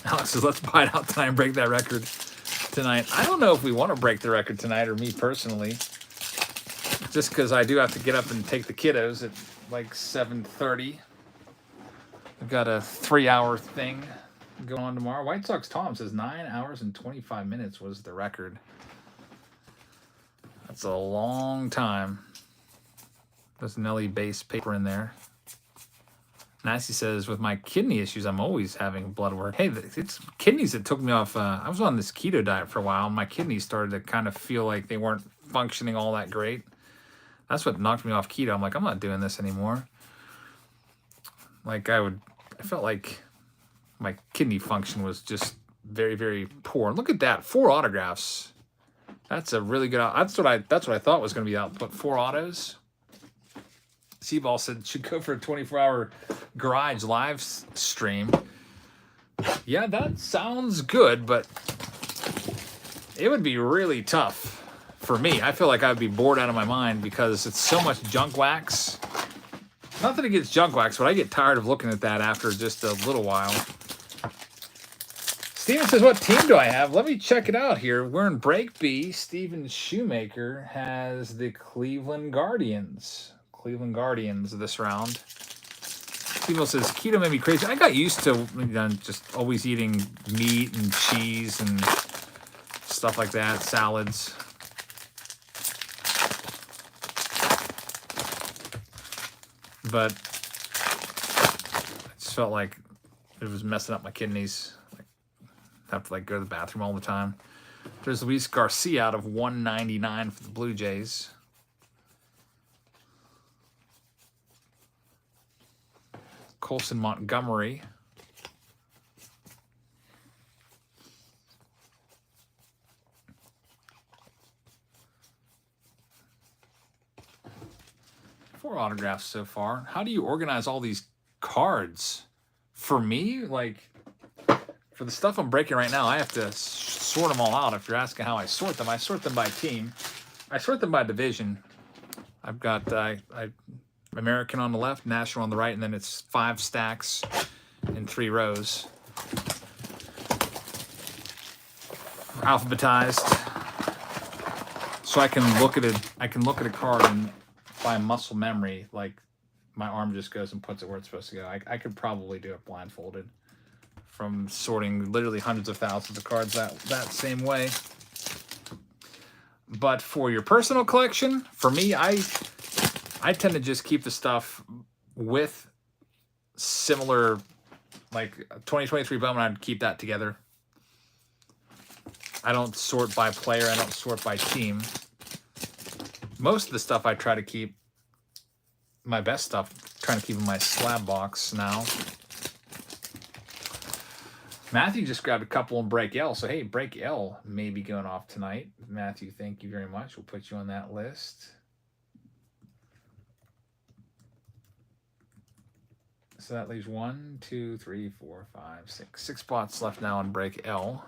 Alex says, let's buy it out tonight and break that record tonight. I don't know if we want to break the record tonight, or me personally. Just because I do have to get up and take the kiddos at like 7:30. I've got a 3-hour thing going on tomorrow. White Sox Tom says 9 hours and 25 minutes was the record. That's a long time. There's an LE base paper in there. Nancy says, with my kidney issues, I'm always having blood work. Hey, it's kidneys that took me off. I was on this keto diet for a while, and my kidneys started to kind of feel like they weren't functioning all that great. That's what knocked me off keto. I'm like, I'm not doing this anymore. Like I felt like my kidney function was just very, very poor. And look at that, 4 autographs. That's a really good. That's what I thought was going to be out. But 4 autos. Seaball said should go for a 24-hour garage live stream. Yeah, that sounds good, but it would be really tough. For me, I feel like I'd be bored out of my mind because it's so much junk wax. Nothing against junk wax, but I get tired of looking at that after just a little while. Steven says, what team do I have? Let me check it out here. We're in break B. Steven Shoemaker has the Cleveland Guardians. Cleveland Guardians this round. Steven says, keto made me crazy. I got used to just always eating meat and cheese and stuff like that, salads. But I just felt like it was messing up my kidneys. Like, I have to go to the bathroom all the time. There's Luis Garcia out of 199 for the Blue Jays. Colson Montgomery. Four autographs so far. How do you organize all these cards? For me, for the stuff I'm breaking right now, I have to sort them all out. If you're asking how I sort them by team. I sort them by division. I've got American on the left, National on the right, and then it's 5 stacks in 3 rows. Alphabetized. So I can look at a card and by muscle memory, my arm just goes and puts it where it's supposed to go. I could probably do it blindfolded from sorting literally hundreds of thousands of cards that same way. But for your personal collection, for me, I tend to just keep the stuff with similar, 2023 Bowman, I'd keep that together. I don't sort by player. I don't sort by team. Most of the stuff I try to keep, my best stuff, trying to keep in my slab box now. Matthew just grabbed a couple in Break L. So, hey, Break L may be going off tonight. Matthew, thank you very much. We'll put you on that list. So that leaves 1, 2, 3, 4, 5, 6. 6 spots left now on break L.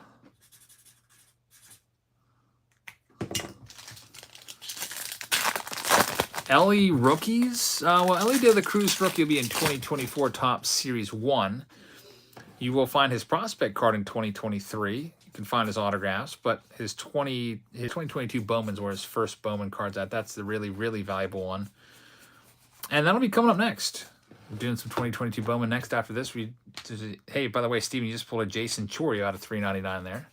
Ellie rookies. Well, Ellie De La Cruz rookie will be in 2024 Topps Series 1. You will find his prospect card in 2023. You can find his autographs, but his 2022 Bowman's where his first Bowman card's at. That's the really, really valuable one. And that'll be coming up next. We're doing some 2022 Bowman next after this. Hey, by the way, Steven, you just pulled a Jason Chorio out of $3.99 there.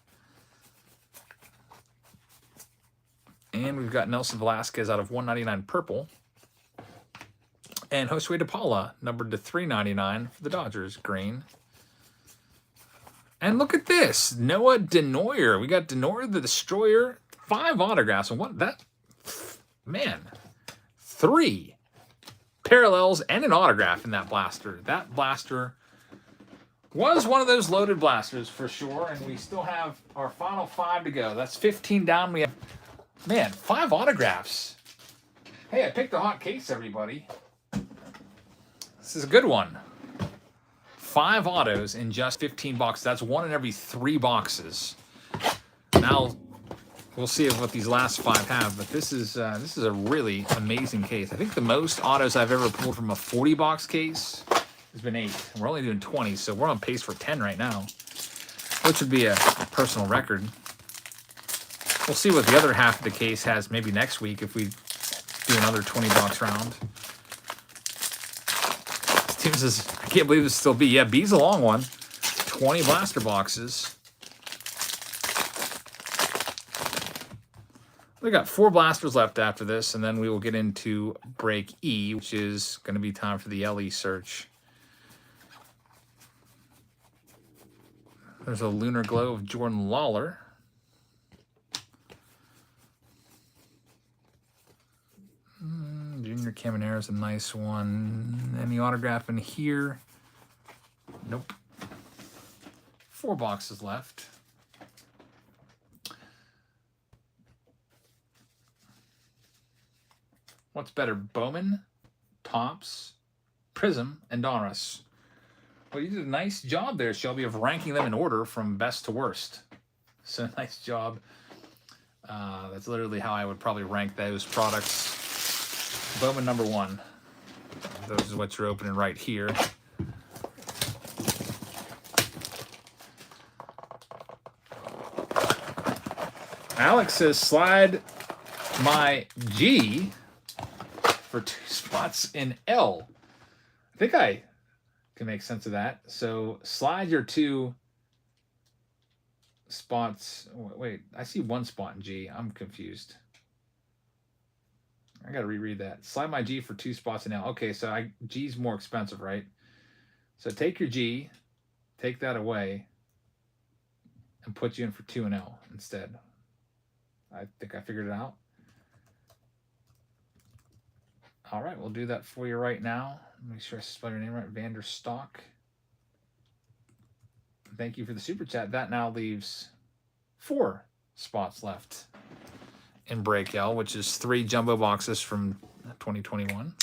And we've got Nelson Velasquez out of $1.99 purple. And Josue De Paula, numbered to $3.99 for the Dodgers, green. And look at this. Noah Denoyer. We got Denoyer the Destroyer. 5 autographs. And what that? Man. 3 parallels and an autograph in that blaster. That blaster was one of those loaded blasters for sure. And we still have our final 5 to go. That's 15 down. We have, man, 5 autographs. Hey, I picked a hot case, everybody. This is a good one. 5 autos in just 15 boxes. That's 1 in every 3 boxes. Now, we'll see what these last 5 have, but this is a really amazing case. I think the most autos I've ever pulled from a 40-box case has been 8. We're only doing 20, so we're on pace for 10 right now, which would be a personal record. We'll see what the other half of the case has maybe next week if we do another 20-box round. Steven says, I can't believe this still B. Yeah, B's a long one. 20 blaster boxes. We got 4 blasters left after this, and then we will get into break E, which is going to be time for the LE search. There's a Lunar Glow of Jordan Lawler. Junior Caminero is a nice one. Any autograph in here? Nope. 4 boxes left. What's better, Bowman, Topps, Prism, and Donruss? Well, you did a nice job there, Shelby, of ranking them in order from best to worst. So nice job. That's literally how I would probably rank those products. Bowman number 1. Those is what you're opening right here. Alex says, slide my G for 2 spots in L. I think I can make sense of that. So slide your 2 spots. Wait, I see 1 spot in G. I'm confused. I got to reread that. Slide my G for 2 spots in L. Okay, so G's more expensive, right? So take your G, take that away, and put you in for 2 in L instead. I think I figured it out. All right, we'll do that for you right now. Make sure I spell your name right. Vanderstock. Thank you for the super chat. That now leaves 4 spots left in break L, which is 3 jumbo boxes from 2021.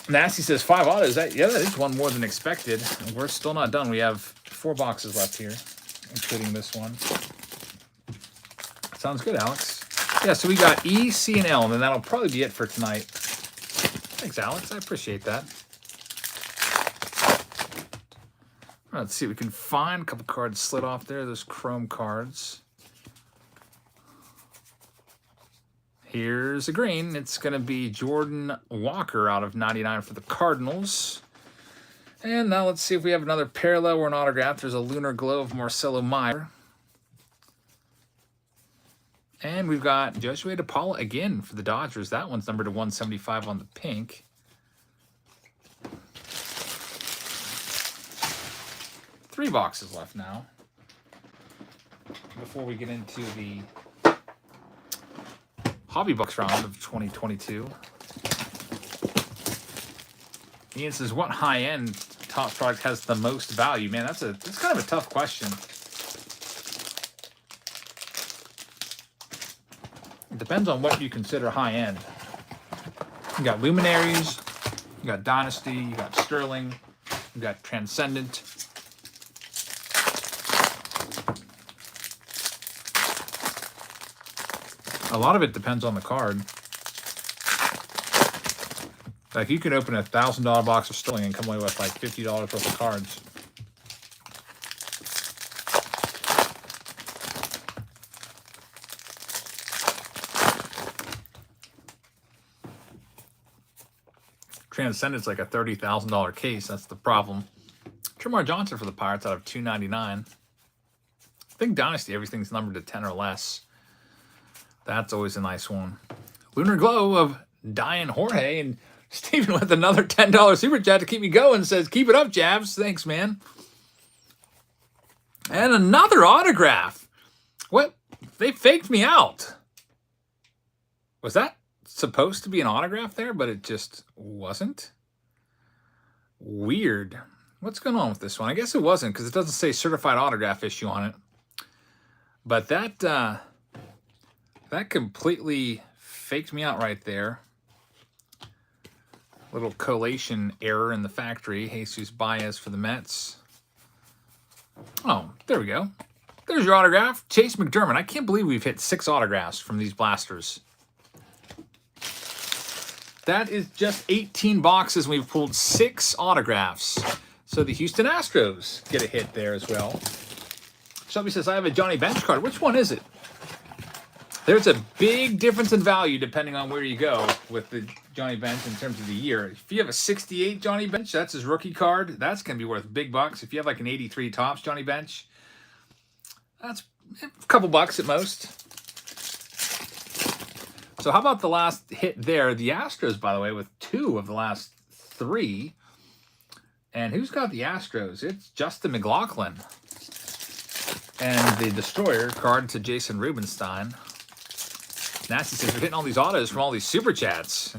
Nasty says 5 autos. Yeah, that is 1 more than expected. We're still not done. We have 4 boxes left here, including this one. Sounds good, Alex. Yeah, so we got E, C, and L, and then that'll probably be it for tonight. Thanks, Alex. I appreciate that. Let's see if we can find a couple cards slid off there. Those chrome cards. Here's a green. It's going to be Jordan Walker out of 99 for the Cardinals. And now let's see if we have another parallel or an autograph. There's a Lunar Glow of Marcelo Meyer. And we've got Josue De Paula again for the Dodgers. That one's numbered to 175 on the pink. Three boxes left now before we get into the Hobby Bucks round of 2022. Ian says, what high-end top product has the most value? Man, that's kind of a tough question. It depends on what you consider high-end. You got Luminaries, you got Dynasty, you got Sterling, you got Transcendent. A lot of it depends on the card. Like, you could open a $1,000 box of Sterling and come away with like $50 worth of cards. Transcendent's like a $30,000 case. That's the problem. Tremar Johnson for the Pirates out of $299. I think Dynasty, everything's numbered to 10 or less. That's always a nice one. Lunar Glow of Diane Jorge, and Steven with another $10 super chat to keep me going says, keep it up, Javs. Thanks, man. And another autograph. What? They faked me out. Was that supposed to be an autograph there, but it just wasn't? Weird. What's going on with this one? I guess it wasn't, because it doesn't say certified autograph issue on it. But that that completely faked me out right there. Little collation error in the factory. Jesus Baez for the Mets. Oh, there we go. There's your autograph. Chase McDermott. I can't believe we've hit 6 autographs from these blasters. That is just 18 boxes. We've pulled 6 autographs. So the Houston Astros get a hit there as well. Shelby says, I have a Johnny Bench card. Which one is it? There's a big difference in value depending on where you go with the Johnny Bench in terms of the year. If you have a 68 Johnny Bench, that's his rookie card. That's going to be worth big bucks. If you have like an 83 Topps Johnny Bench, that's a couple bucks at most. So how about the last hit there? The Astros, by the way, with 2 of the last 3. And who's got the Astros? It's Justin McLaughlin. And the Destroyer card to Jason Rubenstein. Nasty says, we're hitting all these autos from all these super chats.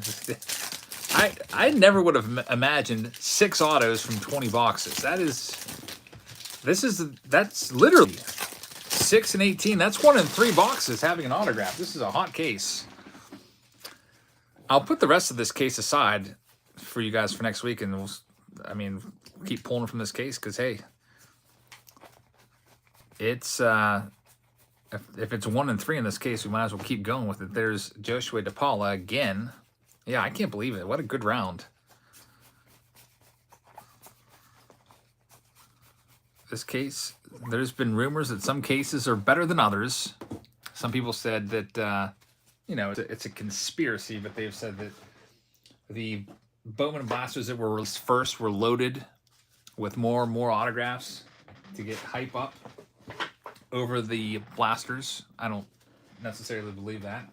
I never would have imagined 6 autos from 20 boxes. That's literally 6 and 18. That's 1 in 3 boxes having an autograph. This is a hot case. I'll put the rest of this case aside for you guys for next week, and we'll keep pulling from this case because, hey, it's if it's 1 in 3 in this case, we might as well keep going with it. There's Joshua DePaula again. Yeah, I can't believe it. What a good round. This case, there's been rumors that some cases are better than others. Some people said that, it's a conspiracy, but they've said that the Bowman blasters that were released first were loaded with more and more autographs to get hype up over the blasters. I don't necessarily believe that.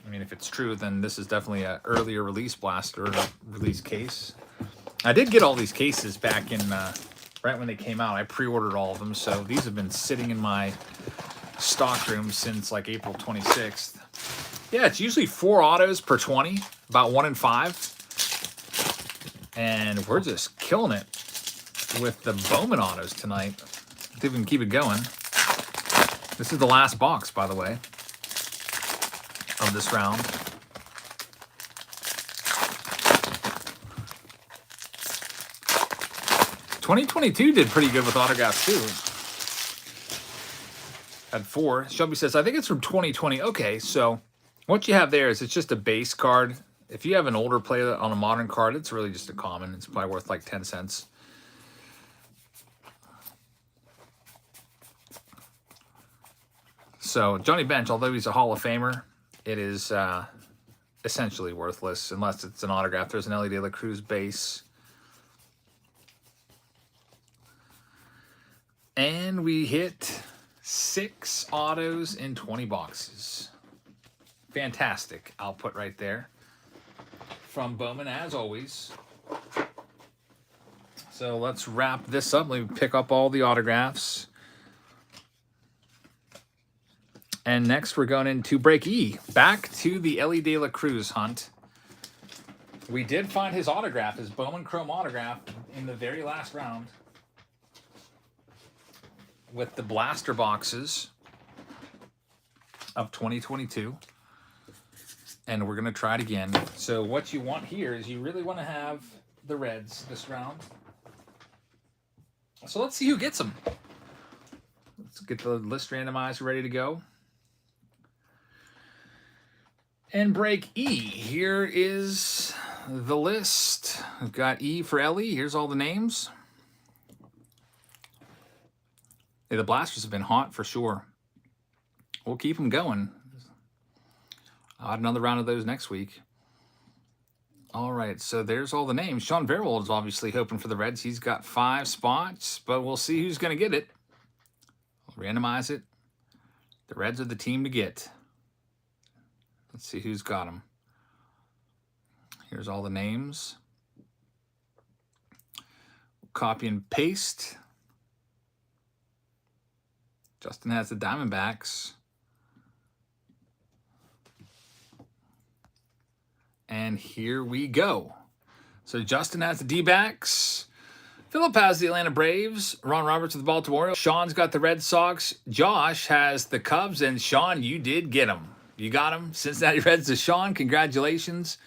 I mean, if it's true, then this is definitely an earlier release blaster, release case. I did get all these cases back in right when they came out. I pre-ordered all of them, so these have been sitting in my stock room since like April 26th. Yeah, it's usually 4 autos per 20, about 1 in 5. And we're just killing it with the Bowman autos tonight. See if we can keep it going. This is the last box, by the way, of this round. '22 did pretty good with autographs too. Had 4. Shelby says, I think it's from 2020. Okay, so what you have there is it's just a base card. If you have an older player on a modern card, it's really just a common. It's probably worth like 10 cents. So Johnny Bench, although he's a Hall of Famer, it is essentially worthless unless it's an autograph. There's an Ellie De La Cruz base. And we hit 6 autos in 20 boxes. Fantastic output right there from Bowman, as always. So let's wrap this up. Let me pick up all the autographs. And next we're going into break E. Back to the Ellie De La Cruz hunt. We did find his autograph, his Bowman Chrome autograph, in the very last round. With the blaster boxes of 2022. And we're going to try it again. So what you want here is you really want to have the Reds this round. So let's see who gets them. Let's get the list randomizer ready to go. And break E. Here is the list. We've got E for Ellie. Here's all the names. Yeah, the blasters have been hot for sure. We'll keep them going. I'll add another round of those next week. All right, so there's all the names. Sean Verwold is obviously hoping for the Reds. He's got 5 spots, but we'll see who's going to get it. We'll randomize it. The Reds are the team to get. Let's see who's got them. Here's all the names. Copy and paste. Justin has the Diamondbacks. And here we go. So Justin has the D-backs. Philip has the Atlanta Braves. Ron Roberts with the Baltimore Orioles. Sean's got the Red Sox. Josh has the Cubs. And Sean, you did get them. You got them. Cincinnati Reds to Sean. Congratulations.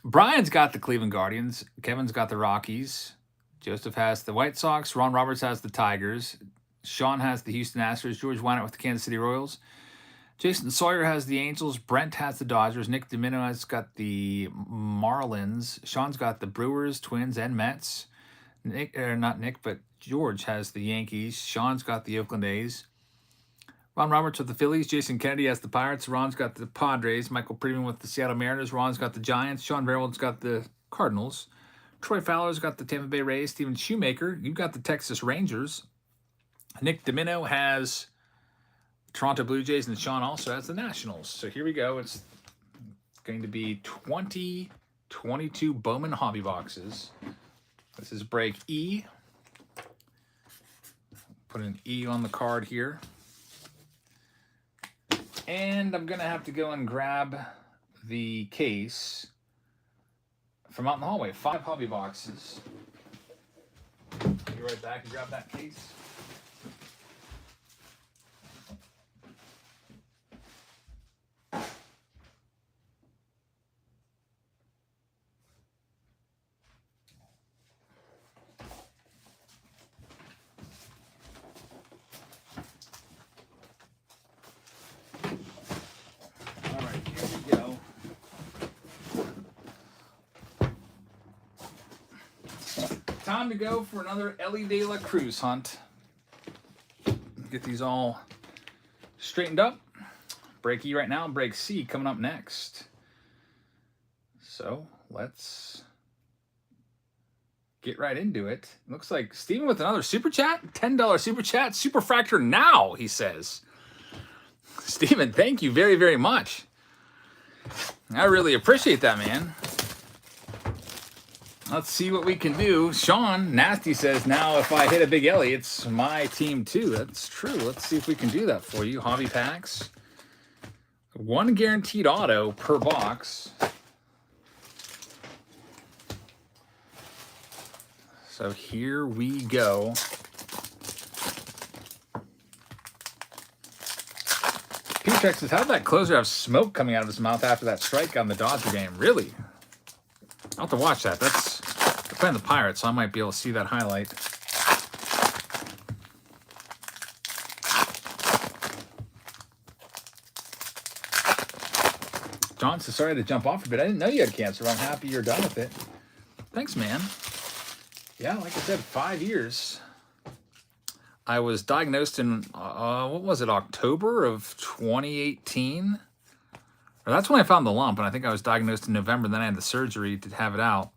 Brian's got the Cleveland Guardians. Kevin's got the Rockies. Joseph has the White Sox. Ron Roberts has the Tigers. Sean has the Houston Astros. George Wynant with the Kansas City Royals. Jason Sawyer has the Angels. Brent has the Dodgers. Nick Domino has got the Marlins. Sean's got the Brewers, Twins, and Mets. George has the Yankees. Sean's got the Oakland A's. Ron Roberts with the Phillies. Jason Kennedy has the Pirates. Ron's got the Padres. Michael Freeman with the Seattle Mariners. Ron's got the Giants. Sean Verwold's got the Cardinals. Troy Fowler's got the Tampa Bay Rays. Steven Shoemaker, you've got the Texas Rangers. Nick Domino has Toronto Blue Jays, and Sean also has the Nationals. So here we go. It's going to be 2022 Bowman Hobby Boxes. This is break E. Put an E on the card here. And I'm going to have to go and grab the case from out in the hallway. 5 hobby boxes. Be right back and grab that case. Time to go for another Ellie De La Cruz hunt. Get these all straightened up. Break E right now, break C coming up next. So let's get right into it. Looks like Steven with another super chat. $10 super chat. Super Fractor now, he says. Steven, thank you very, very much. I really appreciate that, man. Let's see what we can do. Sean Nasty says, now if I hit a big Ellie, it's my team too. That's true. Let's see if we can do that for you. Hobby packs. 1 guaranteed auto per box. So here we go. P-Trex says, how did that closer have smoke coming out of his mouth after that strike on the Dodger game? Really? I'll have to watch that. They're playing the Pirates, so I might be able to see that highlight. John says, sorry to jump off a bit. I didn't know you had cancer, but I'm happy you're done with it. Thanks, man. Yeah, like I said, 5 years. I was diagnosed in, what was it, October of 2018? Or that's when I found the lump, and I think I was diagnosed in November, and then I had the surgery to have it out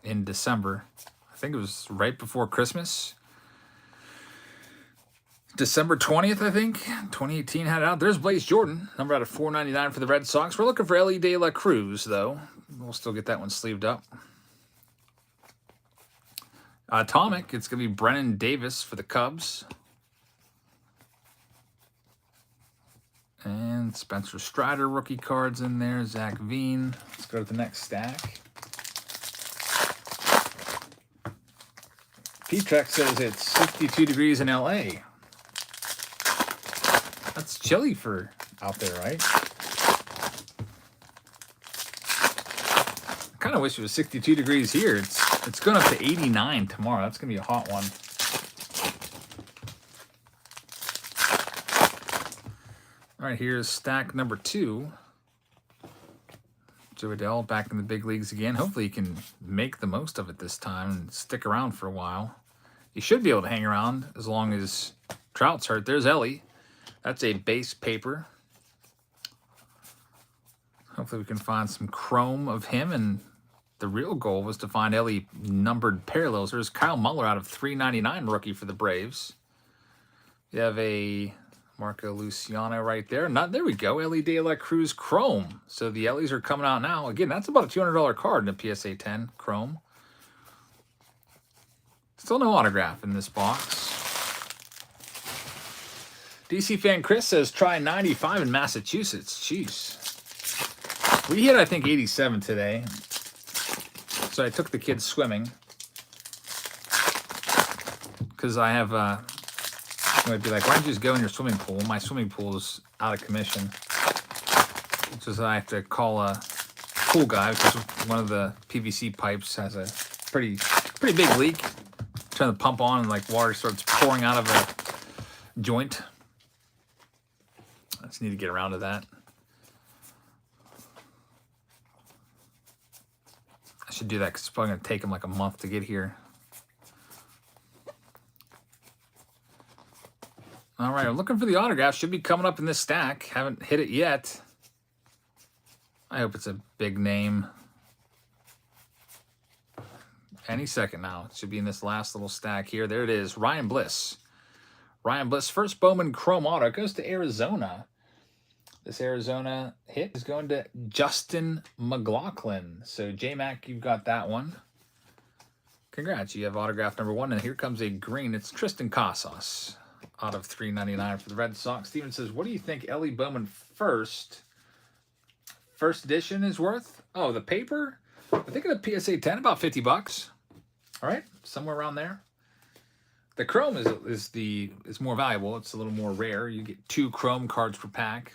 in December. I think it was right before Christmas. December 20th, I think, 2018 had it out. There's Blaze Jordan, number out of 499 for the Red Sox. We're looking for Ellie De La Cruz, though. We'll still get that one sleeved up. Atomic, it's going to be Brennan Davis for the Cubs. And Spencer Strider rookie cards in there. Zach Veen. Let's go to the next stack. P-Trex says it's 62 degrees in LA. That's chilly for out there, right? of wish it was 62 degrees here. It's going up to 89 tomorrow. That's going to be a hot one. All right, here's stack number 2. Joe Adell back in the big leagues again. Hopefully he can make the most of it this time and stick around for a while. He should be able to hang around as long as Trout's hurt. There's Ellie. That's a base paper. Hopefully we can find some chrome of him, and the real goal was to find Ellie numbered parallels. There's Kyle Muller out of 399 rookie for the Braves. You have a Marco Luciano right there. There we go. Ellie De La Cruz Chrome. So the Ellies are coming out now. Again, that's about a $200 card in a PSA 10 Chrome. Still no autograph in this box. DC fan Chris says, try 95 in Massachusetts. Jeez. We hit, I think, 87 today. So I took the kids swimming. Because I have, you might be like, why don't you just go in your swimming pool? My swimming pool is out of commission. Which is I have to call a pool guy because one of the PVC pipes has a pretty big leak. Turn the pump on and like water starts pouring out of a joint. I just need to get around to that. I should do that because it's probably going to take them like a month to get here. All right, I'm looking for the autograph. Should be coming up in this stack. Haven't hit it yet. I hope it's a big name. Any second now. It should be in this last little stack here. There it is. Ryan Bliss. Ryan Bliss, first Bowman Chrome Auto. Goes to Arizona. This Arizona hit is going to Justin McLaughlin. So, J-Mac, you've got that one. Congrats. You have autograph number 1. And here comes a green. It's Tristan Casas out of 399 for the Red Sox. Steven says, what do you think Ellie Bowman first edition is worth? Oh, the paper? I think of the PSA 10, about 50 bucks. All right, somewhere around there. The chrome is more valuable. It's a little more rare. You get 2 chrome cards per pack.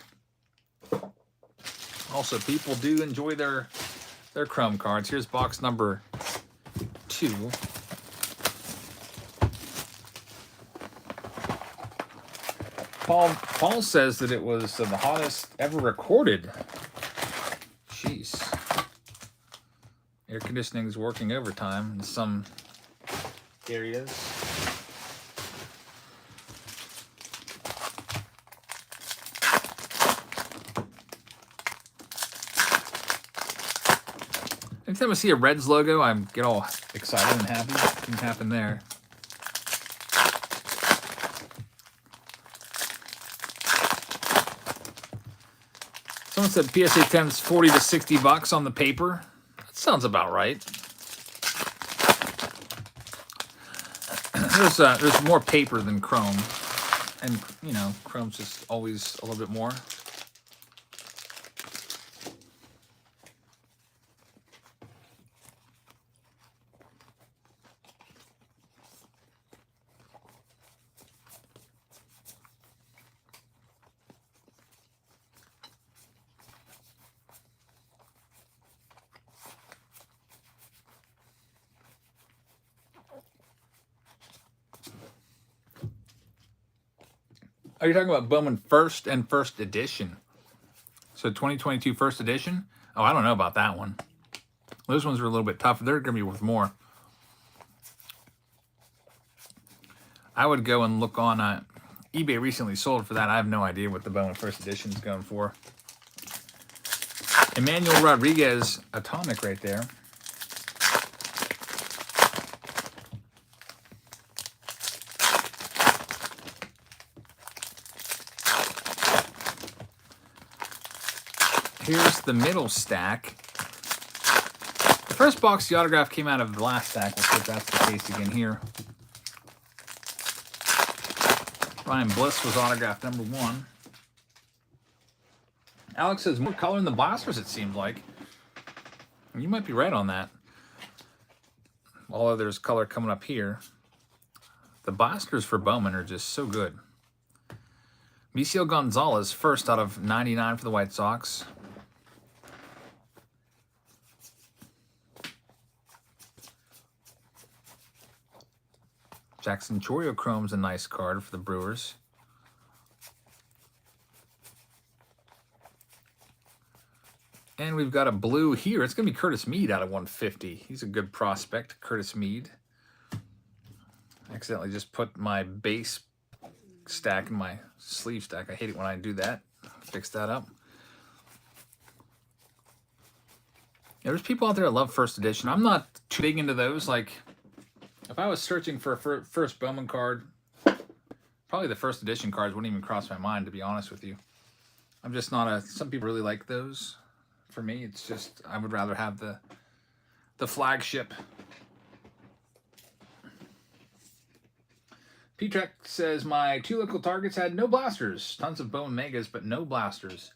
Also, people do enjoy their chrome cards. Here's box number 2. Paul says that it was the hottest ever recorded. Jeez. Air conditioning is working overtime in some areas. Anytime I see a Reds logo, I get all excited and happy. It can happen there. Someone said PSA 10 is 40 to 60 bucks on the paper. That sounds about right. There's more paper than chrome, and you know, chrome's just always a little bit more. Are you talking about Bowman first and first edition? So 2022 first edition? Oh, I don't know about that one. Those ones are a little bit tougher. They're going to be worth more. I would go and look on eBay recently sold for that. I have no idea what the Bowman first edition is going for. Emmanuel Rodriguez Atomic right there. Here's the middle stack. The first box, the autograph came out of the last stack. We'll see if that's the case again here. Ryan Bliss was autograph number 1. Alex says more color in the blasters, it seems like. You might be right on that. Although there's color coming up here. The blasters for Bowman are just so good. Misiel Gonzalez, first out of 99 for the White Sox. Jackson Choriochrome's a nice card for the Brewers. And we've got a blue here. It's going to be Curtis Mead out of 150. He's a good prospect, Curtis Mead. I accidentally just put my base stack in my sleeve stack. I hate it when I do that. Fix that up. Yeah, there's people out there that love first edition. I'm not too big into those. Like, if I was searching for a first Bowman card, probably the first edition cards wouldn't even cross my mind, to be honest with you. I'm just not a... Some people really like those. For me, it's just, I would rather have the flagship. P-Trek says, my 2 local targets had no blasters. Tons of Bowman Megas, but no blasters.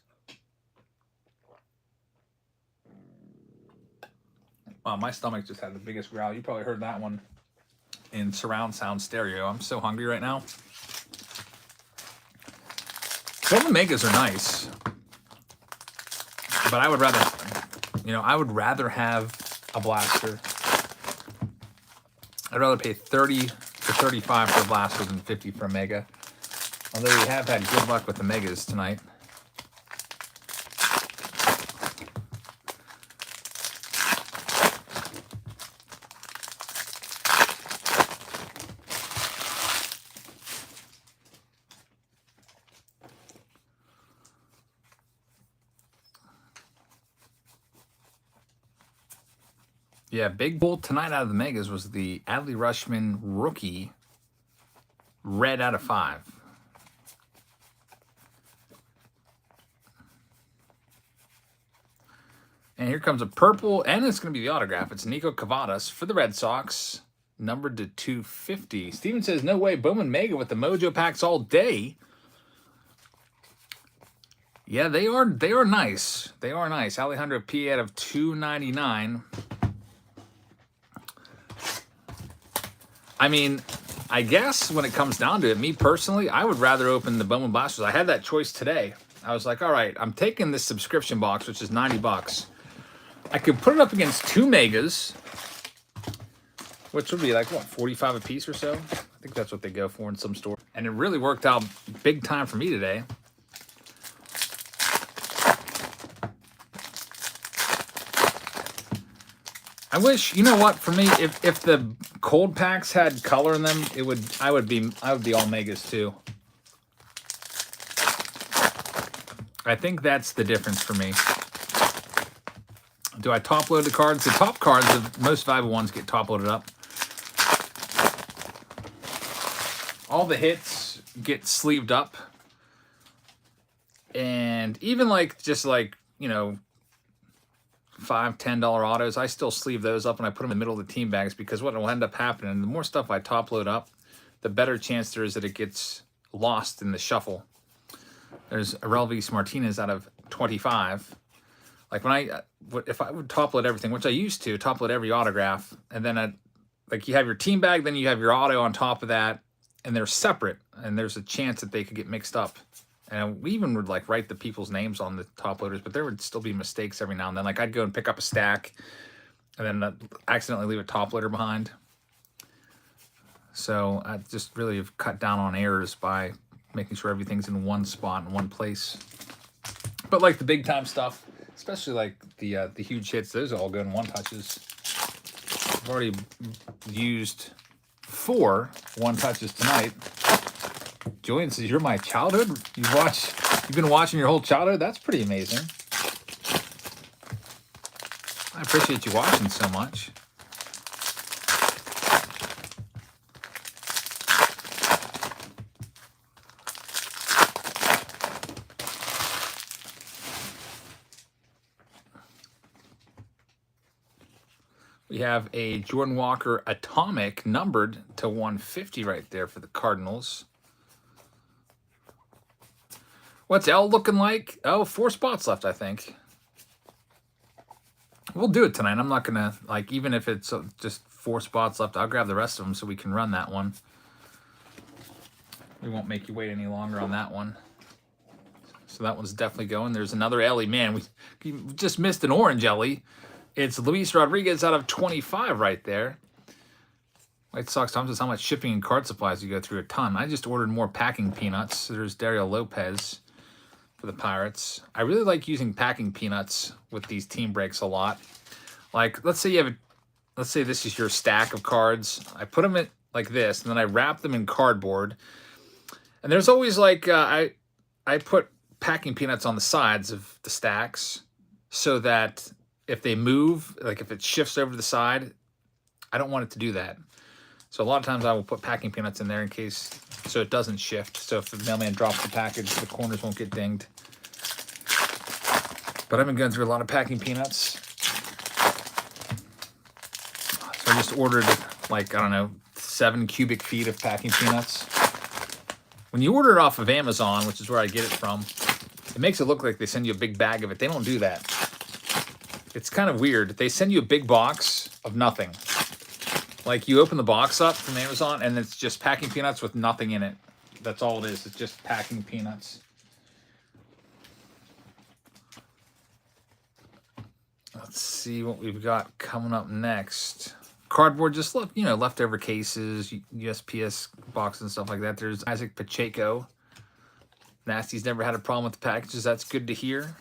Wow, my stomach just had the biggest growl. You probably heard that one in surround sound stereo. I'm so hungry right now. Bowman Megas are nice. But I would rather, I would rather have a blaster. I'd rather pay 30 to 35 for a blaster than 50 for a Mega. Although we have had good luck with the Megas tonight. Yeah, big pull tonight out of the Megas was the Adley Rutschman rookie red out of 5. And here comes a purple, and it's going to be the autograph. It's Nico Cavadas for the Red Sox, numbered to 250. Steven says, no way, Bowman Mega with the Mojo packs all day. Yeah, they are nice. They are nice. Alejandro P out of 299. I mean, I guess when it comes down to it, me personally, I would rather open the Bowman Blasters. I had that choice today. I was like, all right, I'm taking this subscription box, which is $90. I could put it up against 2 Megas, which would be like, what, 45 a piece or so? I think that's what they go for in some stores. And it really worked out big time for me today. I wish, you know what, for me, if the cold packs had color in them, I would be all Megas too. I think that's the difference for me. Do I top load the cards? The top cards, the most valuable ones, get top loaded up. All the hits get sleeved up. And even just $5, $10 autos, I still sleeve those up and I put them in the middle of the team bags, because what will end up happening, the more stuff I top load up, the better chance there is that it gets lost in the shuffle. There's Aurelvis Martinez out of 25. Like if I would top load everything, which I used to, top load every autograph, and then you have your team bag, then you have your auto on top of that, and they're separate, and there's a chance that they could get mixed up. And we even would write the people's names on the top loaders, but there would still be mistakes every now and then. Like I'd go and pick up a stack and then accidentally leave a top loader behind. So I just really have cut down on errors by making sure everything's in one spot in one place. But like the big time stuff, especially like the huge hits, those all go in one touches. I've already used 4 one touches tonight. Julian says, you're my childhood? You've been watching your whole childhood? That's pretty amazing. I appreciate you watching so much. We have a Jordan Walker Atomic numbered to 150 right there for the Cardinals. What's L looking like? Oh, 4 spots left, I think. We'll do it tonight. I'm not going to, even if it's just 4 spots left, I'll grab the rest of them so we can run that one. We won't make you wait any longer on that one. So that one's definitely going. There's another Ellie. Man, we just missed an orange Ellie. It's Luis Rodriguez out of 25 right there. White Sox Tom says how much shipping and card supplies you go through. A ton. I just ordered more packing peanuts. There's Dario Lopez for the Pirates. I really like using packing peanuts with these team breaks a lot. Like, let's say you have let's say this is your stack of cards. I put them in like this, and then I wrap them in cardboard. And there's always like I put packing peanuts on the sides of the stacks so that if they move, like if it shifts over to the side, I don't want it to do that. So a lot of times I will put packing peanuts in there in case, so it doesn't shift. So if the mailman drops the package, the corners won't get dinged. But I've been going through a lot of packing peanuts. So I just ordered like, I don't know, 7 cubic feet of packing peanuts. When you order it off of Amazon, which is where I get it from, it makes it look like they send you a big bag of it. They don't do that. It's kind of weird. They send you a big box of nothing. Like you open the box up from Amazon and it's just packing peanuts with nothing in it. That's all it is. It's just packing peanuts. Let's see what we've got coming up next. Cardboard, just leftover cases, USPS boxes and stuff like that. There's Isaac Pacheco. Nasty's never had a problem with the packages. That's good to hear.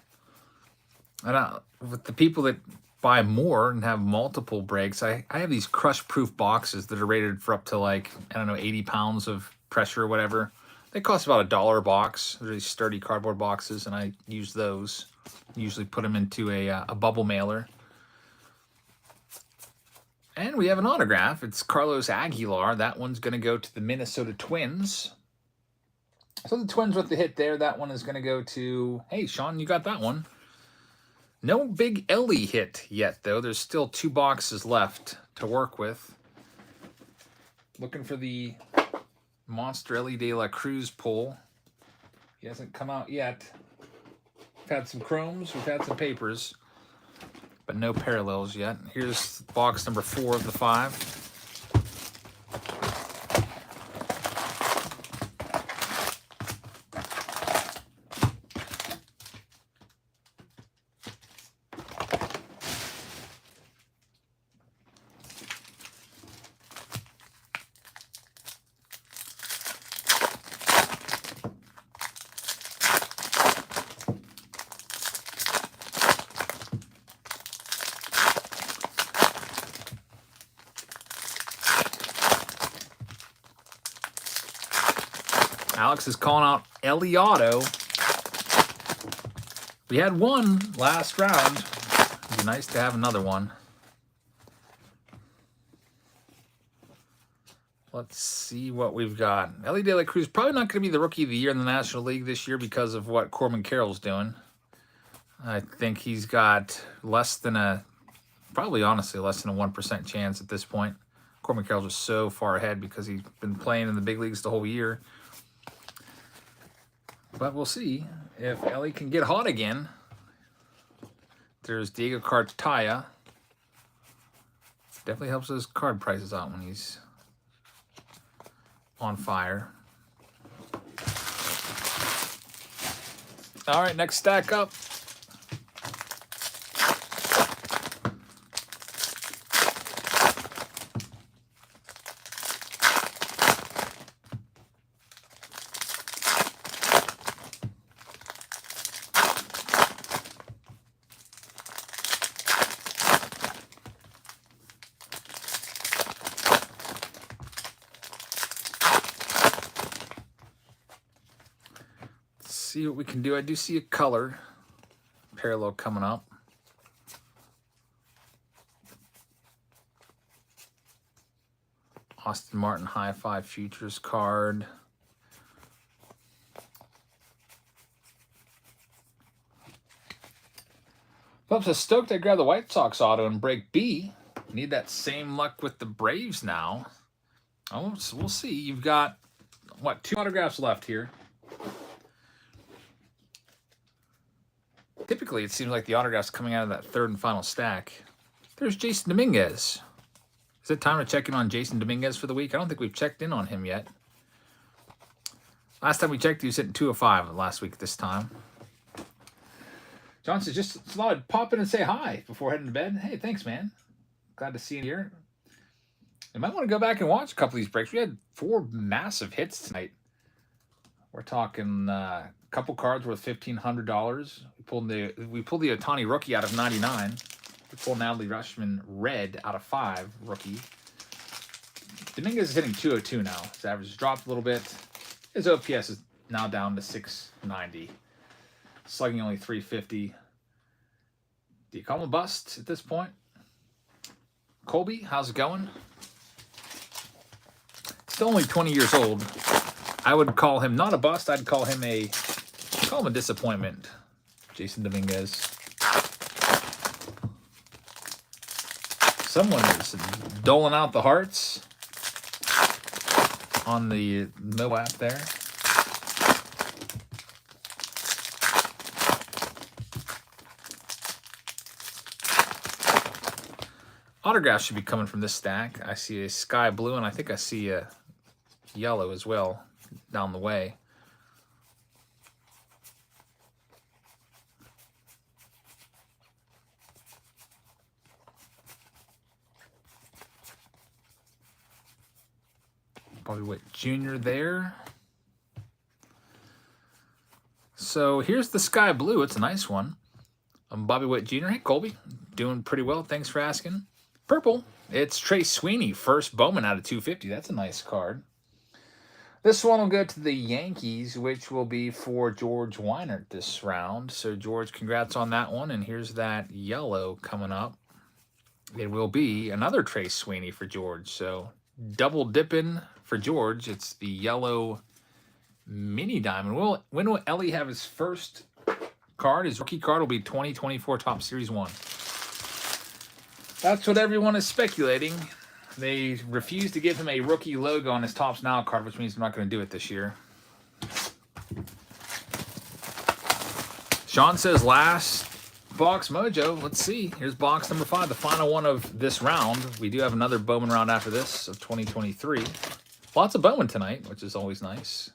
With the people that buy more and have multiple breaks, I have these crush-proof boxes that are rated for up to like, I don't know, 80 pounds of pressure or whatever. They cost about $1 a box. They're these sturdy cardboard boxes, and I use those. Usually put them into a bubble mailer. And we have an autograph. It's Carlos Aguilar. That one's going to go to the Minnesota Twins. So the Twins with the hit there. That one is going to go to... Hey, Sean, you got that one. No big Ellie hit yet, though. There's still 2 boxes left to work with. Looking for the Monster Ellie De La Cruz pull. He hasn't come out yet. We've had some chromes. We've had some papers. But no parallels yet. Here's box number 4 of the 5. Alex is calling out Eliotto. We had one last round. It'd be nice to have another one. Let's see what we've got. Ellie De La Cruz probably not going to be the Rookie of the Year in the National League this year because of what Corbin Carroll's doing. I think he's got probably honestly less than a 1% chance at this point. Corbin Carroll's just so far ahead because he's been playing in the big leagues the whole year. But we'll see if Ellie can get hot again. There's Diego Cartaya. Definitely helps those card prices out when he's on fire. All right, next stack up. See what we can do. I do see a color parallel coming up. Austin Martin High Five Futures card. Phillips says, stoked I grabbed the White Sox auto in break B. Need that same luck with the Braves now. Oh, so we'll see. You've got, what, 2 autographs left here. Typically, it seems like the autograph's coming out of that 3rd and final stack. There's Jason Dominguez. Is it time to check in on Jason Dominguez for the week? I don't think we've checked in on him yet. Last time we checked, he was hitting 2 of 5 last week this time. John says, just thought I'd pop in and say hi before heading to bed. Hey, thanks, man. Glad to see you here. You might want to go back and watch a couple of these breaks. We had 4 massive hits tonight. We're talking a couple cards worth $1,500. We pulled the Ohtani rookie out of 99. We pulled Natalie Rushman red out of 5 rookie. Dominguez is hitting 202 now. His average has dropped a little bit. His OPS is now down to 690. Slugging only 350. Do you call him a bust at this point? Colby, how's it going? Still only 20 years old. I would call him not a bust. I'd call him a disappointment. Jason Dominguez. Someone is doling out the hearts on the Mo app there. Autographs should be coming from this stack. I see a sky blue, and I think I see a yellow as well down the way. Bobby Witt Jr. there. So here's the sky blue. It's a nice one. I'm Bobby Witt Jr. Hey, Colby. Doing pretty well. Thanks for asking. Purple. It's Trey Sweeney, first Bowman out of 250. That's a nice card. This one will go to the Yankees, which will be for George Weinert this round. So, George, congrats on that one. And here's that yellow coming up. It will be another Trey Sweeney for George. So, double dipping for George. It's the yellow mini diamond. When will Ellie have his first card? His rookie card will be 2024 Top Series 1. That's what everyone is speculating. They refuse to give him a rookie logo on his Topps Now card, which means they're not going to do it this year. Sean says last box mojo. Let's see. Here's box number 5, the final one of this round. We do have another Bowman round after this of 2023. Lots of Bowman tonight, which is always nice.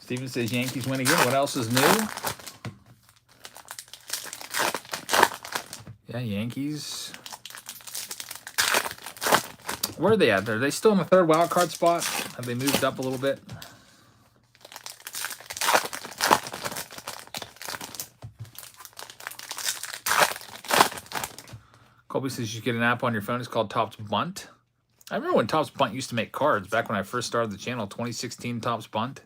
Steven says Yankees win again. What else is new? Yeah, Yankees. Where are they at? Are they still in the 3rd wild card spot? Have they moved up a little bit? Colby says you get an app on your phone. It's called Topps Bunt. I remember when Topps Bunt used to make cards back when I first started the channel, 2016 Topps Bunt.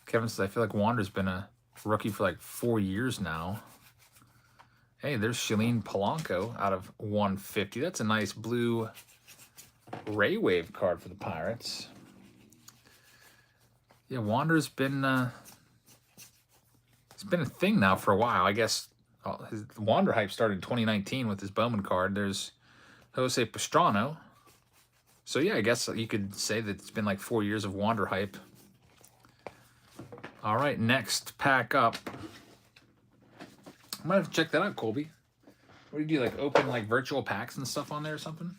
Kevin says, I feel like Wander's been a rookie for like 4 years now. Hey, there's Shalene Polanco out of 150. That's a nice blue Ray Wave card for the Pirates. Yeah, Wander's been it's been a thing now for a while. I guess his Wander hype started in 2019 with his Bowman card. There's Jose Pastrano. So yeah, I guess you could say that it's been like 4 years of Wander hype. All right, next pack up. I might have to check that out, Colby. What do you do, like open like virtual packs and stuff on there or something?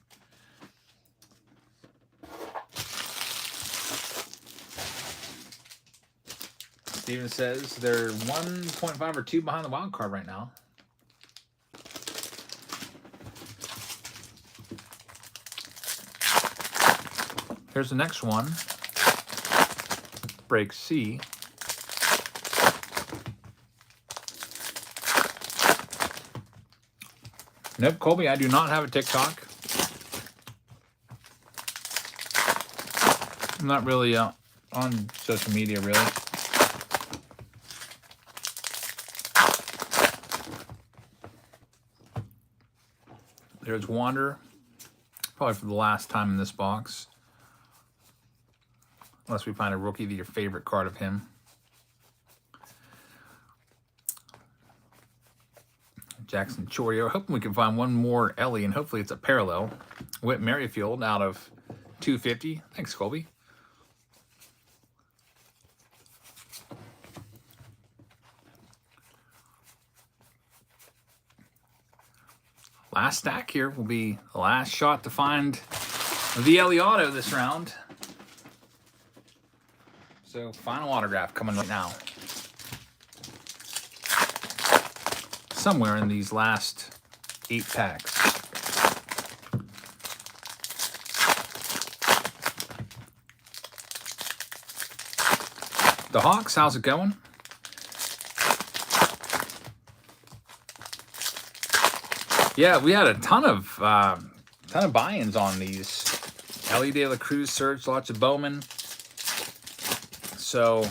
Steven says they're 1.5 or 2 behind the wild card right now. Here's the next one. Break C. Nope, Colby, I do not have a TikTok. I'm not really on social media, really. There's Wander, probably for the last time in this box. Unless we find a rookie of your favorite card of him. Jackson Chorio. Hoping we can find one more Ellie, and hopefully it's a parallel. Whit Merrifield out of 250. Thanks, Colby. last stack here will be the last shot to find the Ellie auto this round. So final autograph coming right now. Somewhere in these last 8 packs. The Hawks, how's it going? Yeah, we had a ton of buy-ins on these. Ellie De La Cruz search, lots of Bowman. So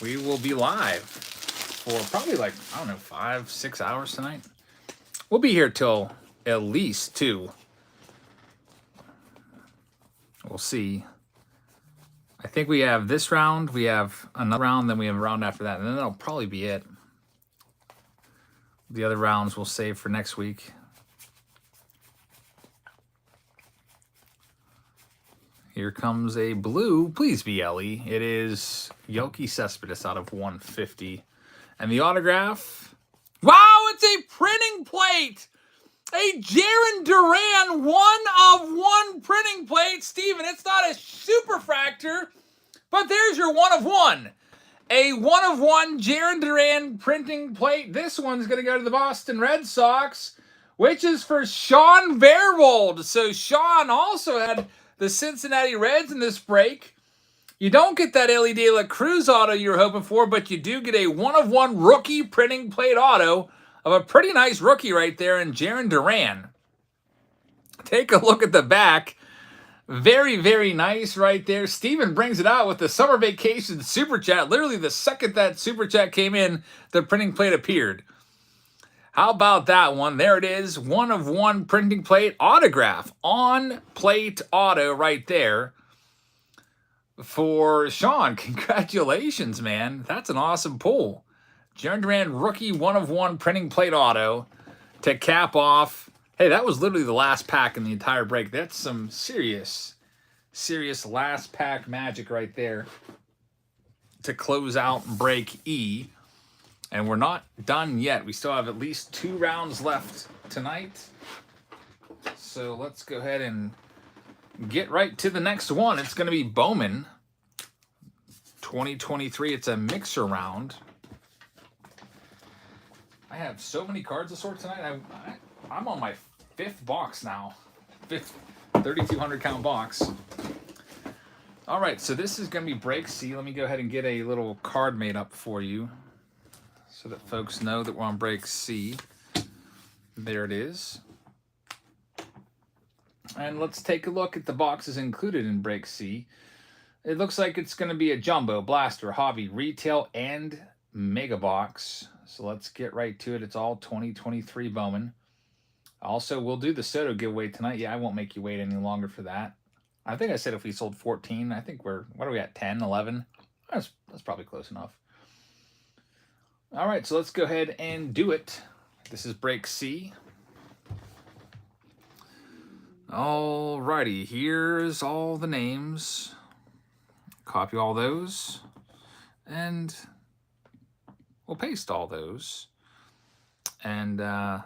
we will be live for probably like, I don't know, 5-6 hours tonight. We'll be here till at least 2. We'll see. I think we have this round, we have another round, then we have a round after that, and then that'll probably be it. The other rounds we'll save for next week. Here comes a blue. Please be Ellie. It is Yoki Cespedes out of 150. And the autograph. Wow, it's a printing plate. A Jarren Duran 1/1 printing plate. Steven, it's not a superfractor, but there's your 1/1. A 1/1 Jarren Duran printing plate. This one's going to go to the Boston Red Sox, which is for Sean Verwold. So Sean also had the Cincinnati Reds in this break. You don't get that Ellie De La Cruz auto you're hoping for, but you do get a 1/1 rookie printing plate auto of a pretty nice rookie right there in Jarren Duran. Take a look at the back. Very, very nice right there. Steven brings it out with the summer vacation super chat. Literally the second that super chat came in, the printing plate appeared. How about that one? There it is. 1/1 printing plate autograph. On plate auto right there for Sean. Congratulations, man. That's an awesome pull. Jarren Duran rookie 1/1 printing plate auto to cap off. Hey, that was literally the last pack in the entire break. That's some serious last pack magic right there to close out break E. And we're not done yet. We still have at least 2 rounds left tonight. So let's go ahead and get right to the next one. It's going to be Bowman 2023. It's a mixer round. I have so many cards to sort tonight. I'm on my 5th box now. 5th 3,200 count box. All right, so this is going to be break C. Let me go ahead and get a little card made up for you so that folks know that we're on break C. There it is. And let's take a look at the boxes included in break C. It looks like it's going to be a jumbo, blaster, hobby, retail, and mega box. So let's get right to it. It's all 2023 Bowman. Also, we'll do the Soto giveaway tonight. Yeah, I won't make you wait any longer for that. I think I said if we sold 14, I think what are we at, 10, 11? That's probably close enough. All right, so let's go ahead and do it. This is break C. All righty, here's all the names. Copy all those. And we'll paste all those. And let's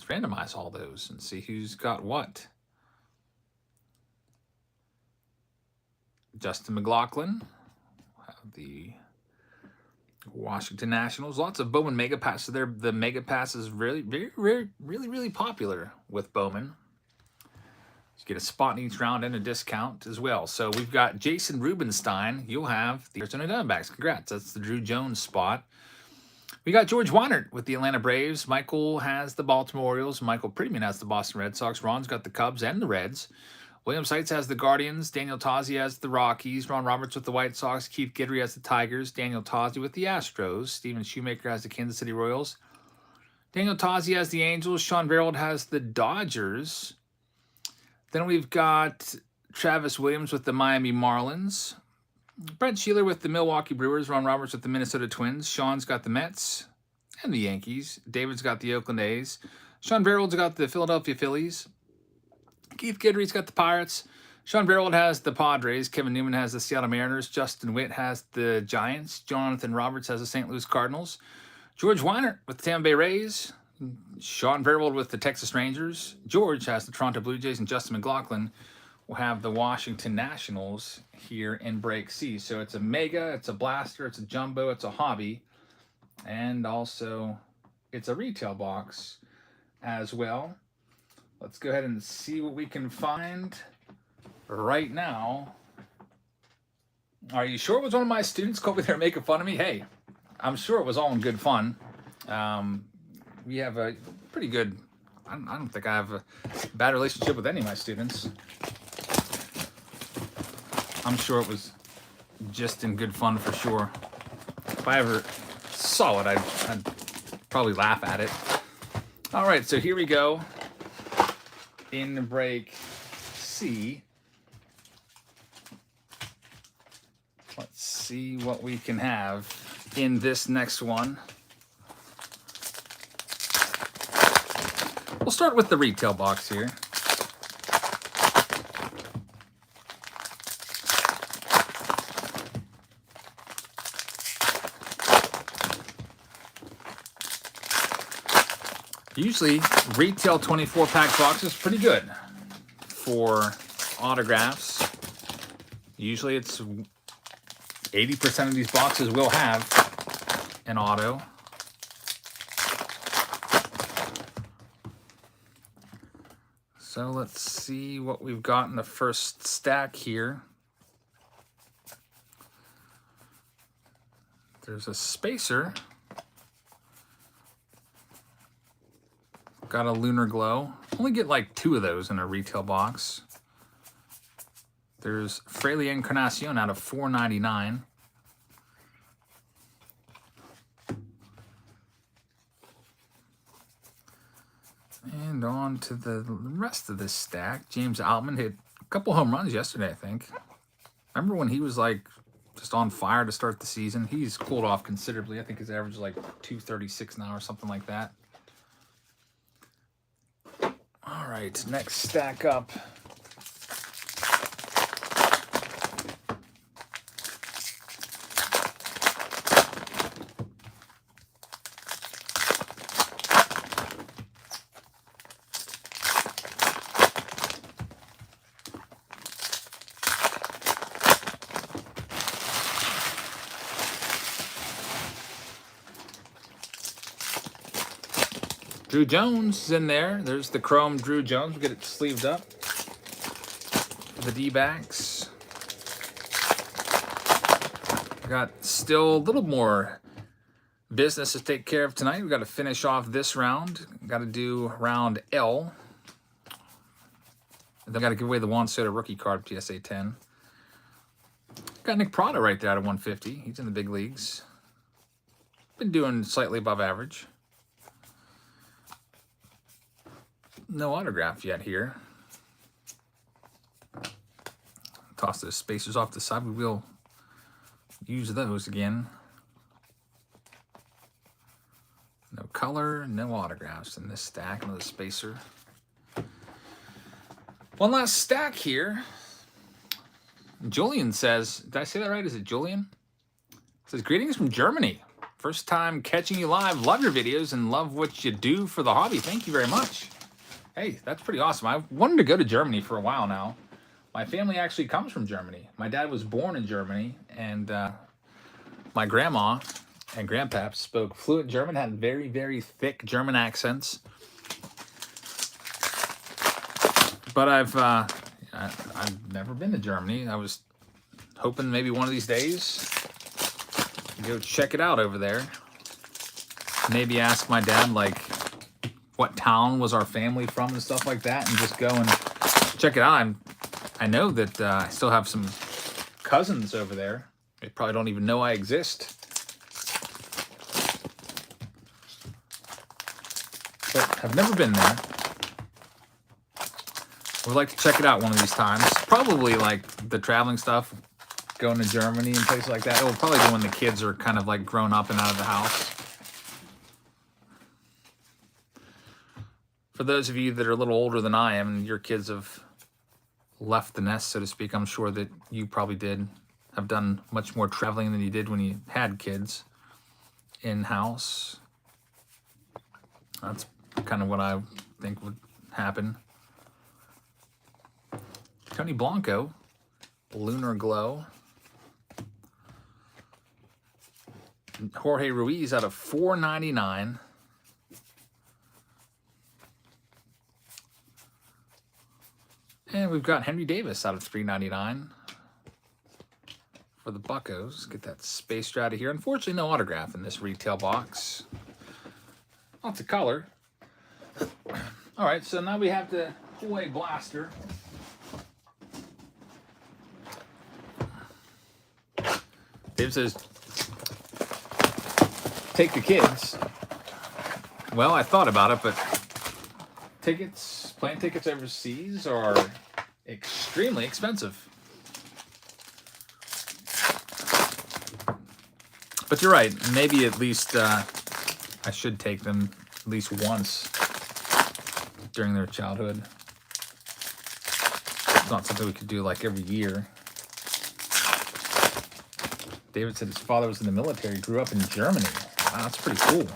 randomize all those and see who's got what. Justin McLaughlin, the Washington Nationals. Lots of Bowman Mega Passes there. The Mega Pass is really popular with Bowman. You get a spot in each round and a discount as well. So we've got Jason Rubenstein. You'll have the Arizona Diamondbacks. Congrats. That's the Drew Jones spot. We got George Weinert with the Atlanta Braves. Michael has the Baltimore Orioles. Michael Prettyman has the Boston Red Sox. Ron's got the Cubs and the Reds. William Seitz has the Guardians. Daniel Tozzi has the Rockies. Ron Roberts with the White Sox. Keith Guidry has the Tigers. Daniel Tozzi with the Astros. Steven Shoemaker has the Kansas City Royals. Daniel Tozzi has the Angels. Sean Verwold has the Dodgers. Then we've got Travis Williams with the Miami Marlins. Brent Sheeler with the Milwaukee Brewers. Ron Roberts with the Minnesota Twins. Sean's got the Mets and the Yankees. David's got the Oakland A's. Sean Verwold's got the Philadelphia Phillies. Keith Guidry's got the Pirates. Sean Verwold has the Padres. Kevin Newman has the Seattle Mariners. Justin Witt has the Giants. Jonathan Roberts has the St. Louis Cardinals. George Weinert with the Tampa Bay Rays. Sean Verwold with the Texas Rangers. George has the Toronto Blue Jays, and Justin McLaughlin will have the Washington Nationals here in break C. So it's a mega, it's a blaster, it's a jumbo, it's a hobby, and also it's a retail box as well. Let's go ahead and see what we can find right now. Are you sure it was one of my students, Colby, they were making fun of me? Hey, I'm sure it was all in good fun. We have a pretty good, I don't think I have a bad relationship with any of my students. I'm sure it was just in good fun for sure. If I ever saw it, I'd probably laugh at it. All right, so here we go. In break C. Let's see what we can have in this next one. We'll start with the retail box here. Usually, retail 24-pack box is pretty good for autographs. Usually, it's 80% of these boxes will have an auto. So let's see what we've got in the first stack here. There's a spacer. Got a Lunar Glow. Only get like 2 of those in a retail box. There's Fraley Encarnacion out of $4.99. And on to the rest of this stack. James Outman hit a couple home runs yesterday, I think. Remember when he was like just on fire to start the season? He's cooled off considerably. I think his average is like 236 now or something like that. All right, next stack up. Drew Jones is in there. There's the chrome Drew Jones. We'll get it sleeved up. The D-backs. Got still a little more business to take care of tonight. We've got to finish off this round. Got to do round L. Then got to give away the Juan Soto rookie card, PSA 10. Got Nick Prado right there out of 150. He's in the big leagues. Been doing slightly above average. No autograph yet here. Toss those spacers off the side. We will use those again. No color, no autographs in this stack. Another spacer. One last stack here. Julian says, did I say that right? Is it Julian? Says, greetings from Germany. First time catching you live. Love your videos and love what you do for the hobby. Thank you very much. Hey, that's pretty awesome. I've wanted to go to Germany for a while now. My family actually comes from Germany. My dad was born in Germany, and my grandma and grandpap spoke fluent German, had very, very thick German accents. But I've never been to Germany. I was hoping maybe one of these days to go check it out over there. Maybe ask my dad, like, what town was our family from and stuff like that, and just go and check it out. I know that I still have some cousins over there. They probably don't even know I exist. But I've never been there. Would like to check it out one of these times. Probably like the traveling stuff, going to Germany and places like that. It will probably be when the kids are kind of like grown up and out of the house. For those of you that are a little older than I am and your kids have left the nest, so to speak, I'm sure that you probably have done much more traveling than you did when you had kids in-house. That's kind of what I think would happen. Tony Blanco, Lunar Glow. Jorge Ruiz out of 499. And we've got Henry Davis out of 399 for the Buccos. Get that spaced out of here. Unfortunately, no autograph in this retail box. Lots of color. All right, so now we have the Hawaii Blaster. Dave says, take the kids. Well, I thought about it, but plane tickets overseas are extremely expensive. But you're right. Maybe at least I should take them at least once during their childhood. It's not something we could do like every year. David said his father was in the military, grew up in Germany. Wow, that's pretty cool.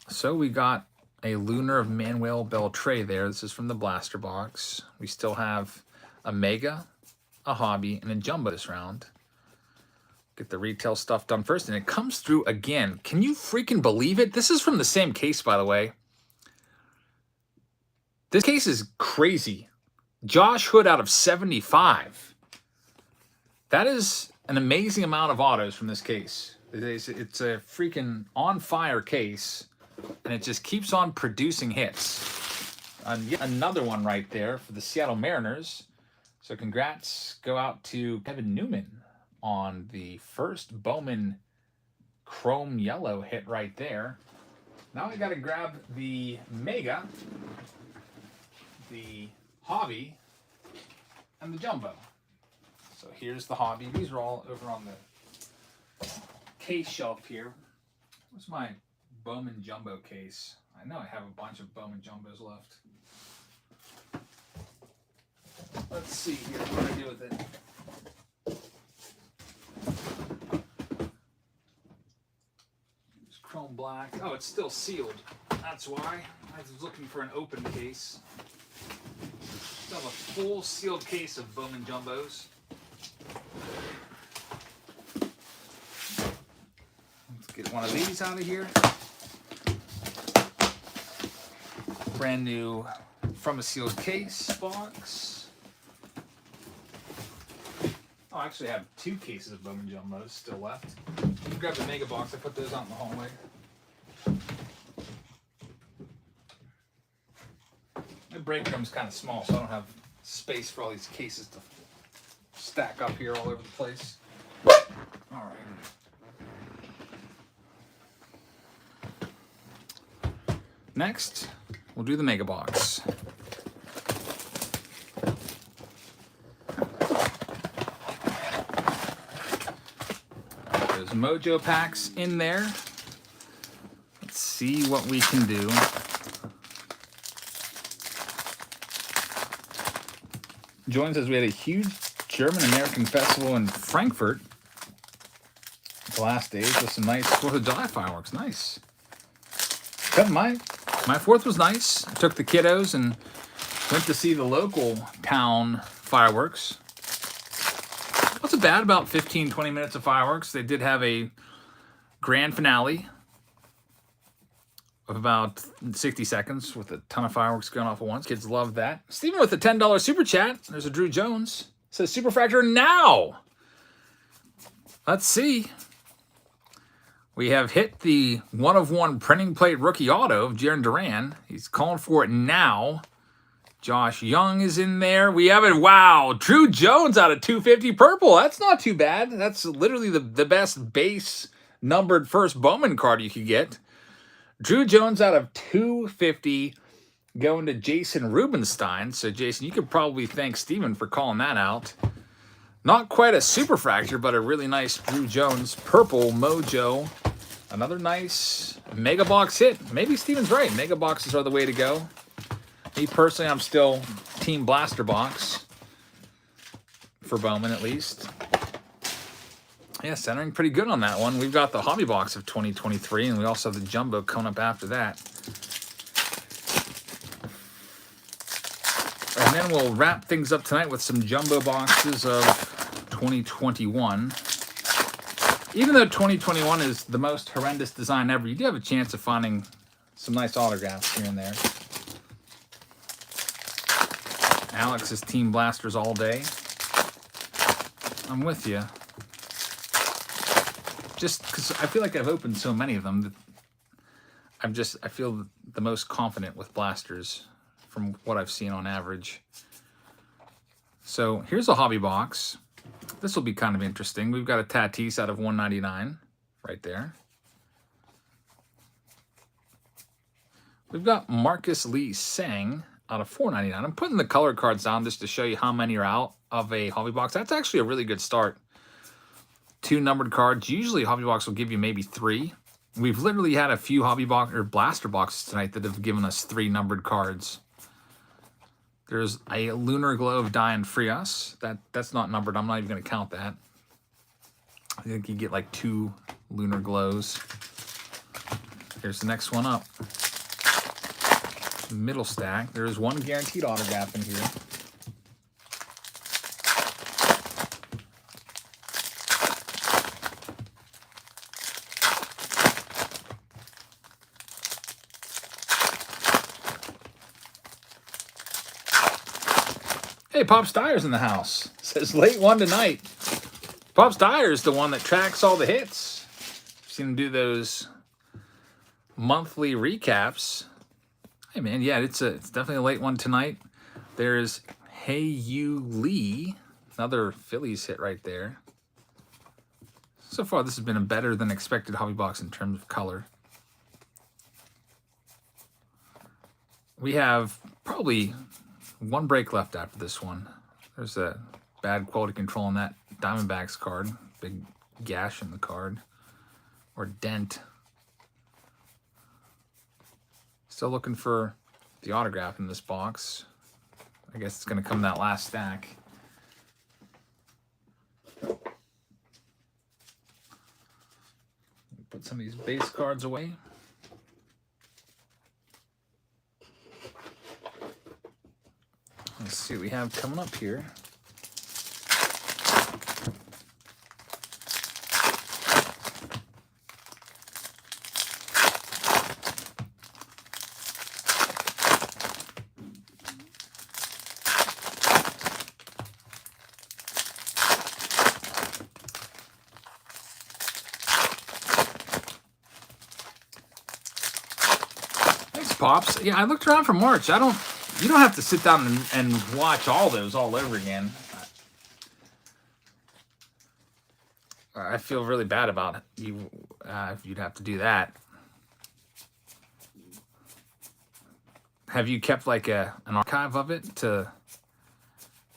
So we got a Lunar of Manuel Beltre there. This is from the blaster box. We still have a Mega, a Hobby, and a Jumbo this round. Get the retail stuff done first, and it comes through again. Can you freaking believe it? This is from the same case, by the way. This case is crazy. Josh Hood out of 75. That is an amazing amount of autos from this case. It's a freaking on-fire case, and it just keeps on producing hits. Yet another one right there for the Seattle Mariners. So congrats go out to Kevin Newman on the first Bowman Chrome Yellow hit right there. Now I got to grab the Mega, the Hobby, and the Jumbo. So here's the Hobby. These are all over on the case shelf here. What's my Bowman Jumbo case? I know I have a bunch of Bowman Jumbos left. Let's see here what I do with it. It's chrome black. Oh, it's still sealed. That's why. I was looking for an open case. Still have a full sealed case of Bowman Jumbos. Let's get one of these out of here. Brand new from a sealed case box. Oh, I actually have 2 cases of Bowman Jumbos still left. Grab the Mega box. I put those out in the hallway. My break room's kind of small, so I don't have space for all these cases to stack up here all over the place. All right. Next, we'll do the Mega box. There's Mojo packs in there. Let's see what we can do. Join says we had a huge German-American festival in Frankfurt the last days with some nice 4th of July fireworks. Nice. But my 4th was nice. I took the kiddos and went to see the local town fireworks. Wasn't bad, about 15, 20 minutes of fireworks. They did have a grand finale of about 60 seconds with a ton of fireworks going off at once. Kids love that. Steven with a $10 super chat. There's a Drew Jones. Says Superfractor now. Let's see. We have hit the 1/1 printing plate rookie auto of Jarren Duran. He's calling for it now. Josh Young is in there. We have it. Wow. Drew Jones out of 250 purple. That's not too bad. That's literally the best base numbered first Bowman card you could get. Drew Jones out of 250 going to Jason Rubenstein. So, Jason, you could probably thank Steven for calling that out. Not quite a Superfractor, but a really nice Drew Jones purple Mojo. Another nice Mega Box hit. Maybe Steven's right. Mega Boxes are the way to go. Me personally, I'm still Team Blaster Box for Bowman at least. Yeah, centering pretty good on that one. We've got the Hobby Box of 2023, and we also have the Jumbo coming up after that. And then we'll wrap things up tonight with some Jumbo boxes of 2021. Even though 2021 is the most horrendous design ever, you do have a chance of finding some nice autographs here and there. Alex is Team Blasters all day. I'm with you. Just because I feel like I've opened so many of them that I feel the most confident with blasters from what I've seen on average. So here's a hobby box. This will be kind of interesting. We've got a Tatis out of 199 right there. We've got Marcus Lee Sang out of 499. I'm putting the color cards down just to show you how many are out of a hobby box. That's actually a really good start. 2 numbered cards. Usually a hobby box will give you maybe 3. We've literally had a few hobby box or blaster boxes tonight that have given us 3 numbered cards. There's a Lunar Glow of Dian Frias. That's not numbered. I'm not even going to count that. I think you get like 2 Lunar Glows. Here's the next one up. Middle stack. There's 1 guaranteed autograph in here. Hey, Pop Steyer's in the house. Says late one tonight. Pop Steyer's the one that tracks all the hits. I've seen him do those monthly recaps. Hey man, yeah, it's definitely a late one tonight. There's Hey You Lee, another Phillies hit right there. So far, this has been a better than expected hobby box in terms of color. We have probably 1 break left after this one. There's a bad quality control on that Diamondbacks card. Big gash in the card. Or dent. Still looking for the autograph in this box. I guess it's going to come that last stack. Put some of these base cards away. Let's see what we have coming up here. Thanks, Pops. Yeah, I looked around for March. You don't have to sit down and watch all those all over again. I feel really bad about you if you'd have to do that. Have you kept like an archive of it to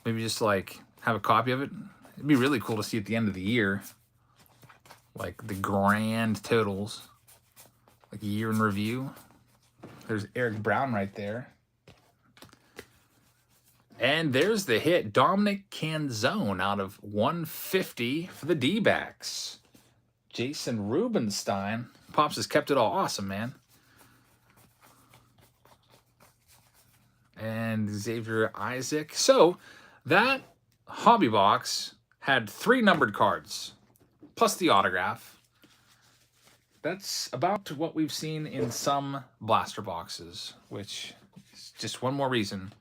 maybe just like have a copy of it? It'd be really cool to see at the end of the year, like the grand totals, like a year in review. There's Eric Brown right there. And there's the hit, Dominic Canzone out of 150 for the D-backs. Jason Rubenstein. Pops has kept it all awesome, man. And Xavier Isaac. So that hobby box had 3 numbered cards, plus the autograph. That's about what we've seen in some blaster boxes, which is just one more reason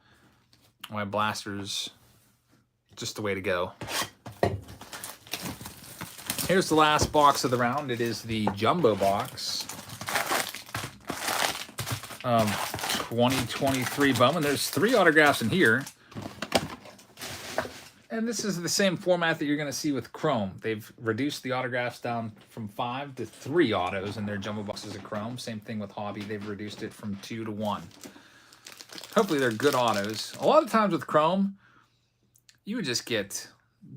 why blasters just the way to go. Here's the last box of the round. It is the jumbo box of 2023 Bowman. There's 3 autographs in here. And this is the same format that you're going to see with Chrome. They've reduced the autographs down from 5 to 3 autos in their jumbo boxes of Chrome. Same thing with Hobby. They've reduced it from 2 to 1. Hopefully they're good autos. A lot of times with Chrome, you would just get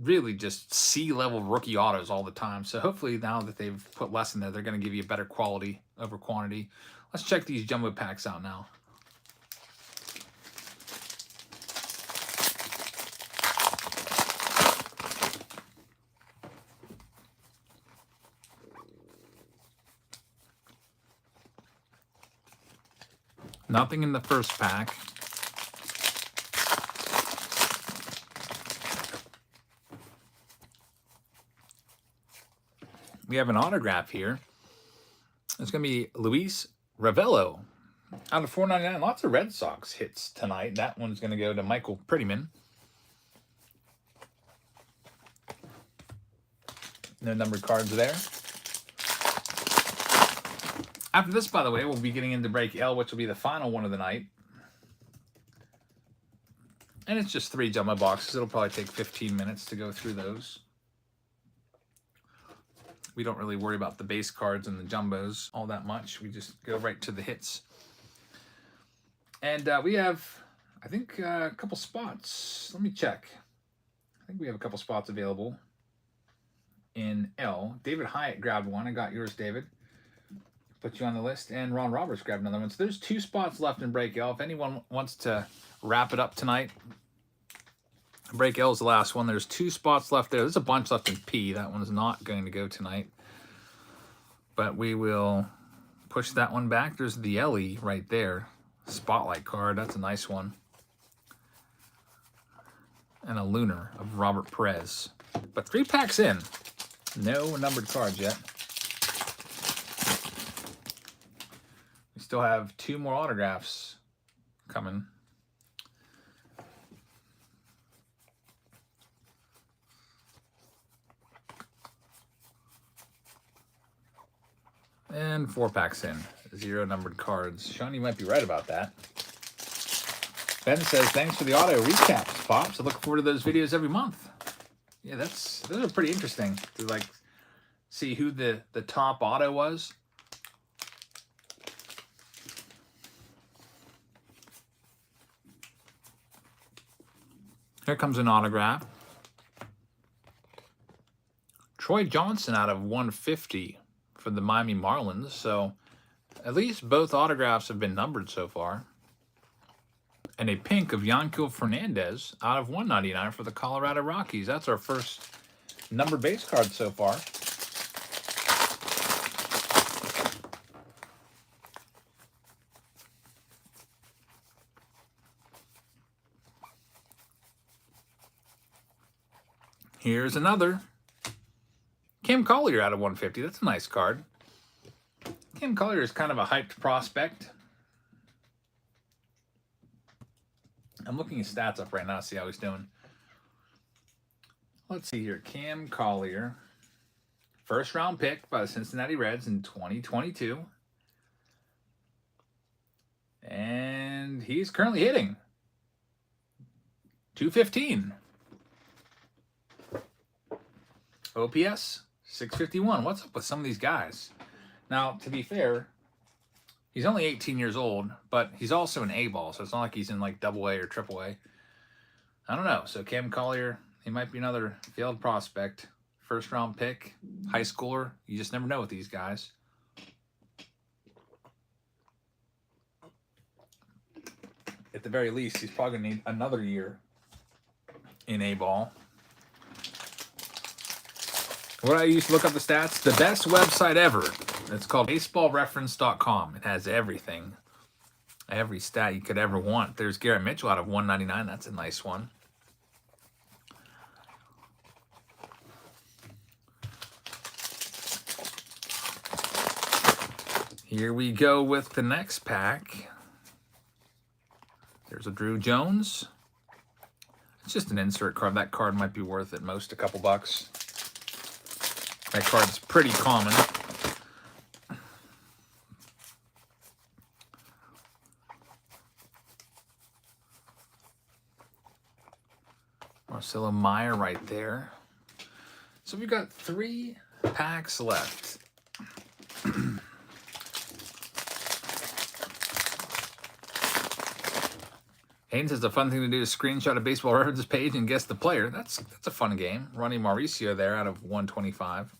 really just C-level rookie autos all the time. So hopefully now that they've put less in there, they're going to give you better quality over quantity. Let's check these jumbo packs out now. Nothing in the first pack. We have an autograph here. It's going to be Luis Ravello out of 499. Lots of Red Sox hits tonight. That one's going to go to Michael Prettyman. No numbered cards there. After this, by the way, we'll be getting into break L, which will be the final one of the night. And it's just 3 jumbo boxes. It'll probably take 15 minutes to go through those. We don't really worry about the base cards and the jumbos all that much. We just go right to the hits. And we have, I think, a couple spots. Let me check. I think we have a couple spots available in L. David Hyatt grabbed one. I got yours, David. Put you on the list. And Ron Roberts grabbed another one. So there's 2 spots left in break L. If anyone wants to wrap it up tonight, break L is the last one. There's 2 spots left there. There's a bunch left in P. That one's not going to go tonight. But we will push that one back. There's the LE right there. Spotlight card. That's a nice one. And a Lunar of Robert Perez. But 3 packs in. No numbered cards yet. We still have 2 more autographs coming. And 4 packs in. 0 numbered cards. Sean, you might be right about that. Ben says, thanks for the auto recaps, Pops. I look forward to those videos every month. Yeah, those are pretty interesting to like see who the top auto was. Here comes an autograph. Troy Johnson out of 150 for the Miami Marlins. So at least both autographs have been numbered so far. And a pink of Yanquiel Fernandez out of 199 for the Colorado Rockies. That's our first numbered base card so far. Here's another. Cam Collier out of 150. That's a nice card. Cam Collier is kind of a hyped prospect. I'm looking his stats up right now to see how he's doing. Let's see here. Cam Collier. First round pick by the Cincinnati Reds in 2022. And he's currently hitting 215. OPS 651. What's up with some of these guys? Now, to be fair, he's only 18 years old, but he's also an A-ball, so it's not like he's in like AA or AAA. I don't know. So Cam Collier, he might be another failed prospect. First round pick, high schooler. You just never know with these guys. At the very least, he's probably going to need another year in A-ball. What I used to look up the stats, the best website ever. It's called baseballreference.com. It has everything. Every stat you could ever want. There's Garrett Mitchell out of 199. That's a nice one. Here we go with the next pack. There's a Drew Jones. It's just an insert card. That card might be worth at most a couple bucks. That card's pretty common. Marcelo Meyer right there. So we've got 3 packs left. Hayden says the fun thing to do is screenshot a Baseball Reference page and guess the player. That's a fun game. Ronnie Mauricio there out of 125.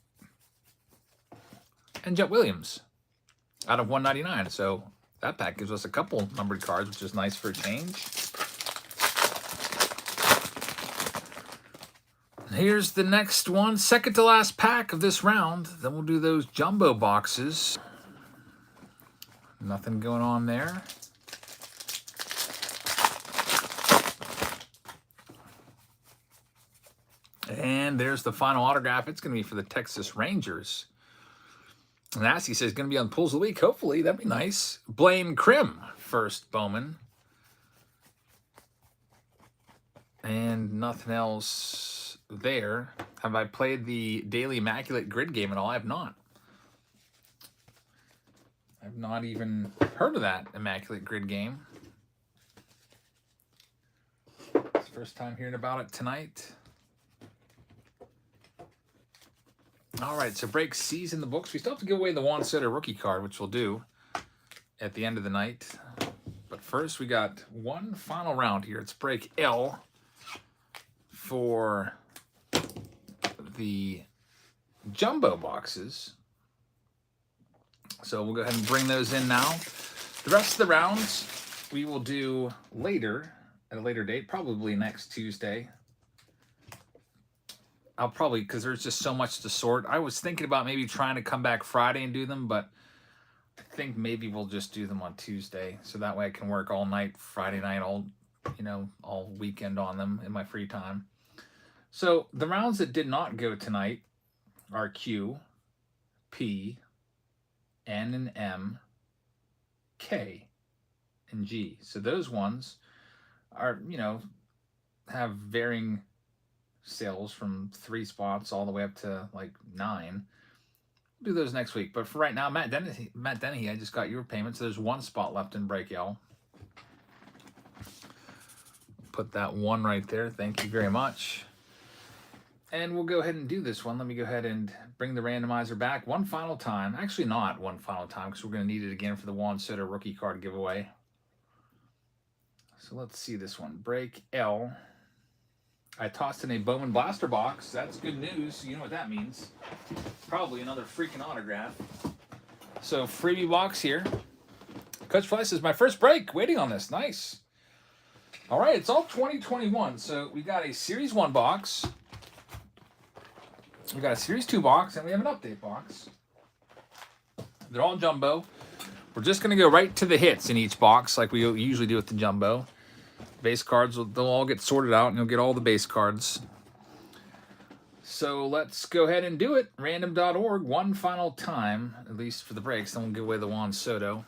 And Jet Williams out of 199. So that pack gives us a couple numbered cards, which is nice for a change. Here's the next one. Second to last pack of this round. Then we'll do those jumbo boxes. Nothing going on there. And there's the final autograph. It's going to be for the Texas Rangers. And Ashley says going to be on Pulls of the Week. Hopefully, that'd be nice. Blaine Krim, first Bowman. And nothing else there. Have I played the Daily Immaculate Grid game at all? I have not. I've not even heard of that Immaculate Grid game. It's the first time hearing about it tonight. All right, so break C's in the books. We still have to give away the Juan Soto rookie card, which we'll do at the end of the night. But first, we got one final round here. It's break L for the jumbo boxes. So we'll go ahead and bring those in now. The rest of the rounds we will do later, at a later date, probably next Tuesday. I'll probably, because there's just so much to sort. I was thinking about maybe trying to come back Friday and do them, but I think maybe we'll just do them on Tuesday. So that way I can work all night, Friday night, all weekend on them in my free time. So the rounds that did not go tonight are Q, P, N and M, K, and G. So those ones are, have varying sales from 3 spots all the way up to like 9. We'll do those next week. But for right now, Matt Dennehy, I just got your payment. So there's 1 spot left in break L. Put that 1 right there. Thank you very much. And we'll go ahead and do this one. Let me go ahead and bring the randomizer back one final time. Actually, not one final time, because we're going to need it again for the Juan Soto rookie card giveaway. So let's see this one. Break L. I tossed in a Bowman Blaster box. That's good news. You know what that means. Probably another freaking autograph. So freebie box here. Coach Fleiss says, my first break. Waiting on this. Nice. All right, it's all 2021. So we got a Series 1 box. We got a Series 2 box, and we have an update box. They're all jumbo. We're just going to go right to the hits in each box like we usually do with the jumbo. Base cards, they'll all get sorted out, and you'll get all the base cards. So let's go ahead and do it. Random.org, one final time, at least for the breaks. Then we'll give away the Juan Soto.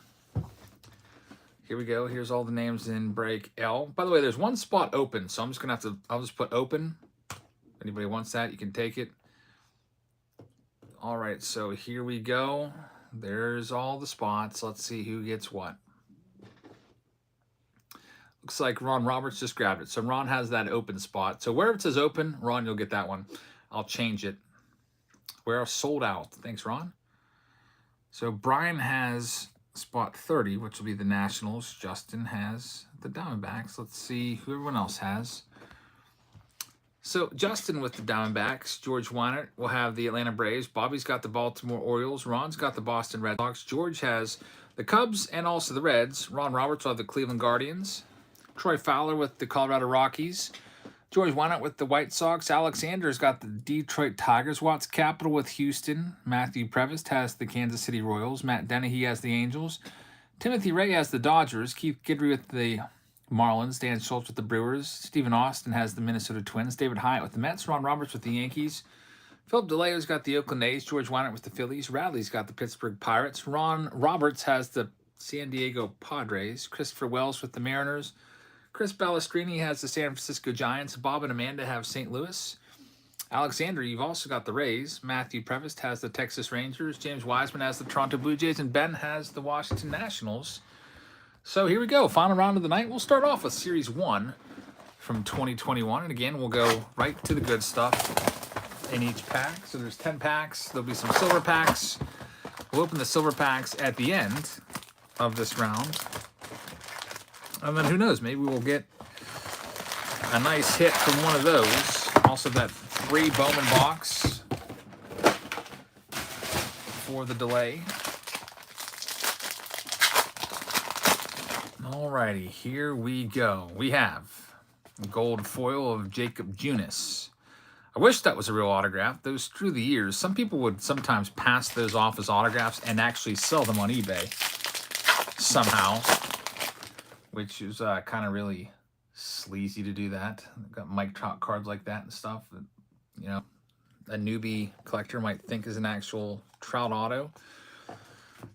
Here we go. Here's all the names in break L. By the way, there's 1 spot open, so I'm just going to I'll just put open. If anybody wants that, you can take it. All right, so here we go. There's all the spots. Let's see who gets what. Looks like Ron Roberts just grabbed it. So Ron has that open spot. So wherever it says open, Ron, you'll get that one. I'll change it. Where sold out. Thanks, Ron. So Brian has spot 30, which will be the Nationals. Justin has the Diamondbacks. Let's see who everyone else has. So Justin with the Diamondbacks. George Weinert will have the Atlanta Braves. Bobby's got the Baltimore Orioles. Ron's got the Boston Red Sox. George has the Cubs and also the Reds. Ron Roberts will have the Cleveland Guardians. Troy Fowler with the Colorado Rockies. George Weinert with the White Sox. Alex Anders got the Detroit Tigers. Watts Capital with Houston. Matthew Prevost has the Kansas City Royals. Matt Dennehy has the Angels. Timothy Ray has the Dodgers. Keith Guidry with the Marlins. Dan Schultz with the Brewers. Stephen Austin has the Minnesota Twins. David Hyatt with the Mets. Ron Roberts with the Yankees. Philip DeLeo's got the Oakland A's. George Weinert with the Phillies. Radley's got the Pittsburgh Pirates. Ron Roberts has the San Diego Padres. Christopher Wells with the Mariners. Chris Balestrini has the San Francisco Giants. Bob and Amanda have St. Louis. Alexander, you've also got the Rays. Matthew Prevost has the Texas Rangers. James Wiseman has the Toronto Blue Jays. And Ben has the Washington Nationals. So here we go. Final round of the night. We'll start off with Series 1 from 2021. And again, we'll go right to the good stuff in each pack. So there's 10 packs. There'll be some silver packs. We'll open the silver packs at the end of this round. And then who knows, maybe we'll get a nice hit from one of those. Also that free Bowman box for the delay. Alrighty, here we go. We have gold foil of Jacob Junis. I wish that was a real autograph. Those through the years, some people would sometimes pass those off as autographs and actually sell them on eBay somehow, which is kind of really sleazy to do that. I've got Mike Trout cards like that and stuff that, you know, a newbie collector might think is an actual Trout auto.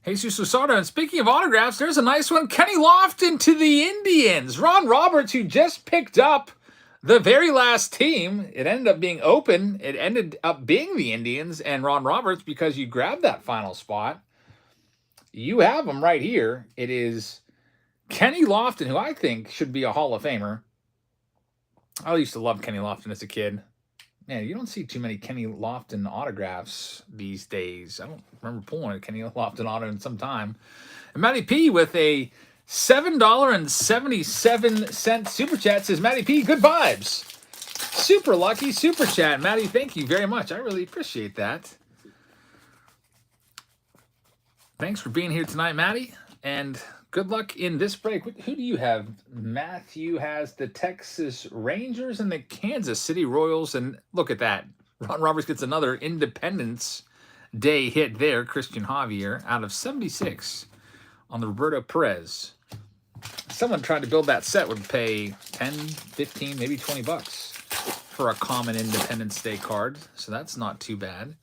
Jesus Luzardo. And speaking of autographs, there's a nice one. Kenny Lofton to the Indians. Ron Roberts, who just picked up the very last team. It ended up being open. It ended up being the Indians and Ron Roberts because you grabbed that final spot. You have him right here. It is Kenny Lofton, who I think should be a Hall of Famer. I used to love Kenny Lofton as a kid. Man, you don't see too many Kenny Lofton autographs these days. I don't remember pulling a Kenny Lofton auto in some time. And Matty P with a $7.77 super chat says, Matty P, good vibes. Super lucky super chat. Matty, thank you very much. I really appreciate that. Thanks for being here tonight, Matty. And good luck in this break. Who do you have? Matthew has the Texas Rangers and the Kansas City Royals. And look at that. Ron Roberts gets another Independence Day hit there. Christian Javier out of 76 on the Roberto Perez. Someone trying to build that set would pay 10, 15, maybe 20 bucks for a common Independence Day card. So that's not too bad.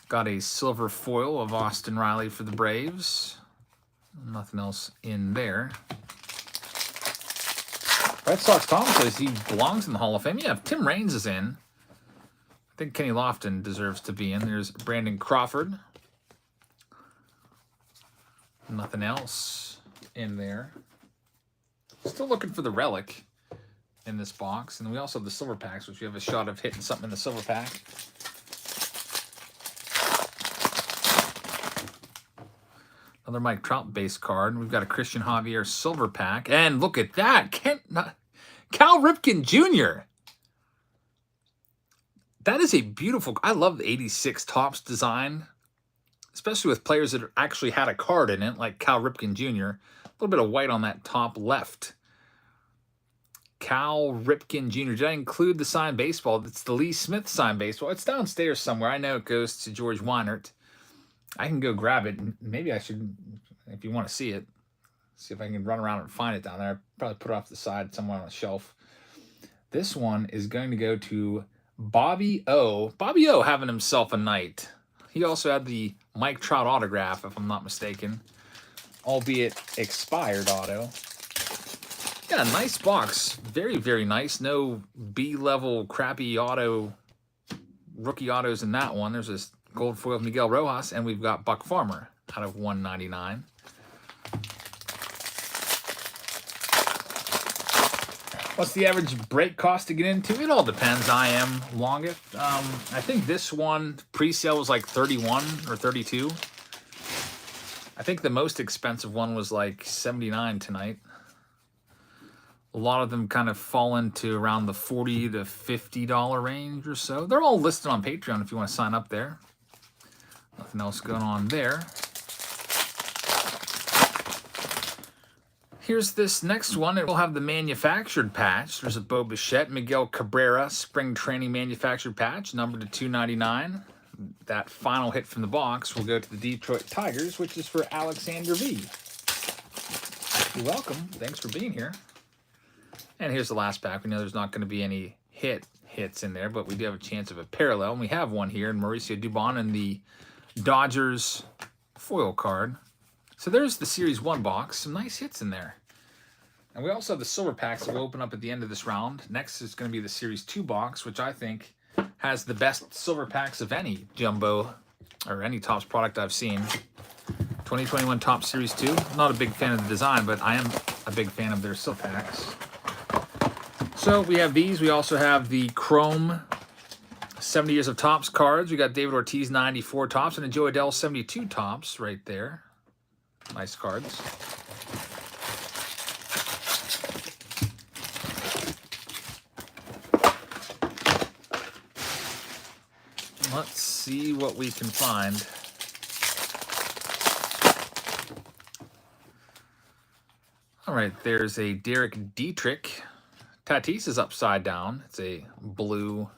Got a silver foil of Austin Riley for the Braves. Nothing else in there. Red Sox Tom says he belongs in the Hall of Fame. Yeah, if Tim Raines is in, I think Kenny Lofton deserves to be in. There's Brandon Crawford. Nothing else in there. Still looking for the relic in this box. And we also have the silver packs, which we have a shot of hitting something in the silver pack. Another Mike Trout base card. We've got a Christian Javier silver pack. And look at that. Cal Ripken Jr. That is a beautiful... I love the 86 Topps design, especially with players that actually had a card in it, like Cal Ripken Jr. A little bit of white on that top left. Cal Ripken Jr. Did I include the signed baseball? It's the Lee Smith signed baseball. It's downstairs somewhere. I know it goes to George Weinert. I can go grab it. Maybe I should, if you want to see it, see if I can run around and find it down there. I'll probably put it off the side somewhere on a shelf. This one is going to go to Bobby O. Bobby O having himself a night. He also had the Mike Trout autograph, if I'm not mistaken, albeit expired auto. Yeah, nice box. Very, very nice. No B-level crappy auto, rookie autos in that one. There's this gold foil of Miguel Rojas, and we've got Buck Farmer out of 199. What's the average break cost to get into? It all depends. I am longest. I think this one pre-sale was like 31 or 32. I think the most expensive one was like 79 tonight. A lot of them kind of fall into around the $40 to $50 range or so. They're all listed on Patreon if you want to sign up there. Nothing else going on there. Here's this next one. It will have the manufactured patch. There's a Bo Bichette, Miguel Cabrera spring training manufactured patch, numbered to $2.99. That final hit from the box will go to the Detroit Tigers, which is for Alexander V. You're welcome. Thanks for being here. And here's the last pack. We know there's not going to be any hits in there, but we do have a chance of a parallel. And we have one here in Mauricio Dubon in the Dodgers foil card. So there's the Series 1 box. Some nice hits in there. And we also have the silver packs that will open up at the end of this round. Next is going to be the Series 2 box, which I think has the best silver packs of any jumbo or any Topps product I've seen. 2021 Topps Series 2. I'm not a big fan of the design, but I am a big fan of their silver packs. So we have these. We also have the Chrome 70 Years of Topps cards. We got David Ortiz 94 Topps and a Joe Adell 72 Topps right there. Nice cards. Let's see what we can find. All right, there's a Derek Dietrich. Tatis is upside down. It's a blue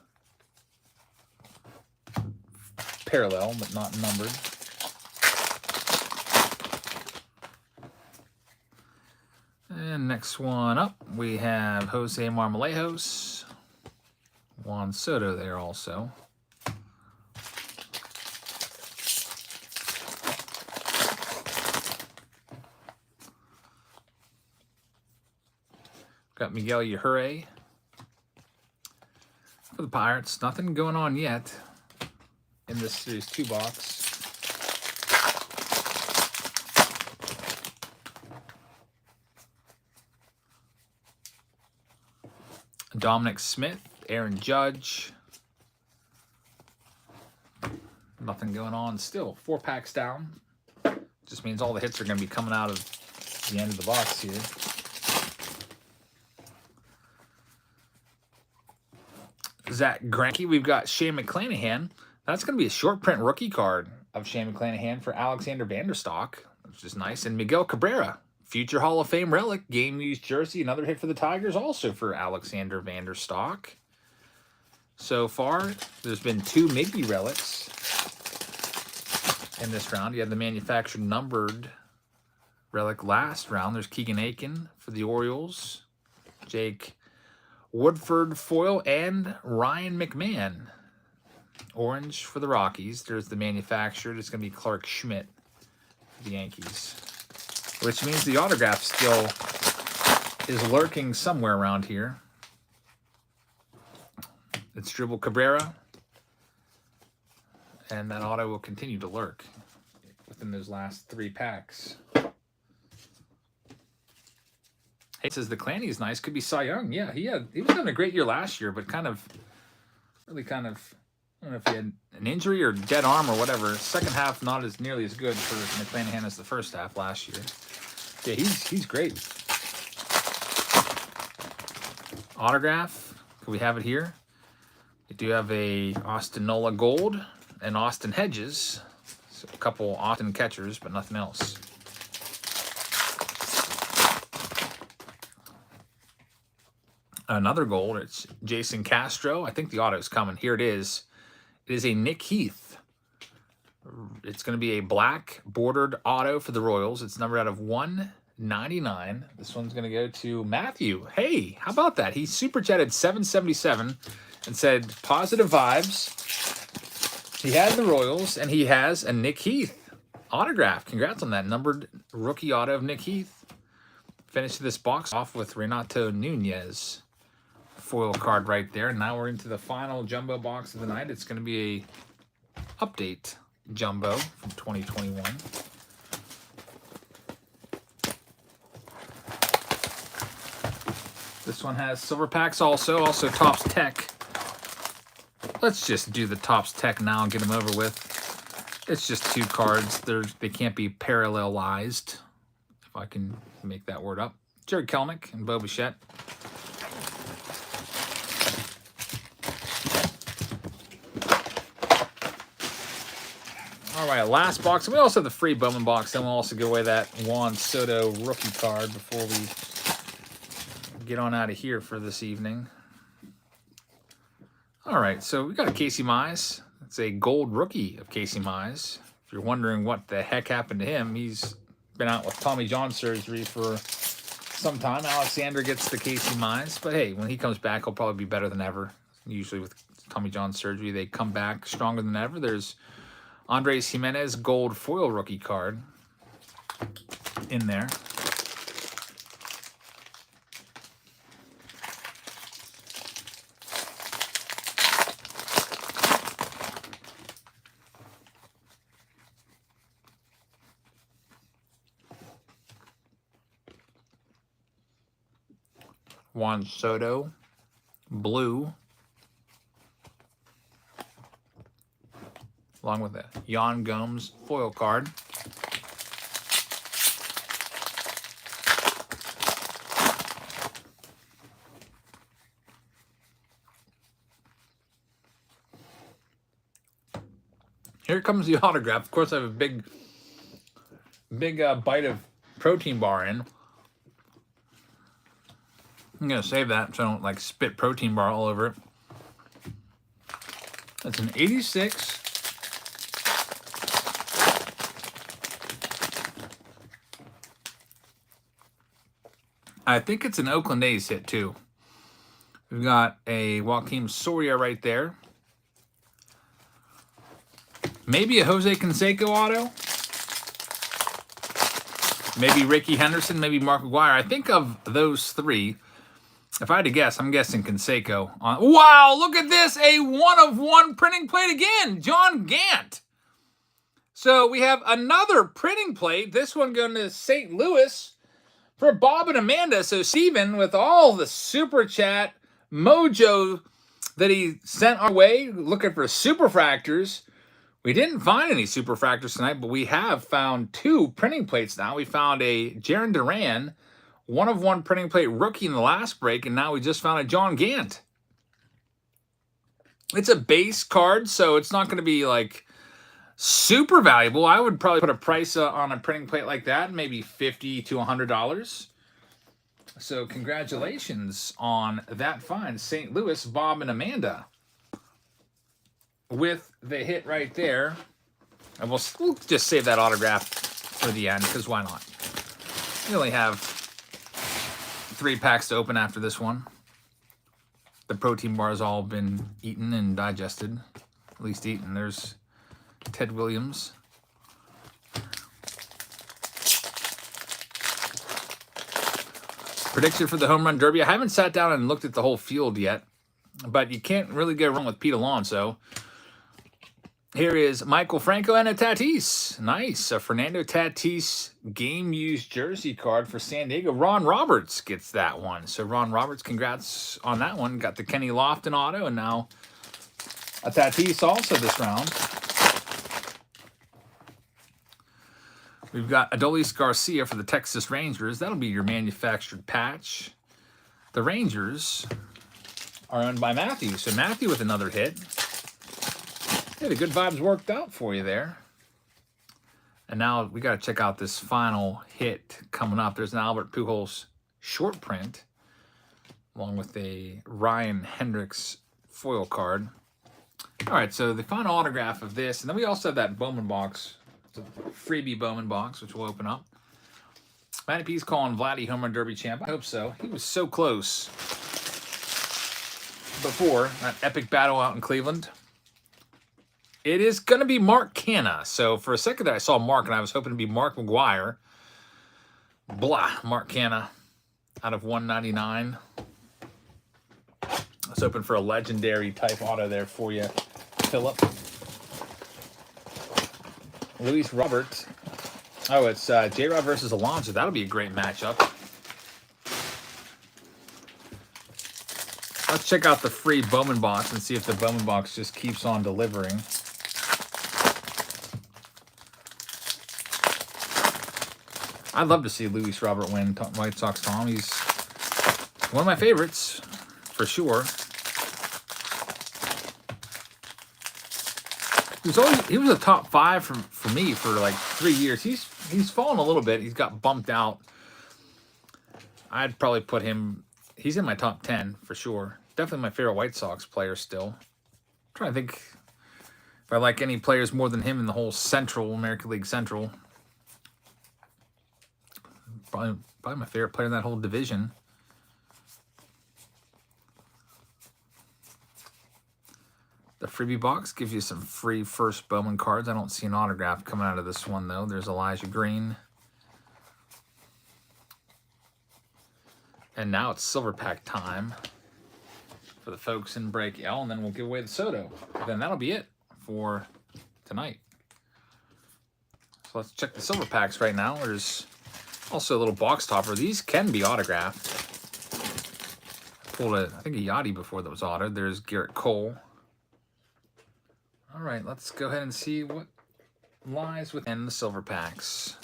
parallel, but not numbered. And next one up, we have Jose Marmolejos. Juan Soto there also. Got Miguel Yajure for the Pirates. Nothing going on yet in this Series 2 box. Dominic Smith, Aaron Judge. Nothing going on still. 4 packs down. Just means all the hits are going to be coming out of the end of the box here. Zach Greinke, we've got Shane McClanahan. That's going to be a short print rookie card of Shane McClanahan for Alexander Vanderstock, which is nice. And Miguel Cabrera, future Hall of Fame relic, game used jersey, another hit for the Tigers, also for Alexander Vanderstock. So far, there's been 2 Miggy relics in this round. You have the manufactured numbered relic last round. There's Keegan Aiken for the Orioles, Jake Woodford foil, and Ryan McMahon orange for the Rockies. There's the manufactured. It's going to be Clark Schmidt for the Yankees, which means the autograph still is lurking somewhere around here. It's Dribble Cabrera, and that auto will continue to lurk within those last 3 packs. It says the Clanny is nice. Could be Cy Young. Yeah, he was having a great year last year, but really kind of, I don't know if he had an injury or dead arm or whatever. Second half not as nearly as good for McClanahan as the first half last year. Yeah, he's great. Autograph. Can we have it here? We do have a Austin Nola Gold and Austin Hedges. So a couple Austin catchers, but nothing else. Another gold. It's Jason Castro. I think the auto is coming. Here it is. It is a Nick Heath. It's going to be a black bordered auto for the Royals. It's numbered out of 199. This one's going to go to Matthew. Hey, how about that? He super chatted 777 and said positive vibes. He had the Royals and he has a Nick Heath autograph. Congrats on that numbered rookie auto of Nick Heath. Finish this box off with Renato Nunez. Foil card right there. Now we're into the final jumbo box of the night. It's going to be a update jumbo from 2021. This one has silver packs also Topps Tech. Let's just do the Topps Tech now and get them over with. It's just 2 cards. They can't be parallelized, if I can make that word up. Jared Kelenic and Bo Bichette. All right, last box. And we also have the free Bowman box. Then we'll also give away that Juan Soto rookie card before we get on out of here for this evening. All right, so we got a Casey Mize. It's a gold rookie of Casey Mize. If you're wondering what the heck happened to him, he's been out with Tommy John surgery for some time. Alexander gets the Casey Mize. But hey, when he comes back, he'll probably be better than ever. Usually with Tommy John surgery, they come back stronger than ever. There's Andres Jimenez gold foil rookie card in there. Juan Soto blue, along with a Yan Gomes foil card. Here comes the autograph. Of course, I have a big bite of protein bar in. I'm going to save that so I don't like spit protein bar all over it. That's an 86. I think it's an Oakland A's hit too. We've got a Joaquim Soria right there. Maybe a Jose Canseco auto. Maybe Ricky Henderson, maybe Mark McGwire. I think of those three. If I had to guess, I'm guessing Canseco. Wow, look at this. A 1-of-1 printing plate again. John Gant. So we have another printing plate. This one going to St. Louis for Bob and Amanda. So Steven, with all the super chat mojo that he sent our way, looking for superfractors. We didn't find any superfractors tonight, but we have found 2 printing plates now. We found a Jaron Duran, 1-of-1 printing plate rookie in the last break, and now we just found a John Gant. It's a base card, so it's not going to be like super valuable. I would probably put a price on a printing plate like that, maybe $50 to $100. So congratulations on that find, St. Louis, Bob and Amanda, with the hit right there. And we'll just save that autograph for the end, because why not? We only have 3 packs to open after this one. The protein bar has all been eaten and digested. At least eaten. There's Ted Williams. Prediction for the home run derby. I haven't sat down and looked at the whole field yet, but you can't really go wrong with Pete Alonso. Here is Michael Franco and a Tatis. Nice. A Fernando Tatis game-used jersey card for San Diego. Ron Roberts gets that one. So Ron Roberts, congrats on that one. Got the Kenny Lofton auto, and now a Tatis also this round. We've got Adolis Garcia for the Texas Rangers. That'll be your manufactured patch. The Rangers are owned by Matthew. So Matthew with another hit. Hey, the good vibes worked out for you there. And now we got to check out this final hit coming up. There's an Albert Pujols short print, along with a Ryan Hendricks foil card. All right, so the final autograph of this, and then we also have that Bowman box, the freebie Bowman box, which we'll open up. Matty P's calling Vladdy home run derby champ. I hope so. He was so close before that epic battle out in Cleveland. It is going to be Mark Canha. So for a second there, I saw Mark, and I was hoping to be Mark McGwire. Blah, Mark Canha out of 199. I was hoping for a legendary type auto there for you, Philip. Luis Robert. Oh, it's J-Rod versus Alonso. That'll be a great matchup. Let's check out the free Bowman box and see if the Bowman box just keeps on delivering. I'd love to see Luis Robert win White Sox Tom. He's one of my favorites, for sure. He was a top 5 for me for like 3 years. He's fallen a little bit. He's got bumped out. I'd probably put him. He's in my top 10 for sure. Definitely my favorite White Sox player still. I'm trying to think if I like any players more than him in the whole Central, American League Central. Probably my favorite player in that whole division. The freebie box gives you some free first Bowman cards. I don't see an autograph coming out of this one, though. There's Elijah Green. And now it's silver pack time for the folks in break L, and then we'll give away the Soto. Then that'll be it for tonight. So let's check the silver packs right now. There's also a little box topper. These can be autographed. I pulled I think a Yachty before that was autoed. There's Garrett Cole. All right, let's go ahead and see what lies within the silver packs.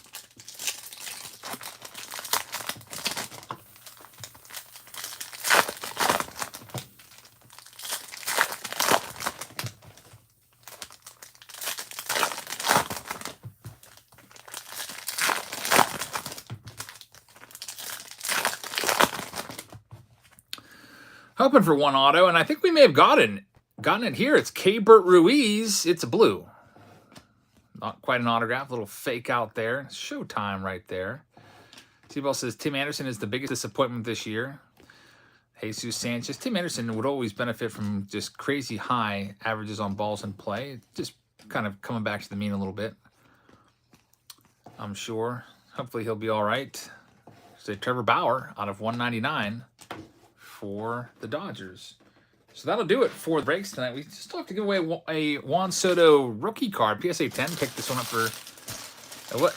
Hoping for one auto, and I think we may have gotten it here. It's Keibert Ruiz. It's a blue. Not quite an autograph. A little fake out there. Showtime right there. Seaball says Tim Anderson is the biggest disappointment this year. Jesus Sanchez. Tim Anderson would always benefit from just crazy high averages on balls in play. Just kind of coming back to the mean a little bit, I'm sure. Hopefully he'll be all right. So Trevor Bauer out of 199 for the Dodgers. So that'll do it for the breaks tonight. We still have to give away a Juan Soto rookie card, PSA 10. Picked this one up for,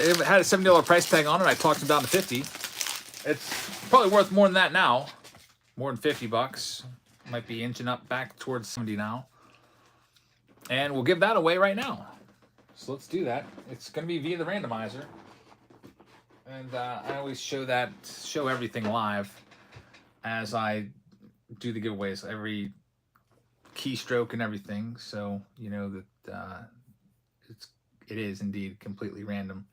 it had a $70 price tag on it. I talked him down to 50. It's probably worth more than that now. More than 50 bucks. Might be inching up back towards 70 now. And we'll give that away right now. So let's do that. It's going to be via the randomizer. And I always show everything live as I do the giveaways, every keystroke and everything. So you know that it is indeed completely random.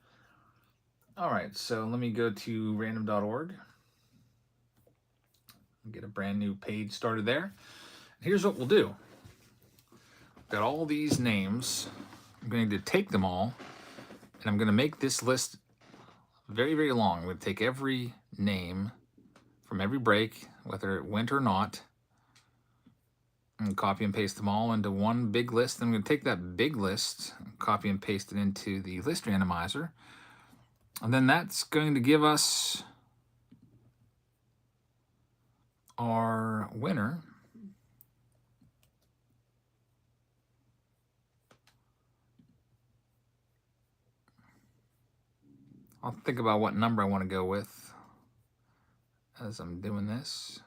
All right, so let me go to random.org. Get a brand new page started there. Here's what we'll do. Got all these names. I'm going to take them all, and I'm going to make this list very, very long. I'm going to take every name from every break, whether it went or not, and copy and paste them all into one big list. I'm going to take that big list, copy and paste it into the list randomizer, and then that's going to give us our winner. I'll think about what number I want to go with as I'm doing this.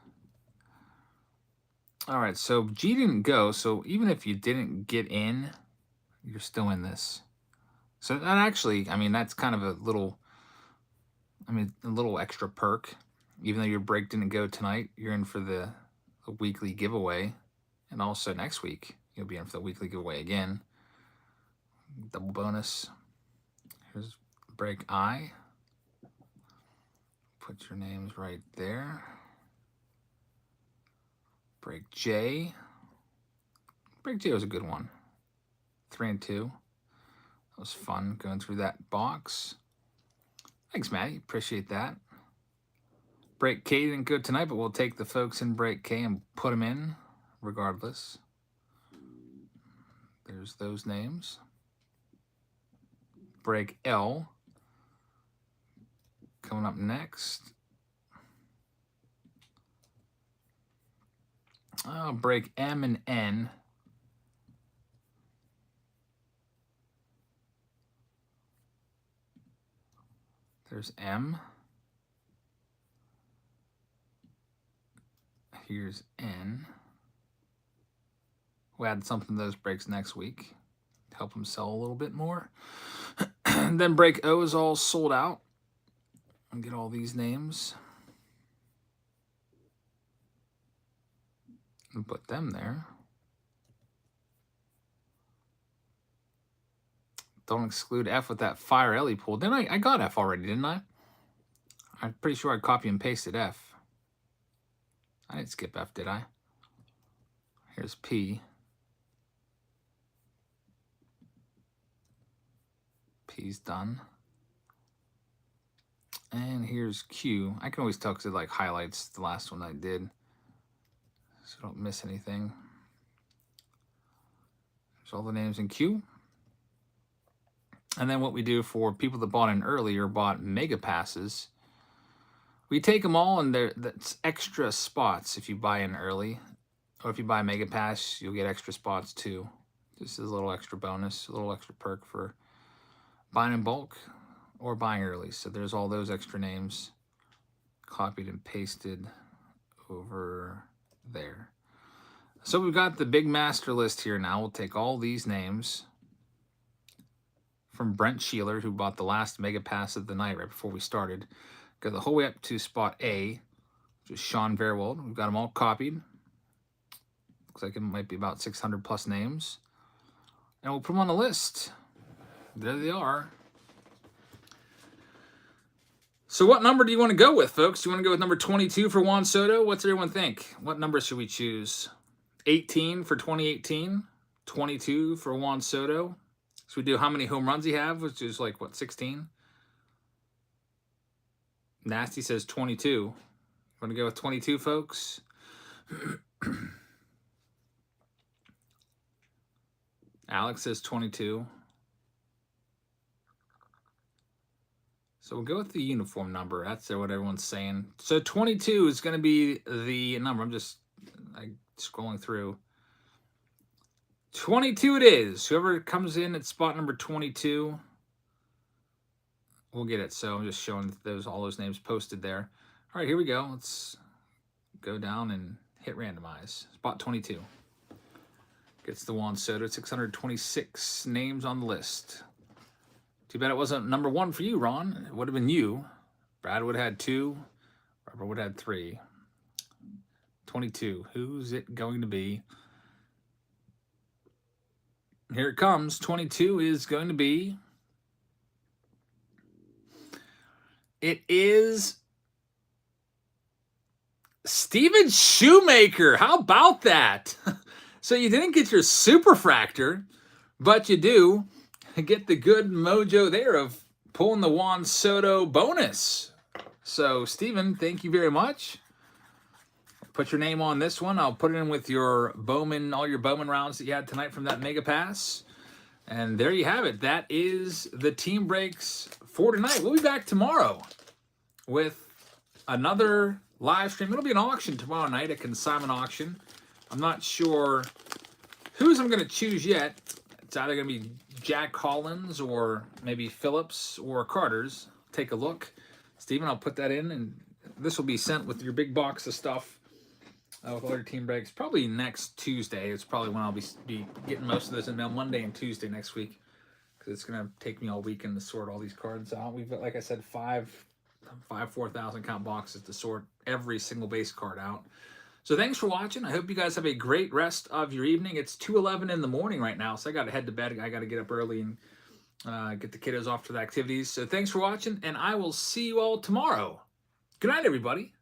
All right, so G didn't go, so even if you didn't get in, you're still in this. So that actually, I mean, that's kind of a little extra perk. Even though your break didn't go tonight, you're in for the weekly giveaway. And also next week, you'll be in for the weekly giveaway again. Double bonus. Here's break I. Put your names right there. Break J. Break J was a good one. 3 and 2. That was fun going through that box. Thanks, Maddie. Appreciate that. Break K didn't go tonight, but we'll take the folks in break K and put them in regardless. There's those names. Break L coming up next. Break M and N. There's M. Here's N. We'll add something to those breaks next week to help them sell a little bit more. And then break O is all sold out. And get all these names. And put them there. Don't exclude F with that Fire Ellie pool. Didn't I got F already, didn't I? I'm pretty sure I copy and pasted F. I didn't skip F, did I? Here's P. P's done. And here's Q. I can always tell because it like highlights the last one I did, so don't miss anything. There's all the names in Q. And then what we do for people that bought in early or bought mega passes, we take them all, and that's extra spots if you buy in early. Or if you buy a mega pass, you'll get extra spots too. This is a little extra bonus, a little extra perk for buying in bulk or buying early. So there's all those extra names copied and pasted over there. So we've got the big master list here now. We'll take all these names from Brent Sheeler, who bought the last mega pass of the night right before we started. Go the whole way up to spot A, which is Sean Verwold. We've got them all copied. Looks like it might be about 600 plus names. And we'll put them on the list. There they are. So what number do you want to go with, folks? Do you want to go with number 22 for Juan Soto? What's everyone think? What number should we choose? 18 for 2018, 22 for Juan Soto. So we do how many home runs he have, which is like, what, 16? Nasty says 22. Want to go with 22, folks? Alex says 22. So we'll go with the uniform number. That's what everyone's saying. So 22 is going to be the number. I'm just scrolling through. 22 it is. Whoever comes in at spot number 22, we'll get it. So I'm just showing all those names posted there. All right, here we go. Let's go down and hit randomize. Spot 22 gets the Juan Soto. 626 names on the list. Too bad it wasn't number 1 for you, Ron. It would have been you. Brad would have had 2. Robert would have had 3. 22. Who's it going to be? Here it comes. 22 is going to be... It is... Steven Shoemaker. How about that? So you didn't get your superfractor, but you do get the good mojo there of pulling the Juan Soto bonus. So, Steven, thank you very much. Put your name on this one. I'll put it in with your Bowman, all your Bowman rounds that you had tonight from that Mega Pass. And there you have it. That is the team breaks for tonight. We'll be back tomorrow with another live stream. It'll be an auction tomorrow night, a consignment auction. I'm not sure whose I'm going to choose yet. It's either going to be Jack Collins or maybe Phillips or Carter's. Take a look. Steven, I'll put that in, and this will be sent with your big box of stuff with all your team breaks. Probably next Tuesday. It's probably when I'll be getting most of those in mail, Monday and Tuesday next week, because it's going to take me all weekend to sort all these cards out. We've got, like I said, five 4,000 count boxes to sort every single base card out. So thanks for watching. I hope you guys have a great rest of your evening. It's 2:11 in the morning right now, so I got to head to bed. I got to get up early and get the kiddos off to the activities. So thanks for watching, and I will see you all tomorrow. Good night, everybody.